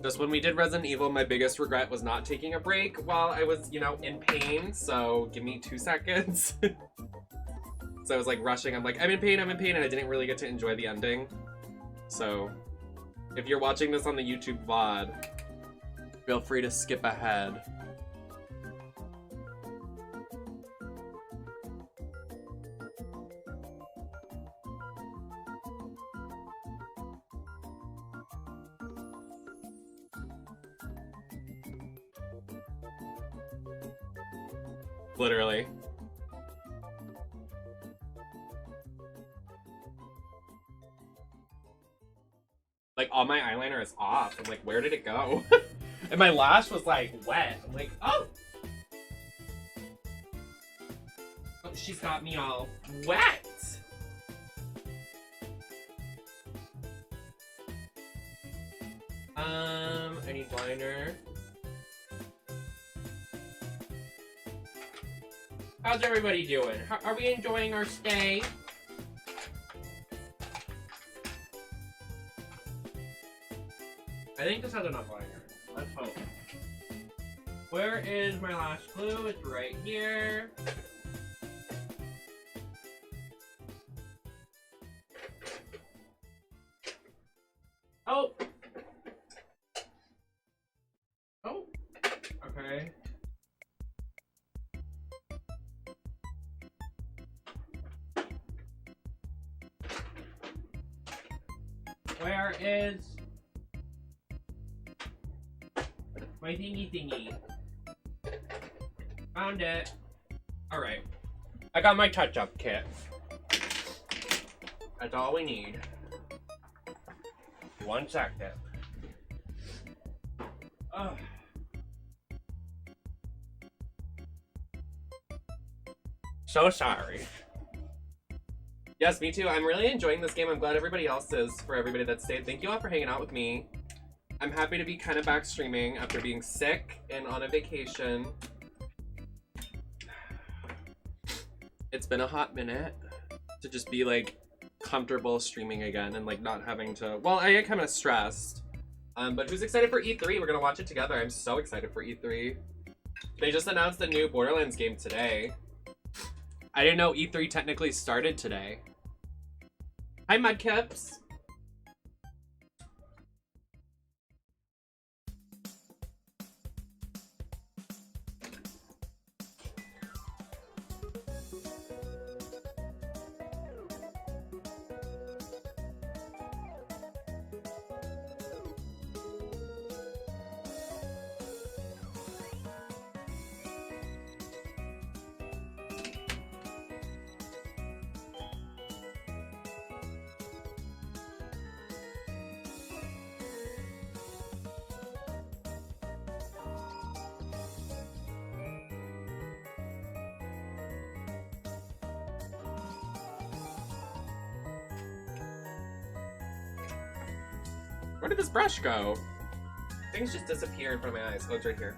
Just when we did Resident Evil, my biggest regret was not taking a break while I was, you know, in pain. So give me 2 seconds. So I was like rushing. I'm like, I'm in pain, and I didn't really get to enjoy the ending. So if you're watching this on the YouTube VOD, feel free to skip ahead. Literally. Like, all my eyeliner is off. I'm like, where did it go? And my lash was like wet. I'm like, oh! Oh, she's got me all wet! I need liner. How's everybody doing? Are we enjoying our stay? I think this has enough liner. Let's hope. Where is my lash glue? It's right here. Oh! Oh! Okay. Where is my thingy? Found it. Alright. I got my touch-up kit. That's all we need. 1 second. Ugh. So sorry. Yes, me too. I'm really enjoying this game. I'm glad everybody else is, for everybody that stayed. Thank you all for hanging out with me. I'm happy to be kind of back streaming after being sick and on a vacation. It's been a hot minute to just be like comfortable streaming again and like not having to, well, I get kind of stressed. But who's excited for E3? We're gonna watch it together. I'm so excited for E3. They just announced the new Borderlands game today. I didn't know E3 technically started today. Hi, Mudkips. Where did this brush go? Things just disappear in front of my eyes. Oh, it's right here.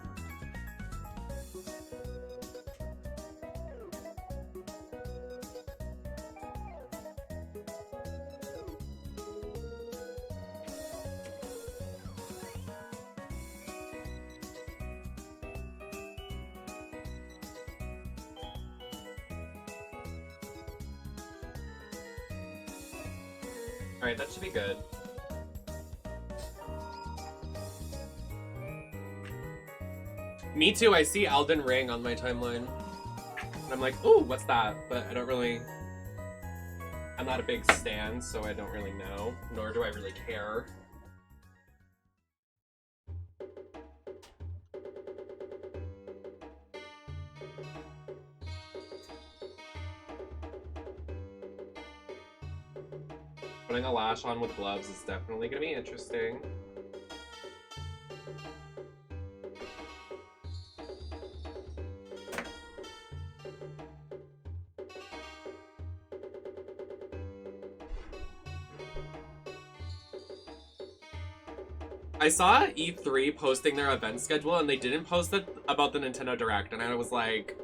Alright, that should be good. Me too, I see Elden Ring on my timeline. And I'm like, ooh, what's that? But I don't really... I'm not a big stan, so I don't really know. Nor do I really care. Putting a lash on with gloves is definitely gonna be interesting. I saw E3 posting their event schedule and they didn't post it about the Nintendo Direct, and I was like,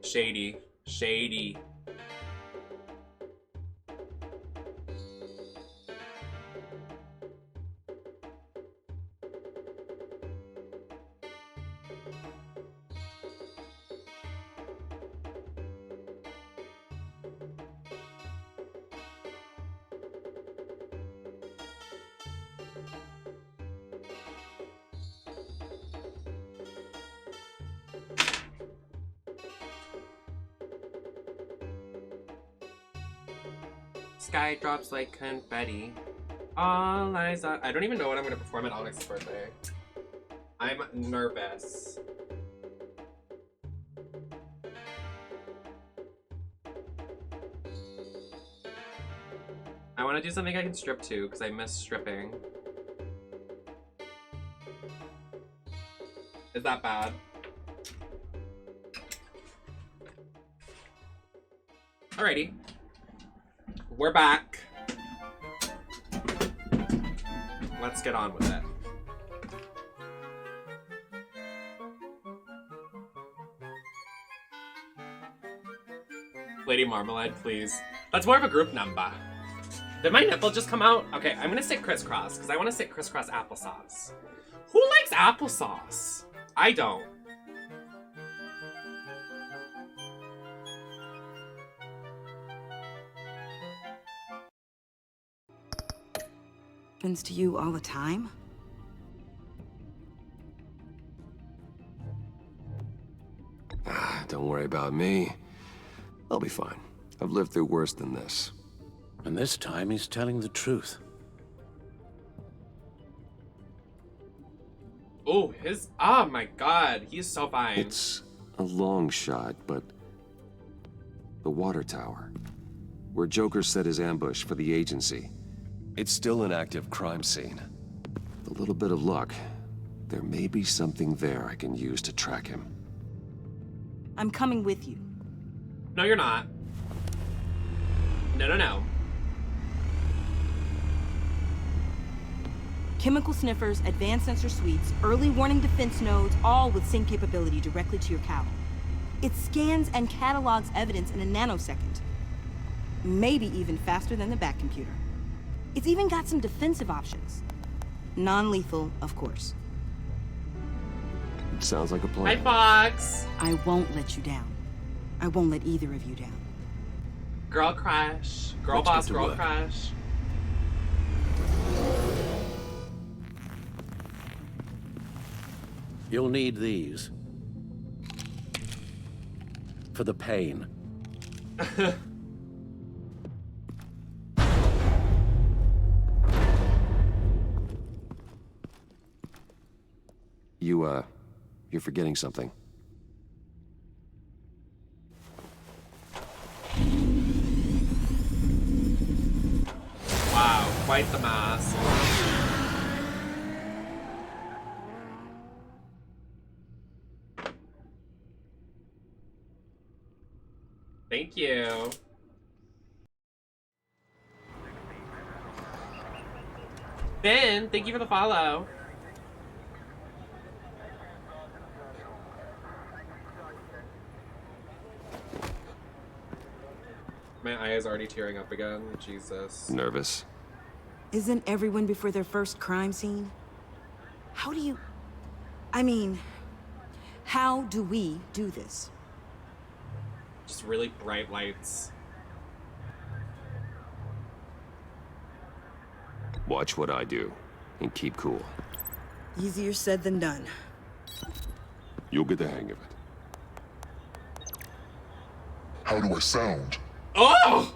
shady, shady. Sky drops like confetti. All eyes on... I don't even know what I'm going to perform at Onyx's birthday. I'm nervous. I want to do something I can strip to, because I miss stripping. Is that bad? Alrighty. We're back. Let's get on with it. Lady Marmalade, please. That's more of a group number. Did my nipple just come out? Okay, I'm gonna say crisscross, because I want to say crisscross applesauce. Who likes applesauce? I don't. Happens to you all the time? Don't worry about me. I'll be fine. I've lived through worse than this. And this time he's telling the truth. Oh, oh my god, he's so fine. It's a long shot, but the water tower, where Joker set his ambush for the agency, it's still an active crime scene. With a little bit of luck, there may be something there I can use to track him. I'm coming with you. No, you're not. No, no, no. Chemical sniffers, advanced sensor suites, early warning defense nodes, all with sync capability directly to your cowl. It scans and catalogs evidence in a nanosecond. Maybe even faster than the back computer. It's even got some defensive options. Non-lethal, of course. Sounds like a plan. Hi, Fox. I won't let you down. I won't let either of you down. Girl crush. Girl Let's boss, get to girl work. crush. You'll need these. For the pain. You're forgetting something. Wow, quite the mask. Thank you. Ben, thank you for the follow. My eye is already tearing up again. Jesus. Nervous? Isn't everyone before their first crime scene? How do you... I mean, how do we do this? Just really bright lights. Watch what I do, and keep cool. Easier said than done. You'll get the hang of it. How do I sound? Oh!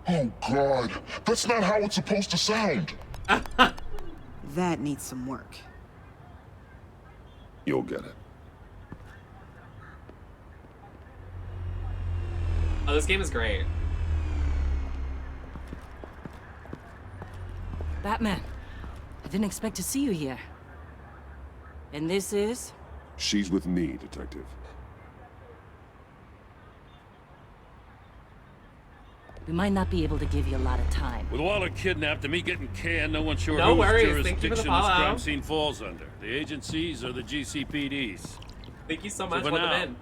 Oh, God. That's not how it's supposed to sound. That needs some work. You'll get it. Oh, this game is great. Batman, I didn't expect to see you here. And this is? She's with me, Detective. We might not be able to give you a lot of time. With Waller kidnapped and me getting canned, no one's sure No whose worries. Thank you for the jurisdiction this follow. crime scene falls under. The agencies or the GCPD's. Thank you so So much. for Welcome now, in.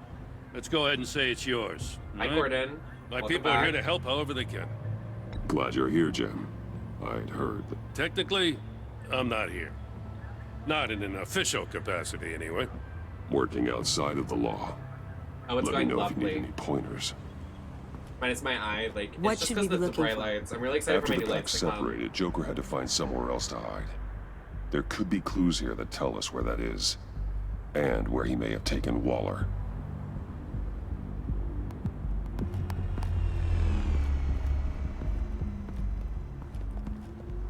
let's go ahead and say it's yours. Hi, all right? Gordon. My Welcome people are here back. to help however they can. Glad you're here, Jim. I'd heard that... Technically, I'm not here. Not in an official capacity, anyway. Working outside of the law. Oh, it's Let me going know if you lovely. need any pointers. Minus my eye, like, What it's just should we because be of the bright looking for? lights. I'm really excited After for my the new pack lights to come. separated, Joker had to find somewhere else to hide. There could be clues here that tell us where that is. And where he may have taken Waller.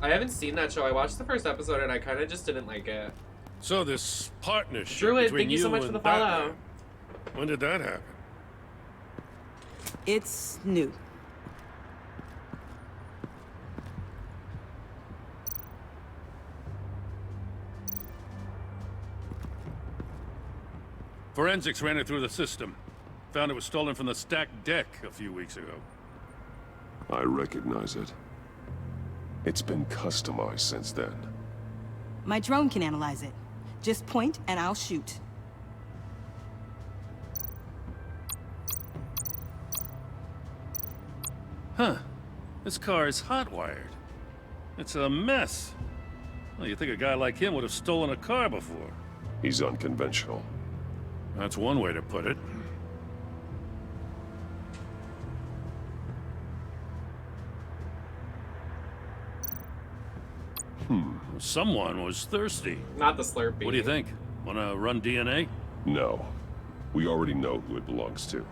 I haven't seen that show. I watched the first episode and I kind of just didn't like it. So this partnership Druid, between thank you so much for and the follow. Batman, when did that happen? It's new. Forensics ran it through the system. Found it was stolen from the stacked deck a few weeks ago. I recognize it. It's been customized since then. My drone can analyze it. Just point and I'll shoot. Huh. This car is hot-wired. It's a mess. Well, you'd think a guy like him would have stolen a car before. He's unconventional. That's one way to put it. Someone was thirsty. Not the Slurpee. What do you think? Wanna run DNA? No. We already know who it belongs to.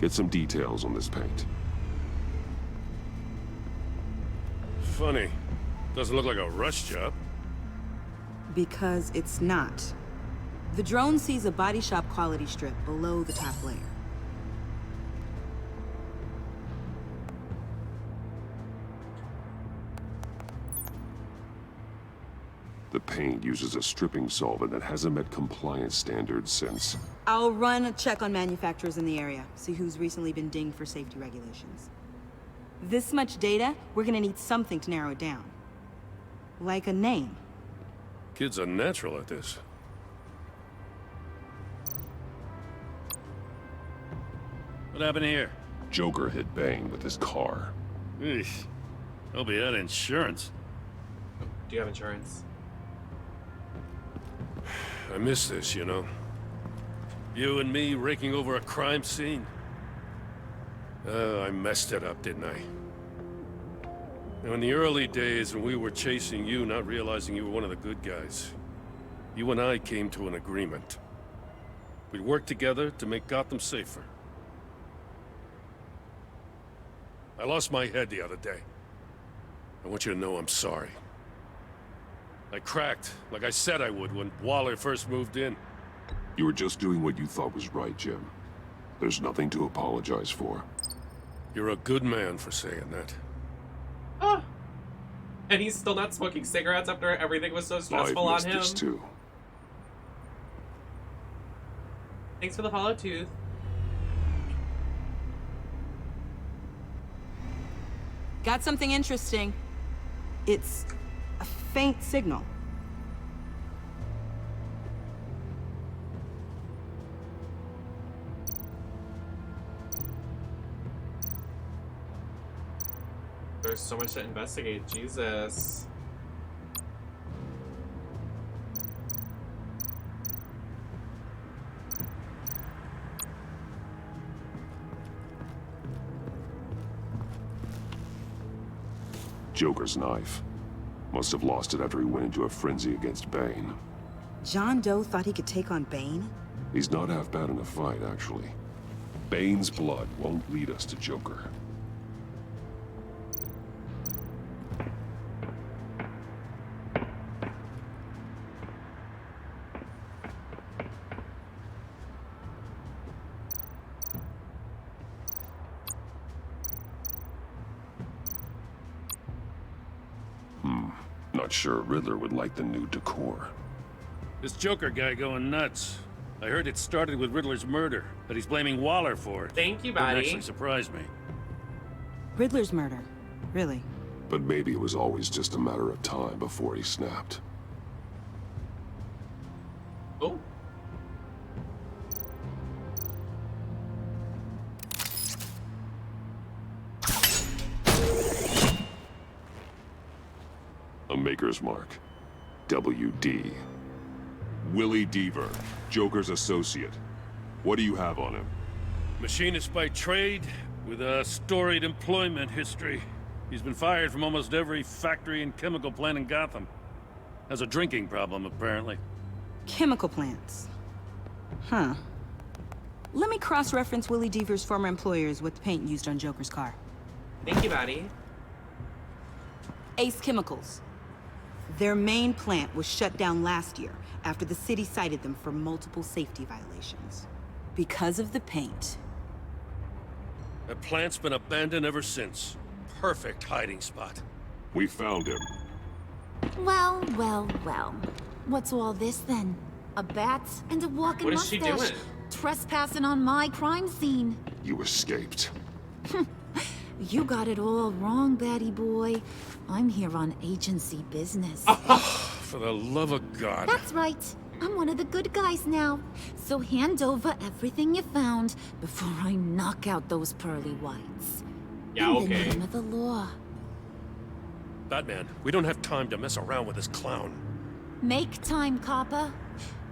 Get some details on this paint. Funny. Doesn't look like a rush job. Because it's not. The drone sees a body shop quality strip below the top layer. The paint uses a stripping solvent that hasn't met compliance standards since... I'll run a check on manufacturers in the area, see who's recently been dinged for safety regulations. This much data, we're gonna need something to narrow it down. Like a name. Kid's a natural at this. What happened here? Joker hit Bane with his car. Eesh. Hope he had insurance. Do you have insurance? I miss this, you know. You and me raking over a crime scene. I messed it up, didn't I? Now, in the early days when we were chasing you, not realizing you were one of the good guys, you and I came to an agreement. We'd work together to make Gotham safer. I lost my head the other day. I want you to know I'm sorry. I cracked, like I said I would when Waller first moved in. You were just doing what you thought was right, Jim. There's nothing to apologize for. You're a good man for saying that. Ah. And he's still not smoking cigarettes after everything was so stressful on him. This too. Thanks for the follow, Tooth. Got something interesting. It's a faint signal. There's so much to investigate, Jesus. Joker's knife. Must have lost it after he went into a frenzy against Bane. John Doe thought he could take on Bane? He's not half bad in a fight, actually. Bane's blood won't lead us to Joker. Not sure Riddler would like the new decor. This Joker guy going nuts. I heard it started with Riddler's murder, but he's blaming Waller for it. Thank you, That buddy. actually surprised me. Riddler's murder. Really? But maybe it was always just a matter of time before he snapped. Oh. A maker's mark. WD. Willie Deaver, Joker's associate. What do you have on him? Machinist by trade, with a storied employment history. He's been fired from almost every factory and chemical plant in Gotham. Has a drinking problem, apparently. Chemical plants. Huh. Let me cross-reference Willie Deaver's former employers with the paint used on Joker's car. Thank you, buddy. Ace Chemicals. Their main plant was shut down last year after the city cited them for multiple safety violations. Because of the paint. That plant's been abandoned ever since. Perfect hiding spot. We found him. Well, well, well. What's all this then? A bat and a walking What is she mustache doing? trespassing on my crime scene. You escaped. You got it all wrong, Batty boy. I'm here on agency business. For the love of God. That's right. I'm one of the good guys now. So hand over everything you found before I knock out those pearly whites. Yeah, In okay. the name of the law. Batman, we don't have time to mess around with this clown. Make time, copper.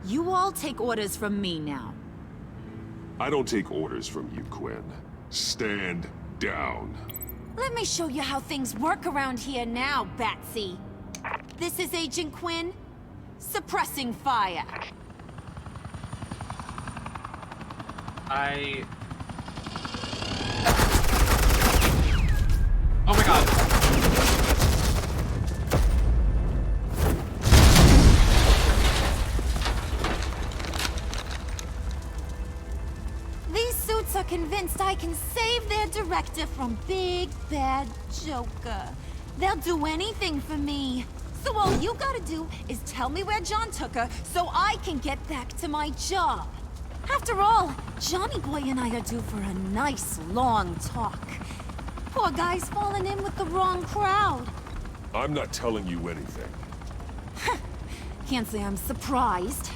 You all take orders from me now. I don't take orders from you, Quinn. Stand down. Let me show you how things work around here now, Batsy. This is Agent Quinn, suppressing fire. Oh my god. These suits are convinced I can save their director from Big Bad Joker. They'll do anything for me. So all you gotta do is tell me where John took her so I can get back to my job. After all, Johnny Boy and I are due for a nice long talk. Poor guy's fallen in with the wrong crowd. I'm not telling you anything. Can't say I'm surprised.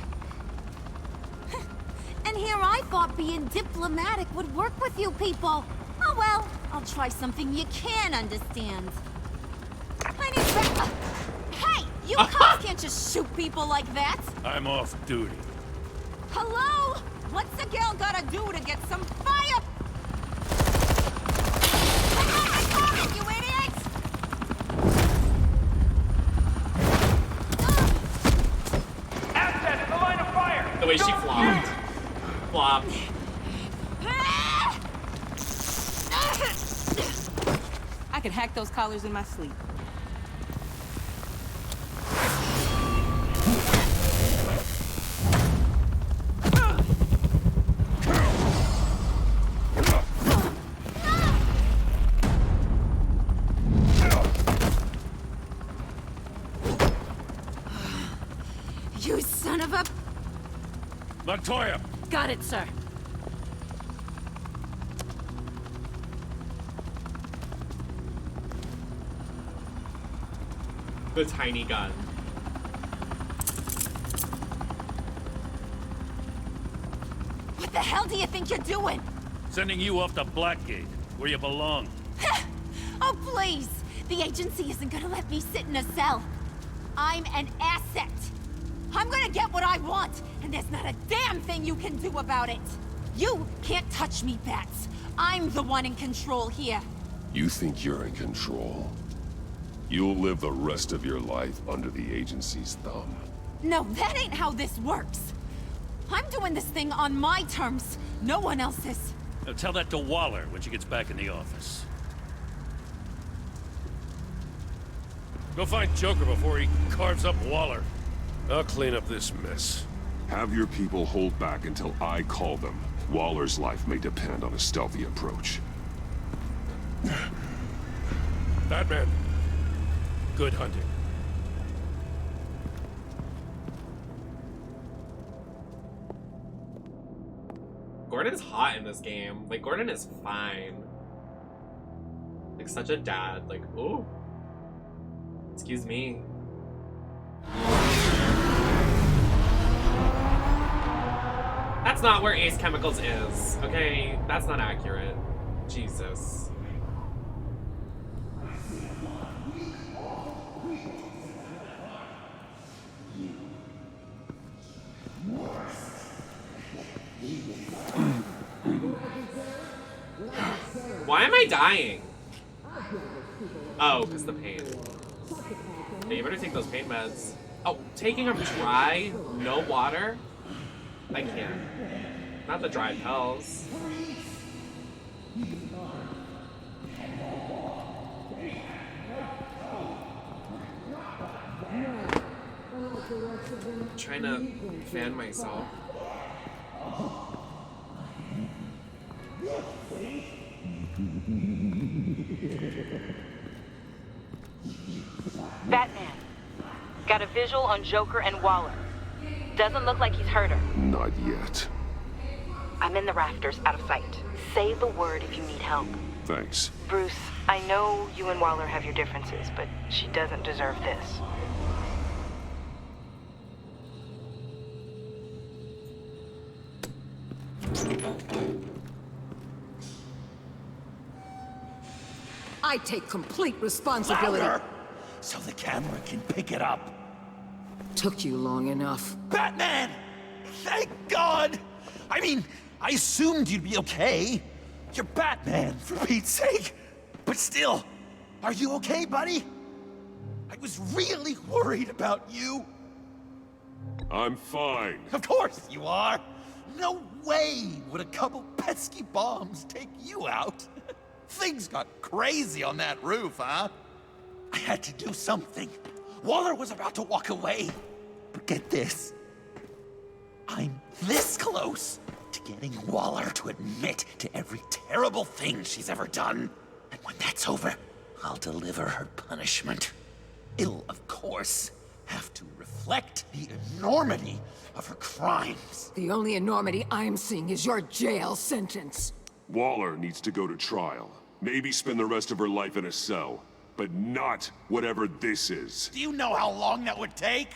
And here I thought being diplomatic would work with you people. Oh well, I'll try something you can understand. I need hey! You cops can't just shoot people like that! I'm off duty. Hello? What's a girl gotta do to get some fire? You idiot! Asset in the line of fire! The way she flopped. Flop. I could hack those collars in my sleep. You son of a... Montoya! Got it, sir. The tiny gun. What the hell do you think you're doing? Sending you off to Blackgate, where you belong. Oh, please! The agency isn't gonna let me sit in a cell. I'm an asset. I'm gonna get what I want, and there's not a damn thing you can do about it. You can't touch me, Bats. I'm the one in control here. You think you're in control? You'll live the rest of your life under the agency's thumb. No, that ain't how this works. I'm doing this thing on my terms, no one else's. Now tell that to Waller when she gets back in the office. Go find Joker before he carves up Waller. I'll clean up this mess. Have your people hold back until I call them. Waller's life may depend on a stealthy approach. Batman, good hunting. Gordon's hot in this game. Like, Gordon is fine. Like, such a dad. Like, ooh. Excuse me. That's not where Ace Chemicals is, okay? That's not accurate. Jesus. Why am I dying? Oh, because the pain. Hey, you better take those pain meds. Oh, taking them dry? No water? I can't. Not the dry pills. I'm trying to fan myself. Batman, got a visual on Joker and Waller. Doesn't look like he's hurt her. Not yet. I'm in the rafters, out of sight. Say the word if you need help. Thanks. Bruce, I know you and Waller have your differences, but she doesn't deserve this. I take complete responsibility. Louder, so the camera can pick it up. Took you long enough. Batman! Thank God! I mean, I assumed you'd be okay. You're Batman, for Pete's sake. But still, are you okay, buddy? I was really worried about you. I'm fine. Of course you are. No way would a couple pesky bombs take you out. Things got crazy on that roof, huh? I had to do something. Waller was about to walk away. But get this. I'm this close to getting Waller to admit to every terrible thing she's ever done. And when that's over, I'll deliver her punishment. It'll, of course, have to reflect the enormity of her crimes. The only enormity I'm seeing is your jail sentence. Waller needs to go to trial. Maybe spend the rest of her life in a cell. But not whatever this is. Do you know how long that would take?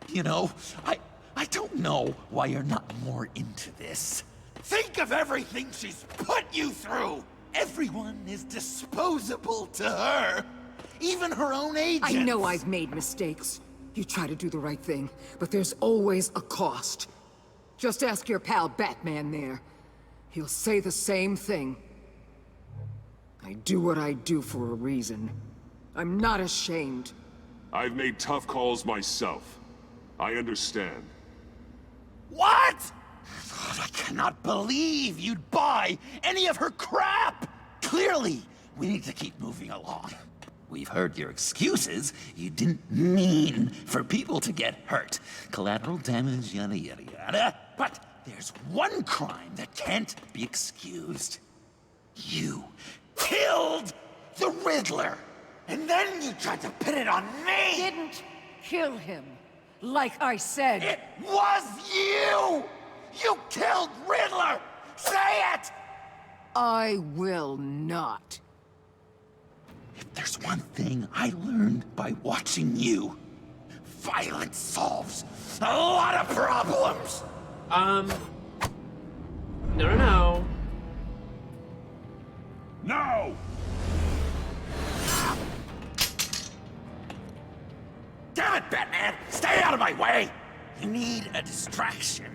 You know, I don't know why you're not more into this. Think of everything she's put you through! Everyone is disposable to her. Even her own agents. I know I've made mistakes. You try to do the right thing, but there's always a cost. Just ask your pal Batman there. He'll say the same thing. I do what I do for a reason. I'm not ashamed. I've made tough calls myself. I understand. What? I cannot believe you'd buy any of her crap! Clearly, we need to keep moving along. We've heard your excuses. You didn't mean for people to get hurt. Collateral damage, yada yada yada. But there's one crime that can't be excused. You killed the Riddler! And then you tried to pin it on me! Didn't kill him, like I said. It was you! You killed Riddler! Say it! I will not. If there's one thing I learned by watching you, violence solves a lot of problems! No. No! Damn it, Batman! Stay out of my way! You need a distraction.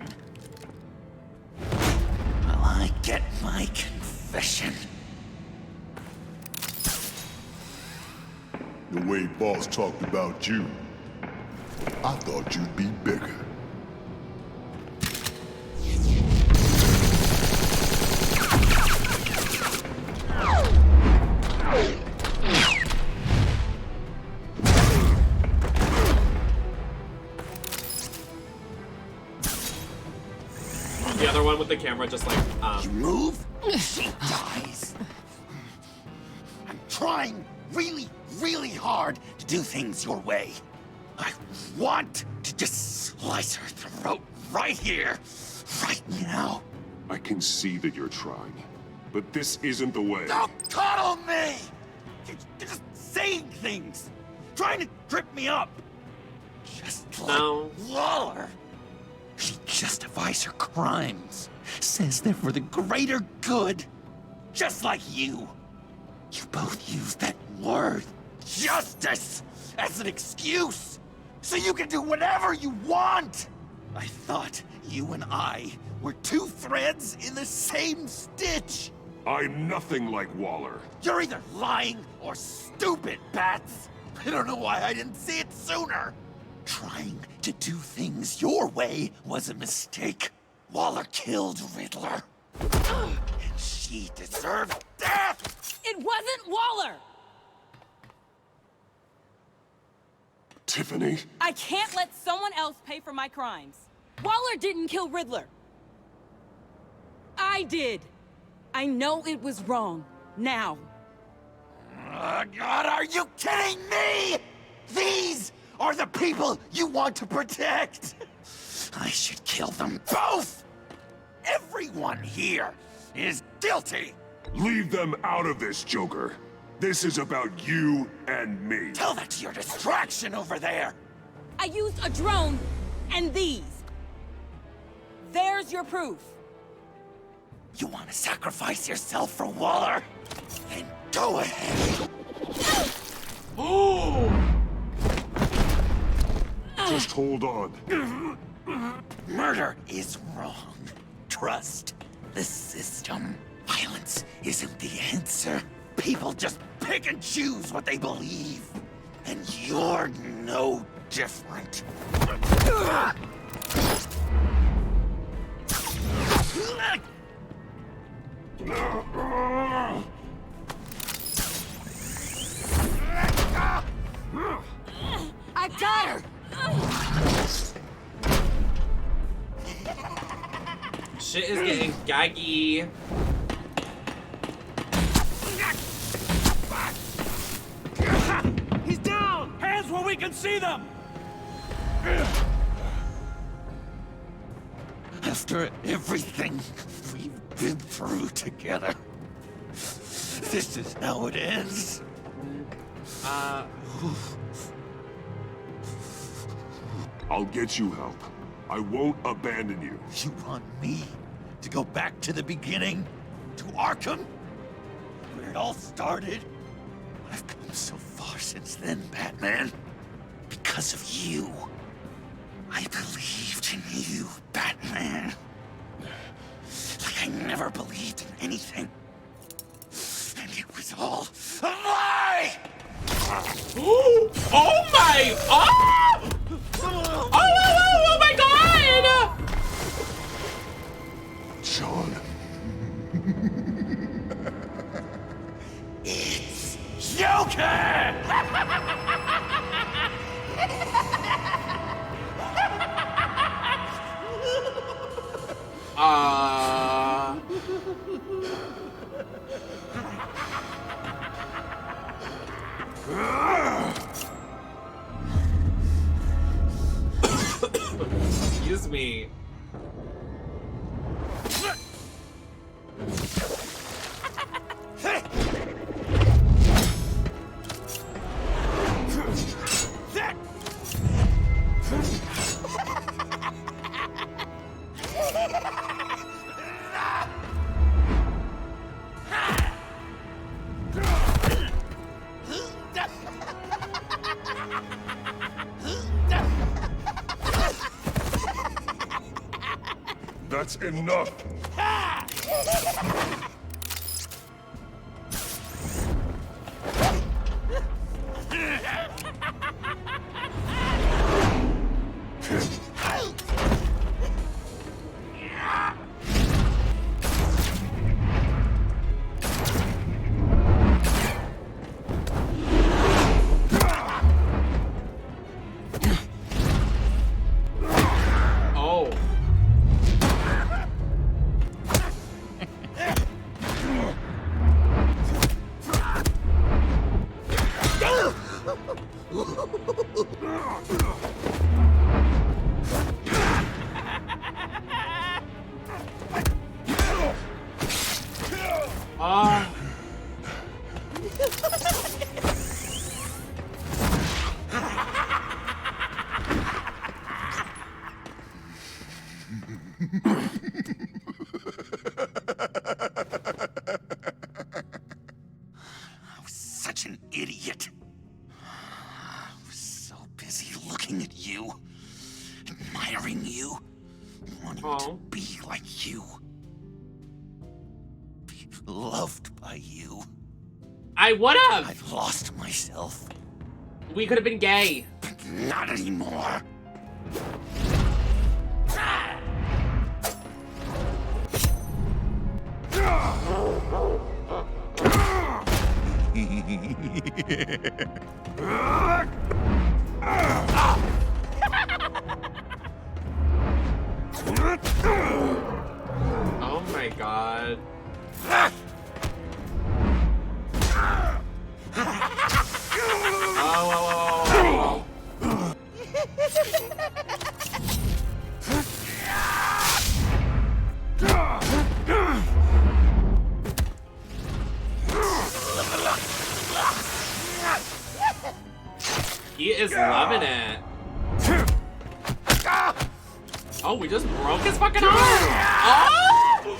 While I get my confession. The way Boss talked about you, I thought you'd be bigger. The other one with the camera just like, You move, she dies. I'm trying really, really hard to do things your way. I want to just slice her throat right here, right now. I can see that you're trying, but this isn't the way. Don't coddle me! You're just saying things, trying to trip me up. Just like Waller. She justifies her crimes, says they're for the greater good, just like you. You both use that word, justice, as an excuse, so you can do whatever you want. I thought you and I were two threads in the same stitch. I'm nothing like Waller. You're either lying or stupid, Bats. I don't know why I didn't see it sooner. Trying to do things your way was a mistake. Waller killed Riddler. And she deserved death! It wasn't Waller! Tiffany? I can't let someone else pay for my crimes. Waller didn't kill Riddler. I did. I know it was wrong. Now. God, are you kidding me? These are the people you want to protect. I should kill them both. Everyone here is guilty. Leave them out of this, Joker. This is about you and me. Tell that to your distraction over there. I used a drone and these. There's your proof. You want to sacrifice yourself for Waller? Then go ahead. Just hold on. Murder is wrong. Trust the system. Violence isn't the answer. People just pick and choose what they believe. And you're no different. I got her! shit is getting gaggy. see them! After everything we've been through together, this is how it ends. I'll get you help. I won't abandon you. You want me to go back to the beginning? To Arkham? Where it all started? I've come so far since then, Batman. Because of you. I believed in you, Batman. Like I never believed in anything. And it was all a lie! Oh my! Oh! Oh my God! John. It's Joker! Excuse me. That's enough. Such an idiot. I was so busy looking at you, admiring you, wanting to be like you, be loved by you. I would've! I've lost myself. We could have been gay. But not anymore. Oh my God. Oh. He is loving it. Oh, we just broke his fucking arm! Oh!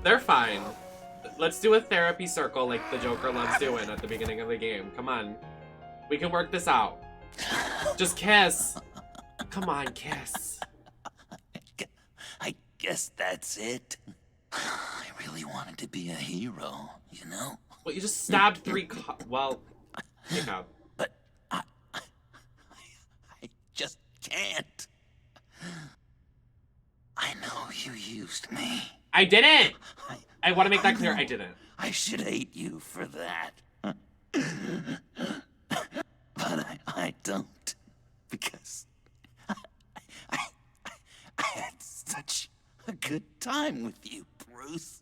They're fine. Let's do a therapy circle like the Joker loves doing at the beginning of the game. Come on. We can work this out. Just kiss. Come on, kiss. I guess that's it. I really wanted to be a hero, you know? Well, you just stabbed 3 well, you have. But I just can't. I know you used me. I didn't! I want to make that clear. I didn't. I should hate you for that. But I don't. Because I had such a good time with you, Bruce.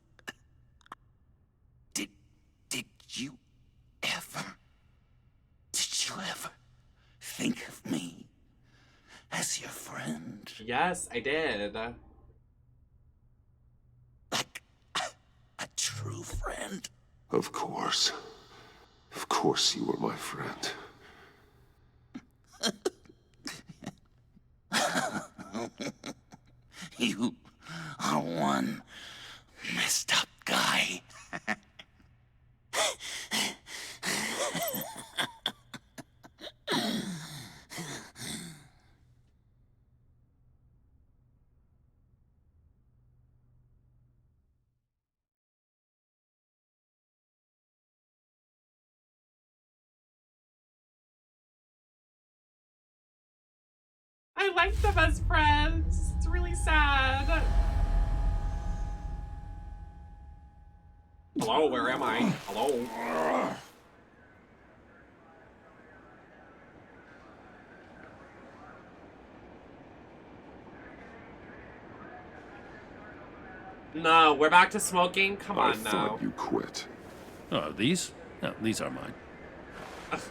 Did you ever think of me as your friend? Yes, I did. Like a true friend? Of course. Of course you were my friend. You are one messed up guy. I like them as friends. It's really sad. Hello, where am I? Hello. No, we're back to smoking? Come on now. I thought you quit. Oh, these? No, these are mine.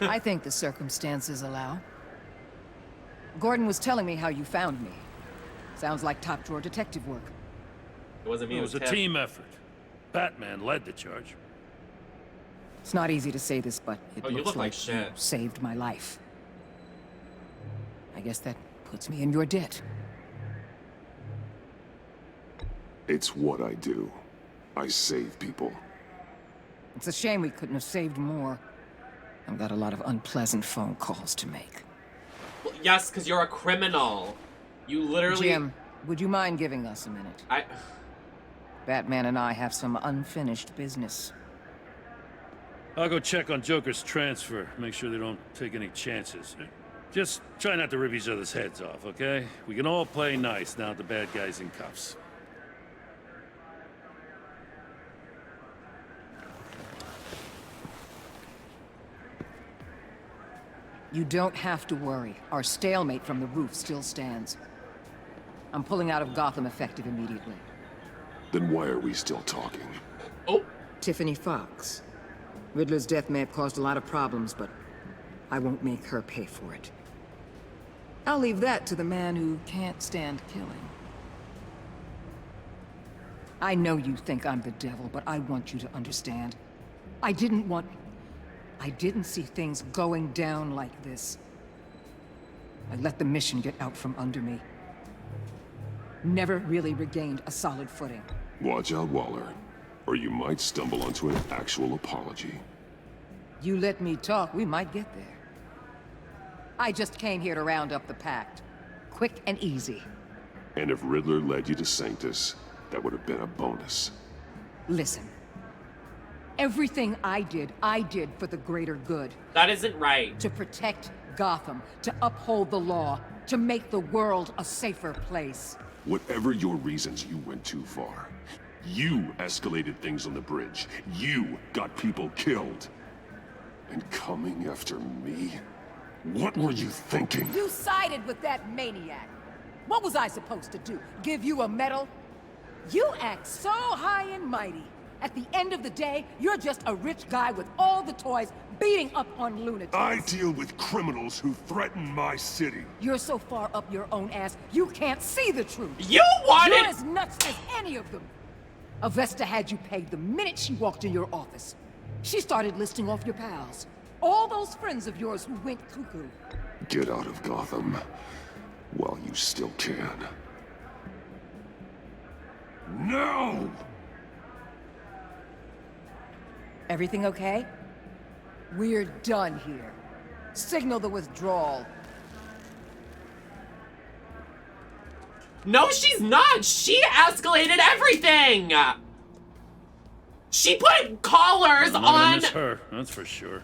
I think the circumstances allow. Gordon was telling me how you found me. Sounds like top-drawer detective work. It wasn't me, It was a team effort. Batman led the charge. It's not easy to say this, but it Oh, you looks look like like you shit. saved my life. I guess that puts me in your debt. It's what I do. I save people. It's a shame we couldn't have saved more. I've got a lot of unpleasant phone calls to make. Well, yes, because you're a criminal. You literally... Jim, would you mind giving us a minute? Batman and I have some unfinished business. I'll go check on Joker's transfer, make sure they don't take any chances. Just try not to rip each other's heads off, okay? We can all play nice now that the bad guy's in cuffs. You don't have to worry. Our stalemate from the roof still stands. I'm pulling out of Gotham effective immediately. Then why are we still talking? Oh! Tiffany Fox. Riddler's death may have caused a lot of problems, but I won't make her pay for it. I'll leave that to the man who can't stand killing. I know you think I'm the devil, but I want you to understand. I didn't see things going down like this. I let the mission get out from under me. Never really regained a solid footing. Watch out, Waller, or you might stumble onto an actual apology. You let me talk, we might get there. I just came here to round up the pact. Quick and easy. And if Riddler led you to Sanctus, that would have been a bonus. Listen. Everything I did for the greater good. That isn't right. To protect Gotham, to uphold the law, to make the world a safer place. Whatever your reasons, you went too far. You escalated things on the bridge. You got people killed. And coming after me? What were you thinking? You sided with that maniac. What was I supposed to do? Give you a medal? You act so high and mighty. At the end of the day, you're just a rich guy with all the toys beating up on lunatics. I deal with criminals who threaten my city. You're so far up your own ass, you can't see the truth. You wanted... You're as nuts as any of them. Avesta had you pegged the minute she walked in your office. She started listing off your pals. All those friends of yours who went cuckoo. Get out of Gotham while you still can. No! Everything okay? We're done here. Signal the withdrawal. No, she's not! She escalated everything! She put collars I'm not gonna on... miss her, that's for sure.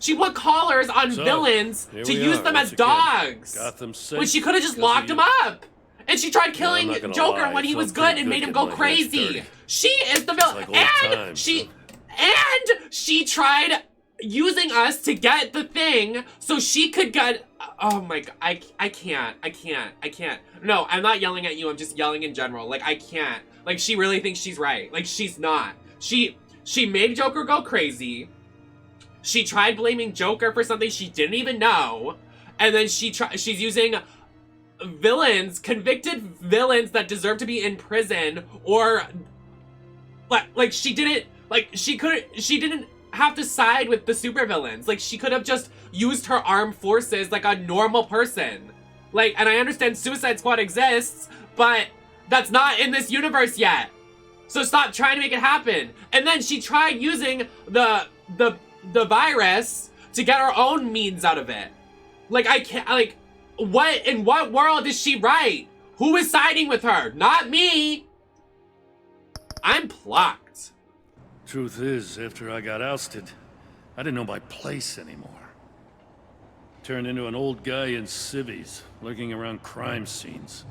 She put collars on So, villains here to we use are, them as once again. dogs. Gotham safe When she could have just because of locked you. them up And she tried killing I'm not Joker lie, when he it was felt good pretty and made him getting go my hands crazy. dirty. She is the villain. Like old And times, she tried using us to get the thing so she could get. Oh my god, I can't. No, I'm not yelling at you, I'm just yelling in general. Like, I can't. Like, she really thinks she's right. Like, she's not. She made Joker go crazy. She tried blaming Joker for something she didn't even know. And then she's using villains, convicted villains that deserve to be in prison, or like she didn't have to side with the supervillains. Like, she could have just used her armed forces like a normal person. Like, and I understand Suicide Squad exists, but that's not in this universe yet. So stop trying to make it happen. And then she tried using the virus to get her own means out of it. Like, I can't, like, what, in what world is she right? Who is siding with her? Not me! I'm plucked. Truth is, after I got ousted, I didn't know my place anymore. Turned into an old guy in civvies, lurking around crime scenes.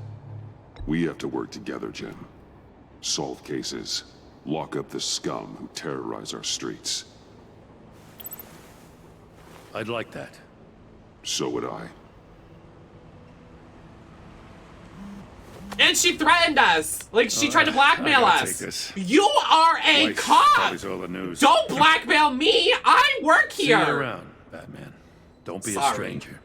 We have to work together, Jim. Solve cases. Lock up the scum who terrorize our streets. I'd like that. So would I. And she threatened us. Like, she tried to blackmail I gotta us. take this. You are a Wife cop. probably's all the news. Don't blackmail me. I work See here. you around, Batman. Don't be a Sorry. stranger.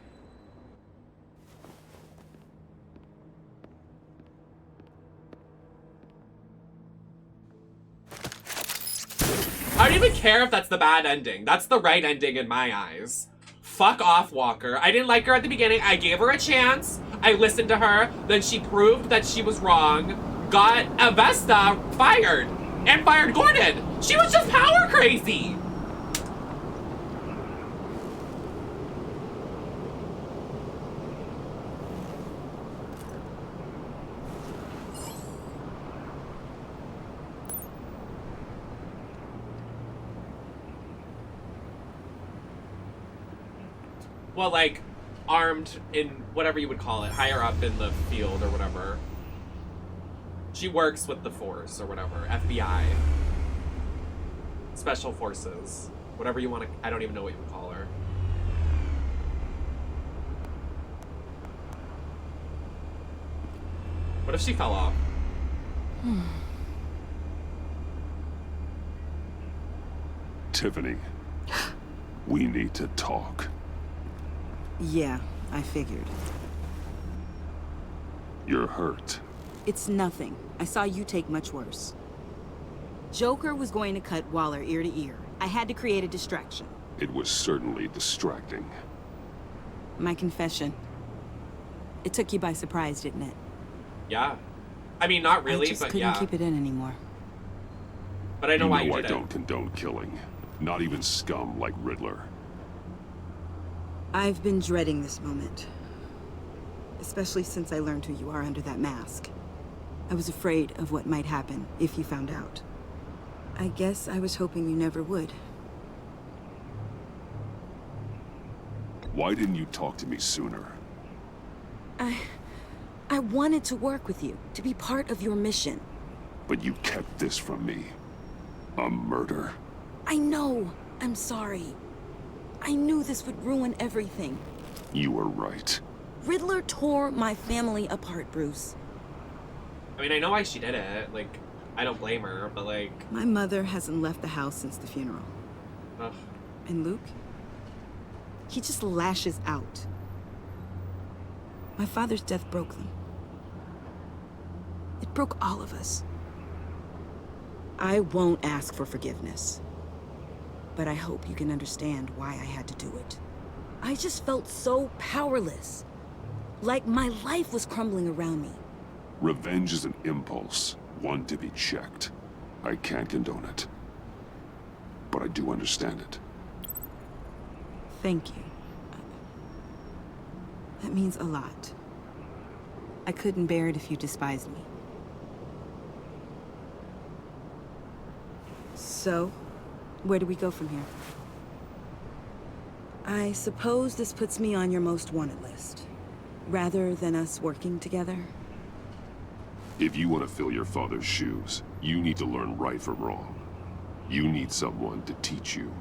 I don't even care if that's the bad ending. That's the right ending in my eyes. Fuck off, Walker. I didn't like her at the beginning. I gave her a chance. I listened to her. Then she proved that she was wrong. Got Avesta fired. And fired Gordon. She was just power crazy. Well, like, armed in whatever you would call it, higher up in the field or whatever. She works with the Force or whatever, FBI. Special Forces. Whatever you want to, I don't even know what you would call her. What if she fell off? Tiffany, we need to talk. Yeah, I figured. You're hurt. It's nothing. I saw you take much worse. Joker was going to cut Waller ear to ear. I had to create a distraction. It was certainly distracting. My confession. It took you by surprise, didn't it? Yeah. I mean, not really, I just but couldn't yeah. keep it in anymore. But I know why you I did don't condone killing. Not even scum like Riddler. I've been dreading this moment. Especially since I learned who you are under that mask. I was afraid of what might happen if you found out. I guess I was hoping you never would. Why didn't you talk to me sooner? I wanted to work with you, to be part of your mission. But you kept this from me. A murder? I know. I'm sorry. I knew this would ruin everything. You were right. Riddler tore my family apart, Bruce. I mean, I know why she did it. Like, I don't blame her, but like... My mother hasn't left the house since the funeral. Ugh. And Luke? He just lashes out. My father's death broke them. It broke all of us. I won't ask for forgiveness. But I hope you can understand why I had to do it. I just felt so powerless. Like my life was crumbling around me. Revenge is an impulse, one to be checked. I can't condone it. But I do understand it. Thank you. That means a lot. I couldn't bear it if you despised me. So, where do we go from here? I suppose this puts me on your most wanted list. Rather than us working together? If you want to fill your father's shoes, you need to learn right from wrong. You need someone to teach you.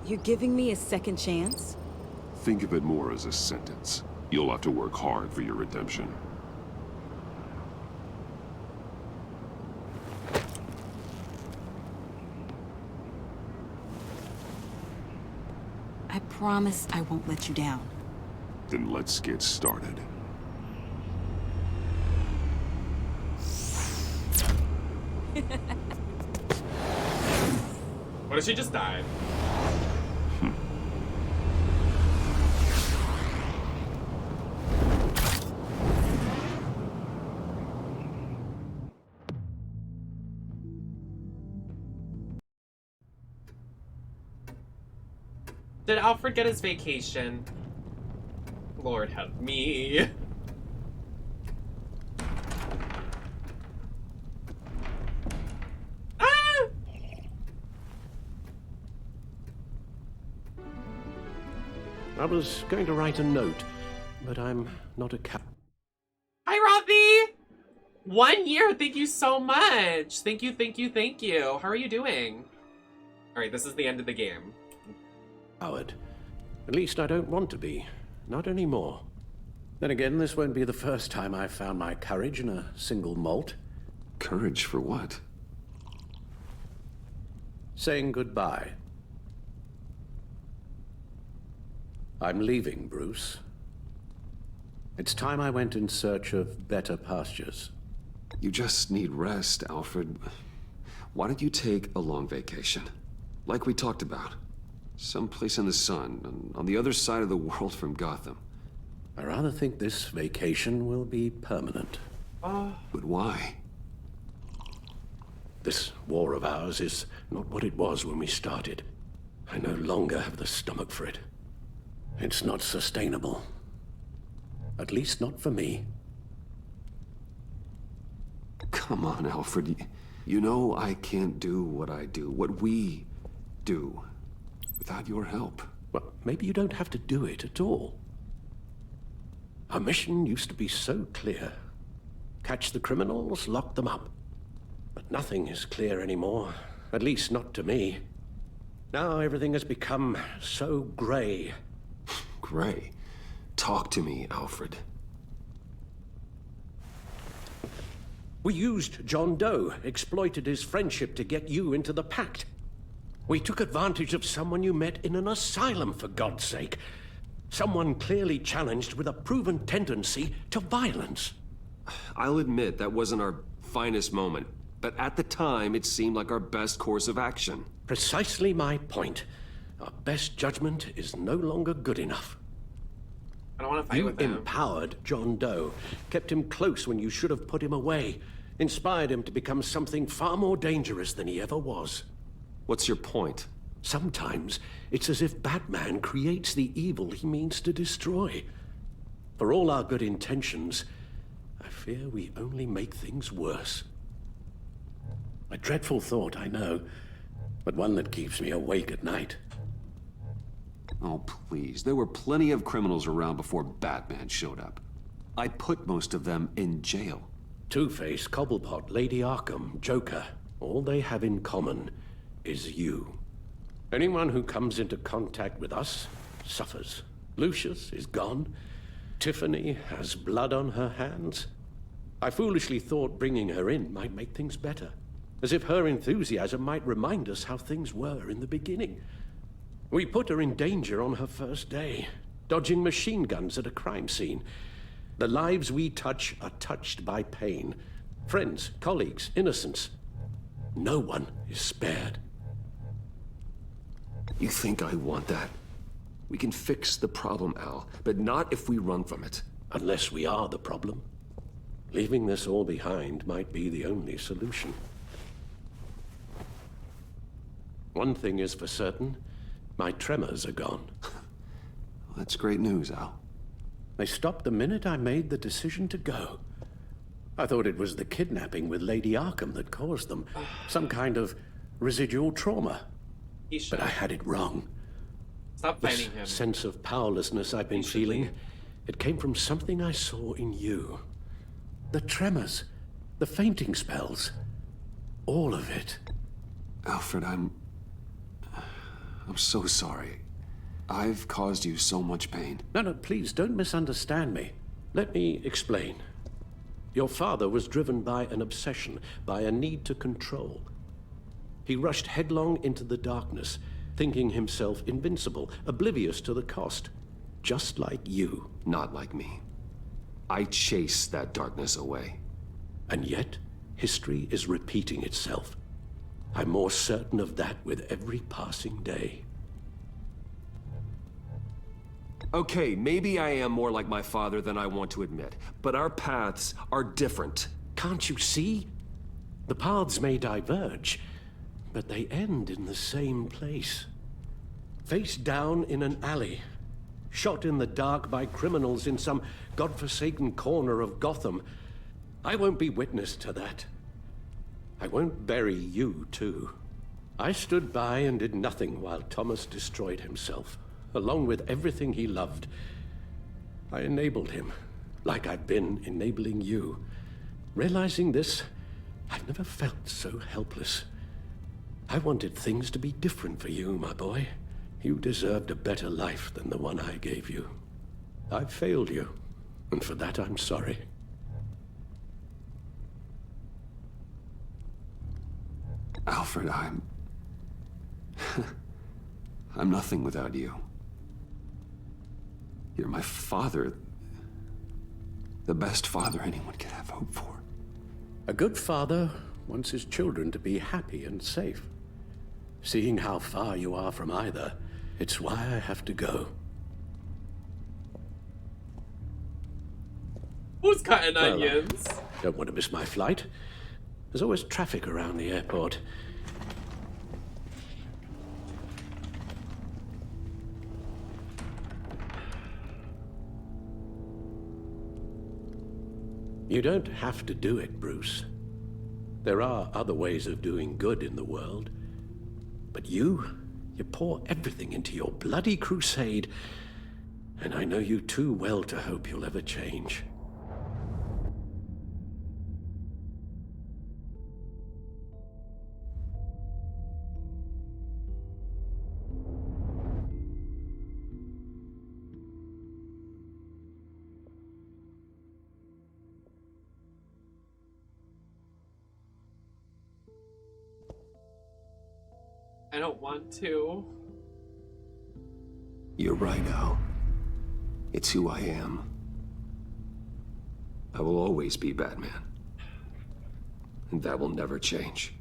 You're giving me a second chance? Think of it more as a sentence. You'll have to work hard for your redemption. I promise I won't let you down. Then let's get started. What if she just died? Did Alfred get his vacation? Lord help me. I was going to write a note, but I'm not a cap. Hi, Ravi! 1 year, thank you so much. Thank you, thank you, thank you. How are you doing? All right, this is the end of the game. Howard. At least I don't want to be. Not anymore. Then again, this won't be the first time I've found my courage in a single malt. Courage for what? Saying goodbye. I'm leaving, Bruce. It's time I went in search of better pastures. You just need rest, Alfred. Why don't you take a long vacation? Like we talked about. Someplace in the sun, on the other side of the world from Gotham. I rather think this vacation will be permanent. But why? This war of ours is not what it was when we started. I no longer have the stomach for it. It's not sustainable. At least not for me. Come on, Alfred. You know I can't do what I do, what we do, without your help. Well, maybe you don't have to do it at all. Our mission used to be so clear. Catch the criminals, lock them up. But nothing is clear anymore, at least not to me. Now everything has become so gray. Gray? Talk to me, Alfred. We used John Doe, exploited his friendship to get you into the pact. We took advantage of someone you met in an asylum, for God's sake. Someone clearly challenged with a proven tendency to violence. I'll admit that wasn't our finest moment, but at the time it seemed like our best course of action. Precisely my point. Our best judgment is no longer good enough. I don't want to fight with him. You empowered John Doe, kept him close when you should have put him away, inspired him to become something far more dangerous than he ever was. What's your point? Sometimes it's as if Batman creates the evil he means to destroy. For all our good intentions, I fear we only make things worse. A dreadful thought, I know, but one that keeps me awake at night. Oh, please. There were plenty of criminals around before Batman showed up. I put most of them in jail. Two-Face, Cobblepot, Lady Arkham, Joker, all they have in common is you. Anyone who comes into contact with us suffers. Lucius is gone. Tiffany has blood on her hands. I foolishly thought bringing her in might make things better, as if her enthusiasm might remind us how things were in the beginning. We put her in danger on her first day, dodging machine guns at a crime scene. The lives we touch are touched by pain. Friends, colleagues, innocents. No one is spared. You think I want that? We can fix the problem, Al, but not if we run from it. Unless we are the problem. Leaving this all behind might be the only solution. One thing is for certain. My tremors are gone. That's great news, Al. They stopped the minute I made the decision to go. I thought it was the kidnapping with Lady Arkham that caused them. Some kind of residual trauma. But I had it wrong. Stop fighting him. Sense of powerlessness I've been feeling, It came from something I saw in you. The tremors, the fainting spells, all of it. Alfred, I'm so sorry. I've caused you so much pain. No, please don't misunderstand me. Let me explain. Your father was driven by an obsession, by a need to control. He rushed headlong into the darkness, thinking himself invincible, oblivious to the cost. Just like you. Not like me. I chased that darkness away. And yet, history is repeating itself. I'm more certain of that with every passing day. Okay, maybe I am more like my father than I want to admit, but our paths are different. Can't you see? The paths may diverge, but they end in the same place. Face down in an alley, shot in the dark by criminals in some godforsaken corner of Gotham. I won't be witness to that. I won't bury you, too. I stood by and did nothing while Thomas destroyed himself, along with everything he loved. I enabled him, like I've been enabling you. Realizing this, I've never felt so helpless. I wanted things to be different for you, my boy. You deserved a better life than the one I gave you. I failed you, and for that I'm sorry. Alfred, I'm nothing without you. You're my father. The best father anyone could have hope for. A good father wants his children to be happy and safe. Seeing how far you are from either, it's why I have to go. Who's cutting onions? Don't want to miss my flight. There's always traffic around the airport. You don't have to do it, Bruce. There are other ways of doing good in the world. But you pour everything into your bloody crusade, and I know you too well to hope you'll ever change. I don't want to. You're right, Al. It's who I am. I will always be Batman. And that will never change.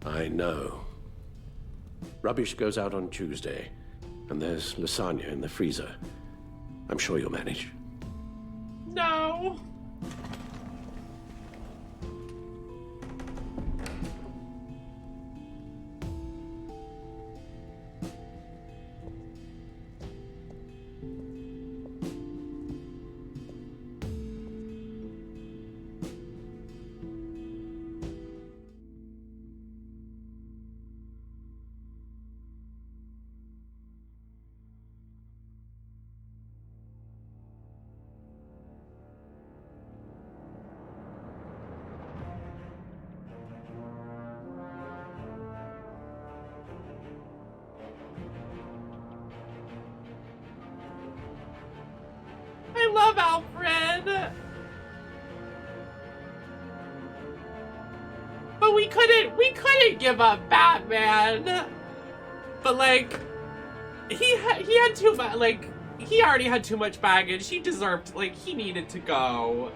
I know. Rubbish goes out on Tuesday, and there's lasagna in the freezer. I'm sure you'll manage. No. I love Alfred! But we couldn't give up Batman! But like, he had too much, like, he already had too much baggage. He deserved, like, he needed to go.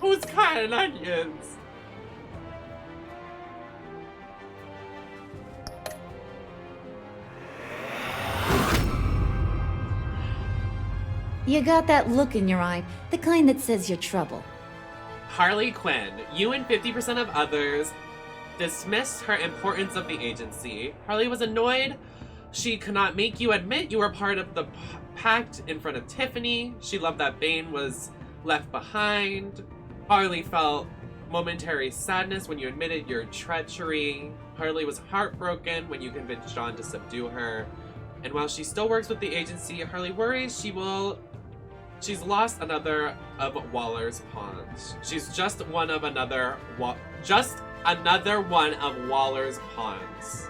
Who's cutting onions? You got that look in your eye, the kind that says you're trouble. Harley Quinn, you and 50% of others dismissed her importance of the agency. Harley was annoyed. She could not make you admit you were part of the pact in front of Tiffany. She loved that Bane was left behind. Harley felt momentary sadness when you admitted your treachery. Harley was heartbroken when you convinced John to subdue her. And while she still works with the agency, Harley worries she's lost another of Waller's pawns. She's just one of another one of Waller's pawns.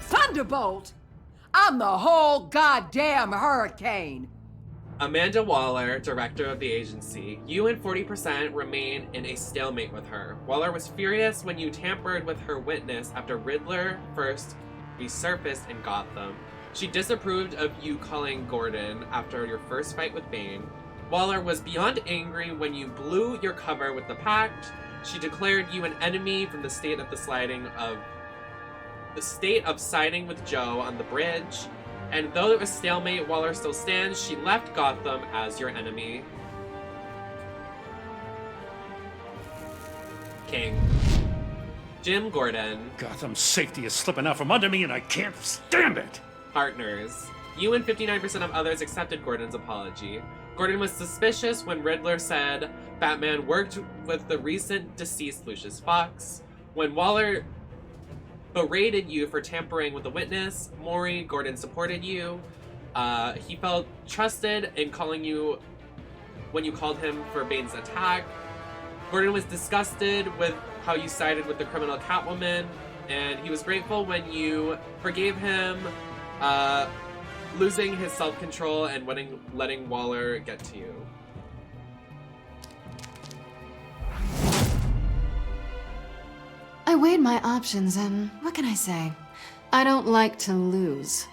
Thunderbolt! I'm the whole goddamn hurricane! Amanda Waller, director of the agency, you and 40% remain in a stalemate with her. Waller was furious when you tampered with her witness after Riddler first resurfaced in Gotham. She disapproved of you calling Gordon after your first fight with Bane. Waller was beyond angry when you blew your cover with the Pact. She declared you an enemy from the state of siding with Joe on the bridge. And though it was stalemate, Waller still stands. She left Gotham as your enemy. King. Jim Gordon. Gotham's safety is slipping out from under me and I can't stand it! Partners. You and 59% of others accepted Gordon's apology. Gordon was suspicious when Riddler said Batman worked with the recent deceased Lucius Fox. When Waller berated you for tampering with a witness, Gordon supported you. He felt trusted in calling you when you called him for Bane's attack. Gordon was disgusted with how you sided with the criminal Catwoman, and he was grateful when you forgave him, losing his self-control and letting Waller get to you. I weighed my options and what can I say? I don't like to lose.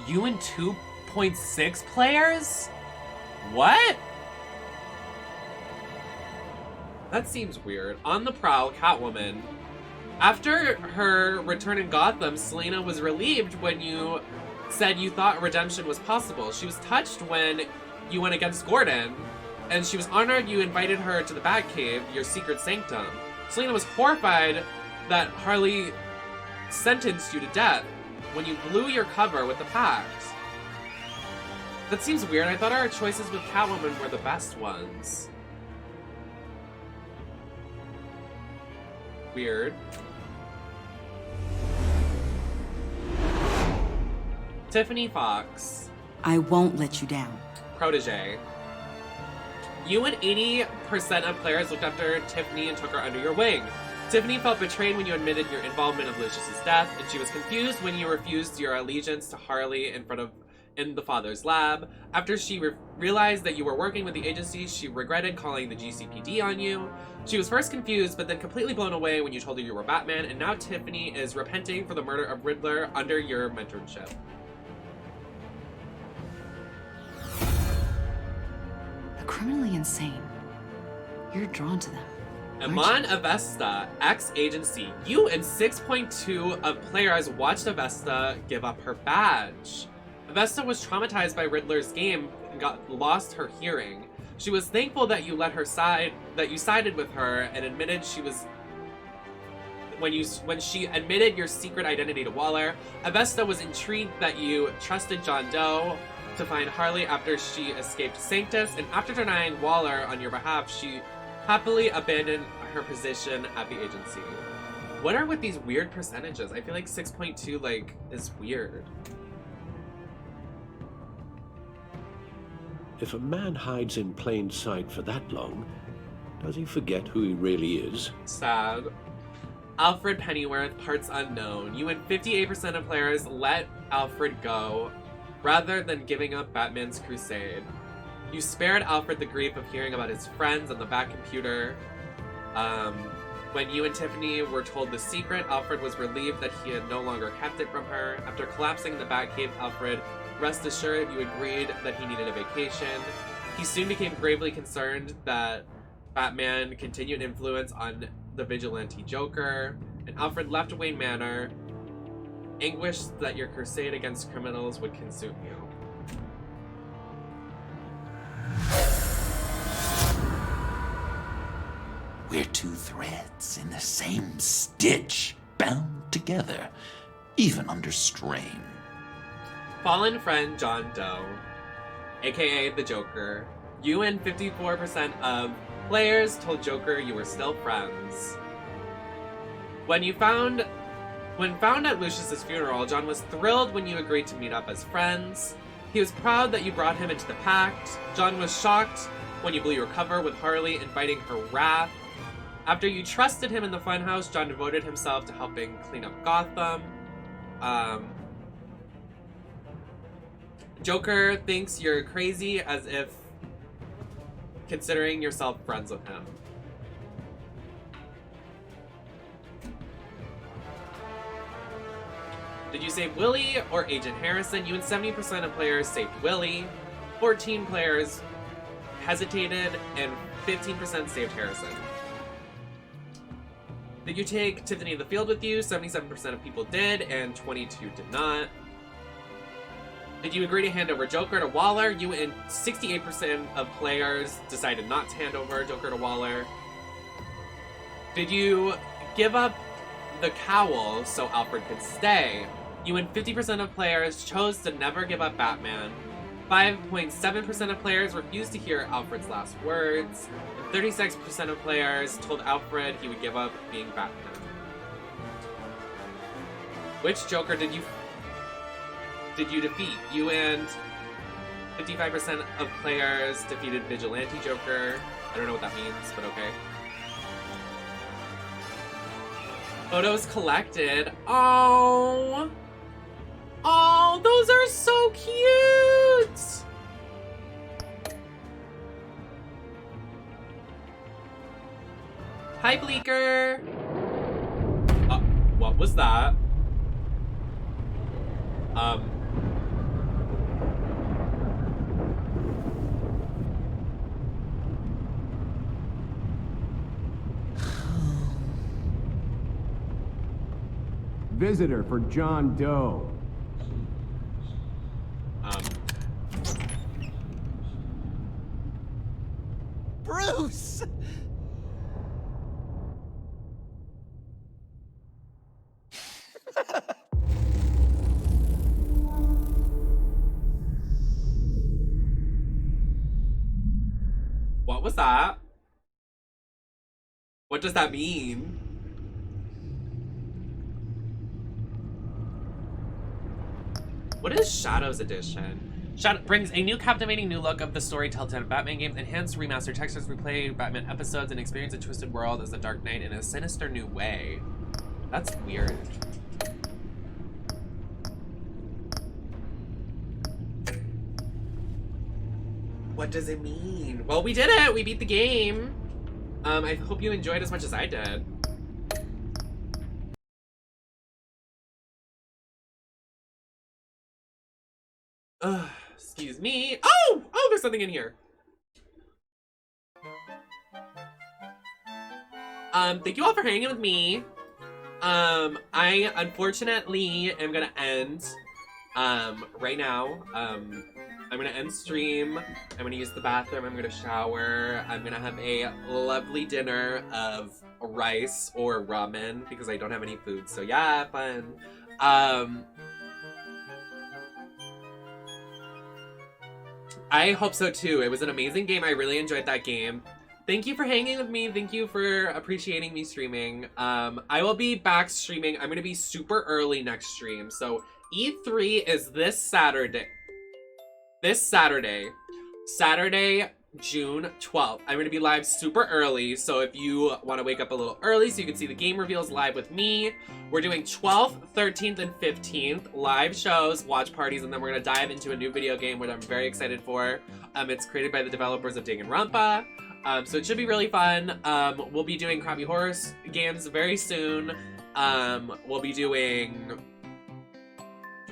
You and 2.6 players? What? That seems weird. On the prowl, Catwoman. After her return in Gotham, Selena was relieved when you said you thought redemption was possible. She was touched when you went against Gordon, and she was honored you invited her to the Batcave, your secret sanctum. Selena was horrified that Harley sentenced you to death when you blew your cover with the Pact. That seems weird. I thought our choices with Catwoman were the best ones. Weird. Tiffany Fox. I won't let you down. Protege. You and 80% of players looked after Tiffany and took her under your wing. Tiffany felt betrayed when you admitted your involvement of Lucius's death, and she was confused when you refused your allegiance to Harley in the father's lab. After she realized that you were working with the agency, she regretted calling the GCPD on you. She was first confused, but then completely blown away when you told her you were Batman, and now Tiffany is repenting for the murder of Riddler under your mentorship. Criminally insane. You're drawn to them. Iman Avesta, ex-agency. You and 6.2 of players watched Avesta give up her badge. Avesta was traumatized by Riddler's game and lost her hearing. She was thankful that you sided with her and admitted when she admitted your secret identity to Waller. Avesta was intrigued that you trusted John Doe to find Harley after she escaped Sanctus, and after denying Waller on your behalf, she happily abandoned her position at the agency. What are with these weird percentages? I feel like 6.2 is weird. If a man hides in plain sight for that long, does he forget who he really is? Sad. Alfred Pennyworth, parts unknown. You and 58% of players let Alfred go rather than giving up Batman's crusade. You spared Alfred the grief of hearing about his friends on the Batcomputer. When you and Tiffany were told the secret, Alfred was relieved that he had no longer kept it from her. After collapsing in the Batcave, Alfred, rest assured you agreed that he needed a vacation. He soon became gravely concerned that Batman continued influence on the vigilante Joker, and Alfred left Wayne Manor, anguished that your crusade against criminals would consume you. We're two threads in the same stitch, bound together, even under strain. Fallen friend John Doe, aka the Joker. You and 54% of players told Joker you were still friends. When found at Lucius's funeral, John was thrilled when you agreed to meet up as friends. He was proud that you brought him into the pact. John was shocked when you blew your cover with Harley, inviting her wrath. After you trusted him in the funhouse, John devoted himself to helping clean up Gotham. Joker thinks you're crazy, as if considering yourself friends with him. Did you save Willie or Agent Harrison? You and 70% of players saved Willie. 14 players hesitated, and 15% saved Harrison. Did you take Tiffany to the field with you? 77% of people did, and 22 did not. Did you agree to hand over Joker to Waller? You and 68% of players decided not to hand over Joker to Waller. Did you give up the cowl so Alfred could stay? You and 50% of players chose to never give up Batman. 5.7% of players refused to hear Alfred's last words. And 36% of players told Alfred he would give up being Batman. Which Joker did you defeat? You and 55% of players defeated Vigilante Joker. I don't know what that means, but okay. Photos collected. Oh! Oh, those are so cute! Hi, Bleeker! What was that? Visitor for John Doe. Bruce! What was that? What does that mean? What is Shadows Edition? Shadow brings a new captivating new look of the story Telltale Batman games, enhanced remastered textures, replay Batman episodes, and experience a twisted world as the Dark Knight in a sinister new way. That's weird. What does it mean? Well, we did it! We beat the game! I hope you enjoyed as much as I did. Excuse me. Oh! Oh, there's something in here. Thank you all for hanging with me. I unfortunately am gonna end, right now. I'm gonna end stream. I'm gonna use the bathroom. I'm gonna shower. I'm gonna have a lovely dinner of rice or ramen because I don't have any food. So yeah, fun. I hope so too. It was an amazing game. I really enjoyed that game. Thank you for hanging with me. Thank you for appreciating me streaming. I will be back streaming. I'm gonna be super early next stream. So E3 is this Saturday. Saturday, June 12th. I'm gonna be live super early, so if you want to wake up a little early so you can see the game reveals live with me, we're doing 12th, 13th, and 15th live shows, watch parties, and then we're gonna dive into a new video game which I'm very excited for. It's created by the developers of Danganronpa, so it should be really fun. We'll be doing crappy horror games very soon. We'll be doing...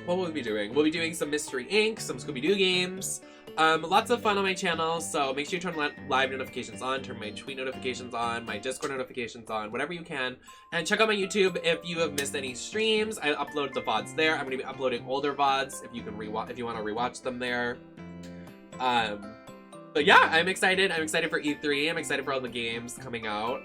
What will we be doing? We'll be doing some Mystery Inc., some Scooby-Doo games. Lots of fun on my channel, so make sure you turn live notifications on, turn my tweet notifications on, my Discord notifications on, whatever you can. And check out my YouTube if you have missed any streams. I upload the VODs there. I'm going to be uploading older VODs if you can if you want to rewatch them there. But yeah, I'm excited. I'm excited for E3. I'm excited for all the games coming out.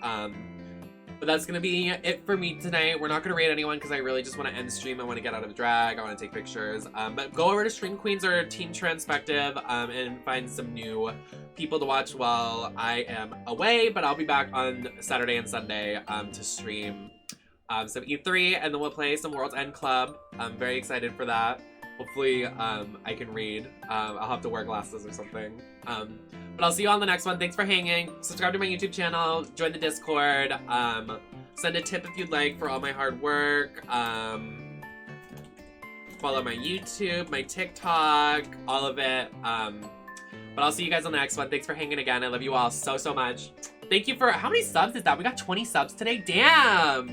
But that's gonna be it for me tonight. We're not gonna raid anyone because I really just want to end the stream. I want to get out of drag. I want to take pictures. But go over to Stream Queens or Team Transpective and find some new people to watch while I am away. But I'll be back on Saturday and Sunday to stream some E3, and then we'll play some World's End Club. I'm very excited for that. Hopefully I can read. I'll have to wear glasses or something. But I'll see you on the next one. Thanks for hanging. Subscribe to my YouTube channel. Join the Discord. Send a tip if you'd like for all my hard work. Follow my YouTube, my TikTok, all of it. But I'll see you guys on the next one. Thanks for hanging again. I love you all so, so much. Thank you for... How many subs is that? We got 20 subs today? Damn!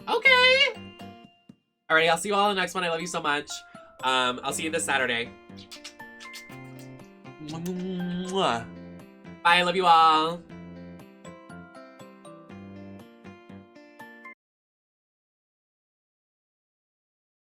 Okay! Alrighty, I'll see you all on the next one. I love you so much. I'll see you this Saturday. Bye, I love you all.